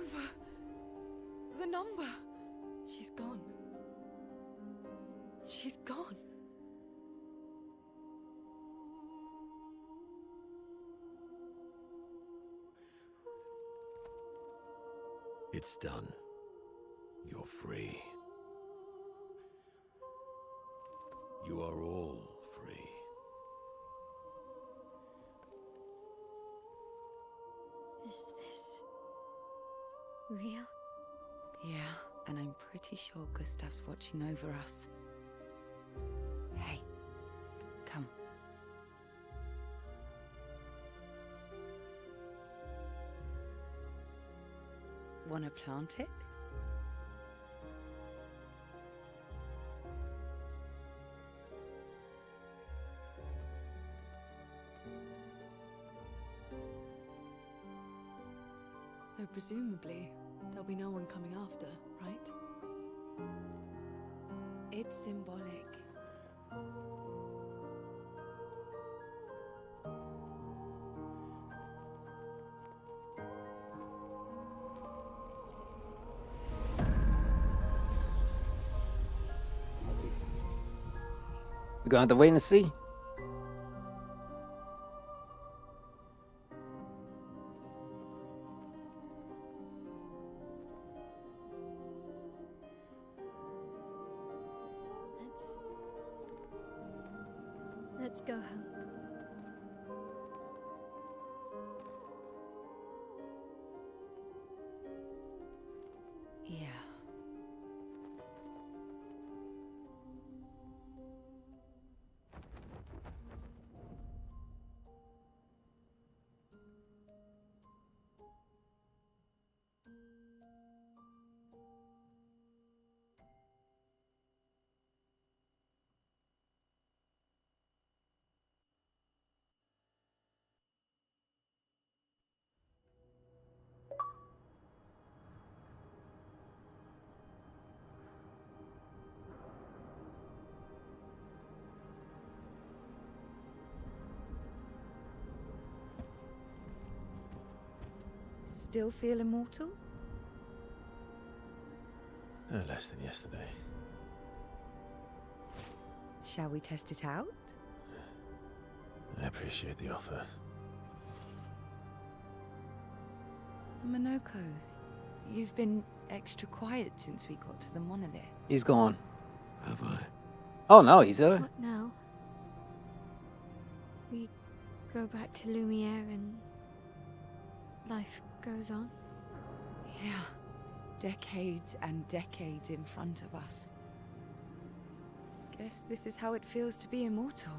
over. The number. She's gone. She's gone. It's done. You're free. You are all free. Is this real? Yeah, and I'm pretty sure Gustav's watching over us. Hey, come. Wanna plant it? Though presumably, there'll be no one coming after, right? It's symbolic. We're gonna have to wait and see. Let's go home. Yeah. Still feel immortal? Less than yesterday. Shall we test it out? I appreciate the offer. Monoko, you've been extra quiet since we got to the monolith. He's gone. Have I? Oh no, he's there. What now? We go back to Lumiere and life goes on. Yeah, decades and decades in front of us. Guess this is how it feels to be immortal.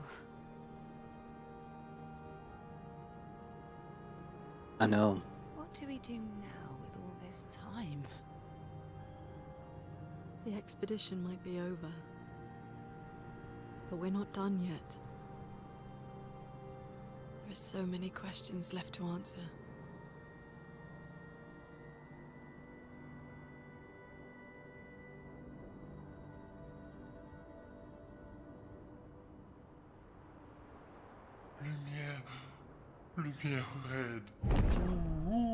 I know. What do we do now with all this time? The expedition might be over, but we're not done yet. There are so many questions left to answer. Lumière red. Ooh.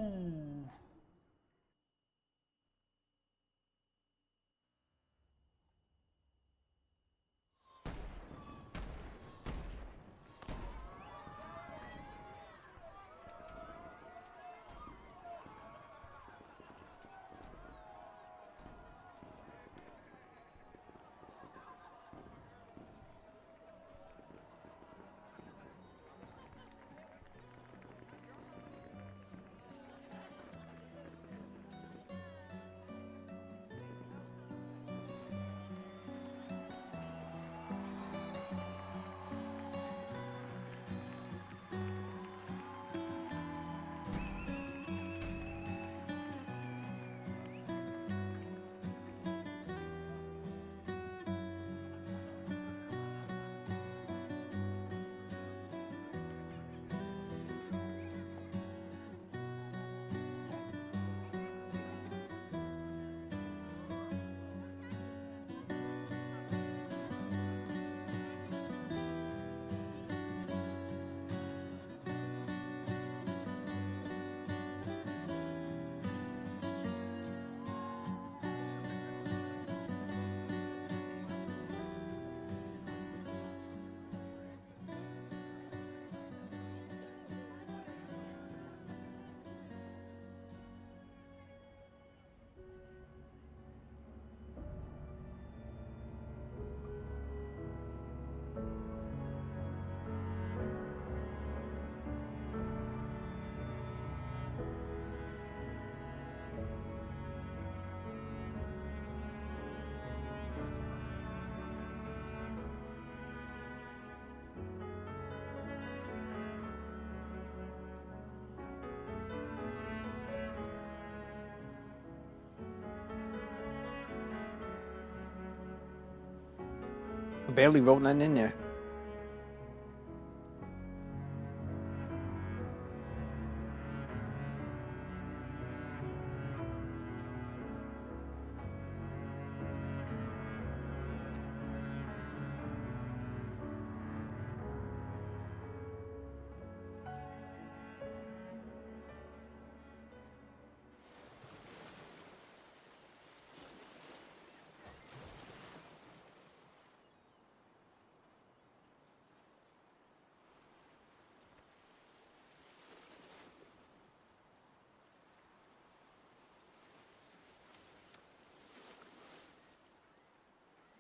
I barely wrote nothing in there.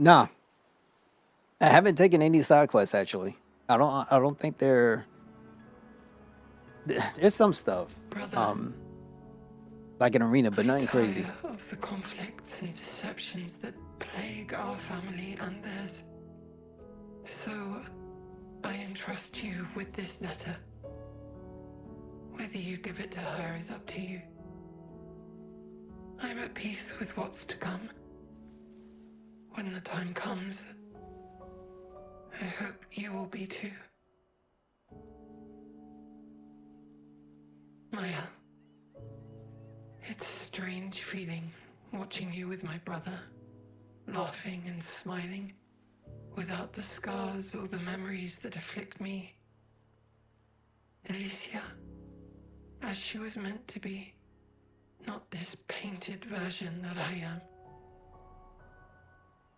Nah, I haven't taken any side quests actually. I don't think they're. There's some stuff, Brother, like an arena, but nothing tire crazy. of the conflicts and deceptions that plague our family and theirs. So, I entrust you with this letter. Whether you give it to her is up to you. I'm at peace with what's to come. When the time comes, I hope you will be too. Maya, it's a strange feeling watching you with my brother, laughing and smiling, without the scars or the memories that afflict me. Alicia, as she was meant to be, not this painted version that I am.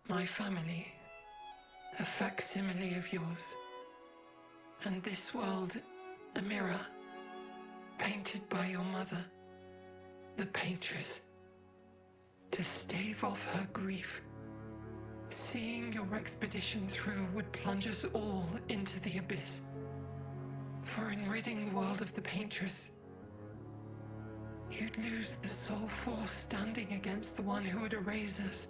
My family, a facsimile of yours, and this world a mirror, painted by your mother, the paintress, to stave off her grief. Seeing your expedition through would plunge us all into the abyss. For in ridding the world of the paintress, you'd lose the sole force standing against the one who would erase us,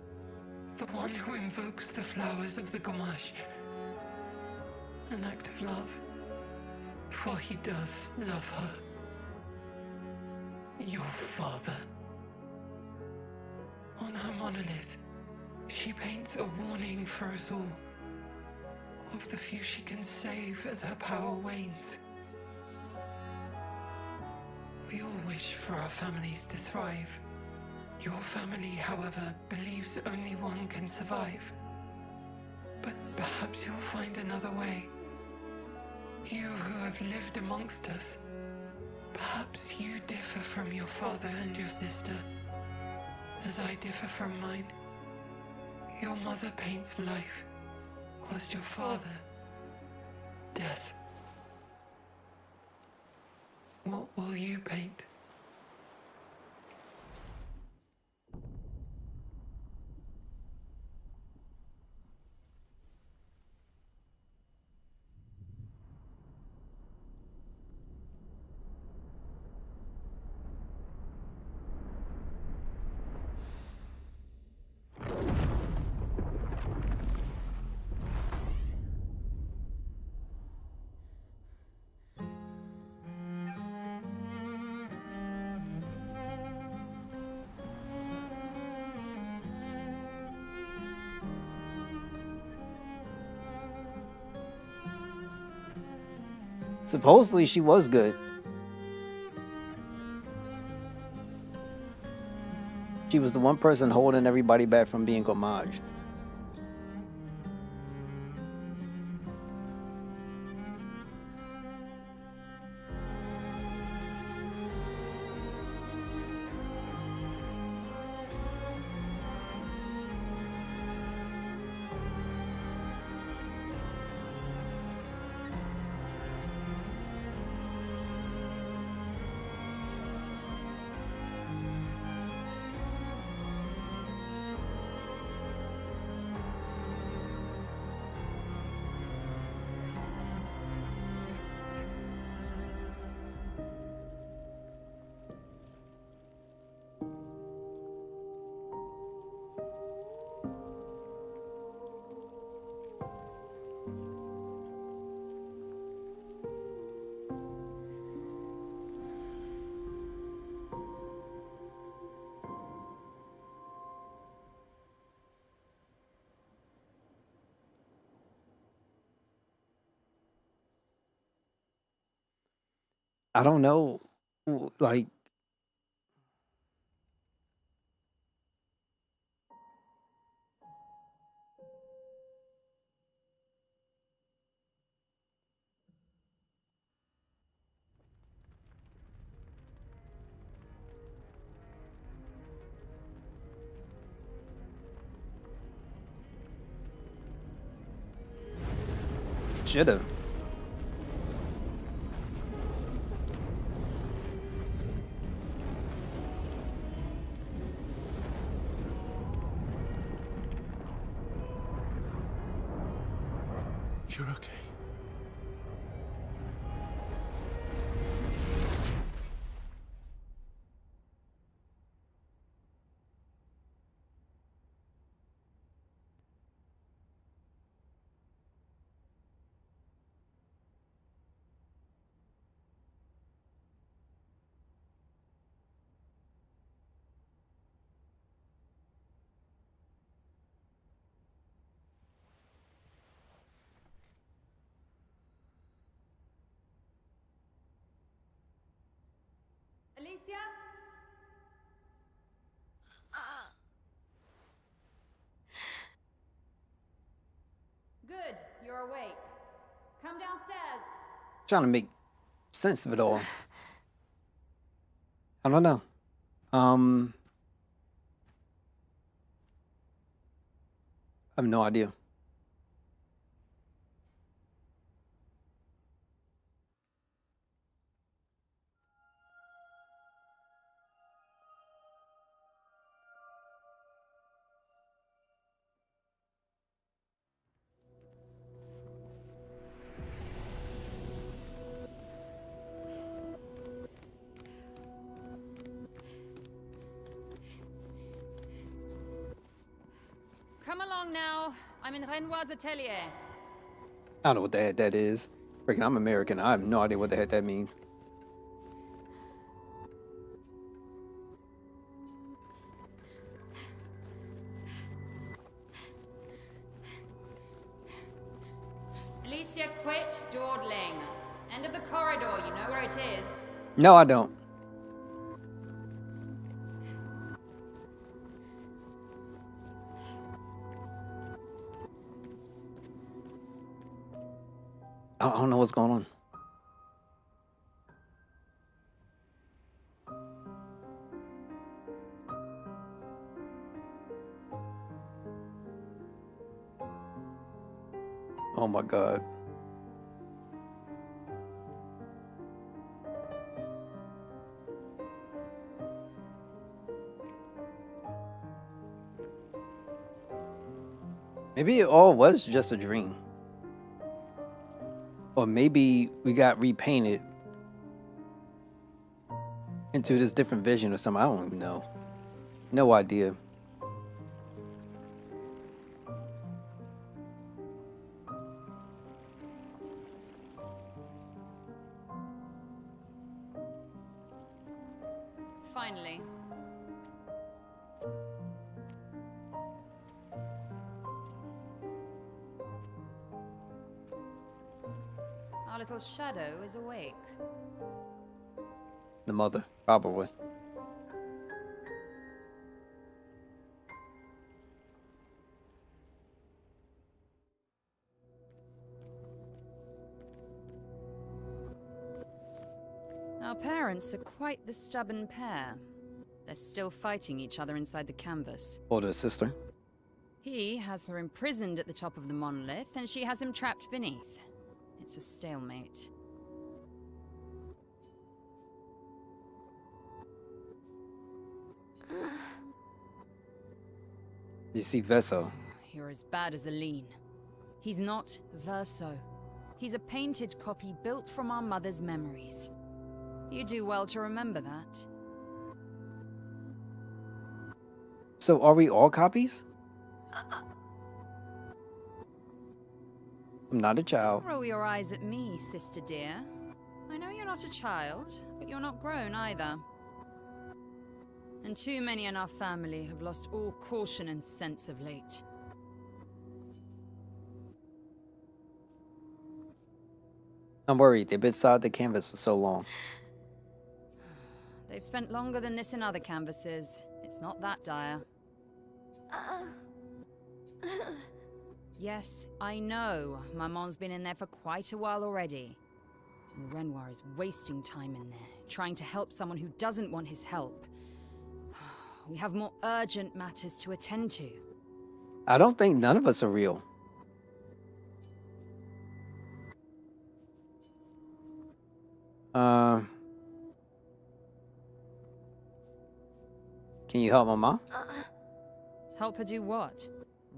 the one who invokes the flowers of the Gomash. An act of love, for he does love her. Your father. On her monolith, she paints a warning for us all, of the few she can save as her power wanes. We all wish for our families to thrive. Your family, however, believes only one can survive. But perhaps you'll find another way. You who have lived amongst us, perhaps you differ from your father and your sister, as I differ from mine. Your mother paints life, whilst your father, death. What will you paint? Supposedly she was good. She was the one person holding everybody back from being Gomage. I don't know, like, should've. You're okay. Alicia? Good, you're awake. Come downstairs. Trying to make sense of it all. I don't know. I have no idea. Come along now. I'm in Renoir's atelier. I don't know what the heck that is. Freaking, I'm American. I have no idea what the heck that means. Alicia, quit dawdling. End of the corridor, you know where it is. No, I don't. I don't know what's going on. Oh my God. Maybe it all was just a dream. Or maybe we got repainted into this different vision or something. I don't even know. No idea. Finally. Our little shadow is awake. The mother, probably. Our parents are quite the stubborn pair. They're still fighting each other inside the canvas. Older sister. He has her imprisoned at the top of the monolith, and she has him trapped beneath. It's a stalemate. You see Veso. You're as bad as Aline. He's not Verso. He's a painted copy built from our mother's memories. You do well to remember that. So are we all copies? I'm not a child. Roll your eyes at me, sister dear. I know you're not a child, but you're not grown either. And too many in our family have lost all caution and sense of late. I'm worried. They've been inside the canvas for so long. They've spent longer than this in other canvases. It's not that dire. Yes, I know. Maman's been in there for quite a while already. And Renoir is wasting time in there, trying to help someone who doesn't want his help. We have more urgent matters to attend to. I don't think none of us are real. Can you help Mama? Help her do what?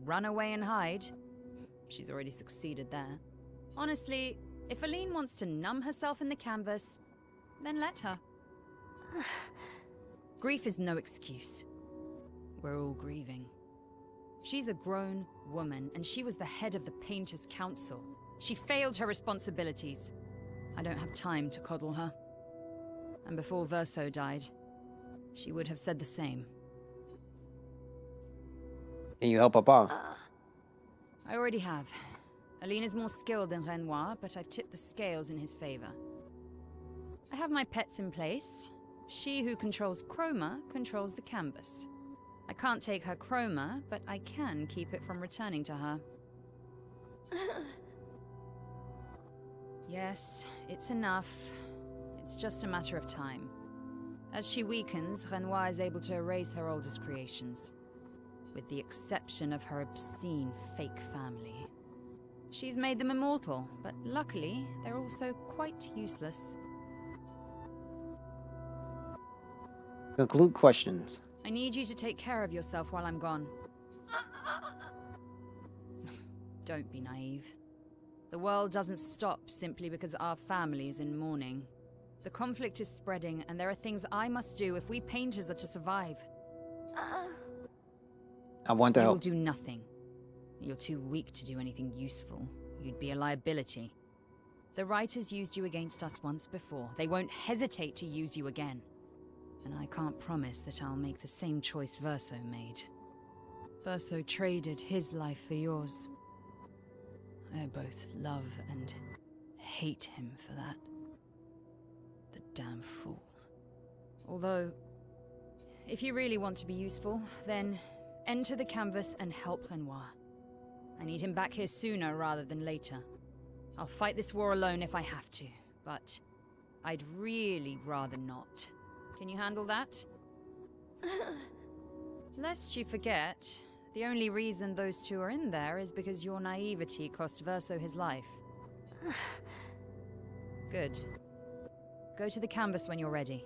Run away and hide? She's already succeeded there. Honestly, if Aline wants to numb herself in the canvas, then let her. Grief is no excuse. We're all grieving. She's a grown woman, and she was the head of the Painters' Council. She failed her responsibilities. I don't have time to coddle her. And before Verso died, she would have said the same. Can you help Papa? I already have. Aline is more skilled than Renoir, but I've tipped the scales in his favor. I have my pets in place. She who controls chroma controls the canvas. I can't take her chroma, but I can keep it from returning to her. Yes, it's enough. It's just a matter of time. As she weakens, Renoir is able to erase her oldest creations. With the exception of her obscene fake family. She's made them immortal, but luckily, they're also quite useless. Conclude questions. I need you to take care of yourself while I'm gone. Don't be naive. The world doesn't stop simply because our family is in mourning. The conflict is spreading, and there are things I must do if we painters are to survive. I want to You will help. do nothing. You're too weak to do anything useful. You'd be a liability. The writers used you against us once before. They won't hesitate to use you again. And I can't promise that I'll make the same choice Verso made. Verso traded his life for yours. I both love and hate him for that. The damn fool. Although, if you really want to be useful, then enter the canvas and help Renoir. I need him back here sooner rather than later. I'll fight this war alone if I have to, but I'd really rather not. Can you handle that? Lest you forget, the only reason those two are in there is because your naivety cost Verso his life. Good. Go to the canvas when you're ready,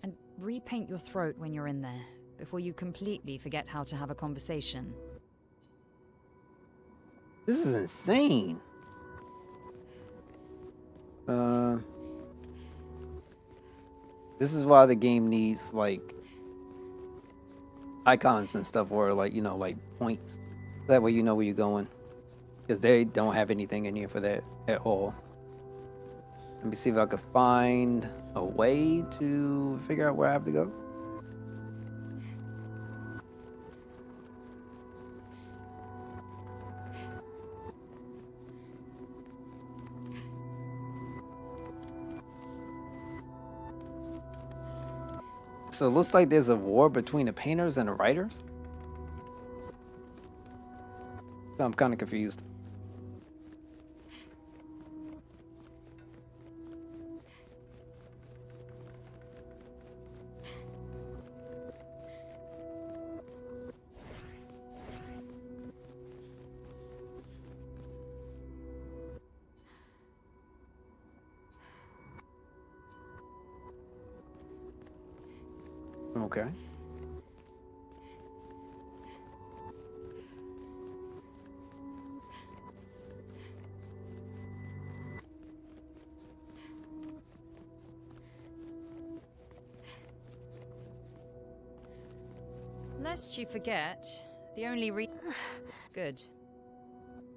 and repaint your throat when you're in there, before you completely forget how to have a conversation. This is insane. This is why the game needs, like, icons and stuff, or, like, you know, like, points. So that way you know where you're going. Because they don't have anything in here for that at all. Let me see if I could find a way to figure out where I have to go. So it looks like there's a war between the painters and the writers. So I'm kind of confused. Okay. Lest you forget, the only Good.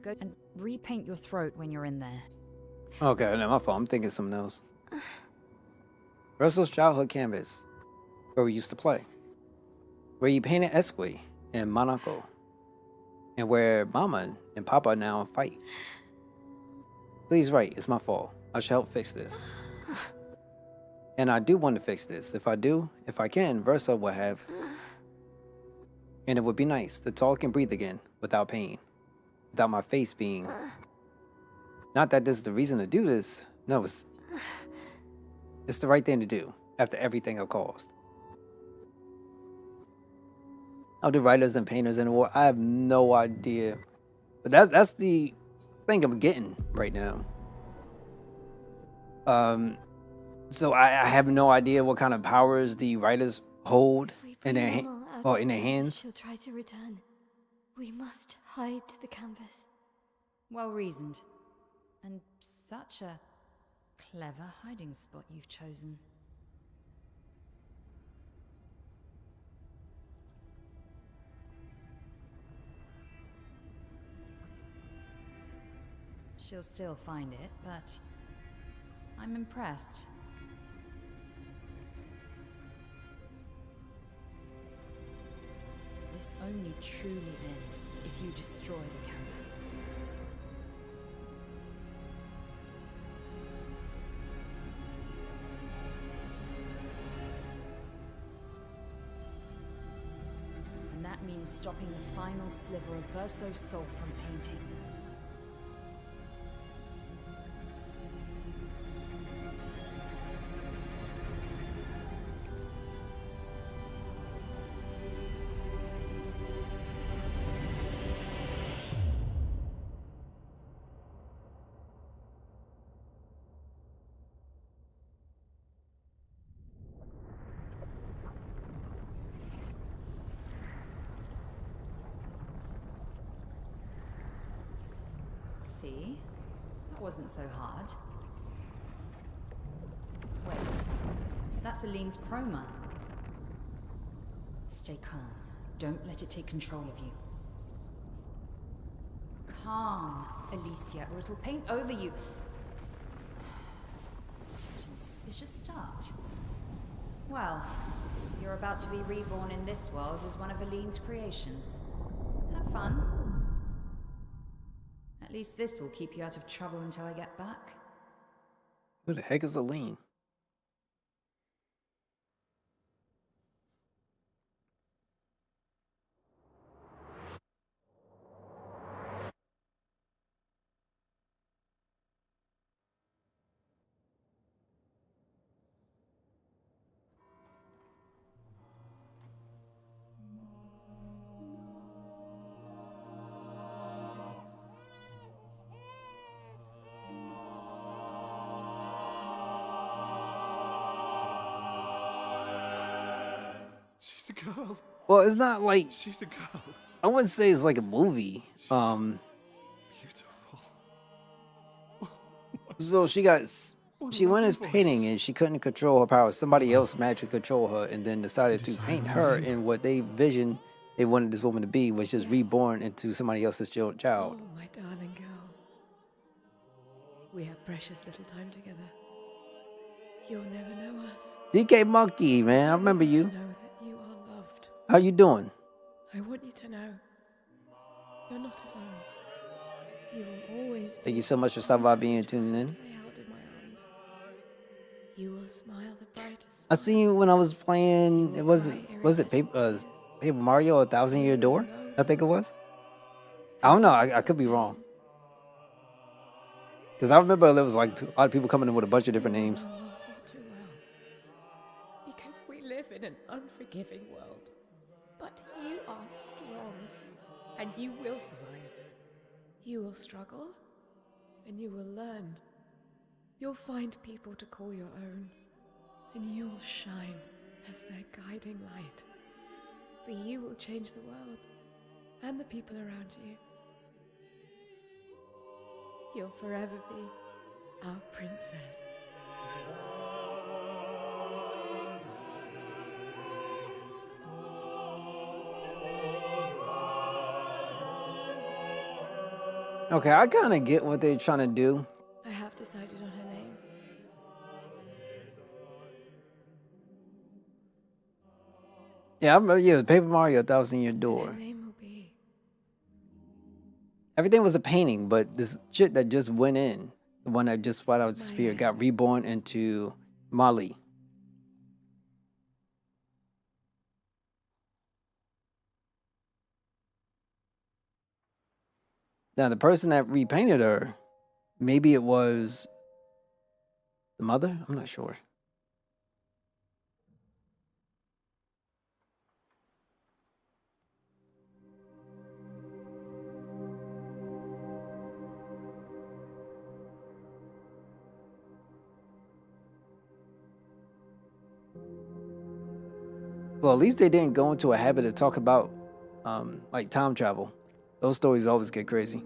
Go and repaint your throat when you're in there. Okay, no, my fault. I'm thinking something else. Russell's childhood canvas, where we used to play. Where you painted Esque and Monaco. And where Mama and Papa now fight. Please write, it's my fault. I should help fix this. And I do want to fix this. If I can, Verso will have. And it would be nice to talk and breathe again without pain. Without my face being. Not that this is the reason to do this. No, it's the right thing to do after everything I've caused. Of the writers and painters in the war, I have no idea. But that's the thing I'm getting right now. So I have no idea what kind of powers the writers hold in their hands. She'll try to return. We must hide the canvas. Well reasoned. And such a clever hiding spot you've chosen. She'll still find it, but I'm impressed. This only truly ends if you destroy the canvas. And that means stopping the final sliver of Verso's soul from painting. See? That wasn't so hard. Wait. That's Aline's chroma. Stay calm. Don't let it take control of you. calm, Alicia, or it'll paint over you. What an auspicious start. Well, you're about to be reborn in this world as one of Aline's creations. Have fun. At least this will keep you out of trouble until I get back. Who the heck is Aline? She's a girl. Well, it's not like She's a girl. I wouldn't say it's like a movie. Beautiful. So she went as painting and she couldn't control her powers. Somebody else magically controlled her and then decided to paint her in what they wanted this woman to be, was just reborn into somebody else's child. Oh, my darling girl. We have precious little time together. You'll never know us. DK Monkey, man, I remember you. To know that you are loved. How you doing? I want you to know you're not alone. You will always be. Thank you so much for stopping by, being tuning in. held in my arms. You will smile the brightest. I seen you when I was playing. Was it Paper Mario: 1,000-Year Door? I think it was. I don't know. I could be wrong. Because I remember there was like a lot of people coming in with a bunch of different names. Know us all too well. Because we live in an unforgiving world. But you are strong. And you will survive. You will struggle. And you will learn. You'll find people to call your own. And you will shine as their guiding light. For you will change the world. And the people around you. You'll forever be our princess. Okay, I kind of get what they're trying to do. I have decided on her name. Yeah, I remember. Yeah, Paper Mario: 1,000-Year Door. Her name will be. Everything was a painting, but this shit that just went in, the one that just flat out disappeared, got reborn into Molly. Now, the person that repainted her, maybe it was the mother? I'm not sure. Well, at least they didn't go into a habit of talk about like time travel. Those stories always get crazy.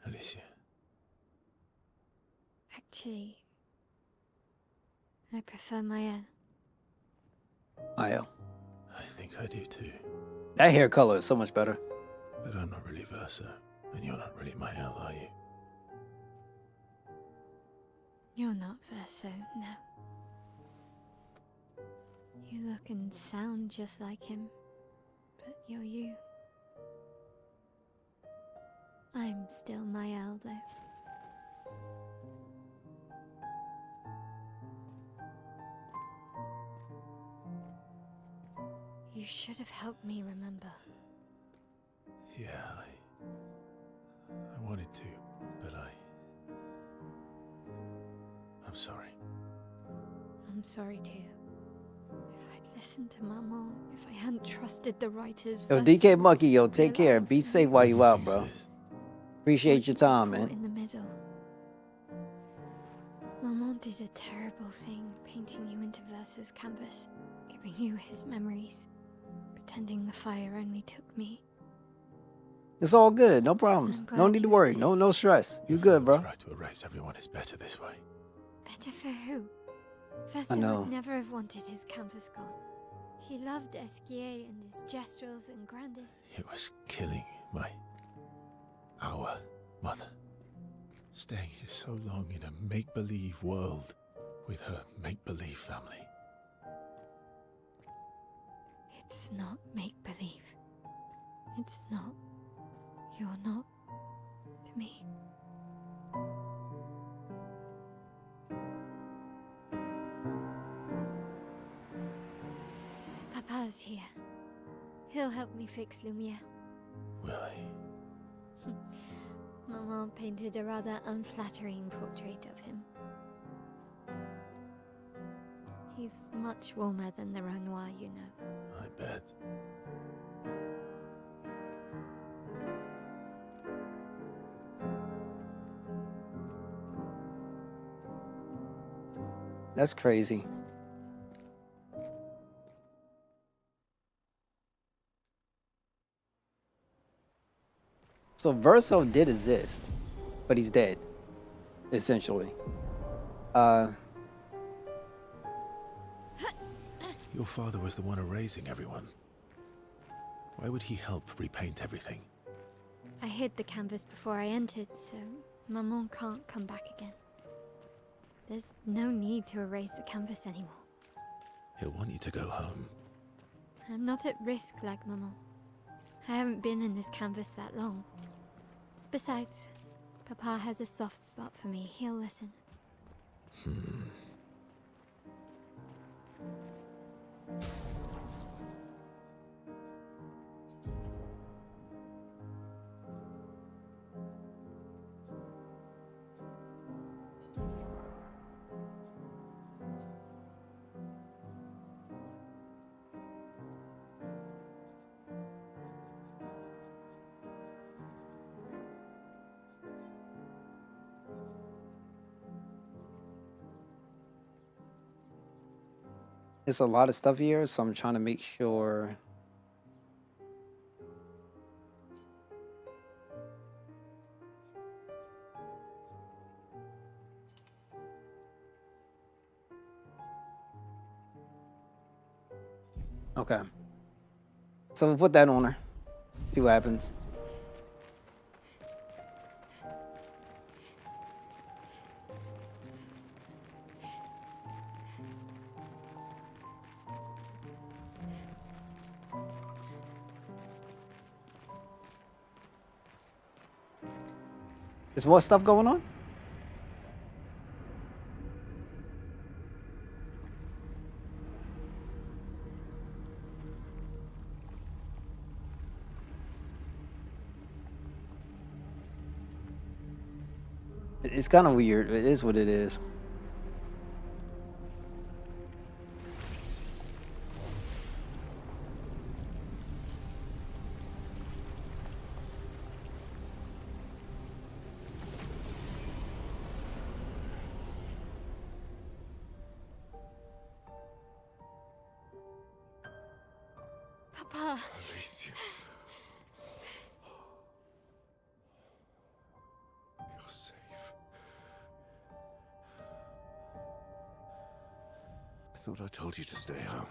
Alicia. Actually, I prefer Maya. Maya. I think I do too. That hair color is so much better. But I'm not really Versa, and you're not really Mael, are you? You're not Verso, no. You look and sound just like him, but you're you. I'm still Mael, though. You should have helped me remember. Yeah, I wanted to, but I'm sorry. I'm sorry too. If I'd listened to Mama, if I hadn't trusted the writers. Yo, DK Monkey, yo, take care. Be safe while you out, bro. Appreciate your time, man. In the middle. Maman did a terrible thing painting you into Verso's canvas, giving you his memories, pretending the fire only took me. It's all good. No problems. I'm No glad need to you worry. No exist. stress. You good, bro? Try to erase everyone is better this way. Better for who? Verso know. would never have wanted his canvas gone. He loved Esquier and his gestrels and grandes. It was killing our mother. Staying here so long in a make-believe world with her make-believe family. It's not make-believe. It's not. You're not to me. Papa's here. He'll help me fix Lumiere. Will he? Maman painted a rather unflattering portrait of him. He's much warmer than the Renoir, you know. I bet. That's crazy. So Verso did exist, but he's dead, essentially. Your father was the one erasing everyone. Why would he help repaint everything? I hid the canvas before I entered, so Maman can't come back again. There's no need to erase the canvas anymore. He'll want you to go home. I'm not at risk like Maman. I haven't been in this canvas that long. Besides, Papa has a soft spot for me. He'll listen. It's a lot of stuff here, so I'm trying to make sure. Okay. So we'll put that on her. See what happens. There's more stuff going on? It's kind of weird. It is what it is. Papa. Alicia. You're safe. I thought I told you to stay home.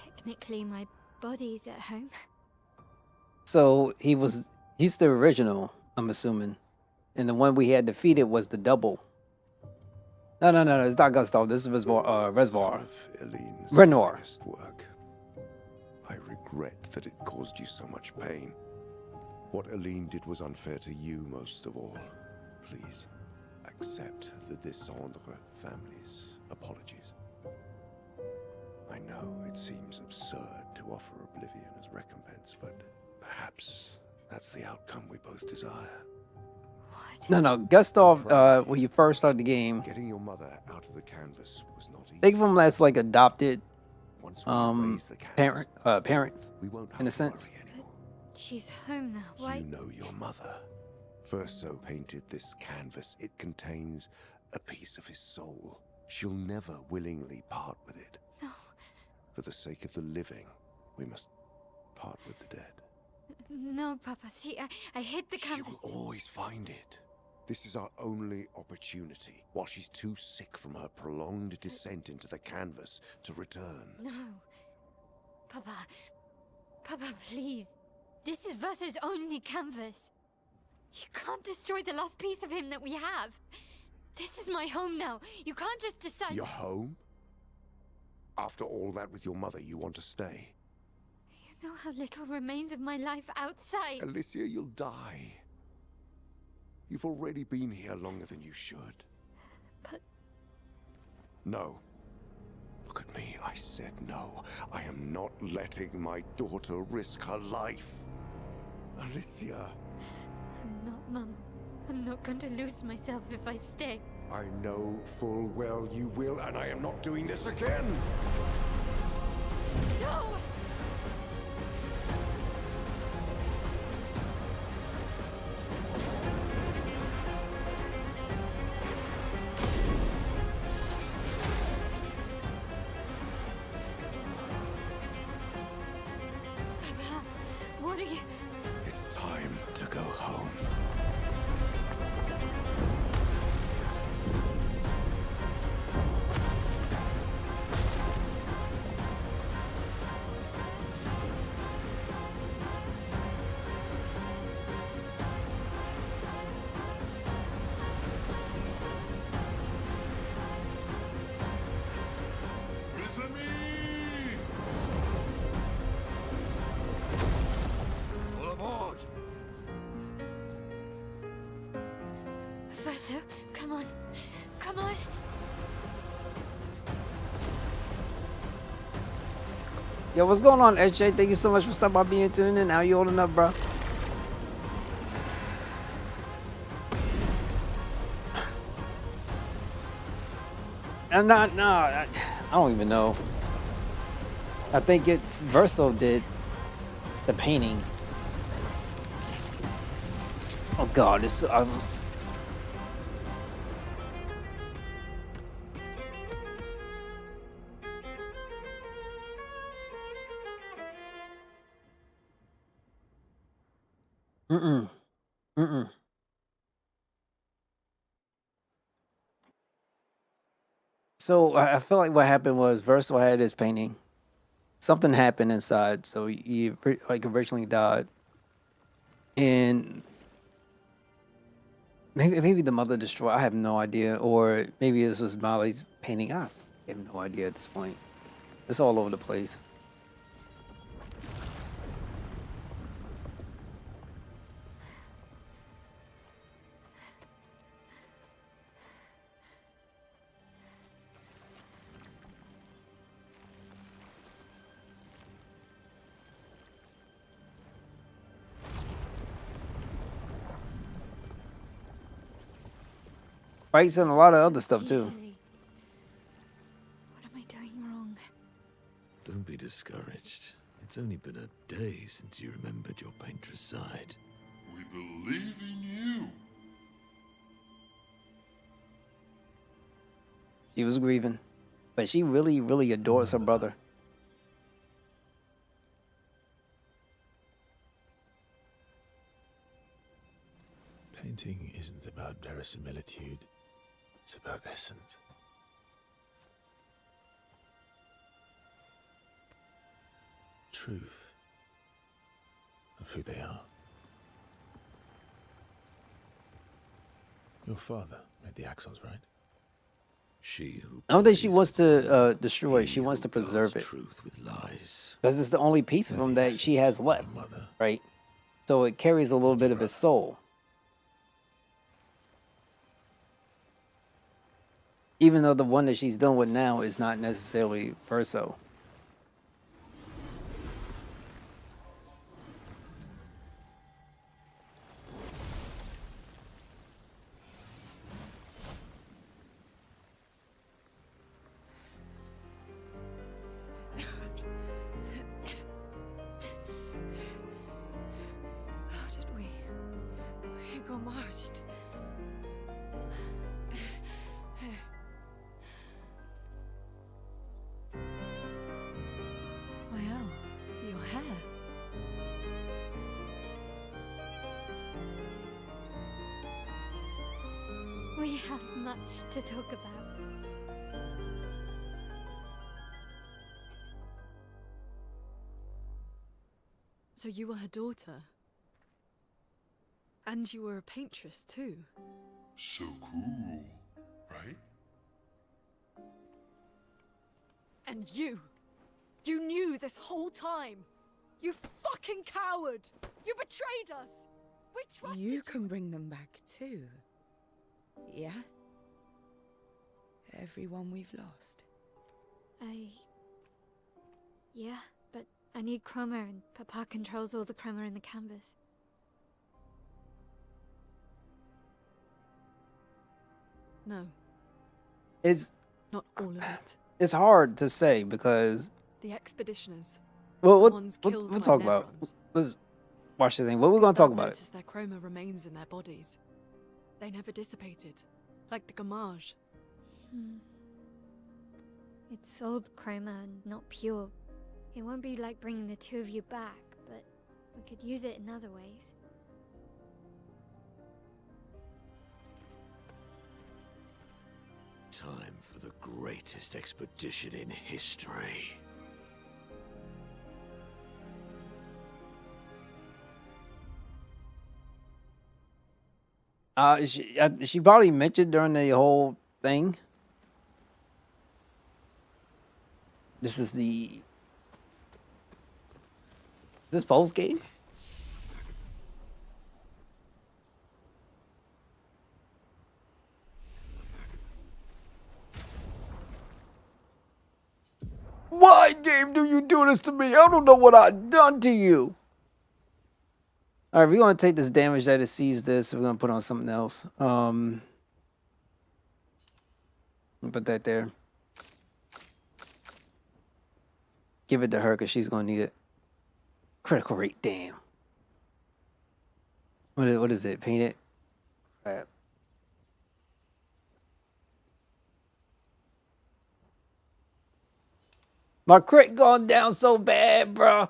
Technically, my body's at home. So he's the original, I'm assuming. And the one we had defeated was the double. No, it's not Gustav. This is Reservoir. Renoir. Work. I regret that it caused you so much pain. What Aline did was unfair to you most of all. Please, accept the Descendre family's apologies. I know it seems absurd to offer oblivion as recompense, but perhaps that's the outcome we both desire. No. Gustav, when you first started the game, Getting your mother out of the canvas was not easy. think of him as like adopted Once we erase the canvas, parents, we won't have in a to sense. worry anymore. She's home now. Why? You know your mother. Verso painted this canvas. It contains a piece of his soul. She'll never willingly part with it. No. For the sake of the living, we must part with the dead. No, Papa. See, I hid the She canvas. will always find it. This is our only opportunity, while she's too sick from her prolonged descent into the canvas to return. No. Papa. Papa, please. This is Verso's only canvas. You can't destroy the last piece of him that we have. This is my home now. You can't just decide... Your home? After all that with your mother, you want to stay? You know how little remains of my life outside. Alicia, you'll die. You've already been here longer than you should. But... No. Look at me, I said no. I am not letting my daughter risk her life. Alicia. I'm not, Mum. I'm not going to lose myself if I stay. I know full well you will, and I am not doing this again! No! Papa, what are you... It's time to go home. Mes amis! All aboard! Verso, come on. Come on. Yo, what's going on, SJ? Thank you so much for stopping by being tuned in. How you holding up, bro? I'm not, no, I don't even know. I think it's Verso did the painting. Oh God, it's Mm-mm. So I feel like what happened was Verso had his painting. Something happened inside, so he like originally died, and maybe the mother destroyed. I have no idea, or maybe this was Molly's painting. I have no idea at this point. It's all over the place. Fights and a lot of other stuff too. What am I doing wrong? Don't be discouraged. It's only been a day since you remembered your painter's side. We believe in you. She was grieving, but she really, really adores her brother. Painting isn't about verisimilitude, it's about essence. Truth of who they are. Your father made the axons, right? She who I don't think she wants to destroy it. She wants to preserve it. Truth with lies. Because it's the only piece of him that she has left, right? So it carries a little bit of his soul. Even though the one that she's done with now is not necessarily Verso. How did we go marched? We have much to talk about. So you were her daughter? And you were a paintress too? So cool, right? And you knew this whole time! You fucking coward! You betrayed us! We trusted you! You can bring them back too. Yeah? Everyone we've lost. Yeah, but I need chroma and Papa controls all the chroma in the canvas. No, It's not all of it. it's hard to say because The expeditioners. well, the what ones we'll, killed we'll by talk about. Nevrons. Let's watch the thing. What we're gonna talk about? Notice their chroma remains in their bodies. They never dissipated, like the gamage. It's old chroma and not pure. It won't be like bringing the two of you back, but we could use it in other ways. Time for the greatest expedition in history. She probably mentioned during the whole thing. This is this post game. Why, game, do you do this to me? I don't know what I've done to you. All right, we're gonna take this damage that it sees this. We're gonna put on something else. Put that there. Give it to her because she's gonna need it. Critical rate, damn. What is it? Paint it. Crap. My crit gone down so bad, bro.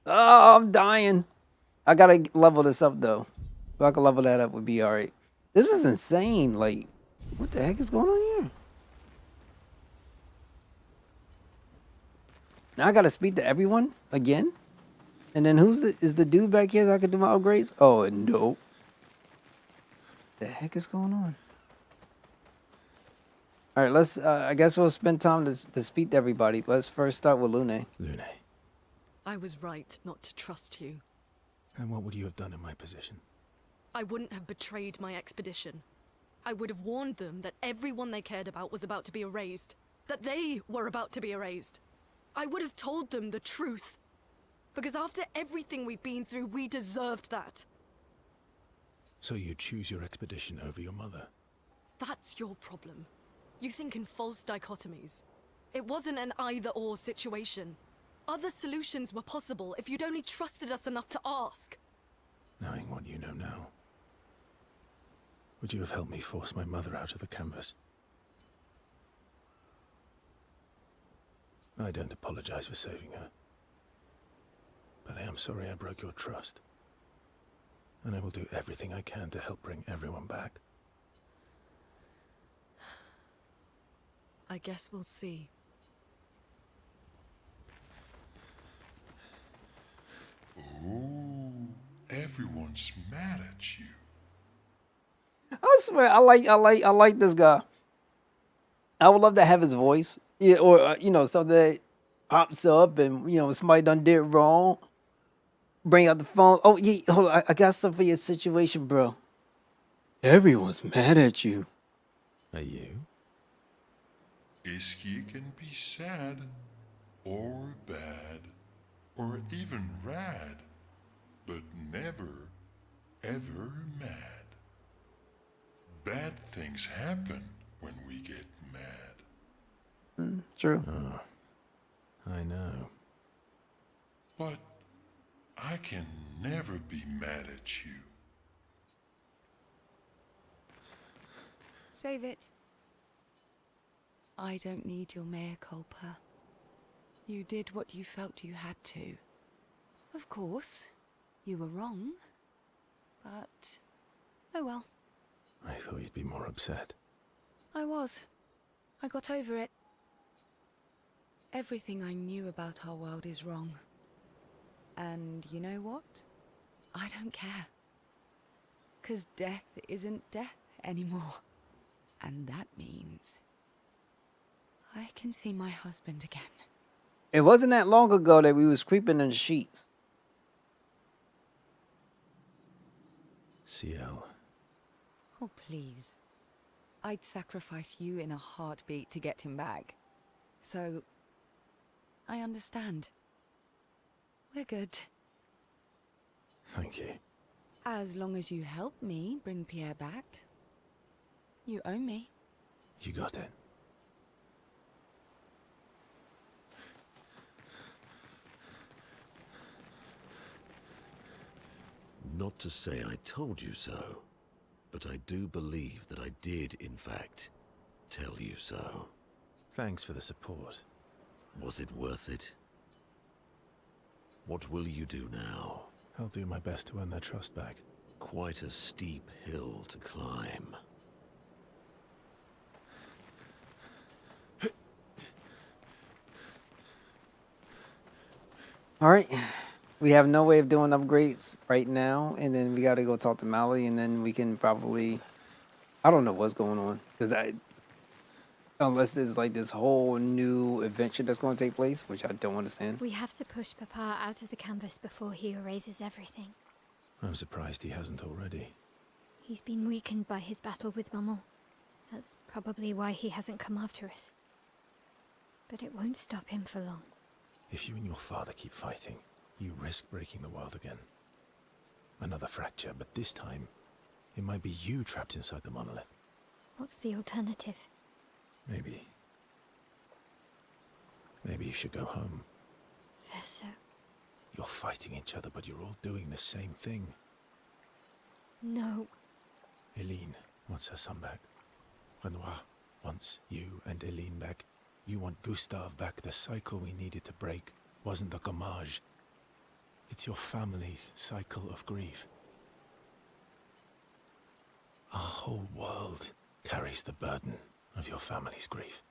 Oh, I'm dying. I gotta level this up though. If I can level that up, would be all right. This is insane. Like, what the heck is going on here? Now I gotta speak to everyone again. And then is the dude back here that I can do my upgrades? Oh no. The heck is going on? All right, let's. I guess we'll spend time to speak to everybody. Let's first start with Lune. Lune. I was right not to trust you. And what would you have done in my position? I wouldn't have betrayed my expedition. I would have warned them that everyone they cared about was about to be erased. That they were about to be erased. I would have told them the truth. Because after everything we've been through, we deserved that. So you choose your expedition over your mother? That's your problem. You think in false dichotomies. It wasn't an either-or situation. Other solutions were possible if you'd only trusted us enough to ask. Knowing what you know now, would you have helped me force my mother out of the canvas? I don't apologize for saving her. But I am sorry I broke your trust. And I will do everything I can to help bring everyone back. I guess we'll see. Oh, everyone's mad at you. I swear, I like this guy. I would love to have his voice, yeah, or something that pops up and somebody done did wrong. Bring out the phone. Oh yeah, hold on. I got something for your situation, bro. Everyone's mad at you. Are you? Isky can be sad, or bad, or even rad, but never, ever mad. Bad things happen when we get mad. True. Oh, I know. But I can never be mad at you. Save it. I don't need your mea culpa. You did what you felt you had to. Of course, you were wrong. But, oh well. I thought you'd be more upset. I was. I got over it. Everything I knew about our world is wrong. And you know what? I don't care. 'Cause death isn't death anymore. And that means I can see my husband again. It wasn't that long ago that we was creeping in the sheets. CL. Oh, please. I'd sacrifice you in a heartbeat to get him back. So, I understand. We're good. Thank you. As long as you help me bring Pierre back. You owe me. You got it. Not to say I told you so, but I do believe that I did, in fact, tell you so. Thanks for the support. Was it worth it? What will you do now? I'll do my best to earn their trust back. Quite a steep hill to climb. All right. We have no way of doing upgrades right now, and then we got to go talk to Mally, and then we can probably... I don't know what's going on, because unless there's like this whole new adventure that's going to take place, which I don't understand. We have to push Papa out of the canvas before he erases everything. I'm surprised he hasn't already. He's been weakened by his battle with Maman. That's probably why he hasn't come after us. But it won't stop him for long. If you and your father keep fighting, you risk breaking the world again. Another fracture, but this time, it might be you trapped inside the monolith. What's the alternative? Maybe you should go home. Verso. You're fighting each other, but you're all doing the same thing. No. Eileen wants her son back. Renoir wants you and Eileen back. You want Gustave back. The cycle we needed to break wasn't the gommage. It's your family's cycle of grief. Our whole world carries the burden of your family's grief.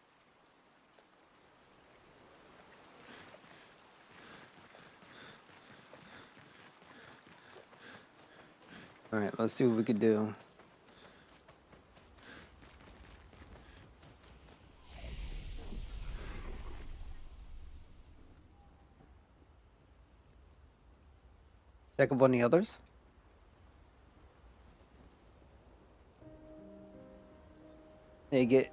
All right, let's see what we could do. Check up on the others. They get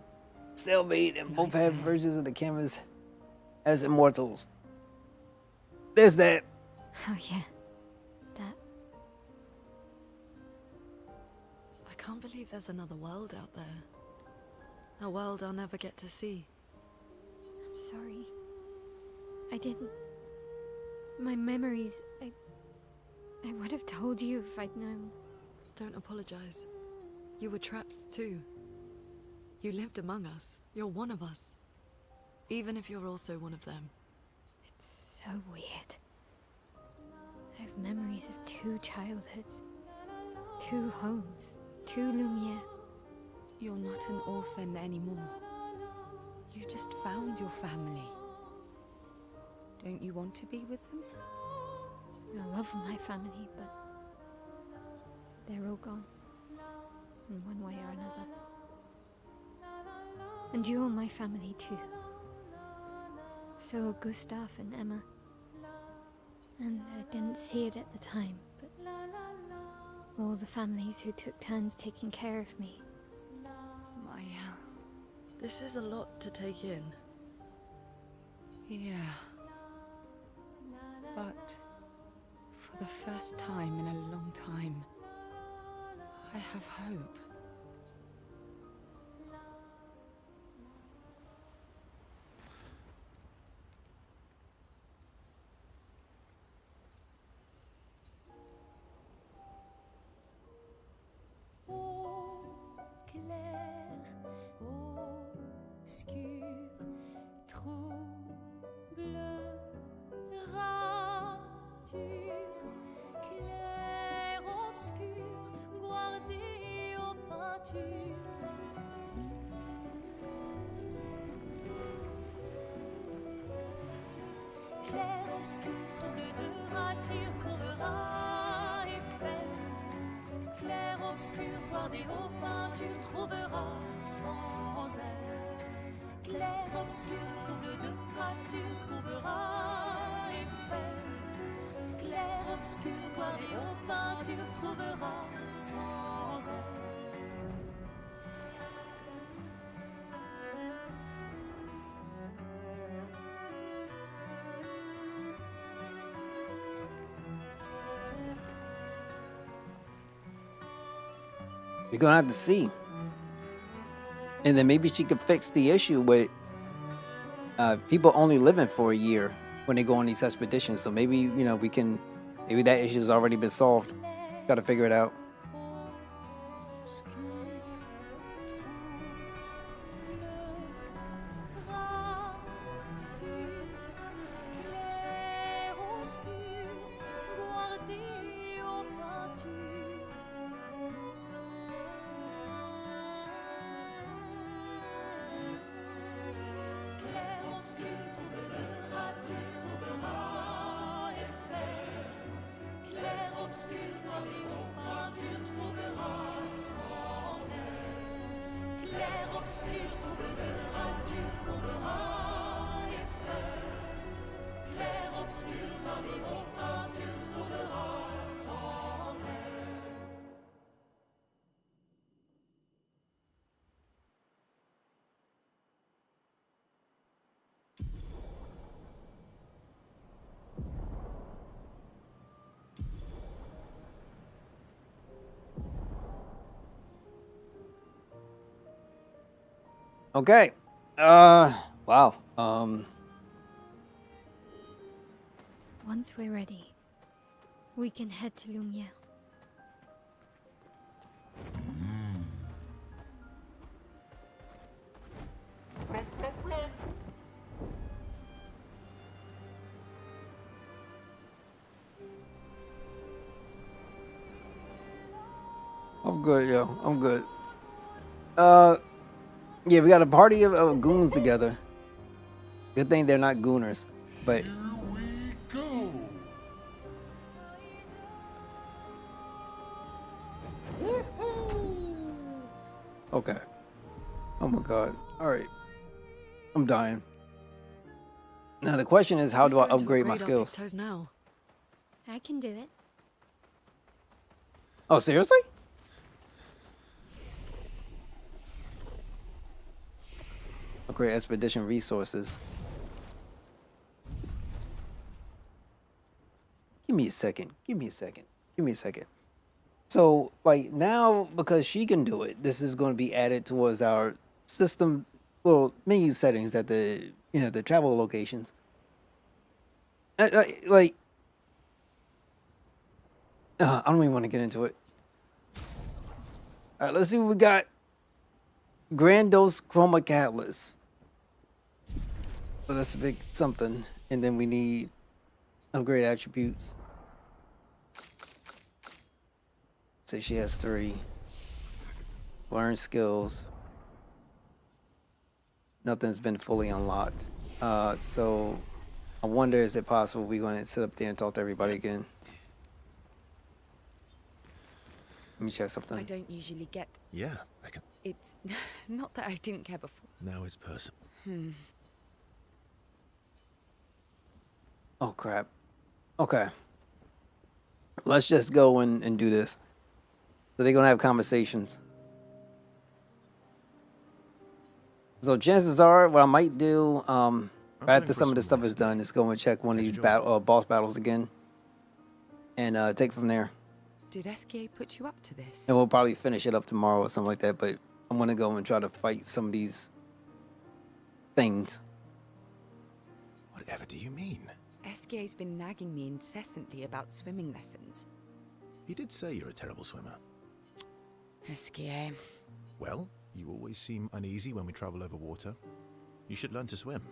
stalemate and both have versions of the cameras as immortals. There's that. Oh yeah. That. I can't believe there's another world out there. A world I'll never get to see. I'm sorry. I didn't. My memories, I would have told you if I'd known. Don't apologize. You were trapped too. You lived among us. You're one of us. Even if you're also one of them. It's so weird. I have memories of 2 childhoods. 2 homes. 2 Lumiere. You're not an orphan anymore. You just found your family. Don't you want to be with them? I love my family, but they're all gone. In one way or another. And you're my family too. So are Gustave and Emma. And I didn't see it at the time, but all the families who took turns taking care of me. Maya, this is a lot to take in. Yeah. But for the first time in a long time, I have hope. Clair, obscur, trouble, rature, clair, obscur, guardé aux peinture. Clair, obscur, trouble de rature, courera et fait. Clair, obscur, voir des hauts peintures, trouvera sans elle. Clair, obscur, trouble de rature, trouvera et fait. Clair, obscur, voir des hauts peintures, trouvera sans elle. We're gonna have to see. And then maybe she could fix the issue with people only living for a year when they go on these expeditions. So maybe, you know, maybe that issue's already been solved. Gotta figure it out. Okay. Wow. Once we're ready, we can head to Lumiere. I'm good, yo. I'm good. Yeah, we got a party of goons together. Good thing they're not gooners, but Here we go. okay. Oh my god. All right. I'm dying. Now the question is, how Who's do I going to upgrade my our skills? pictos now? I can do it. Oh, seriously? Upgrade expedition resources. Give me a second. Give me a second. Give me a second. So, like, now, because she can do it, this is going to be added towards our system, well, menu settings at the, you know, the travel locations. Like, I don't even want to get into it. All right, let's see what we got. Grandos Chroma Catalyst. So that's a big something. And then we need upgrade attributes. Say she has 3. Learn skills. Nothing's been fully unlocked. So I wonder, is it possible we're going to sit up there and talk to everybody again? Let me check something. I don't usually get... Yeah, I can. It's not that I didn't care before. Now it's personal. Oh, crap. Okay. Let's just go and do this. So they're going to have conversations. So chances are, what I might do, after some of this stuff is done, is go and check one of these boss battles again. And take it from there. Did SKA put you up to this? And we'll probably finish it up tomorrow or something like that. But I'm going to go and try to fight some of these things. Whatever do you mean? SKA's been nagging me incessantly about swimming lessons. He did say you're a terrible swimmer. SKA. Well, you always seem uneasy when we travel over water. You should learn to swim.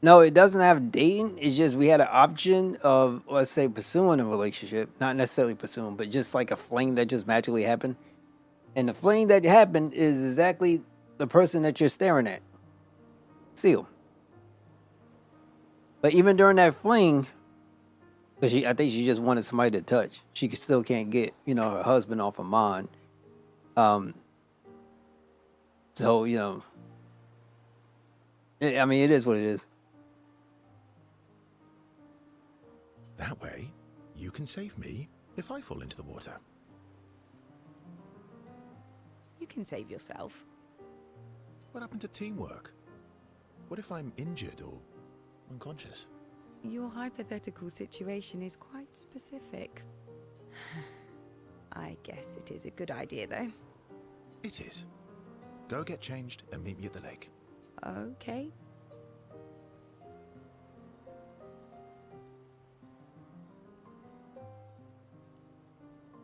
No, it doesn't have dating. It's just we had an option of, let's say, pursuing a relationship, not necessarily pursuing, but just like a fling that just magically happened. And the fling that happened is exactly the person that you're staring at. Seal. But even during that fling, because I think she just wanted somebody to touch. She still can't get, her husband off her mind. So, I mean, it is what it is. That way, you can save me if I fall into the water. You can save yourself. What happened to teamwork? What if I'm injured or unconscious? Your hypothetical situation is quite specific. I guess it is a good idea, though. It is. Go get changed and meet me at the lake. Okay.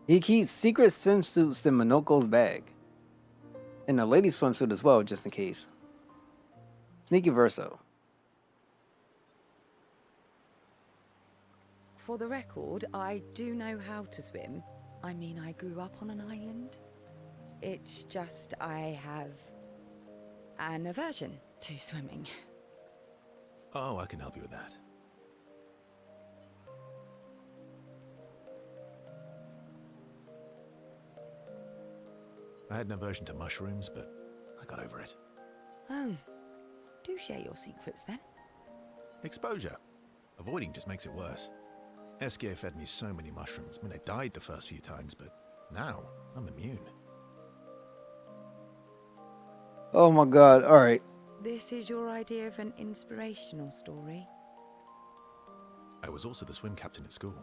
He keeps secret swimsuits in Minoko's bag. And a lady's swimsuit as well, just in case. Sneaky Verso. For the record, I do know how to swim. I mean, I grew up on an island. It's just I have an aversion to swimming. Oh, I can help you with that. I had an aversion to mushrooms, but I got over it. Oh, do share your secrets then. Exposure. Avoiding just makes it worse. Eskia fed me so many mushrooms. I mean, I died the first few times, but now I'm immune. Oh my god, alright. This is your idea of an inspirational story? I was also the swim captain at school.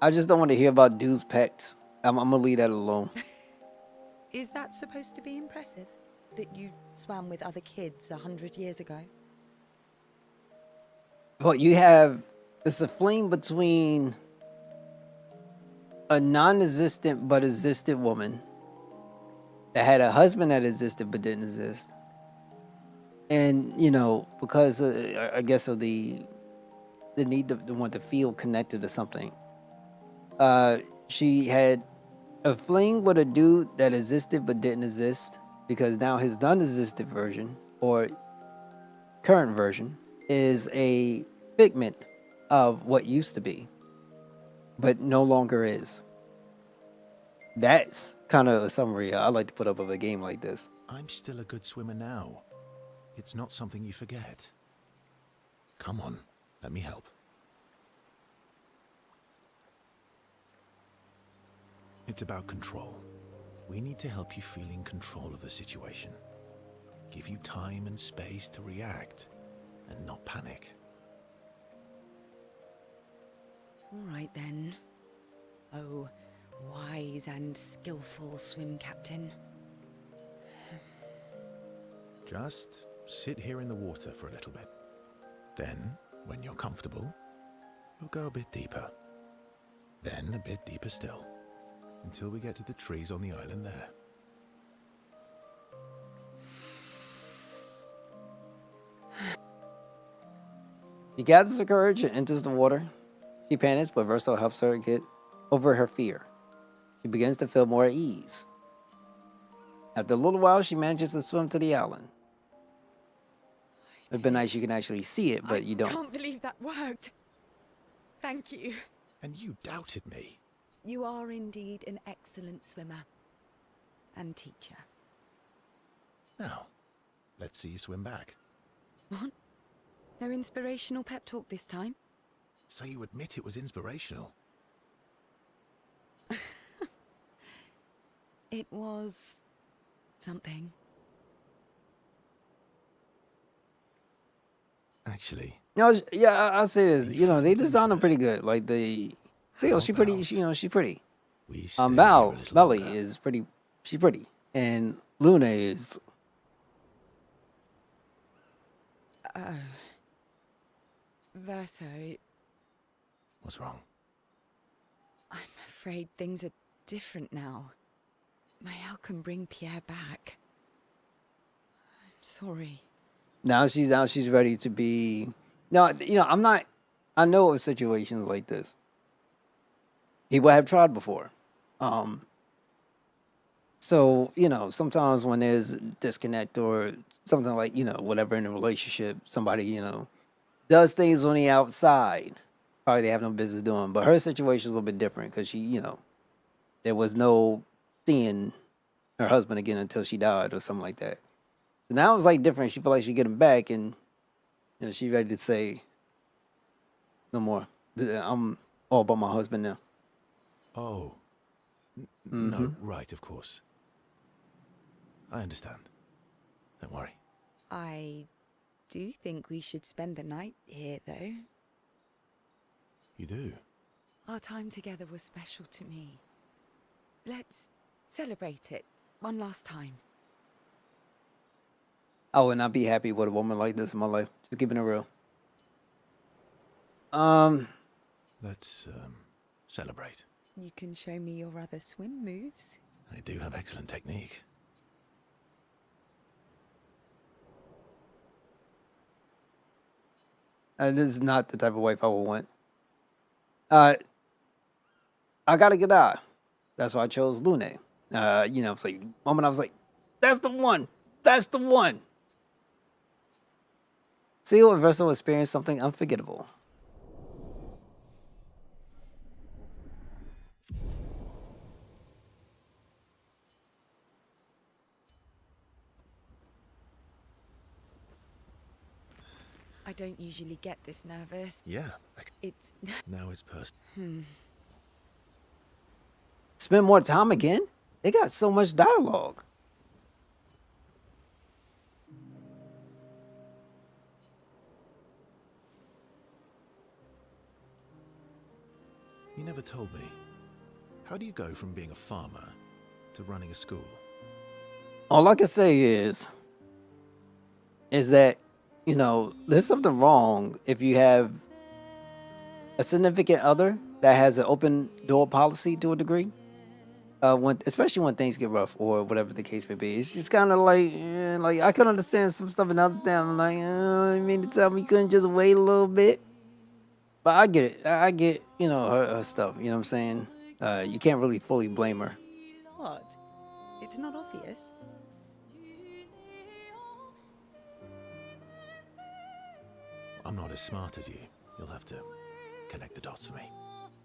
I just don't want to hear about dudes' pets. I'm gonna leave that alone. Is that supposed to be impressive? That you swam with other kids 100 years ago? Well, it's a fling between a non-existent but existent woman that had a husband that existed but didn't exist. And, because I guess of the need to want to feel connected to something. She had a fling with a dude that existed but didn't exist because now his non-existent version or current version is a figment of what used to be, but no longer is. That's kind of a summary I like to put up of a game like this. I'm still a good swimmer now. It's not something you forget. Come on, let me help. It's about control. We need to help you feel in control of the situation. Give you time and space to react and not panic. All right then. Oh, wise and skillful swim captain. Just sit here in the water for a little bit. Then, when you're comfortable, we'll go a bit deeper. Then a bit deeper still, until we get to the trees on the island there. She gathers her courage and enters the water. She panics, but Verso helps her get over her fear. She begins to feel more at ease. After a little while, she manages to swim to the island. It'd been nice you can actually see it, but you don't. I can't believe that worked. Thank you. And you doubted me. You are indeed an excellent swimmer and teacher. Now, let's see you swim back. What? No inspirational pep talk this time? So you admit it was inspirational? It was something. Actually. No, yeah, I'll say this. They designed them pretty good. Like she's pretty. She's pretty. Melly is pretty. She's pretty, and Luna is. Verso. What's wrong? I'm afraid things are different now. My help can bring Pierre back. I'm sorry. Now she's ready to be. No, I'm not. I know of situations like this. People have tried before. Um, so sometimes when there's disconnect or something like whatever in a relationship, somebody does things on the outside, probably they have no business doing. But her situation is a little bit different because she, there was no seeing her husband again until she died or something like that. So now it's like different. She feel like she get him back, and she ready to say no more. I'm all about my husband now. Oh. Mm-hmm. No, right, of course. I understand. Don't worry. I do think we should spend the night here, though. You do? Our time together was special to me. Let's celebrate it one last time. I would not be happy with a woman like this in my life. Just keeping it real. Let's, celebrate. You can show me your other swim moves. I do have excellent technique. This is not the type of wife I would want. I got a good eye. That's why I chose Lune. It's like moment I was like, that's the one. That's the one. Seal and Verso experienced something unforgettable. I don't usually get this nervous. Yeah. It's... Now it's personal. Spend more time again? They got so much dialogue. You never told me. How do you go from being a farmer to running a school? All I can say is that, there's something wrong if you have a significant other that has an open door policy to a degree. Especially when things get rough or whatever the case may be. It's just kind of like I could understand some stuff another time. I'm like, you mean to tell me you couldn't just wait a little bit? But I get it. I get, her stuff. You know what I'm saying? You can't really fully blame her. What? It's not obvious. I'm not as smart as you. You'll have to connect the dots for me.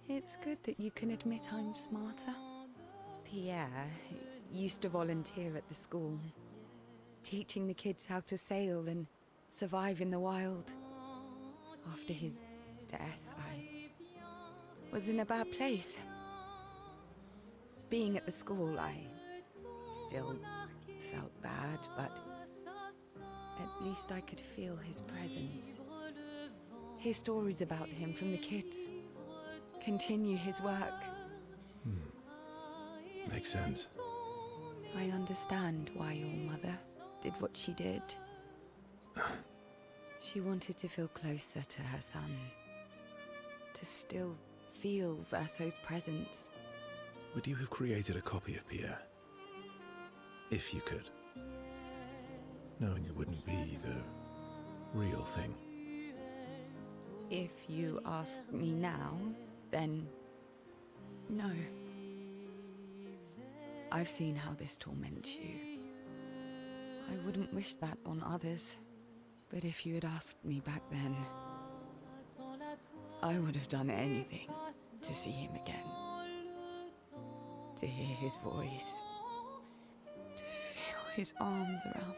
It's good that you can admit I'm smarter. Pierre used to volunteer at the school, teaching the kids how to sail and survive in the wild. After his death, I was in a bad place. Being at the school, I still felt bad, but at least I could feel his presence. Hear stories about him from the kids. Continue his work. Makes sense. I understand why your mother did what she did. She wanted to feel closer to her son. To still feel Verso's presence. Would you have created a copy of Pierre? If you could. Knowing it wouldn't be the real thing. If you ask me now, then no. I've seen how this torments you. I wouldn't wish that on others. But if you had asked me back then, I would have done anything to see him again. To hear his voice. To feel his arms around me.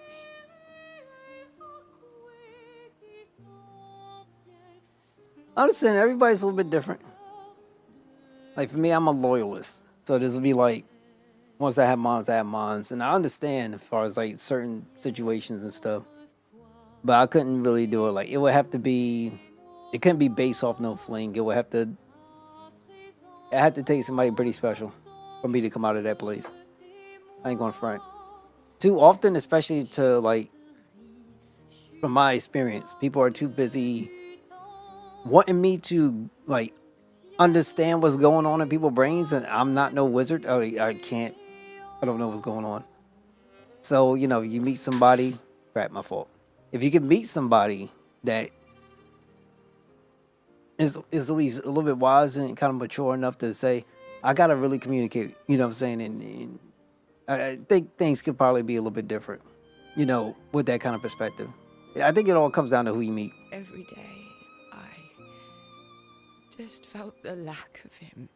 I understand everybody's a little bit different. Like for me, I'm a loyalist. So this will be like, once I have mines, I have mines. And I understand as far as like certain situations and stuff. But I couldn't really do it. Like it would have to be, it couldn't be based off no fling. It had to take somebody pretty special for me to come out of that place. I ain't going front. Too often, especially to like, from my experience, people are too busy wanting me to like understand what's going on in people's brains, and I'm not no wizard. I don't know what's going on. So you meet somebody, crap, my fault. if you can meet somebody that is at least a little bit wise and kind of mature enough to say, I gotta really communicate, you know what I'm saying? And I think things could probably be a little bit different, you know, with that kind of perspective. I think it all comes down to who you meet. Every day, I just felt the lack of him.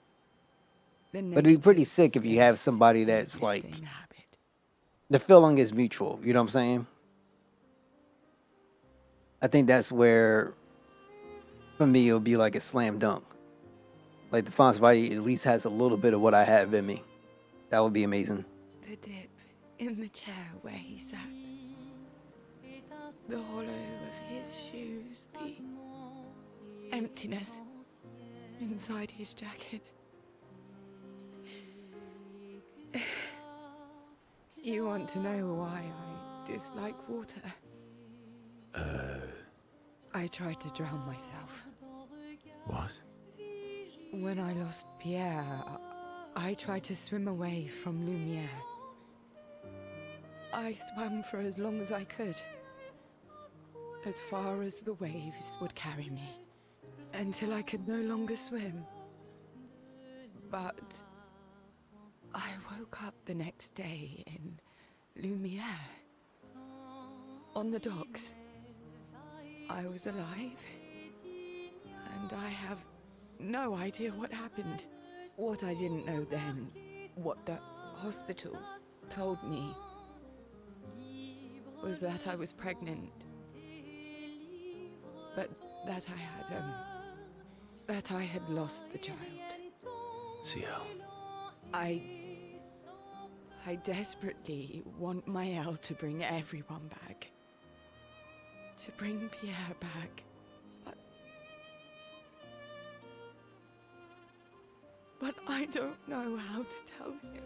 But it'd be pretty sick if you have somebody that's like, the feeling is mutual, you know what I'm saying? I think that's where, for me, it'll be like a slam dunk. Like to find somebody at least has a little bit of what I have in me. That would be amazing. The dip in the chair where he sat. The hollow of his shoes. The emptiness inside his jacket. You want to know why I dislike water? I tried to drown myself. What? When I lost Pierre, I tried to swim away from Lumiere. I swam for as long as I could. As far as the waves would carry me. Until I could no longer swim. But I woke up the next day in Lumiere. On the docks. I was alive. And I have no idea what happened. What I didn't know then, what the hospital told me, was that I was pregnant. But that I had lost the child. CL. I desperately want Maëlle to bring everyone back. To bring Pierre back. But I don't know how to tell him.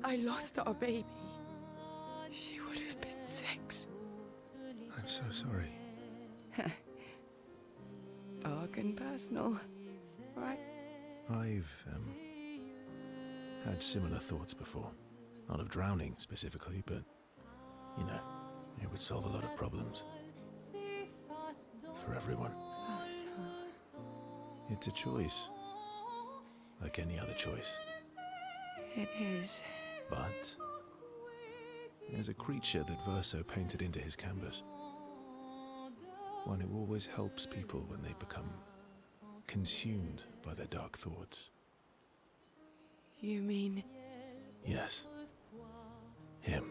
I lost our baby. She would have been 6. I'm so sorry. Dark and personal, right? I've had similar thoughts before. Not of drowning specifically, but, you know, it would solve a lot of problems. For everyone. It's a choice. Like any other choice. It is. But there's a creature that Verso painted into his canvas. One who always helps people when they become consumed by their dark thoughts. You mean? Yes. Him.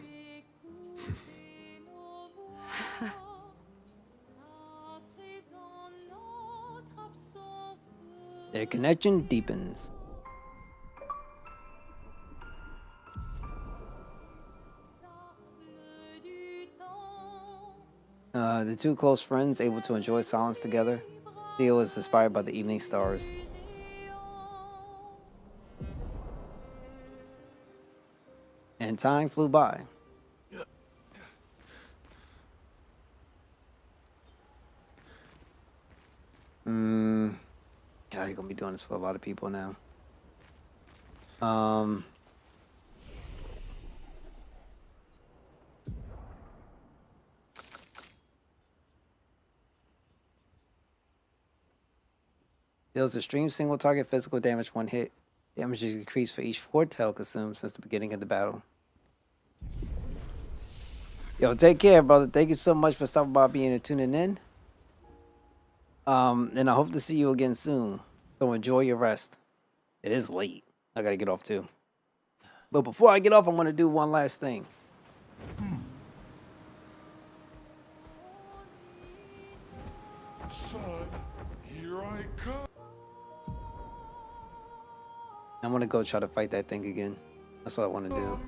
Their connection deepens. The two close friends able to enjoy silence together. Theo is inspired by the evening stars. And time flew by. God, you're gonna be doing this for a lot of people now. Deals extreme single target physical damage 1 hit. Damage is increased for each foretell consumed since the beginning of the battle. Yo, take care, brother. Thank you so much for stopping by, being and tuning in. And I hope to see you again soon. So enjoy your rest. It is late. I gotta get off too. But before I get off, I'm gonna do one last thing. Son, here I come. I'm gonna go try to fight that thing again. That's what I want to do.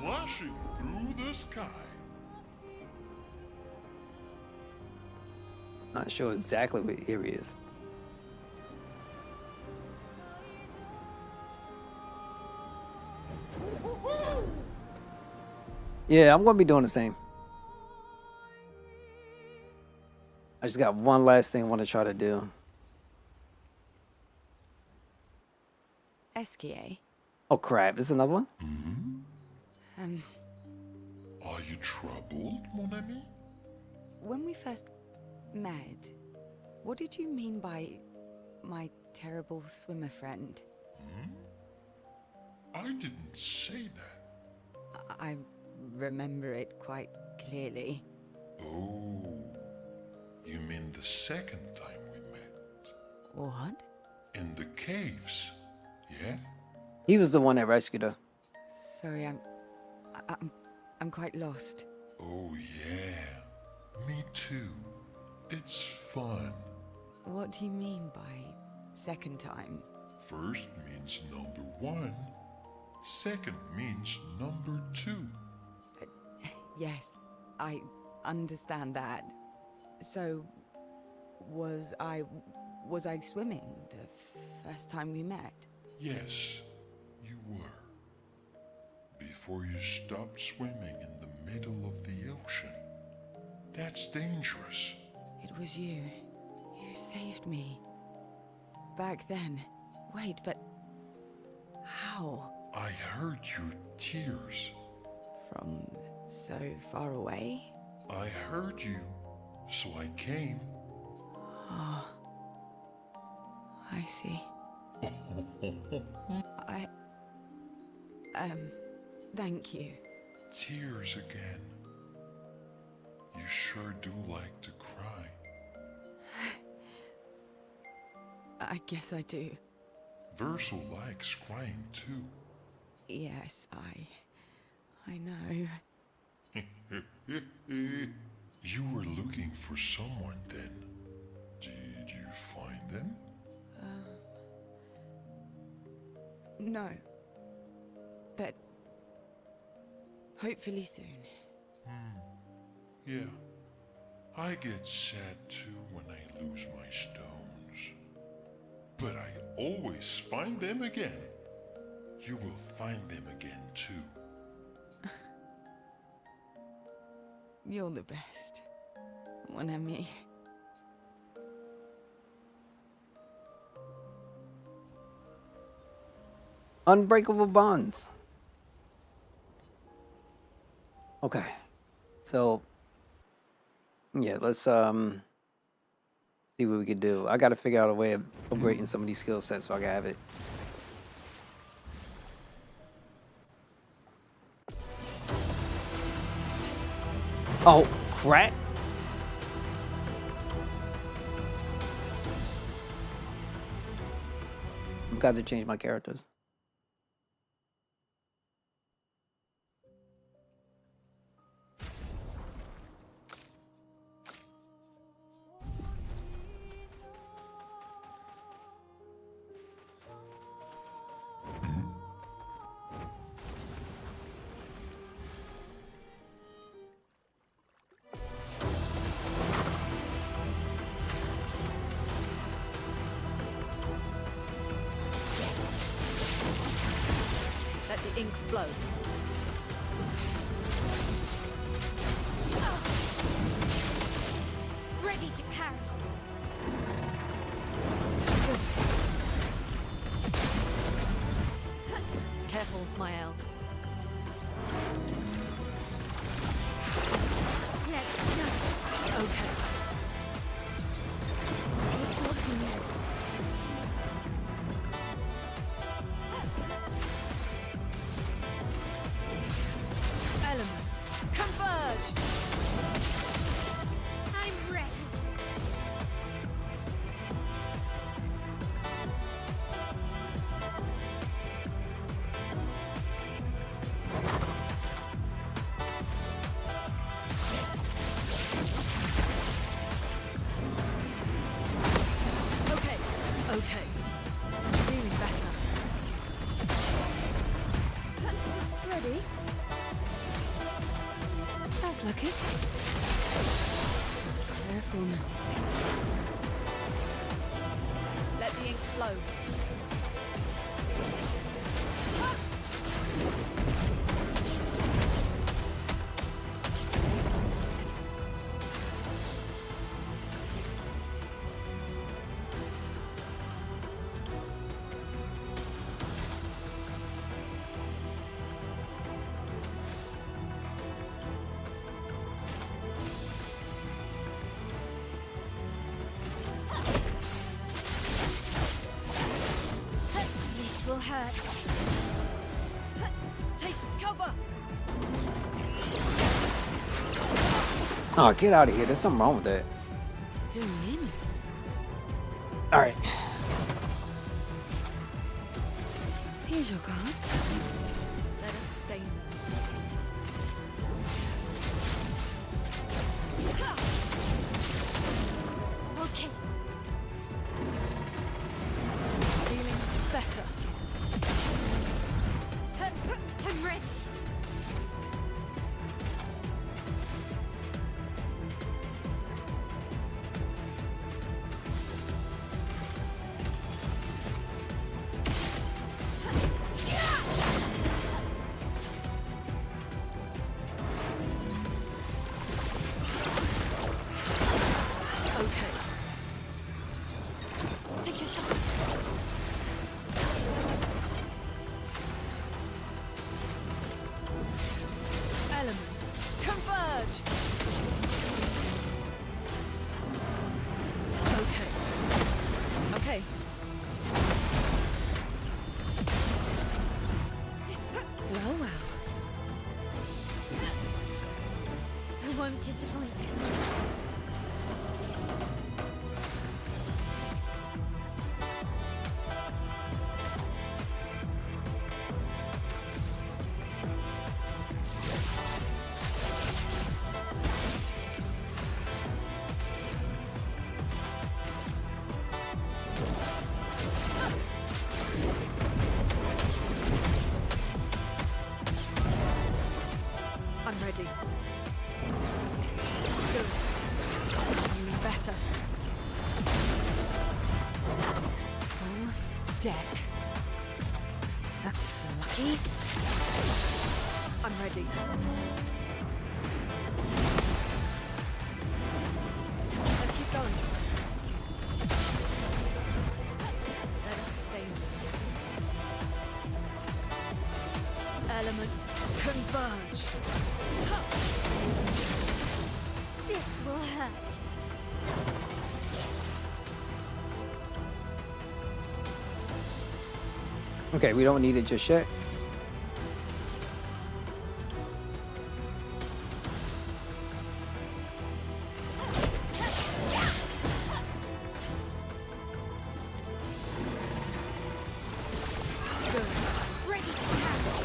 Flashing through the sky. Not sure exactly what area is. Yeah, I'm gonna be doing the same. I just got one last thing I want to try to do. Esquier. Oh crap! This is another one. Are you troubled, mon ami? When we first met, what did you mean by my terrible swimmer friend? I didn't say that. I remember it quite clearly. Oh, you mean the second time we met? What? In the caves, yeah? He was the one that rescued her. Sorry, I'm quite lost. Oh yeah, me too. It's fun. What do you mean by second time? First means number one. Second means number two. Yes, I understand that. So, was I swimming the first time we met? Yes, you were. Before you stopped swimming in the middle of the ocean. That's dangerous. It was you. You saved me. Back then. Wait, but how? I heard your tears. From so far away? I heard you, so I came. Oh, I see. Thank you. Tears again. You sure do like to cry. I guess I do. Verso likes crying too. Yes, I know. You were looking for someone then. Did you find them? No. But hopefully soon. Yeah. I get sad too when I lose my stones. But I always find them again. You will find them again too. You're the best. Mon ami. Unbreakable bonds. Okay. So yeah, let's see what we could do. I gotta figure out a way of upgrading some of these skill sets so I can have it. Oh crap. I've got to change my characters. Let the ink flow. Ready to parry. Careful, Mael. Let's dance. Okay. It's looking at. Elements, converge! I'm ready. Okay, okay. Feeling better. Ready? That's lucky. Careful now. Let the ink flow. Oh, get out of here. There's something wrong with that. Doing in. All right. Here's your card. Let us stain them. Okay. Feeling better. I'm ready. Okay. Take your shot. Elements converge. Okay. Okay. Well, well. I won't disappoint. I'm ready. Good. Feeling better. Full deck. That's lucky. I'm ready. Let's keep going. Let us stain them. Elements converge. This will hurt. Okay, we don't need it just yet. Good. Ready to tackle.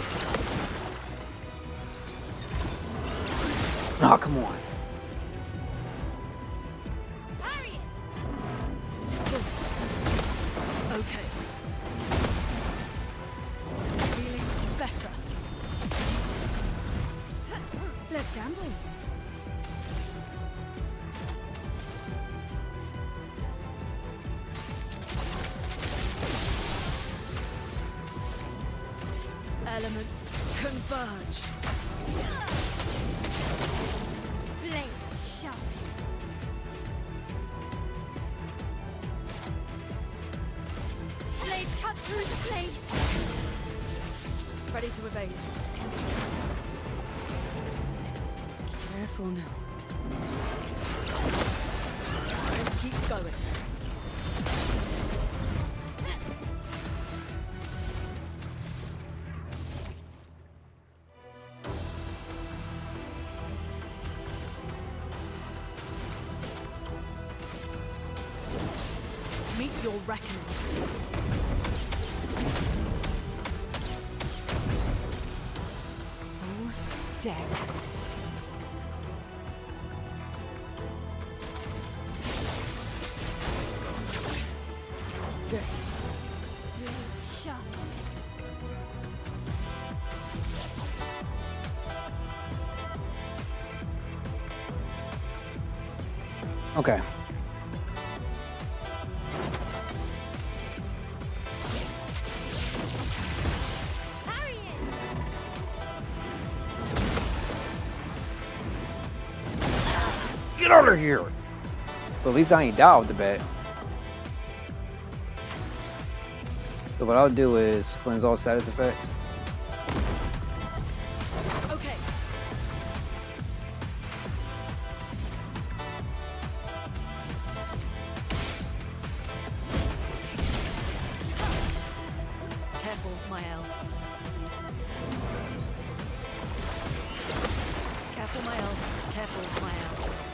Oh, come on. Parry it. Good. Okay. Feeling better. Let's gamble. Elements converge. Blades sharp. Blade cut through the blades. Ready to evade. Careful now. Let's keep going. Meet your reckoning. Full deck. Good. Blades sharp. Okay. Parry it. Get out of here. Well, at least I ain't die with the bat. So what I'll do is cleanse all status effects. Okay. Careful, Mael. Careful, Mael. Careful, Mael.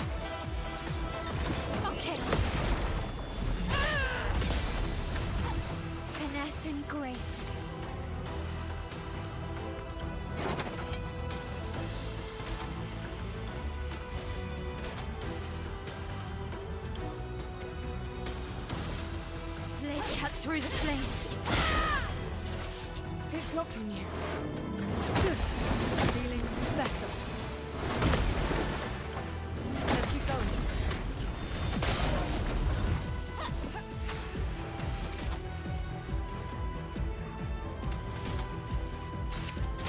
through the flames. It's locked on you. Good. Feeling better. Let's keep going.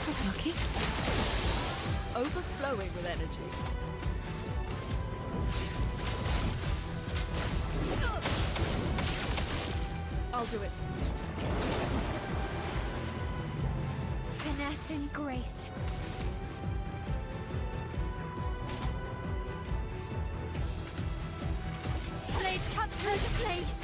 That's lucky. Overflowing with energy. I'll do it. Finesse and grace. Blade cut through the flames.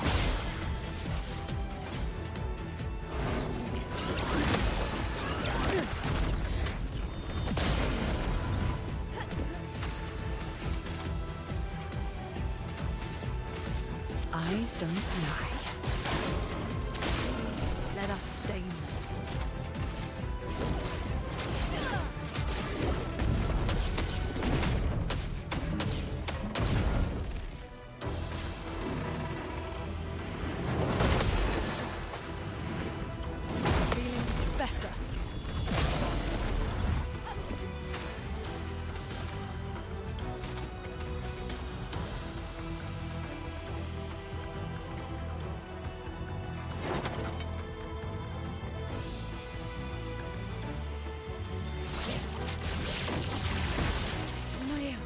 Eyes don't lie. Let us stain them. Feeling better. Mael.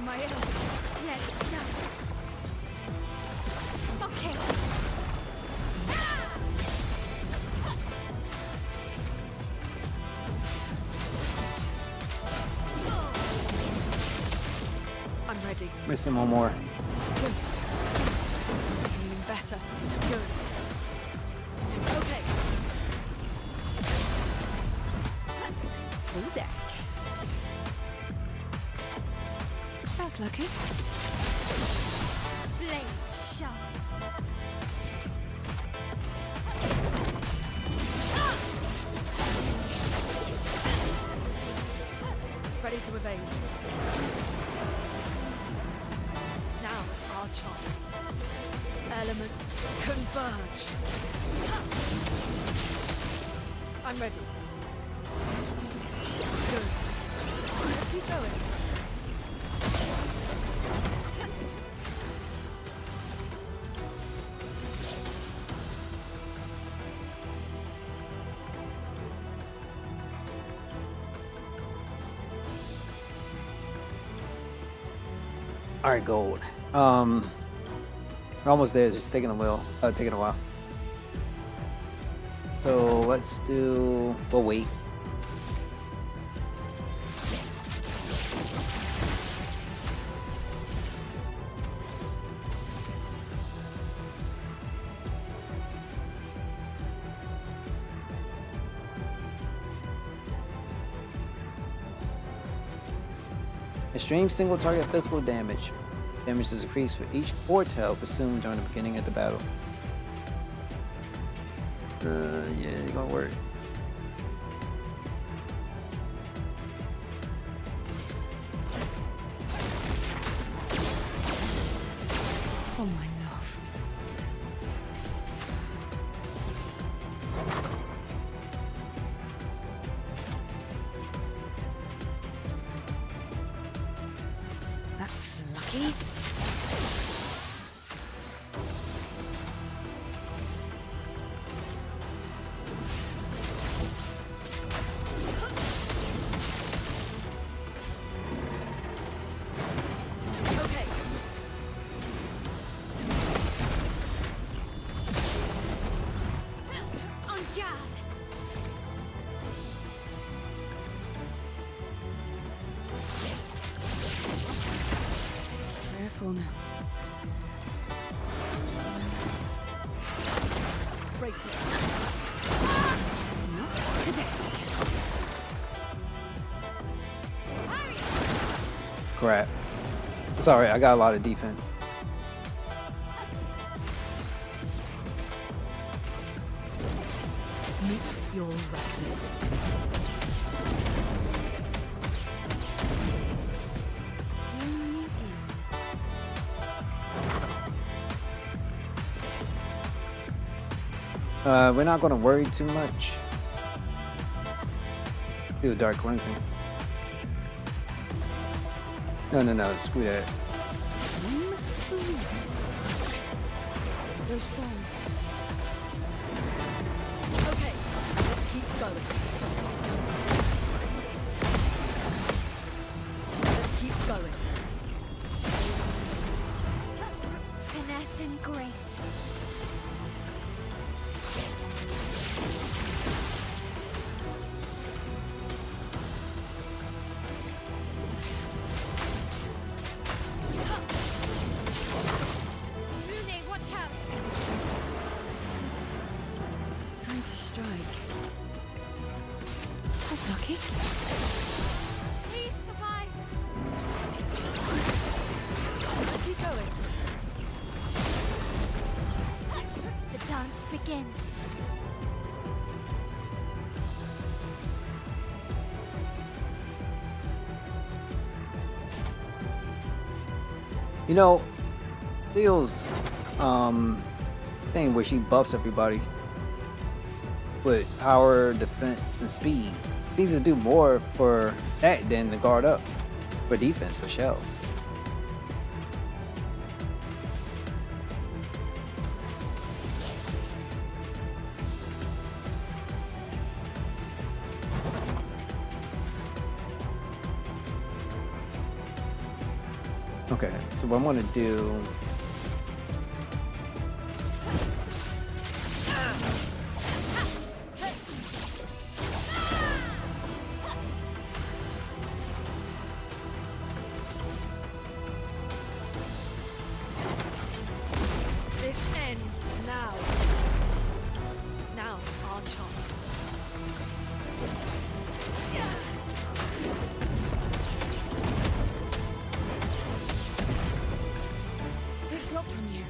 Mael. Let's dance. Okay. I'm ready. Missing one more. Good. Feeling better. Good. Okay. Full deck. That's lucky. Blades sharp. Ready to evade. Now's our chance. Elements converge. I'm ready. Good. Let's keep going. All right, gold. We're almost there. Just taking a while. So let's do. We'll wait. Extreme single target physical damage. Damage is increased for each foretell consumed during the beginning of the battle. Yeah, it's gonna work. Oh my love. That's lucky. Okay. En garde. Careful now. Brace yourself. Not today. Crap. Sorry, I got a lot of defense. Meet your reckoning. We're not gonna worry too much. Do a dark cleansing. No, screw that. Go strong. Okay, let's keep going. Let's keep going. Finesse and grace. Rune, watch out! Trying to strike. That's lucky. Please survive! Let's keep going. The dance begins. You know, Seal's thing where she buffs everybody with power, defense, and speed seems to do more for that than the guard up for defense for Shell. Okay, so what I'm gonna do. This ends now. Now's our chance. It's locked on you.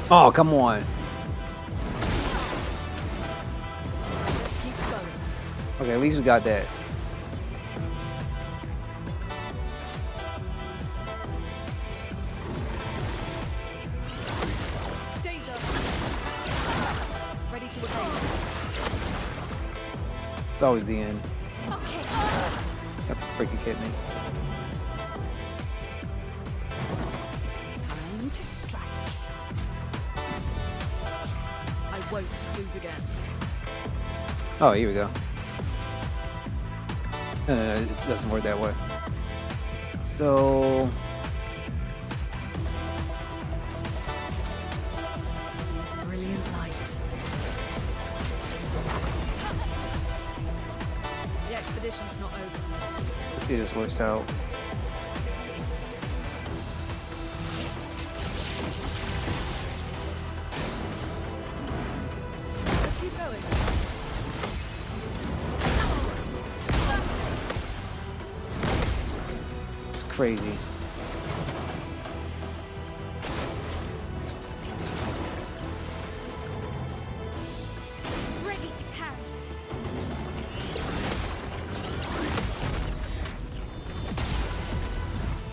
Oh, come on. Let's keep going. Okay, at least we got that. Danger. Ready to evade. It's always the end. Okay. Yep, freaking hit me. Time to strike. I won't lose again. Oh, here we go. No, it doesn't work that way. So, Brilliant light. The expedition's not over. let's see if this works out. Let's keep going. It's crazy. Ready to parry.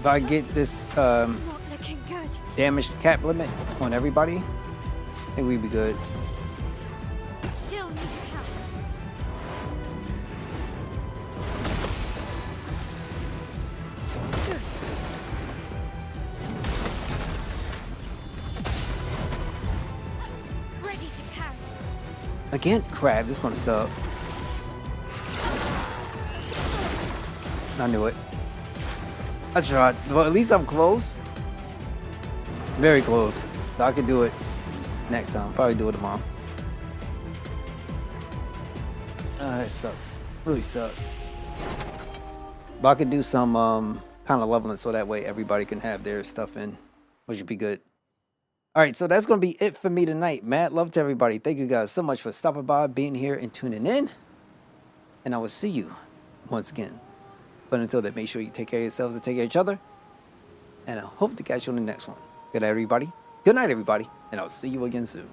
If I get this Not looking good. damage cap limit on everybody, I think we'd be good. Still need help. Good. Ready to parry. Again, crab, this is gonna suck. I knew it. I tried. Well, at least I'm close. Very close. So I can do it next time. Probably do it tomorrow. It sucks. Really sucks. But I could do some kind of leveling so that way everybody can have their stuff in, which would be good. All right, so that's going to be it for me tonight. Mad love to everybody. Thank you guys so much for stopping by, being here, and tuning in. And I will see you once again. But until then, make sure you take care of yourselves and take care of each other. And I hope to catch you on the next one. Good night, everybody. Good night, everybody. And I'll see you again soon.